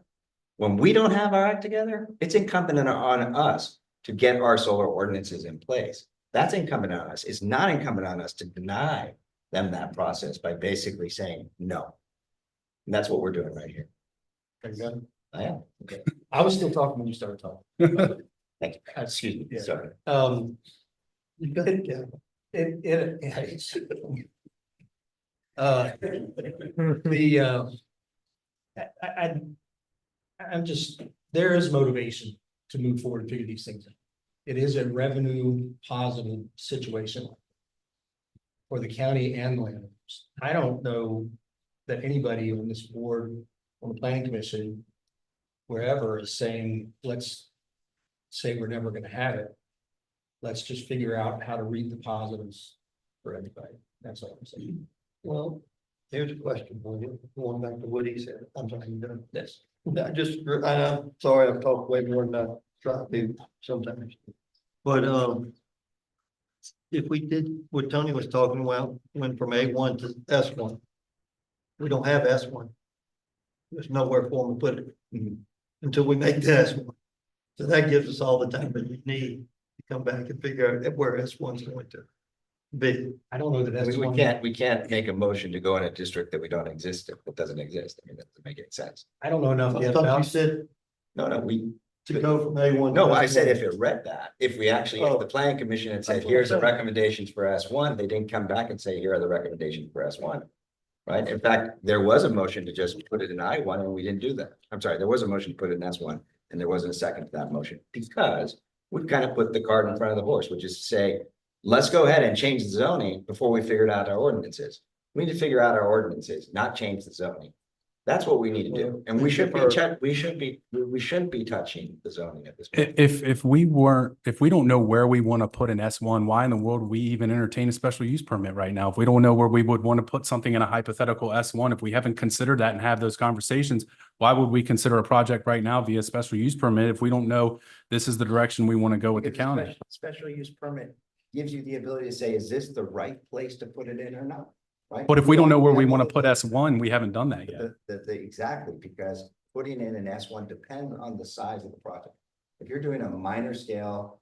When we don't have our act together, it's incumbent on us to get our solar ordinances in place. That's incumbent on us. It's not incumbent on us to deny them that process by basically saying no. And that's what we're doing right here. Are you done? I am. Okay. I was still talking when you started talking. Thank you. Excuse me. Yeah. Sorry. You go ahead, Kevin. I'm just, there is motivation to move forward and figure these things out. It is a revenue positive situation for the county and landowners. I don't know that anybody on this board, on the planning commission, wherever is saying, let's say we're never gonna have it. Let's just figure out how to read the positives for everybody. That's all I'm saying. Well, here's a question for you, going back to what he said. I'm sorry, you done. Yes. I'm sorry, I've talked way more than I try to sometimes. But, if we did what Tony was talking about, went from A1 to S1. We don't have S1. There's nowhere for them to put it until we make the S1. So that gives us all the time that we need to come back and figure out where S1's going to be. I don't know that that's. We can't make a motion to go in a district that we don't exist, if it doesn't exist. I mean, that doesn't make any sense. I don't know enough I yet thought you about. said No, to go from A1. No, to I said S1. if it read that, if we actually, if the planning commission had said, That's what I'm here's the saying. recommendations for S1, they didn't come back and say, here are the recommendations for S1. Right? In fact, there was a motion to just put it in I1 and we didn't do that. I'm sorry, there was a motion to put it in S1 and there wasn't a second to that motion because we kind of put the cart in front of the horse, which is to say, let's go ahead and change the zoning before we figured out our ordinances. We need to figure out our ordinances, not change the zoning. That's what we need to do. And we shouldn't be touching the zoning at this point. If we don't know where we want to put an S1, why in the world would we even entertain a special use permit right now? If we don't know where we would want to put something in a hypothetical S1, if we haven't considered that and have those conversations, why would we consider a project right now via special use permit if we don't know this is the direction we want to go with the county? Special use permit gives you the ability to say, is this the right place to put it in or not? Right? But if we don't know where we want to put S1, we haven't done that yet. Exactly, because putting in an S1 depends on the size of the project. If you're doing a minor scale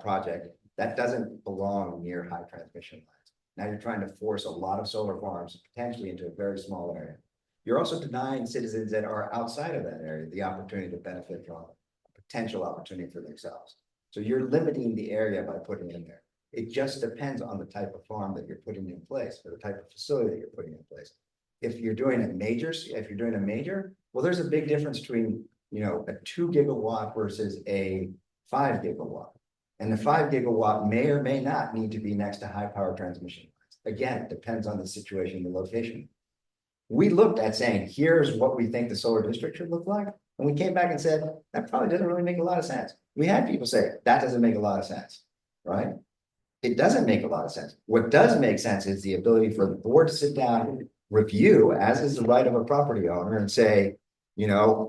project, that doesn't belong near high transmission lines. Now you're trying to force a lot of solar farms potentially into a very small area. You're also denying citizens that are outside of that area the opportunity to benefit from a potential opportunity for themselves. So you're limiting the area by putting it in there. It just depends on the type of farm that you're putting in place or the type of facility that you're putting in place. If you're doing a major, well, there's a big difference between, a 2 gigawatt versus a 5 gigawatt. And the 5 gigawatt may or may not need to be next to high power transmission lines. Again, it depends on the situation, the location. We looked at saying, here's what we think the solar district should look like. And we came back and said, that probably doesn't really make a lot of sense. We had people say, that doesn't make a lot of sense, right? It doesn't make a lot of sense. What does make sense is the ability for the board to sit down, review, as is the right of a property owner, and say,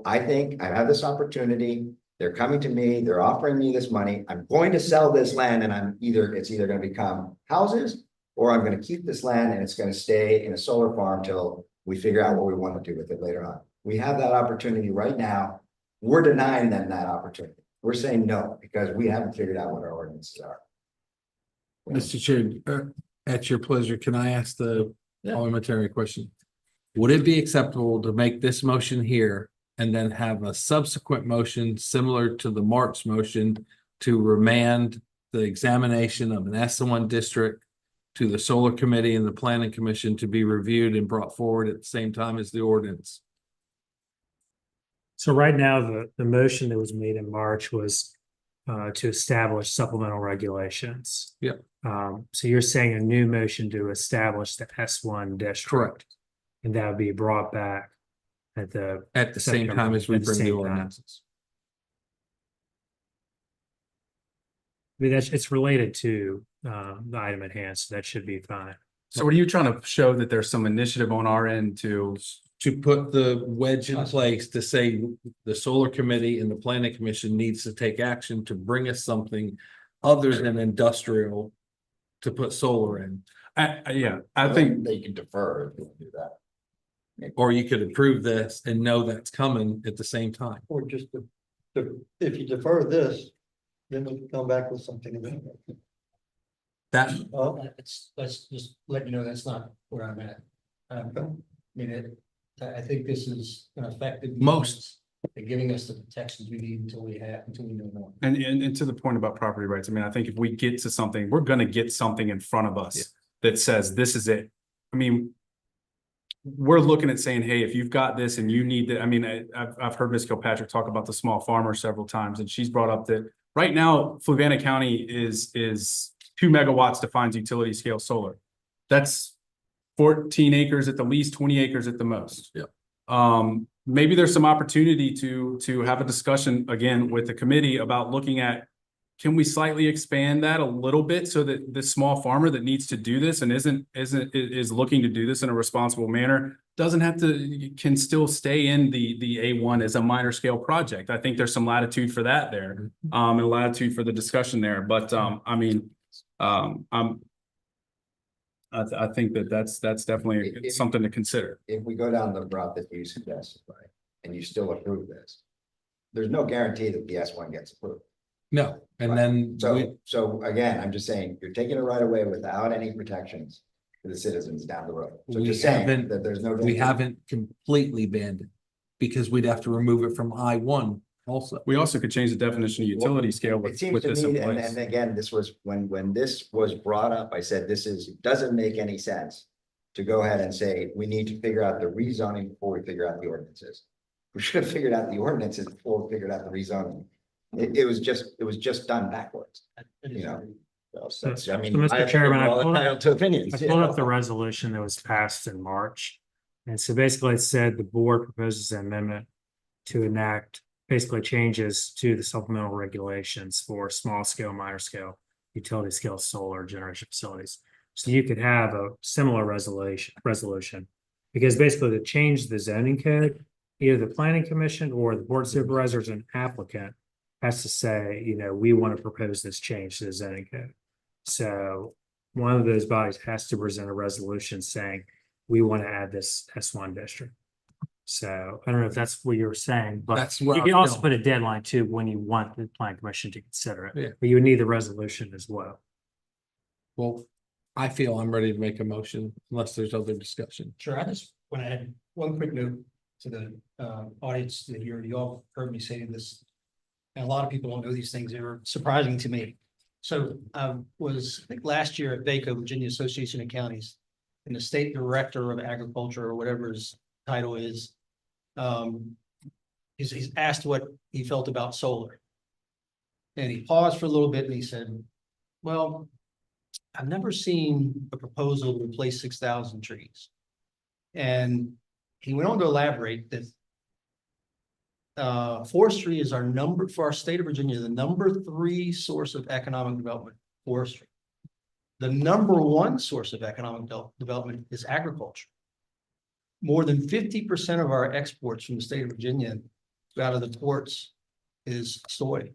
I think I have this opportunity. They're coming to me, they're offering me this money. I'm going to sell this land and it's either going to become houses or I'm going to keep this land and it's going to stay in a solar farm till we figure out what we want to do with it later on. We have that opportunity right now. We're denying them that opportunity. We're saying no, because we haven't figured out what our ordinances are. Mr. Chair, at your pleasure, can I ask the parliamentary question? Would it be acceptable to make this motion here and then have a subsequent motion similar to the March motion to remand the examination of an S1 district to the solar committee and the planning commission to be reviewed and brought forward at the same time as the ordinance? So right now, the motion that was made in March was to establish supplemental regulations. Yep. So you're saying a new motion to establish the S1 district. Correct. And that would be brought back at the same time as we bring the ordinances. I mean, it's related to the item at hand, so that should be fine. So are you trying to show that there's some initiative on our end to put the wedge in place to say the solar committee and the planning commission needs to take action to bring us something other than industrial to put solar in? I think they can defer if you want to do that. Or you could approve this and know that's coming at the same time. Or just if you defer this, then we can come back with something. That Let's just let you know that's not where I'm at. I think this is an effective. Most. They're giving us the protections we need until we know more. And to the point about property rights, I think if we get to something, we're going to get something in front of us that says this is it. We're looking at saying, hey, if you've got this and you need that, I've heard Ms. Kilpatrick talk about the small farmer several times, and she's brought up that right now, Fluvanna County is 2 megawatts defines utility scale solar. That's 14 acres at the least, 20 acres at the most. Yeah. maybe there's some opportunity to have a discussion again with the committee about looking at, can we slightly expand that a little bit so that this small farmer that needs to do this and is looking to do this in a responsible manner, doesn't have to, can still stay in the A1 as a minor scale project. I think there's some latitude for that there, and latitude for the discussion there. But I mean, I think that's definitely something to consider. If we go down the route that you suggested, right, and you still approve this, there's no guarantee that the S1 gets approved. No, and then So again, I'm just saying, you're taking it right away without any protections for the citizens down the road. So we just saying haven't, that there's no. we haven't completely banned it because we'd have to remove it from I1 also. We also could change the definition of utility scale It with seems to this in me, and place. again, this was when this was brought up, I said, doesn't make any sense to go ahead and say, we need to figure out the rezoning before we figure out the ordinances. We should have figured out the ordinances before we figured out the rezoning. It was just done backwards, you know? So, I mean, Mr. Chairman, I pulled opinions. up the resolution that was passed in March. And so basically it said the board proposes an amendment to enact basically changes to the supplemental regulations for small scale, minor scale, utility scale solar generation facilities. So you could have a similar resolution, because basically to change the zoning code, either the planning commission or the board of supervisors and applicant has to say, you know, we want to propose this change to the zoning code. So one of those bodies has to present a resolution saying, we want to add this S1 district. So I don't know if that's what you were saying, but That's you where can I'm also going. put a deadline too when you want the planning commission to consider it. Yeah. But you would need the resolution as well. Well, I feel I'm ready to make a motion unless there's other discussion. Sure, I just want to add one quick note to the audience that you all heard me say this. And a lot of people don't know these things. They were surprising to me. So I think last year at VACO, Virginia Association of Counties, and the state director of agriculture or whatever his title is, he's asked what he felt about solar. And he paused for a little bit and he said, well, I've never seen a proposal to replace 6,000 trees. And he went on to elaborate that forestry is for our state of Virginia, the #3 source of economic development, forestry. The #1 source of economic development is agriculture. More than 50% of our exports from the state of Virginia out of the ports is soy.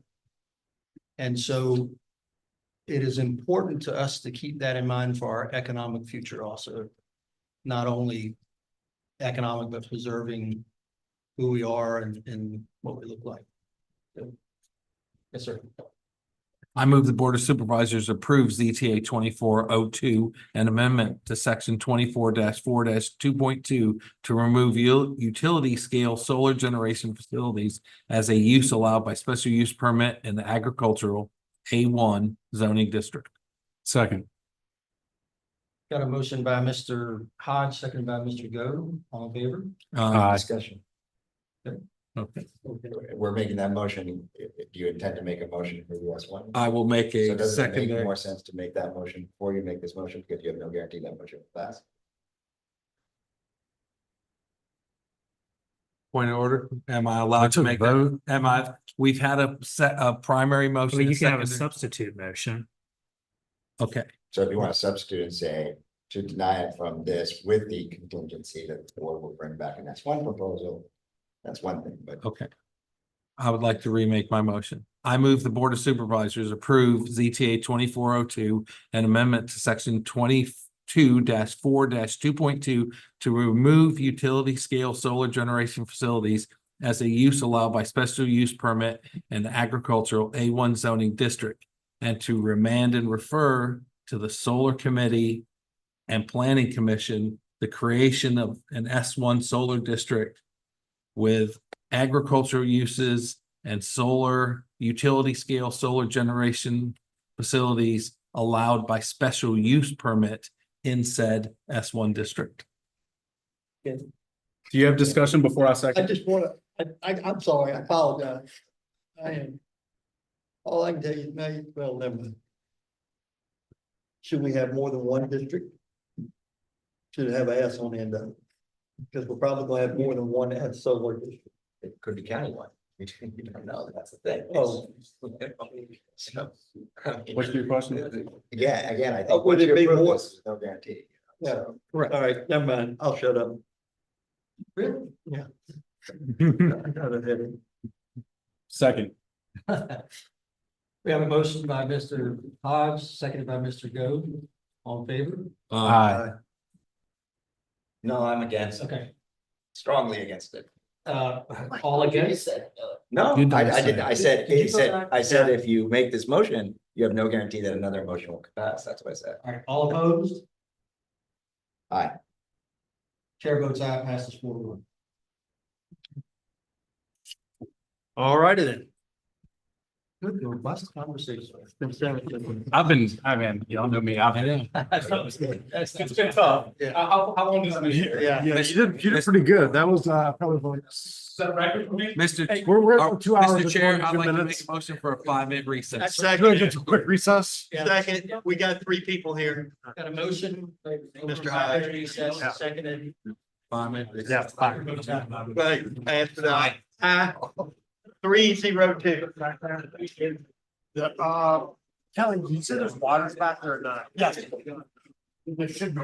And so it is important to us to keep that in mind for our economic future also. Not only economic, but preserving who we are and what we look like. So, yes, sir. I move the Board of Supervisors approves ZTA 2402, an amendment to section 24-4-2.2 to remove utility scale solar generation facilities as a use allowed by special use permit in the agricultural A1 zoning district. Second. Got a motion by Mr. Hodge, seconded by Mr. Go. All in favor? Discussion. Okay. We're making that motion. Do you intend to make a motion for the S1? I will make So a does it make secondary. more sense to make that motion before you make this motion, because you have no guarantee that motion will pass? Point of order. Am I allowed to make that? We've had a primary motion. I mean, and you can have a secondary. substitute motion. Okay. So if you want to substitute and say to deny it from this with the contingency that the board will bring back an S1 proposal, that's one thing, but. Okay. I would like to remake my motion. I move the Board of Supervisors approve ZTA 2402, an amendment to section 22-4-2.2 to remove utility scale solar generation facilities as a use allowed by special use permit in the agricultural A1 zoning district, and to remand and refer to the Solar Committee and Planning Commission the creation of an S1 solar district with agricultural uses and solar utility scale solar generation facilities allowed by special use permit in said S1 district. Do you have discussion before I second? I just want to, I'm sorry, I apologize. All I can tell you, never mind. Should we have more than one district? Should it have an S on the end of it? Because we're probably gonna have more than one that has solar district. It could be countywide. You don't know, that's the thing. Oh. So, What's your question? yeah, again, I Would think. once it you be approve more- this, there's no guarantee. Yeah, correct. All right, never mind. I'll shut up. Really? Yeah. Second. We have a motion by Mr. Hobbs, seconded by Mr. Goode. All in favor? Aye. No, I'm against it, Okay. strongly against it. All against? No, You I don't didn't, say. I said, Did you it vote said, aye? I said, if you make this motion, you have no guarantee that another motion will pass, that's what I said. All right, all opposed? Aye. Chair votes aye, passes 4-1. All righty then. Good, robust conversation. I mean, y'all know me. I've been. It's been tough. Yeah. How long has it been here? Yeah. Yeah, you did pretty good. That was, probably like. Set a record for me? Mr. We're at 2 hours. Mr. and Chair, 22 I'd like to make minutes. a motion for a 5-minute recess. Good, get to a quick recess. Second, we got 3 people here. Got a motion. Mr. Hyde. Recess, seconded. 5-minute recess. Yeah, fine. Right, pass it out. Aye. 3-0-2. Kelly, you said there's waters back there or not? Yes. There should be.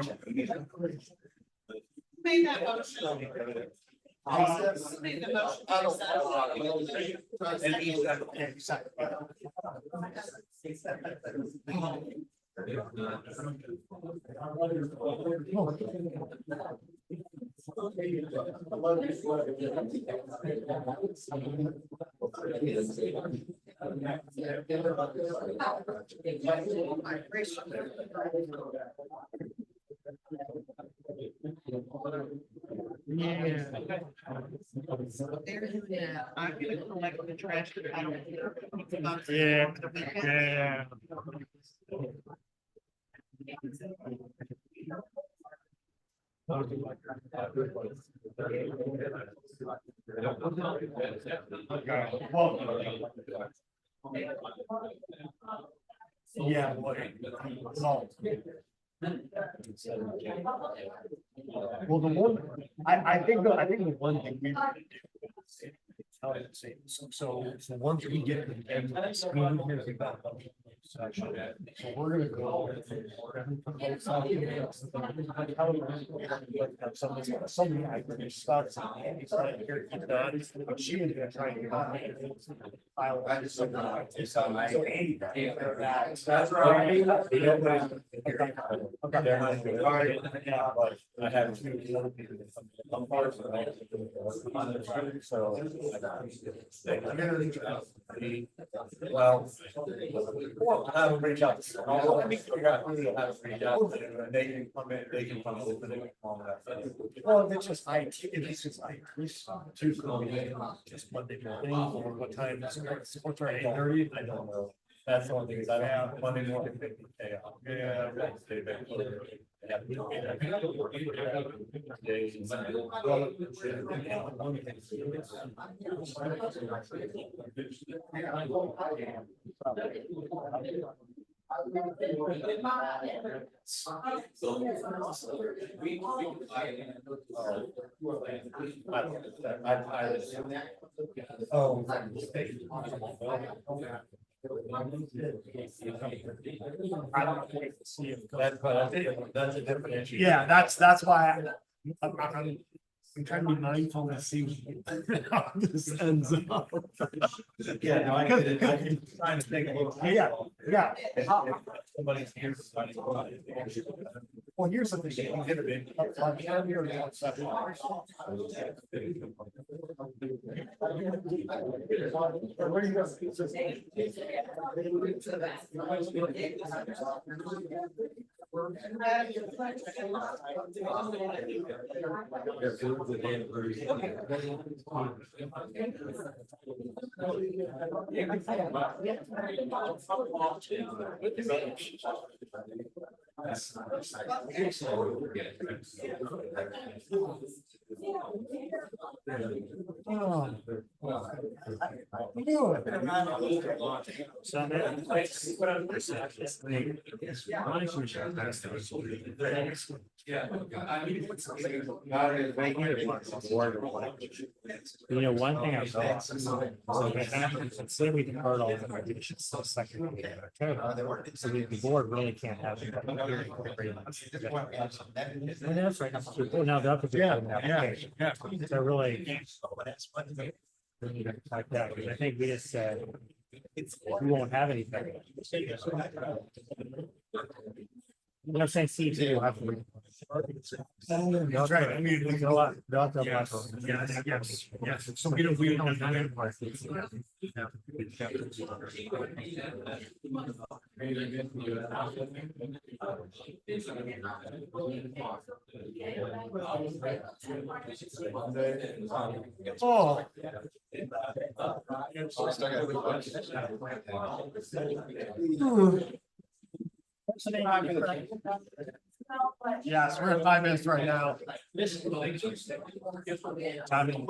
Made that motion. Made the Yeah, yeah. Yeah. Well, the one, I think the one thing we. So the ones we get. So we're gonna go. Somebody I think starts. But she ended up trying to. That's right. I have two other people. Well, I have reach out. Let me figure out who to have reach out to, and they can come in, they can come over, they can call that. Well, if it's just IT, if it's just IT, just Monday morning, or what time, what's our 8:30? I don't know. That's the only thing is I don't have Monday morning. Yeah. That's a different issue. Yeah, that's why I'm trying to be mindful to see how this ends up. Yeah, no, I get it. I'm trying to think a little. Yeah. Somebody's here. Well, here's the thing. I'm here now, where do you go? You know, one thing I've noticed is, so what happens, let's say we deferred all the regulations to the second week of October, so the board really can't have. a public hearing for 3 months. And that's right, now the other. So really. Like that, because I think we just said, we won't have anything. You know, I'm saying C2 will have to. That's right. I mean, yes. So we don't Oh. Yes, we're at 5 minutes right now. Tommy.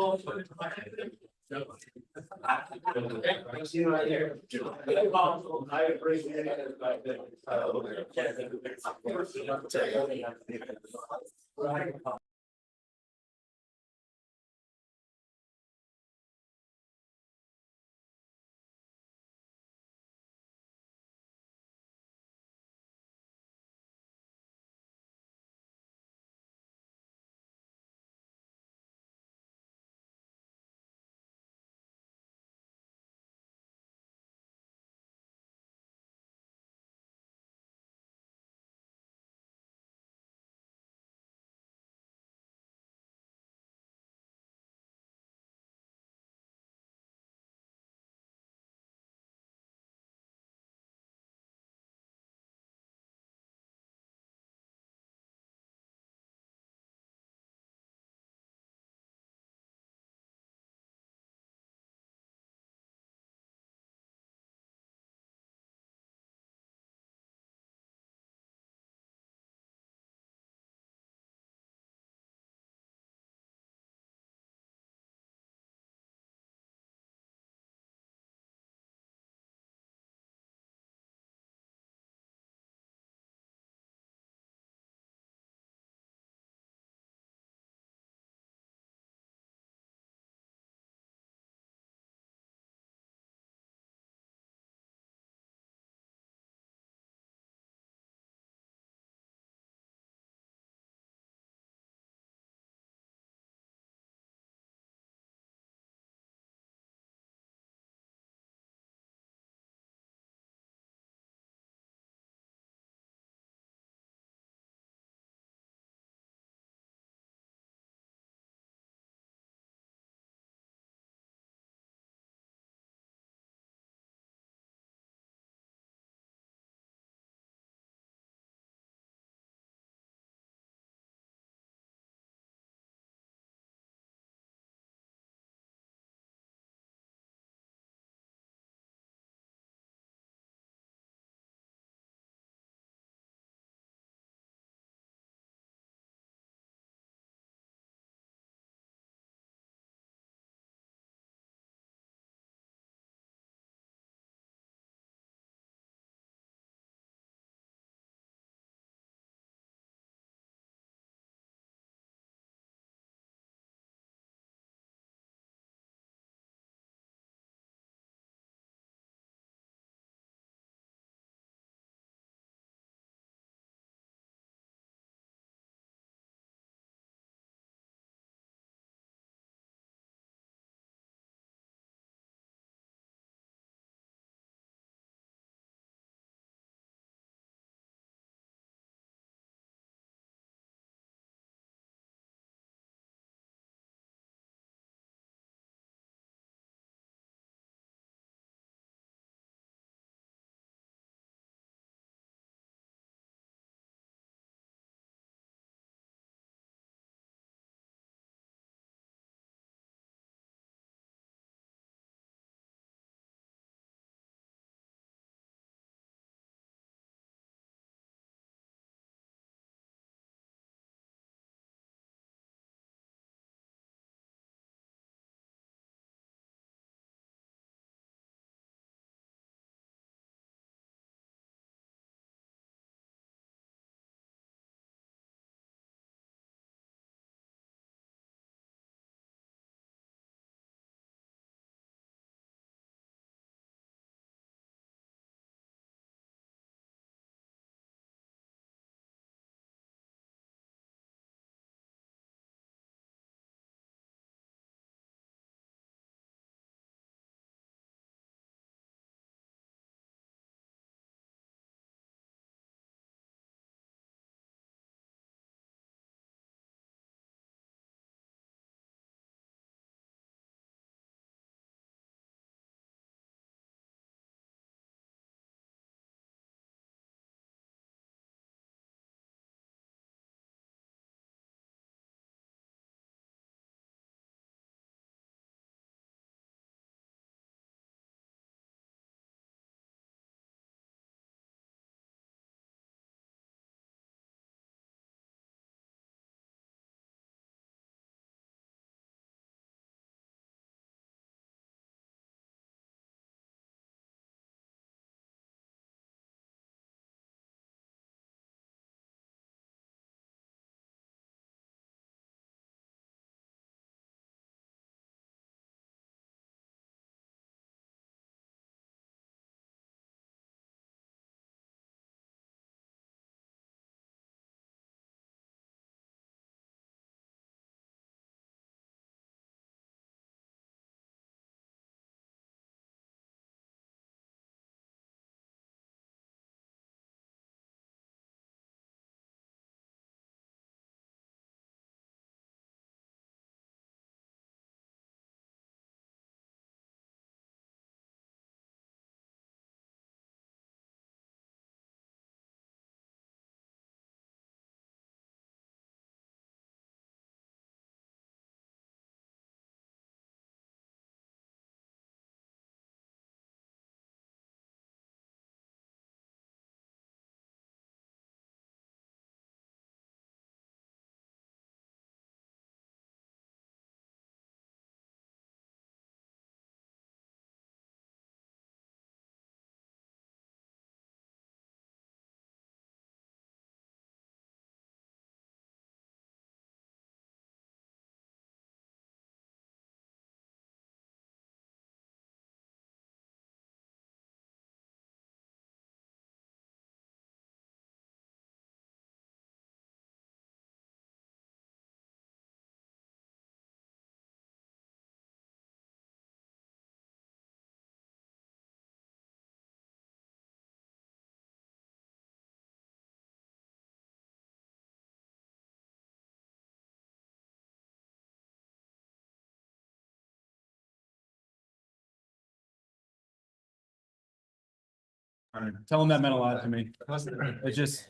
Tell him that meant a lot to me. It's just,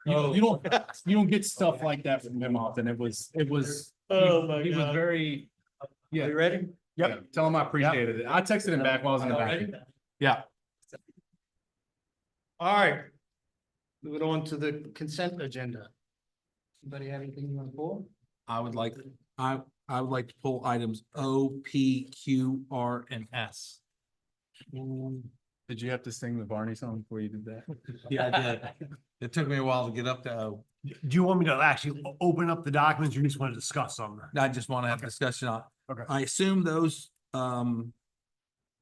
you don't get stuff like that from him often. It was, he was very. Yeah. You ready? Yep, tell him I appreciated it. I texted him back while I was in the back. Yeah. All right. Moving on to the consent agenda. Anybody have anything you want to pull? I would like to pull items O, P, Q, R, and S. Did you have to sing the Barney song before you did that? Yeah, I did. It took me a while to get up to O. Do you want me to actually open up the documents or you just want to discuss them? I just want to have a discussion on. Okay. I assume those 5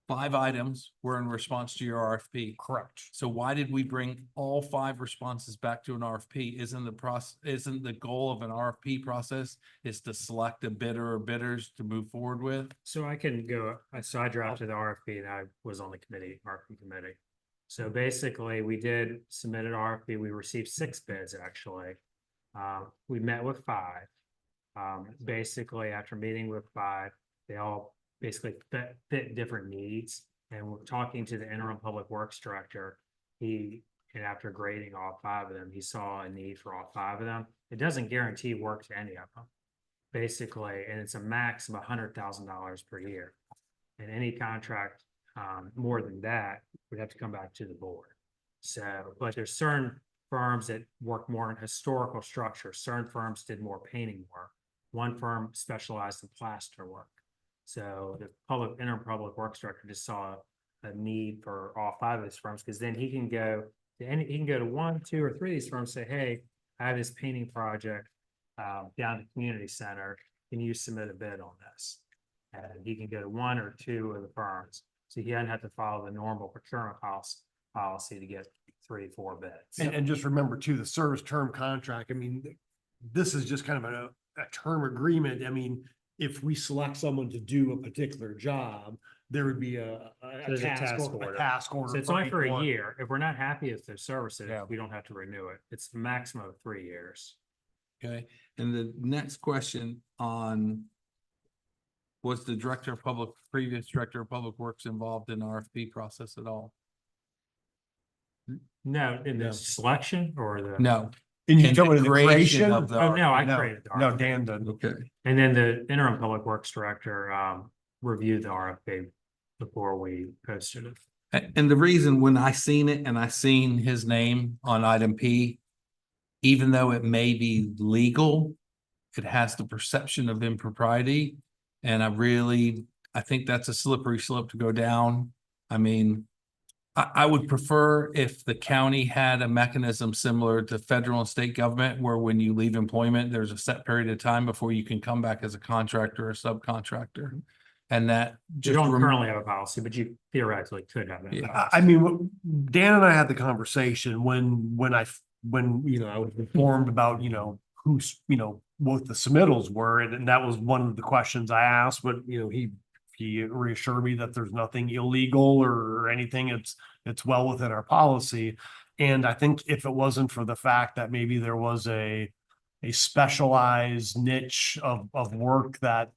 items were in response to your RFP. Correct. So why did we bring all 5 responses back to an RFP? Isn't the goal of an RFP process is to select a bidder or bidders to move forward with? So I can go, so I drafted the RFP and I was on the RFP committee. So basically, we did submit an RFP. We received 6 bids, actually. We met with 5. Basically, after meeting with 5, they all basically fit different needs. And we're talking to the interim public works director. And after grading all 5 of them, he saw a need for all 5 of them. It doesn't guarantee work to any of them, basically, and it's a max of $100,000 per year. And any contract more than that would have to come back to the board. So, but there's certain firms that work more in historical structure. Certain firms did more painting work. One firm specialized in plaster work. So the interim public works director just saw a need for all 5 of these firms, because then he can go to 1, 2, or 3 of these firms, say, hey, I have this painting project down at the community center. Can you submit a bid on this? And he can go to 1 or 2 of the firms. So he doesn't have to follow the normal procurement policy to get 3, 4 bids. And just remember too, the service term contract, I mean, this is just kind of a term agreement. I mean, if we select someone to do a particular job, there would be a task order. So it's only for a year. If we're not happy with their services, we don't have to renew it. It's the maximum of 3 years. Okay, and the next question was the previous director of public works involved in the RFP process at all? No, in the selection or the? No. And you In talking the about the creation creation? of the Oh, no, I No, created the no, RFP. Dan did. Okay. And then the interim public works director reviewed the RFP before we posted it. And the reason when I seen it and I seen his name on item P, even though it may be legal, it has the perception of impropriety. And I think that's a slippery slope to go down. I mean, I would prefer if the county had a mechanism similar to federal and state government, where when you leave employment, there's a set period of time before you can come back as a contractor or subcontractor. And that You just don't currently have a policy, but you theoretically could have that. Yeah. policy. I mean, Dan and I had the conversation when I was informed about, who's, what the submittals were, and that was one of the questions I asked, but, he reassured me that there's nothing illegal or anything. It's well within our policy. And I think if it wasn't for the fact that maybe there was a specialized niche of work that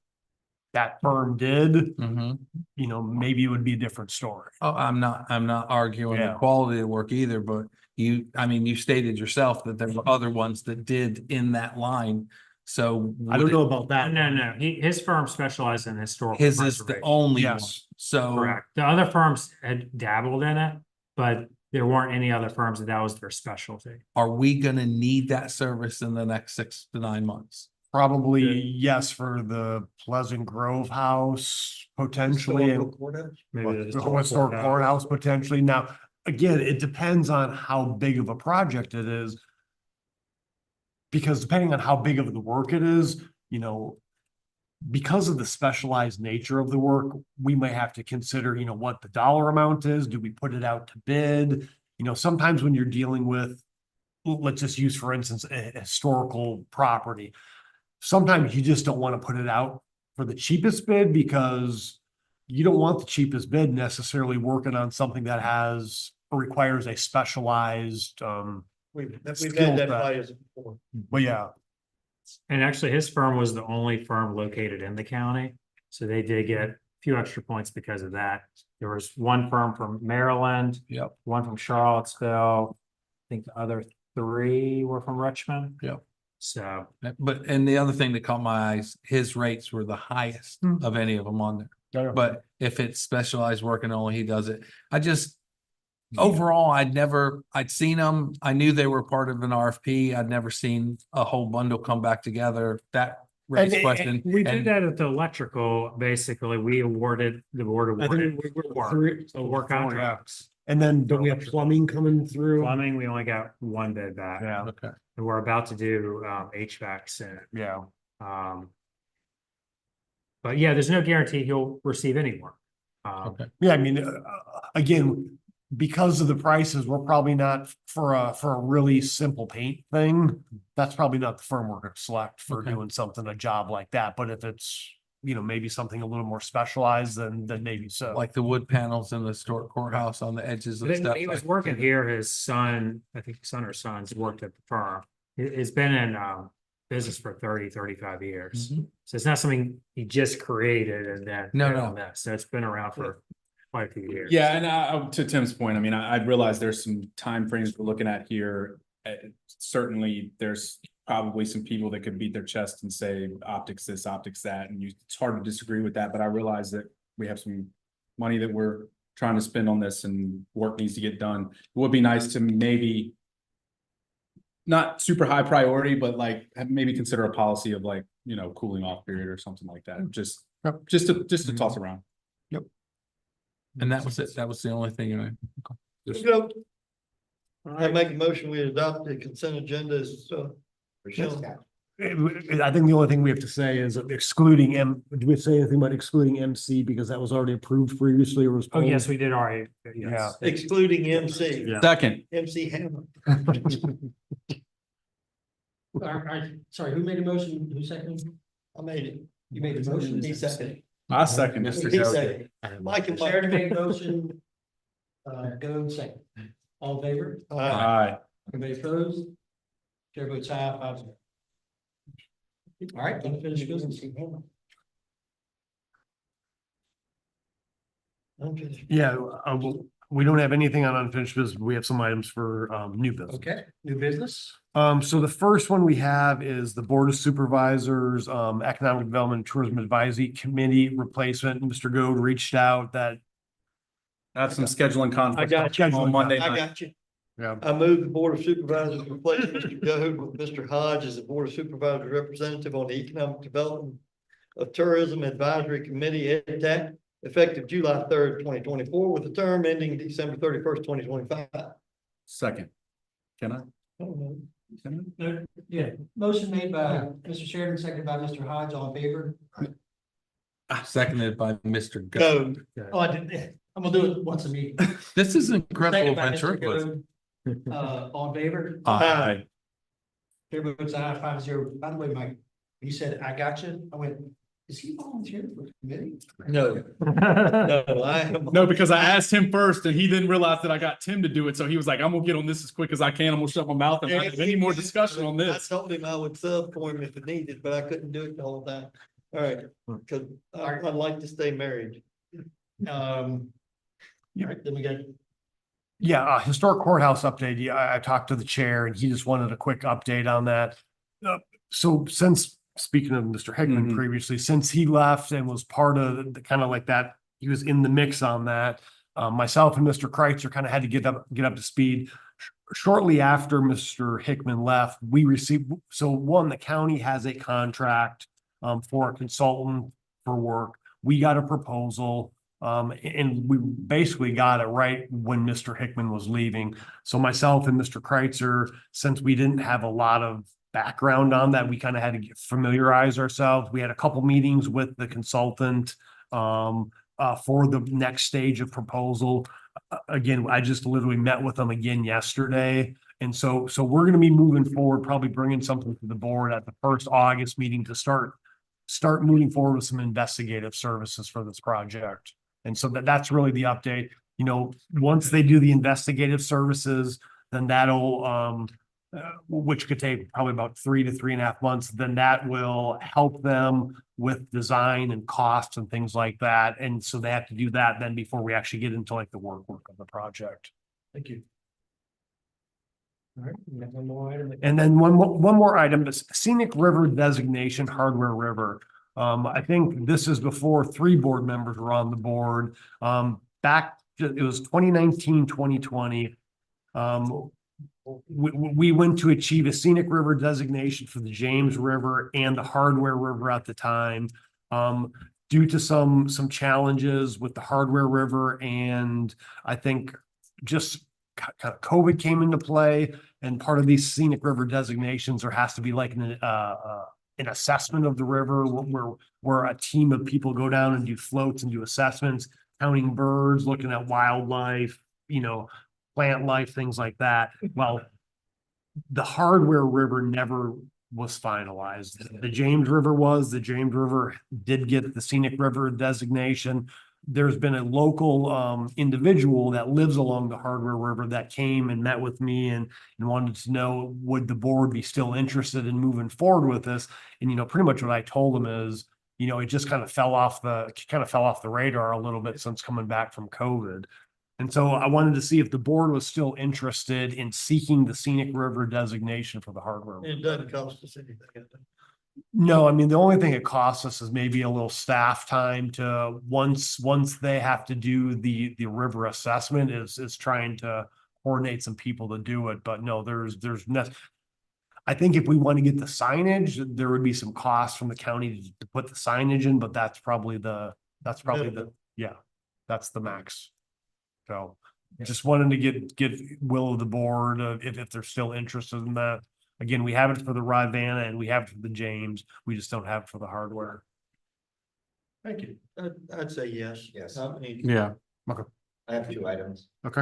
firm did, maybe it would be a different story. Oh, I'm not arguing the Yeah. quality of work either, but you stated yourself that there were other ones that did in that line. So I don't know about that. No. His firm specialized in historical. his is the preservation. only one. Yes. So Correct. The other firms had dabbled in it, but there weren't any other firms that was their specialty. are we gonna need that service in the next 6 to 9 months? Probably yes, for the Pleasant Grove House, potentially. Maybe The historic courthouse potentially. Now, again, it depends on how big of a project it is. Because depending on how big of the work it is, because of the specialized nature of the work, we may have to consider, what the dollar amount is. Do we put it out to bid? Sometimes when you're dealing with, let's just use, for instance, a historical property. Sometimes you just don't want to put it out for the cheapest bid, because you don't want the cheapest bid necessarily working on something that requires a specialized, We've skill had that set. fight as before. But yeah, And actually, his firm was the only firm located in the county. So they did get few extra points because of that. There was one firm from Maryland. Yep. One from Charlottesville. I think the other 3 were from Richmond. Yep. So, But, and the other thing that caught my eyes, his rates were the highest of any of them on there. But if it's specialized work and only he does it, overall, I'd seen them. I knew they were part of an RFP. I'd never seen a whole bundle come back together. That raised question. we did And that at the electrical. Basically, the board awarded a work contracts. And then don't we have plumbing coming through? Plumbing, we only got 1 bid back. Yeah. okay. And we're about to do HVAC soon. Yeah. But yeah, there's no guarantee he'll receive any more. Okay. Yeah, I mean, again, because of the prices, we're probably not for a really simple paint thing. That's probably not the firm we're gonna select for Okay. doing something, a job like that. But if it's, maybe something a little more specialized, then maybe so. Like the wood panels in the historic courthouse on the edges of When stuff. he was working here, his son, I think his son or sons worked at the firm. He's been in business for 30-35 years. Mhm. So it's not something he just created and then. No, did no. on this. So it's been around for quite a few years. Yeah, and to Tim's point, I mean, I realize there's some timeframes we're looking at here. Certainly, there's probably some people that could beat their chest and say optics this, optics that, and it's hard to disagree with that, but I realize that we have some money that we're trying to spend on this and work needs to get done. It would be nice to maybe not super high priority, but like maybe consider a policy of like, cooling off period or something like that. Just to toss around. And that was it. That was the only thing. I make a motion, we adopt the consent agenda as, shown. I think the only thing we have to say is excluding do we say anything about excluding MC because that was already approved previously or was? Oh, yes, we did already. Yes. Excluding MC. Yeah. Second. MC Hammer. Sorry, who made a motion? Who seconded? I made it. You made the motion? He seconded. I second He Mr. Goat. seconded. Mike and Sharon Mike. made a motion. Go second. All in favor? Aye. Anybody opposed? Chair votes aye, 5-0. All right, unfinished business. Yeah, we don't have anything on unfinished business. We have some items for new business. Okay, new business? So the first one we have is the Board of Supervisors, Economic Development and Tourism Advisory Committee replacement. Mr. Goode reached out that. Have some scheduling conflicts. I got you. On Monday I night. got you. Yeah. I move the Board of Supervisors replace Mr. Goode with Mr. Hodge as the Board of Supervisors representative on the Economic Development of Tourism Advisory Committee, EDTAC, effective July 3rd, 2024, with a term ending December 31st, 2025. Second. Can I? No, yeah, motion made by Mr. Sheridan, seconded by Mr. Hodge, all in favor? Seconded by Mr. Goode. Go. Oh, I didn't, I'm gonna do it once a meeting. This is incredible Seconded by Mr. ventriloquism. Goode. All in favor? Aye. Chair votes aye, 5-0. By the way, Mike, you said, I got you. I went, is he volunteering for the committee? No. No, I am. No, because I asked him first and he didn't realize that I got Tim to do it. So he was like, I'm gonna get on this as quick as I can. I'm gonna shut my mouth and not have any more discussion on this. I told him I would sub for him if it needed, but I couldn't do it the whole time. All right, because I'd like to stay married. All right, then we got, Yeah, historic courthouse update. Yeah, I talked to the chair and he just wanted a quick update on that. So since, speaking of Mr. Hickman previously, since he left and was part of the kind of like that, he was in the mix on that. Myself and Mr. Kreitzer kind of had to get up to speed. Shortly after Mr. Hickman left, we received, the county has a contract for a consultant for work. We got a proposal. And we basically got it right when Mr. Hickman was leaving. So myself and Mr. Kreitzer, since we didn't have a lot of background on that, we kind of had to familiarize ourselves. We had a couple meetings with the consultant for the next stage of proposal. Again, I just literally met with them again yesterday. And so we're going to be moving forward, probably bringing something to the board at the first August meeting to start moving forward with some investigative services for this project. And so that's really the update. Once they do the investigative services, then that'll which could take probably about 3 to 3.5 months, then that will help them with design and costs and things like that. And so they have to do that then before we actually get into like the work of the project. Thank you. All right, we got one more item. And then one more item, is scenic river designation, Hardware River. I think this is before 3 board members were on the board. Back, it was 2019, 2020. We went to achieve a scenic river designation for the James River and the Hardware River at the time. Due to some challenges with the Hardware River, and I think just kind of COVID came into play, and part of these scenic river designations, there has to be like an assessment of the river where a team of people go down and do floats and do assessments, counting birds, looking at wildlife, plant life, things like that. Well, the Hardware River never was finalized. The James River did get the scenic river designation. There's been a local individual that lives along the Hardware River that came and met with me and wanted to know, would the board be still interested in moving forward with this? And pretty much what I told him is, it just kind of fell off the radar a little bit since coming back from COVID. And so I wanted to see if the board was still interested in seeking the scenic river designation for the Hardware River. It doesn't cost us anything. No, I mean, the only thing it costs us is maybe a little staff time to, once they have to do the river assessment, is trying to coordinate some people to do it. But no, I think if we want to get the signage, there would be some costs from the county to put the signage in, but that's probably the max. So just wanted to get will of the board if they're still interested in that. Again, we have it for the Rivanna and we have it for the James. We just don't have it for the Hardware. Thank you. I'd say yes. Yes. Yeah. Okay. I have 2 items. Okay.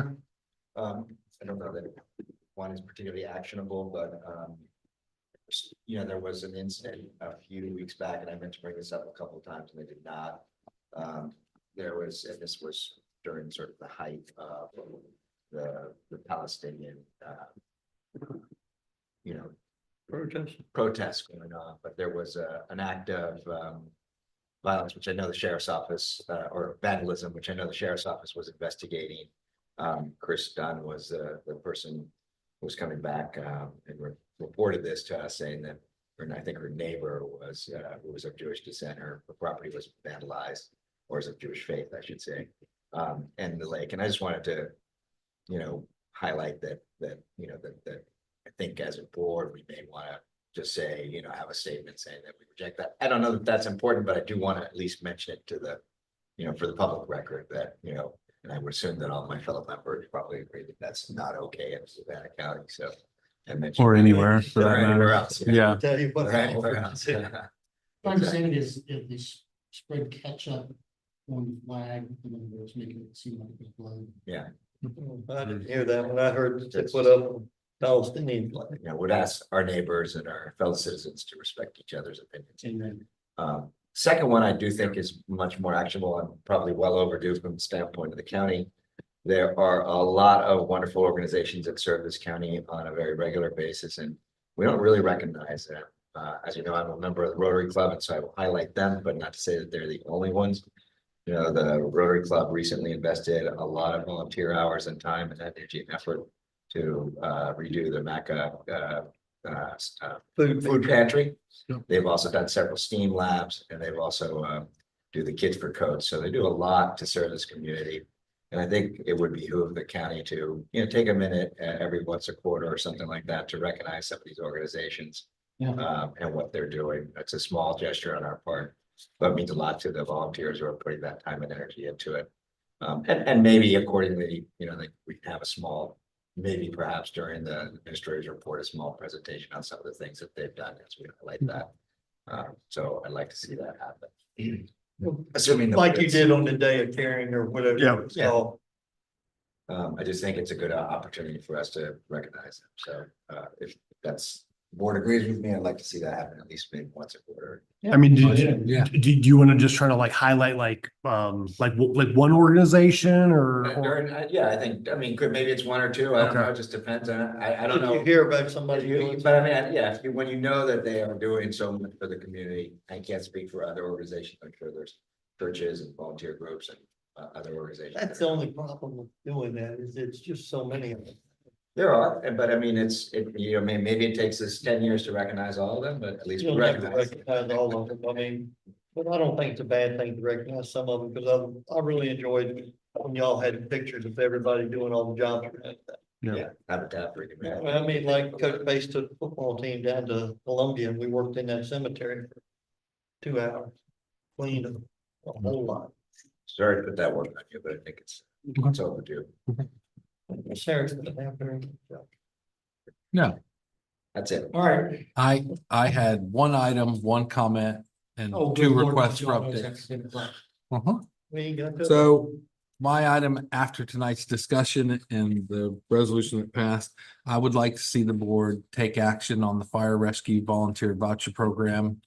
I don't know that one is particularly actionable, but there was an incident a few weeks back, and I meant to bring this up a couple of times and I did not. And this was during sort of the height of the Palestinian protests going on, but there was an act of violence, which I know the sheriff's office, or vandalism, which I know the sheriff's office was investigating. Chris Dunn was the person who was coming back and reported this to us, saying that, and I think her neighbor was who was of Jewish descent, her property was vandalized, or is of Jewish faith, I should say, and the lake. And I just wanted to, highlight that I think as a board, we may want to just say, have a statement saying that we reject that. I don't know that that's important, but I do want to at least mention it to the, for the public record that, and I would assume that all my fellow members probably agree that that's not okay in Fluvanna County. So I mentioned Or anywhere for that anywhere matter. else. Yeah. Tell you what. Or anywhere else. My understanding is if this spread ketchup on the flag, in other words, making it seem like it was blood. Yeah. I didn't hear that when I heard they put up Palestinian flag. Would ask our neighbors and our fellow citizens to respect each other's opinions. Amen. Second one, I do think is much more actionable and probably well overdue from the standpoint of the county. There are a lot of wonderful organizations that serve this county on a very regular basis, and we don't really recognize them. As you know, I'm a member of the Rotary Club, and so I will highlight them, but not to say that they're the only ones. The Rotary Club recently invested a lot of volunteer hours and time and energy and effort to redo the Maca food pantry. They've also done several STEAM labs, and they've also do the Kids for Code. So they do a lot to serve this community. And I think it would behoove the county to, take a minute every once a quarter or something like that to recognize some of these organizations and what they're doing. It's a small gesture on our part, but it means a lot to the volunteers who are putting that time and energy into it. And maybe accordingly, we can have a small, maybe perhaps during the administrator's report, a small presentation on some of the things that they've done as we highlight that. So I'd like to see that happen. Assuming like you did on the day of caring or whatever. It's called. I just think it's a good opportunity for us to recognize them. So if that's the board agrees with me, I'd like to see that happen at least maybe once a quarter. I mean, Yeah. do you want to just try to like highlight like one organization Yeah, I think, I mean, maybe it's one or two, I don't know, Okay. it just depends on, I don't If know. you hear about somebody doing. But I mean, yeah, when you know that they are doing so much for the community, I can't speak for other organizations, I'm sure there's churches and volunteer groups and other organizations. That's the only problem with doing that, is it's just so many of them. There are, but I mean, maybe it takes us 10 years to recognize all of them, but at least You we don't have to recognize. recognize all of them, I mean, but I don't think it's a bad thing to recognize some of them, because I really enjoyed when y'all had pictures of everybody doing all the jobs. Yeah, Habitat for Humanity. I mean, like Coach Bass took the football team down to Columbia, and we worked in that cemetery for 2 hours, cleaned a whole lot. Sorry to put that work on you, but I think it's overdue. Sarah's gonna have her job. No, That's it. All right. I had one item, one comment and Oh, two good Lord, requests for y'all always updates. have to get it Uh-huh. We ain't got to. So my item after tonight's discussion and the resolution that passed, I would like to see the board take action on the fire rescue volunteer voucher program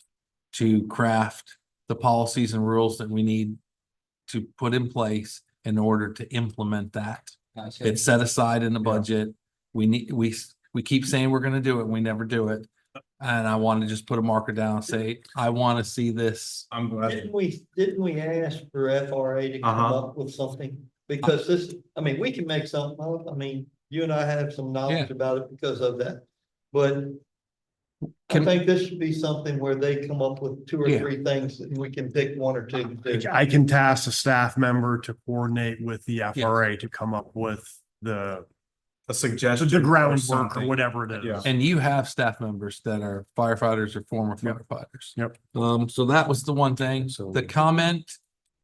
to craft the policies and rules that we need to put in place in order to implement that. It's set aside in the budget. We keep saying we're gonna do it, and we never do it. And I want to just put a marker down and say, I want to see this. I'm glad. Didn't we ask for FRA to come up with something? Because this, I mean, we can make something up. I mean, you and I have some knowledge about it because of that. But I think this should be something where they come up with 2 or 3 things and we can pick 1 or 2 to do. I can task a staff member to coordinate with the FRA to come up with a suggestion. the or groundwork or something. whatever it is. Yeah. And you have staff members that are firefighters or former firefighters. Yep. So that was the one thing. So- The comment,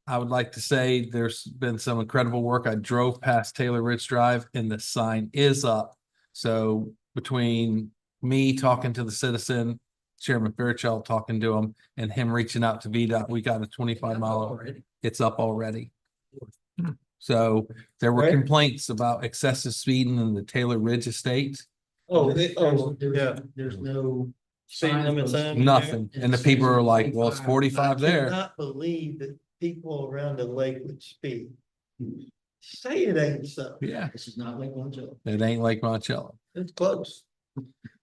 I would like to say there's been some incredible work. I drove past Taylor Ridge Drive and the sign is up. So between me talking to the citizen, Chairman Fairchild talking to him, and him reaching out to VDOT, we got a 25-mile. It's up already. So there were Right. complaints about excessive speeding in the Taylor Ridge estate. Yeah. There's no. Speed limit sign. Nothing. And the people are like, well, it's 45 I there. cannot believe that people around the lake would speed. Say it ain't so. Yeah, This is not like one joke. it ain't like Monticello. It's close.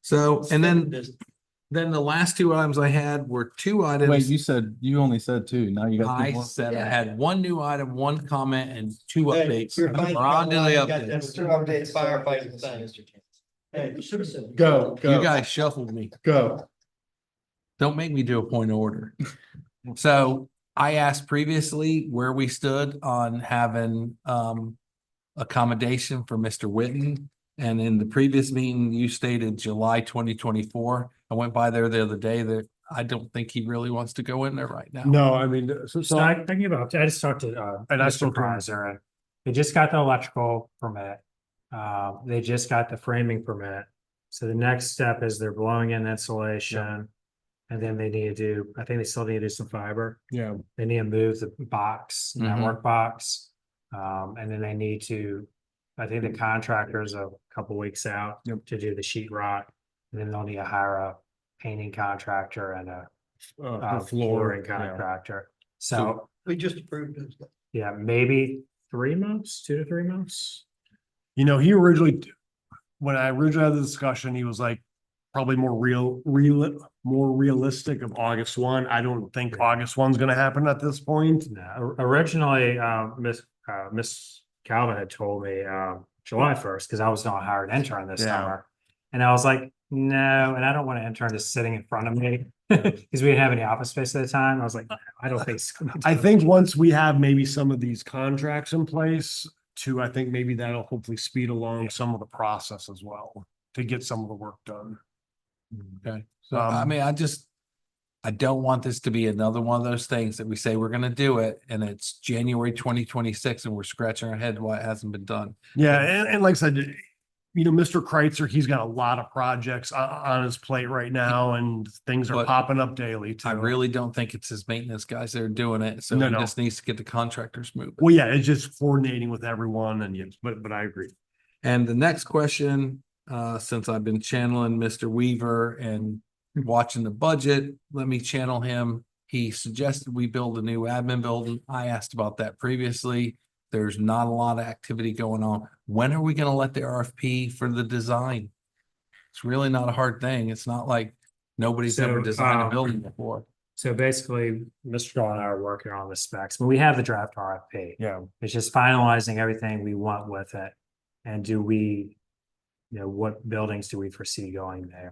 So, and then the last 2 items I had were 2 items. Wait, you only said 2. Now you got 2 I more. said I had 1 new item, 1 comment and 2 Hey, updates. you're fine. We're on to the You got that updates. 2 updates, firefighting thing. Hey, You should have said. Go. You guys shuffled me. Go. Don't make me do a point of order. So I asked previously where we stood on having accommodation for Mr. Witten. And in the previous meeting, you stated July 2024. I went by there the other day that I don't think he really wants to go in there right now. No, I mean, So I can give up. I just talked to And I Mr. spoke to him. Kaiser, and they just got the electrical permit. They just got the framing permit. So the next step is they're blowing in insulation. And then they need to do, I think they still need to do some fiber. yeah. They need to move the box, Mhm. network box. And then they need to, I think the contractor's a couple weeks out to do the sheet rock. And then they'll need to hire a painting contractor and a The flooring yeah. contractor. So, we just approved it. yeah, maybe 3 months, 2 to 3 months. You know, he originally, when I originally had the discussion, he was like, probably more realistic of August 1. I don't think August 1's gonna happen at this point. No, originally, Miss Calvin had told me, July 1st, because I was gonna hire an intern this Yeah. summer. And I was like, no, and I don't want an intern just sitting in front of me, because we didn't have any office space at the time. I was like, no, I don't think. It's gonna be I done. think once we have maybe some of these contracts in place too, I think maybe that'll hopefully speed along some of the process as well to get some of the work done. Okay. So I mean, I don't want this to be another one of those things that we say we're gonna do it and it's January 2026 and we're scratching our head why it hasn't been done. Yeah, and like I said, you know, Mr. Kreitzer, he's got a lot of projects on his plate right now and things are But popping up daily too. I really don't think it's his maintenance guys that are doing it. So No, he no. just needs to get the contractors moving. Well, yeah, it's just coordinating with everyone and yes, but I agree. And the next question since I've been channeling Mr. Weaver and watching the budget, let me channel him. He suggested we build a new admin building. I asked about that previously. There's not a lot of activity going on. When are we gonna let the RFP for the design? It's really not a hard thing. It's not like nobody's ever So, designed a building before. So basically, Mr. Dahl and I are working on the specs, but we have the draft RFP. Yeah. It's just finalizing everything we want with it. And do we, what buildings do we foresee going there?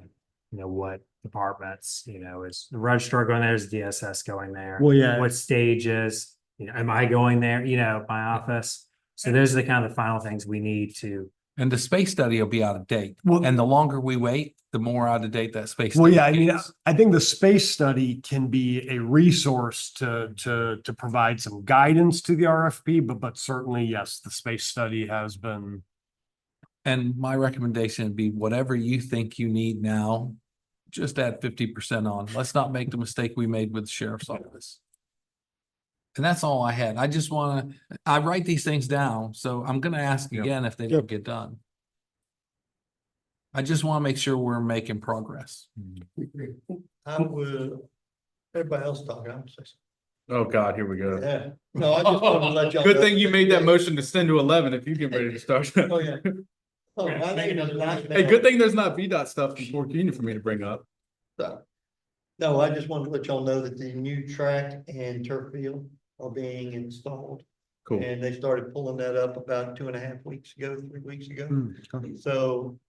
What departments, is the registrar going there? Is DSS going there? Well, yeah. What stages, am I going there, my office? So those are the kind of the final things we need to. And the space study will be out of date. Well- And the longer we wait, the more out of date that space. Well, study yeah, I mean, gets. I think the space study can be a resource to provide some guidance to the RFP, but certainly, yes, the space study has been. And my recommendation would be whatever you think you need now, just add 50% on. Let's not make the mistake we made with the sheriff's office. And that's all I had. I just I write these things down, so I'm gonna ask again if they don't get done. I just want to make sure we're making progress. I will, everybody else talking, I'm just. Oh, God, here we go. Yeah, no, I just wanted to let y'all. Good know. thing you made that motion to extend to 11 if you get ready to start. Oh, yeah. Oh, I think it's not. Hey, good thing there's not VDOT stuff from Fort Union for me to bring up. So, no, I just wanted to let y'all know that the new track and turf field are being installed. Cool. And they started pulling that up about 2.5 weeks ago, 3 weeks ago. Okay. So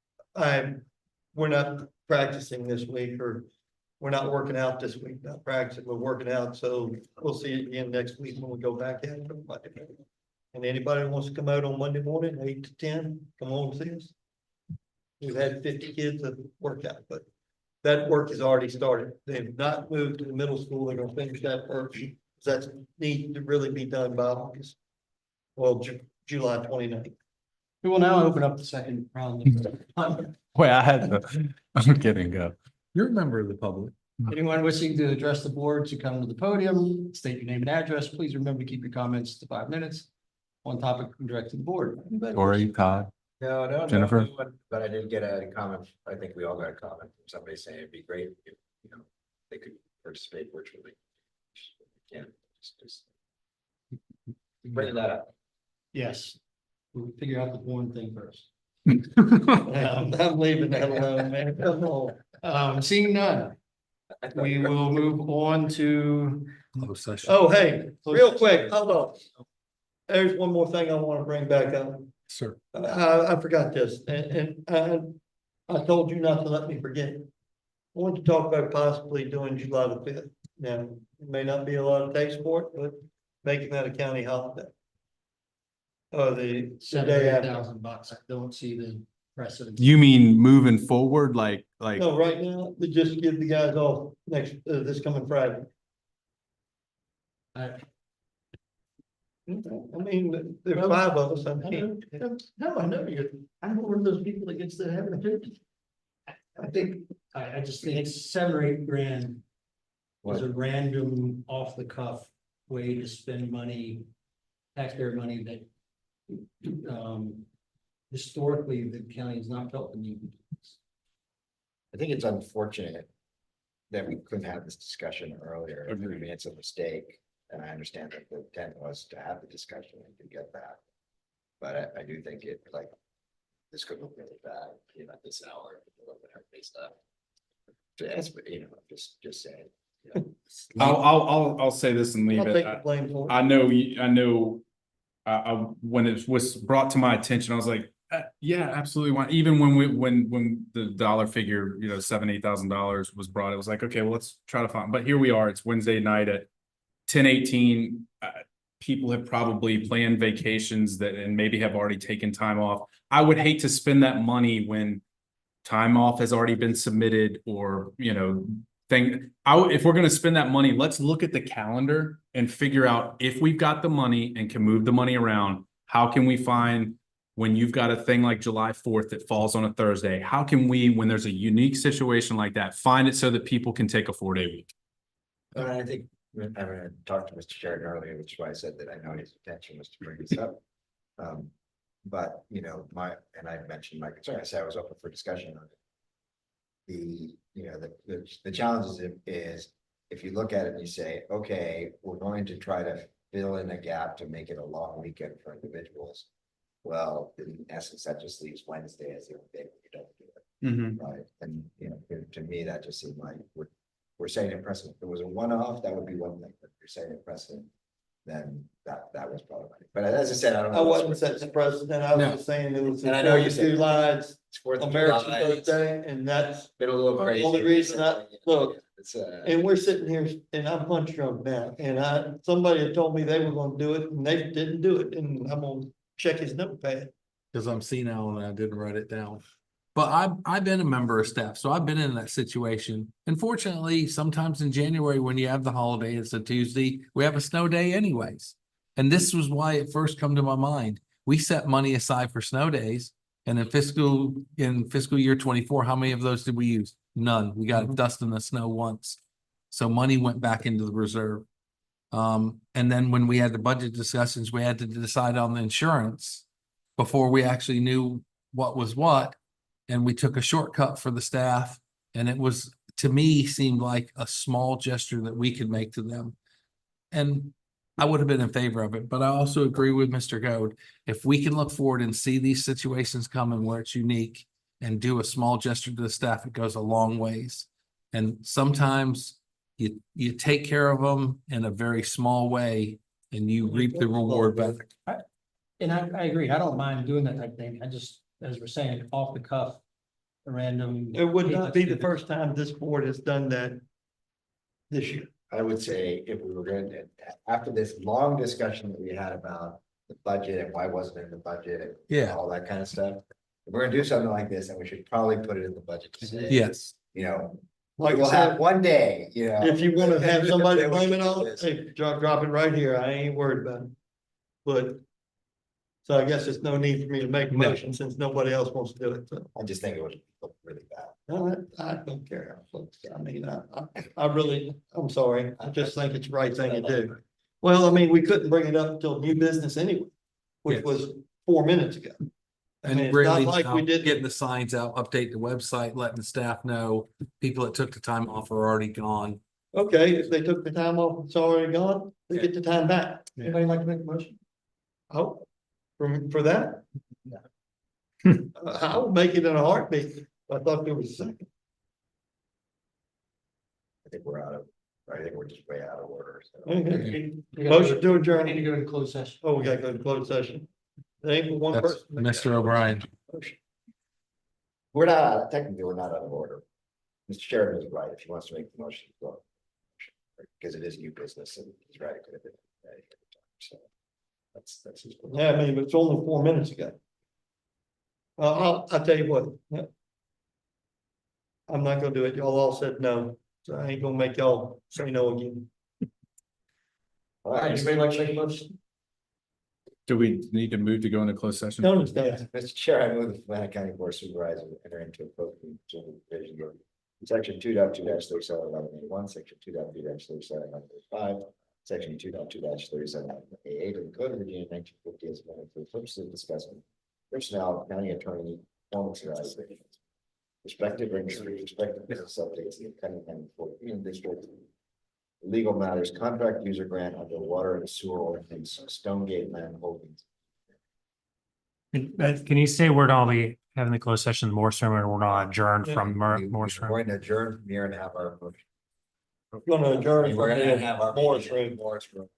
we're not practicing this week, or we're not working out this week, not practicing, we're working out. So we'll see it again next week when we go back at it. And anybody who wants to come out on Monday morning, 8 to 10, come on and see us. We've had 50 kids that work out, but that work has already started. They've not moved to the middle school. They're gonna finish that first. That's need to really be done by August. Well, July 29th. We will now open up the second round. Wait, I had to, I'm kidding, go. You're a member of the public. Anyone wishing to address the board to come to the podium, state your name and address. Please remember to keep your comments to 5 minutes. On topic and direct to the board. Tori, Todd. No, no, Jennifer? but I did get a comment. I think we all got a comment from somebody saying it'd be great if, they could participate virtually. Yeah, just bring that up. Yes. We'll figure out the porn thing first. I'm leaving that alone, man. Come on. Seeing none, we will move on to. Closed session. Oh, hey, real quick, hold on. There's one more thing I want to bring back up. Sir. I forgot this, and I told you not to let me forget. I want to talk about possibly doing July the 5th. Now, it may not be a lot of taste for it, but making that a county holiday. Oh, the day after. $78,000. I don't see the precedent. You mean moving forward, like? No, right now, we just give the guys off this coming Friday. I mean, there's 5 of us. I mean, No, I know you're, I'm one of those people that gets to have an opinion. I think, I just think it's 7 or 8 grand. Was a random off the cuff way to spend money, taxpayer money that. Historically, the county has not felt the need. to do this. I think it's unfortunate that we couldn't have this discussion earlier. I mean, it's a mistake, and I understand that the intent was to have the discussion and to get that. But I do think it, like, this could look really bad, at this hour, based up. That's, just saying. I'll say this and leave I'll it. take the blame for it. I know, when it was brought to my attention, I was like, yeah, absolutely. Why? Even when the dollar figure, $7,000-8,000 was brought, it was like, okay, well, let's try to find, but here we are. It's Wednesday night at 10:18. People have probably planned vacations and maybe have already taken time off. I would hate to spend that money when time off has already been submitted or, if we're going to spend that money, let's look at the calendar and figure out if we've got the money and can move the money around. How can we find when you've got a thing like July 4th that falls on a Thursday? How can we, when there's a unique situation like that, find it so that people can take a 4-day week? I think, I talked to Mr. Sheridan earlier, which is why I said that I know his intention was to bring this up. But, you know, and I mentioned my concern, I said I was open for discussion on it. The challenge is if you look at it and you say, okay, we're going to try to fill in a gap to make it a long weekend for individuals. Well, in essence, that just leaves Wednesday as the only day we don't do it. Right, and, you know, to me, that just seemed like we're setting a precedent. If it was a one-off, that would be one thing, but if you're setting a precedent, then that was problematic. But as I said, I don't know. I wasn't setting the precedent, I was No. just saying it was. And I know you said- Two lines, It's Fourth of American July. birthday, and that's Been a little the crazy. only reason look, It's and we're sitting here, and I'm punch drunk now, and somebody had told me they were gonna do it, and they didn't do it, and I'm gonna check his notepad. Because I'm senile and I didn't write it down. But I've been a member of staff, so I've been in that situation. Unfortunately, sometimes in January, when you have the holiday, it's a Tuesday, we have a snow day anyways. And this was why it first come to my mind. We set money aside for snow days. And in fiscal year 24, how many of those did we use? None. We got dust in the snow once. So money went back into the reserve. And then when we had the budget discussions, we had to decide on the insurance before we actually knew what was what. And we took a shortcut for the staff. And it was, to me, seemed like a small gesture that we could make to them. And I would have been in favor of it, but I also agree with Mr. Goode. If we can look forward and see these situations coming where it's unique and do a small gesture to the staff, it goes a long ways. And sometimes you take care of them in a very small way and you reap the reward back. And I agree, I don't mind doing that type of thing, I just, as we're saying, off the cuff, random. It would not be the first time this board has done that this year. I would say if we were going to, after this long discussion that we had about the budget and why wasn't it in the budget. And all that kind of stuff. If we're gonna do something like this, then we should probably put it in the budget to say. Yes. You know, Like we'll I said, have one day, you know. if you wanna have somebody Then we blame it can do on, this. hey, drop it right here, I ain't worried about it. But. So I guess there's no need for me to make a No. motion since nobody else wants to do it, so. I just think it would look really bad. No, I don't care, folks. I mean, I really, I'm sorry, I just think it's the right thing to do. Well, I mean, we couldn't bring it up until new business anyway, which Yes. was 4 minutes ago. I mean, And it's really, not like we didn't. getting the signs out, update the website, letting the staff know, people that took the time off are already gone. Okay, if they took the time off, it's already gone, they get the time back. Anybody like to make a motion? Oh, for that? I would make it in a heartbeat. I thought there was a second. I think I think we're just way out of order. So. Okay. Motion to adjourn. We need to go to closed session. Oh, we gotta go to closed session. There ain't but one That's person. Mr. O'Brien. We're not, technically, we're not out of order. Mr. Chairman is right, if he wants to make the motion, well, because it is new business and he's right. It could have been. So that's his. Yeah, I mean, it's only 4 minutes ago. I'll tell you what. Yeah. I'm not gonna do it. Y'all all said no, so I ain't gonna make y'all say no again. All right, anybody like to make a motion? Do we need to move to go into closed session? No, it's done. Mr. Chair, I move the Fluvanna County Board of Supervisors enter into a program division of section 2.2-3711A1, section 2.2-3711A5, section 2.2-3711A8 of the Code of Virginia 1950 as amended for the purpose of discussing personnel, county attorney, performance evaluations, respective industry, respective business updates in the County Union District, legal matters, contract user grant under water and sewer ordinance, Stonegate Land Holdings. Can you say we're not be having the closed session in the Morse room, and we're not adjourned from Morse We're room? going to adjourn from here and have our. We're gonna adjourn. We're from gonna here. have our. Morris room. Morris room.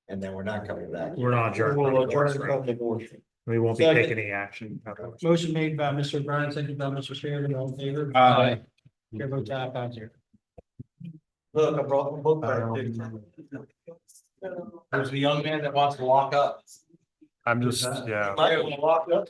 And then we're not coming back. We're not adjourned from We'll the Morse adjourn room. from the Morris room. We won't be Second. taking any action. Motion made by Mr. O'Brien, seconded by Mr. Sherman, all in favor? Aye. Chair votes aye, 5-0. Look, I brought my book back. There's a young man that wants to lock up. I'm just, yeah. Might want to lock up.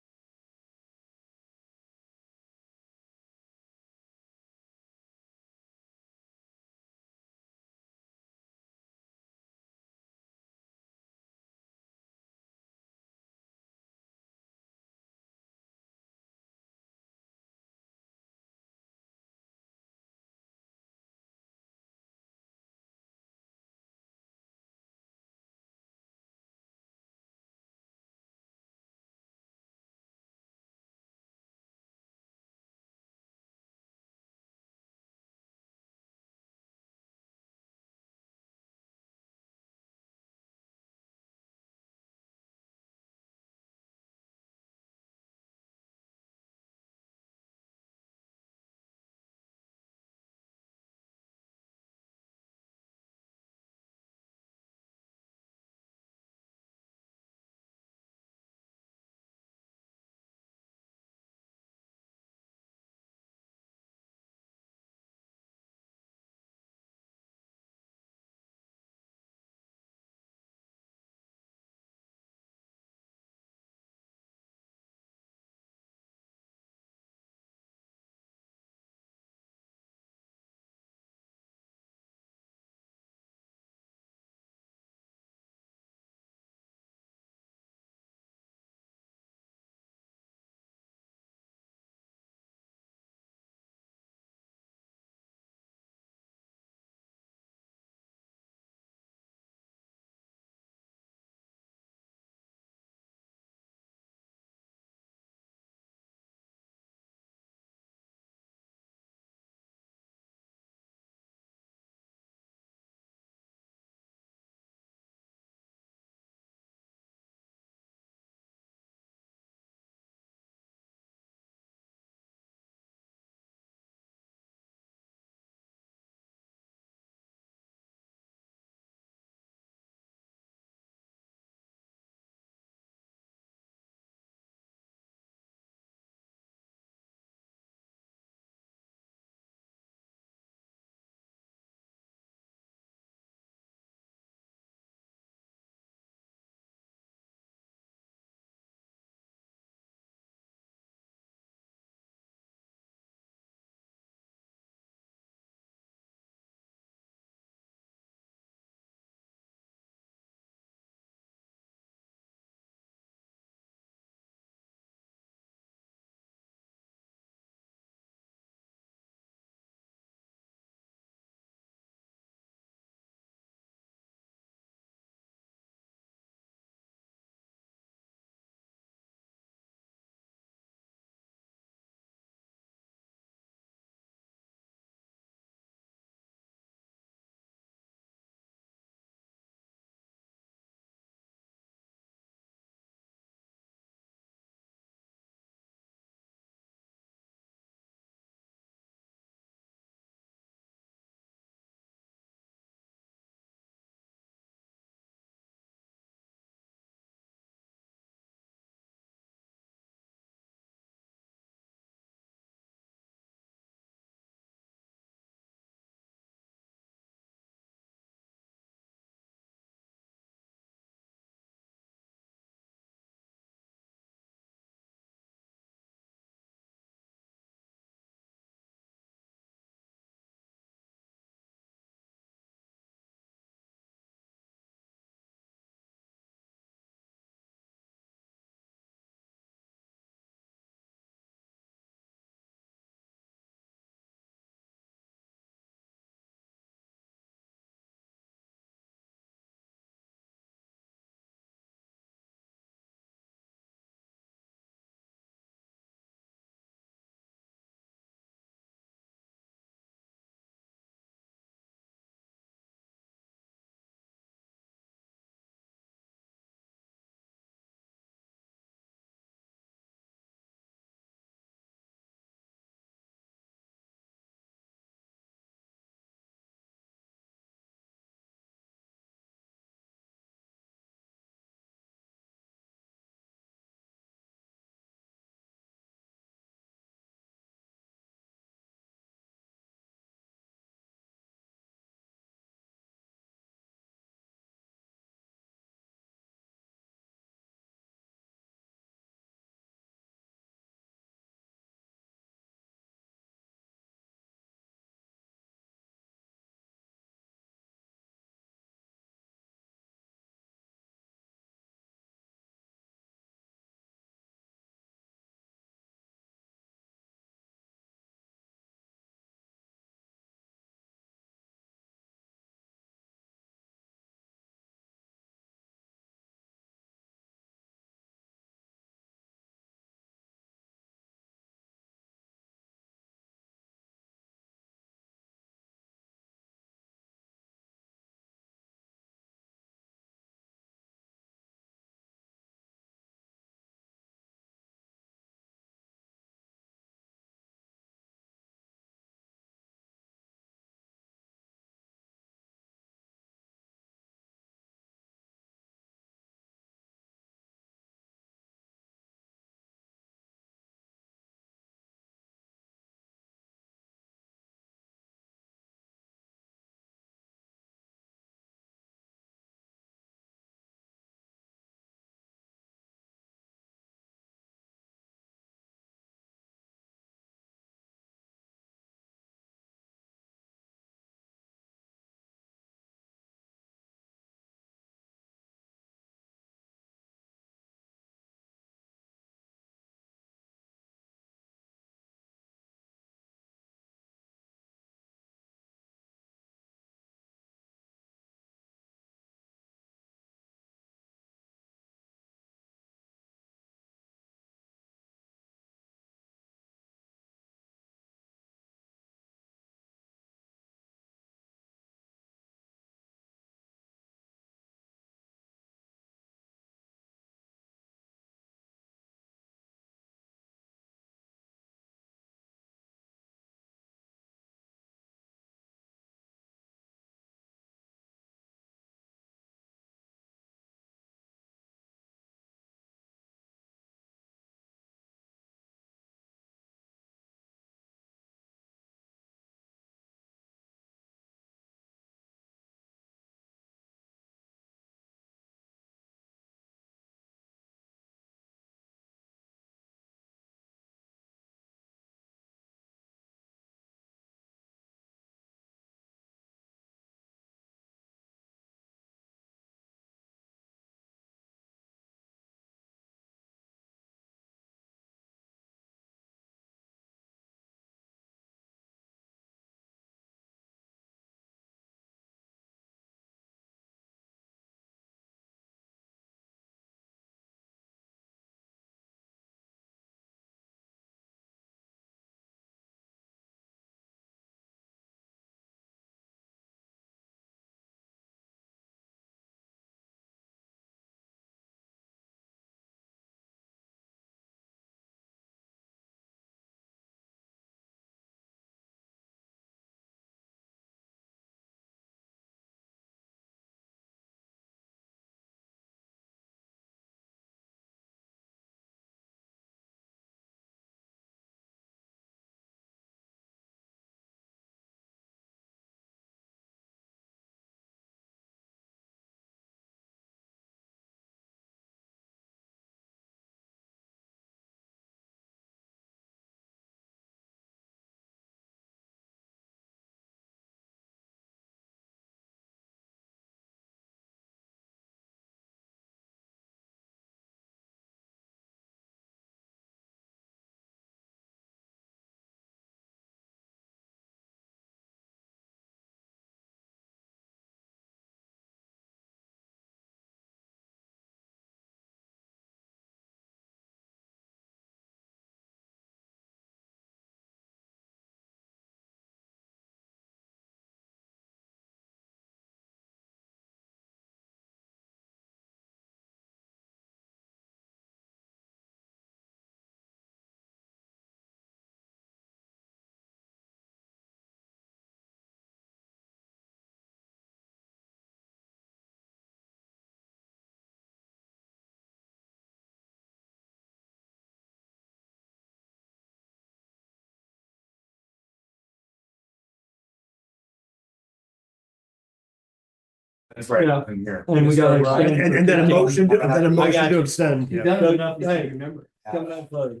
That's right. Yeah. In here. And we got. And then a motion, and then a motion to you. extend. You Yeah. done enough, hey, remember, coming up close.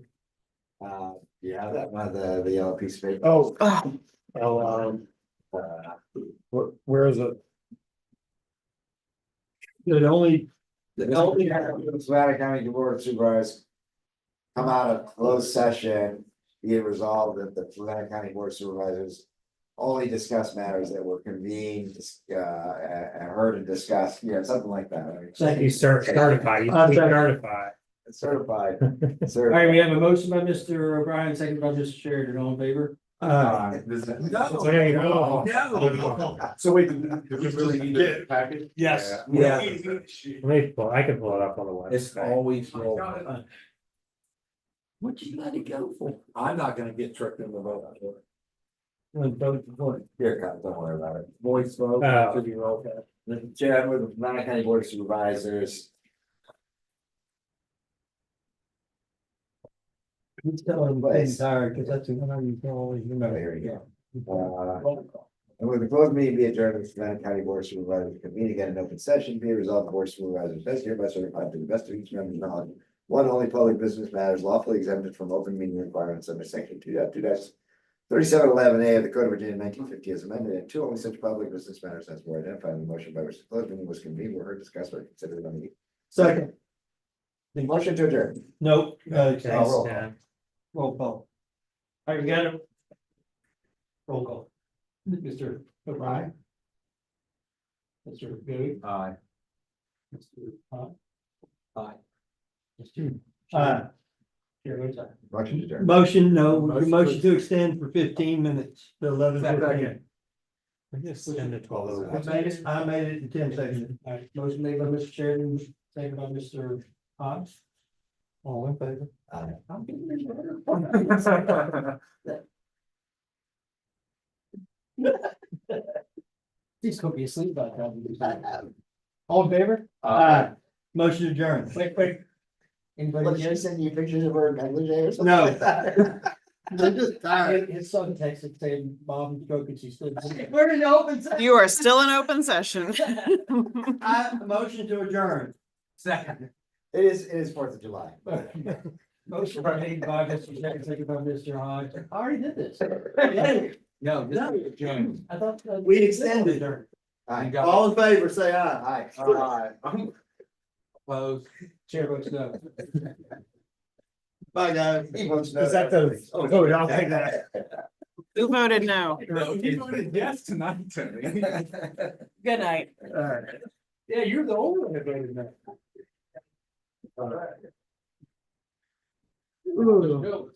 Yeah, that one, the yellow piece of paper. Oh. Where is it? The only, Fluvanna County Board of Supervisors come out of closed session, be it resolved that the Fluvanna County Board of Supervisors only discuss matters that were convened, heard and discussed, something like that. Thank You certify, you certify. Certified. all right, we have a motion by Mr. O'Brien, second by Mr. Sheridan, all in favor? There you go. So wait, do we really need a package? Yes. Yeah. I can pull it up on the website. It's always roll. What you let it go for? I'm not gonna get tricked into voting. Here, Kyle, don't worry about it. Voice vote. Oh. should be roll call. The chair with the Fluvanna County Board of Supervisors. He's telling him he's tired, because that's the one you can always Oh, remember. here we go. And with the closed meeting be adjourned, the Fluvanna County Board of Supervisors convene again in open session, be it resolved, the Board of Supervisors best hereby certified to the best of each member's knowledge. One, only public business matters lawfully exempted from open meeting requirements under section 2.2-3711A of the Code of Virginia 1950 as amended, and two, only such public business matters as were identified in the motion by which the closed meeting was convened were heard, discussed, or considered on the. Second, The motion to adjourn. nope, Thanks, roll call. Dan. roll call. All right, we got it. Roll call. Mr. O'Brien. Mr. Goode. Aye. Mr. Hunt. Aye. Mr. Chair votes aye. Motion to adjourn. Motion, no, motion to extend for 15 minutes to 11:15. I guess 10 to 12. I made it in 10 seconds. All right, motion made by Mr. Sheridan, second by Mr. Hodge. All in favor? Aye. I'm getting better. He's gonna be asleep by the time. All in favor? Aye. Motion adjourned. Quick. Anybody She get? send you pictures of her negligee or something? No. like that? I'm just tired. His son texted saying, "Mom, stroking, she's still." We're in the open session. You are still in open session. Motion to adjourn. Second. It is 4th of July. Motion made by Mr. Sheridan, second by Mr. Hodge. I already did this. No, this is adjourned. I thought. We extended. Aye. All in favor, say aye. Aye. Close. Chair votes no. Bye, guys. He votes no. Is that the, oh, I'll take that. Who voted no? No, he voted yes tonight, Tony. Good night. Yeah, you're the only one that voted no. All right. Ooh.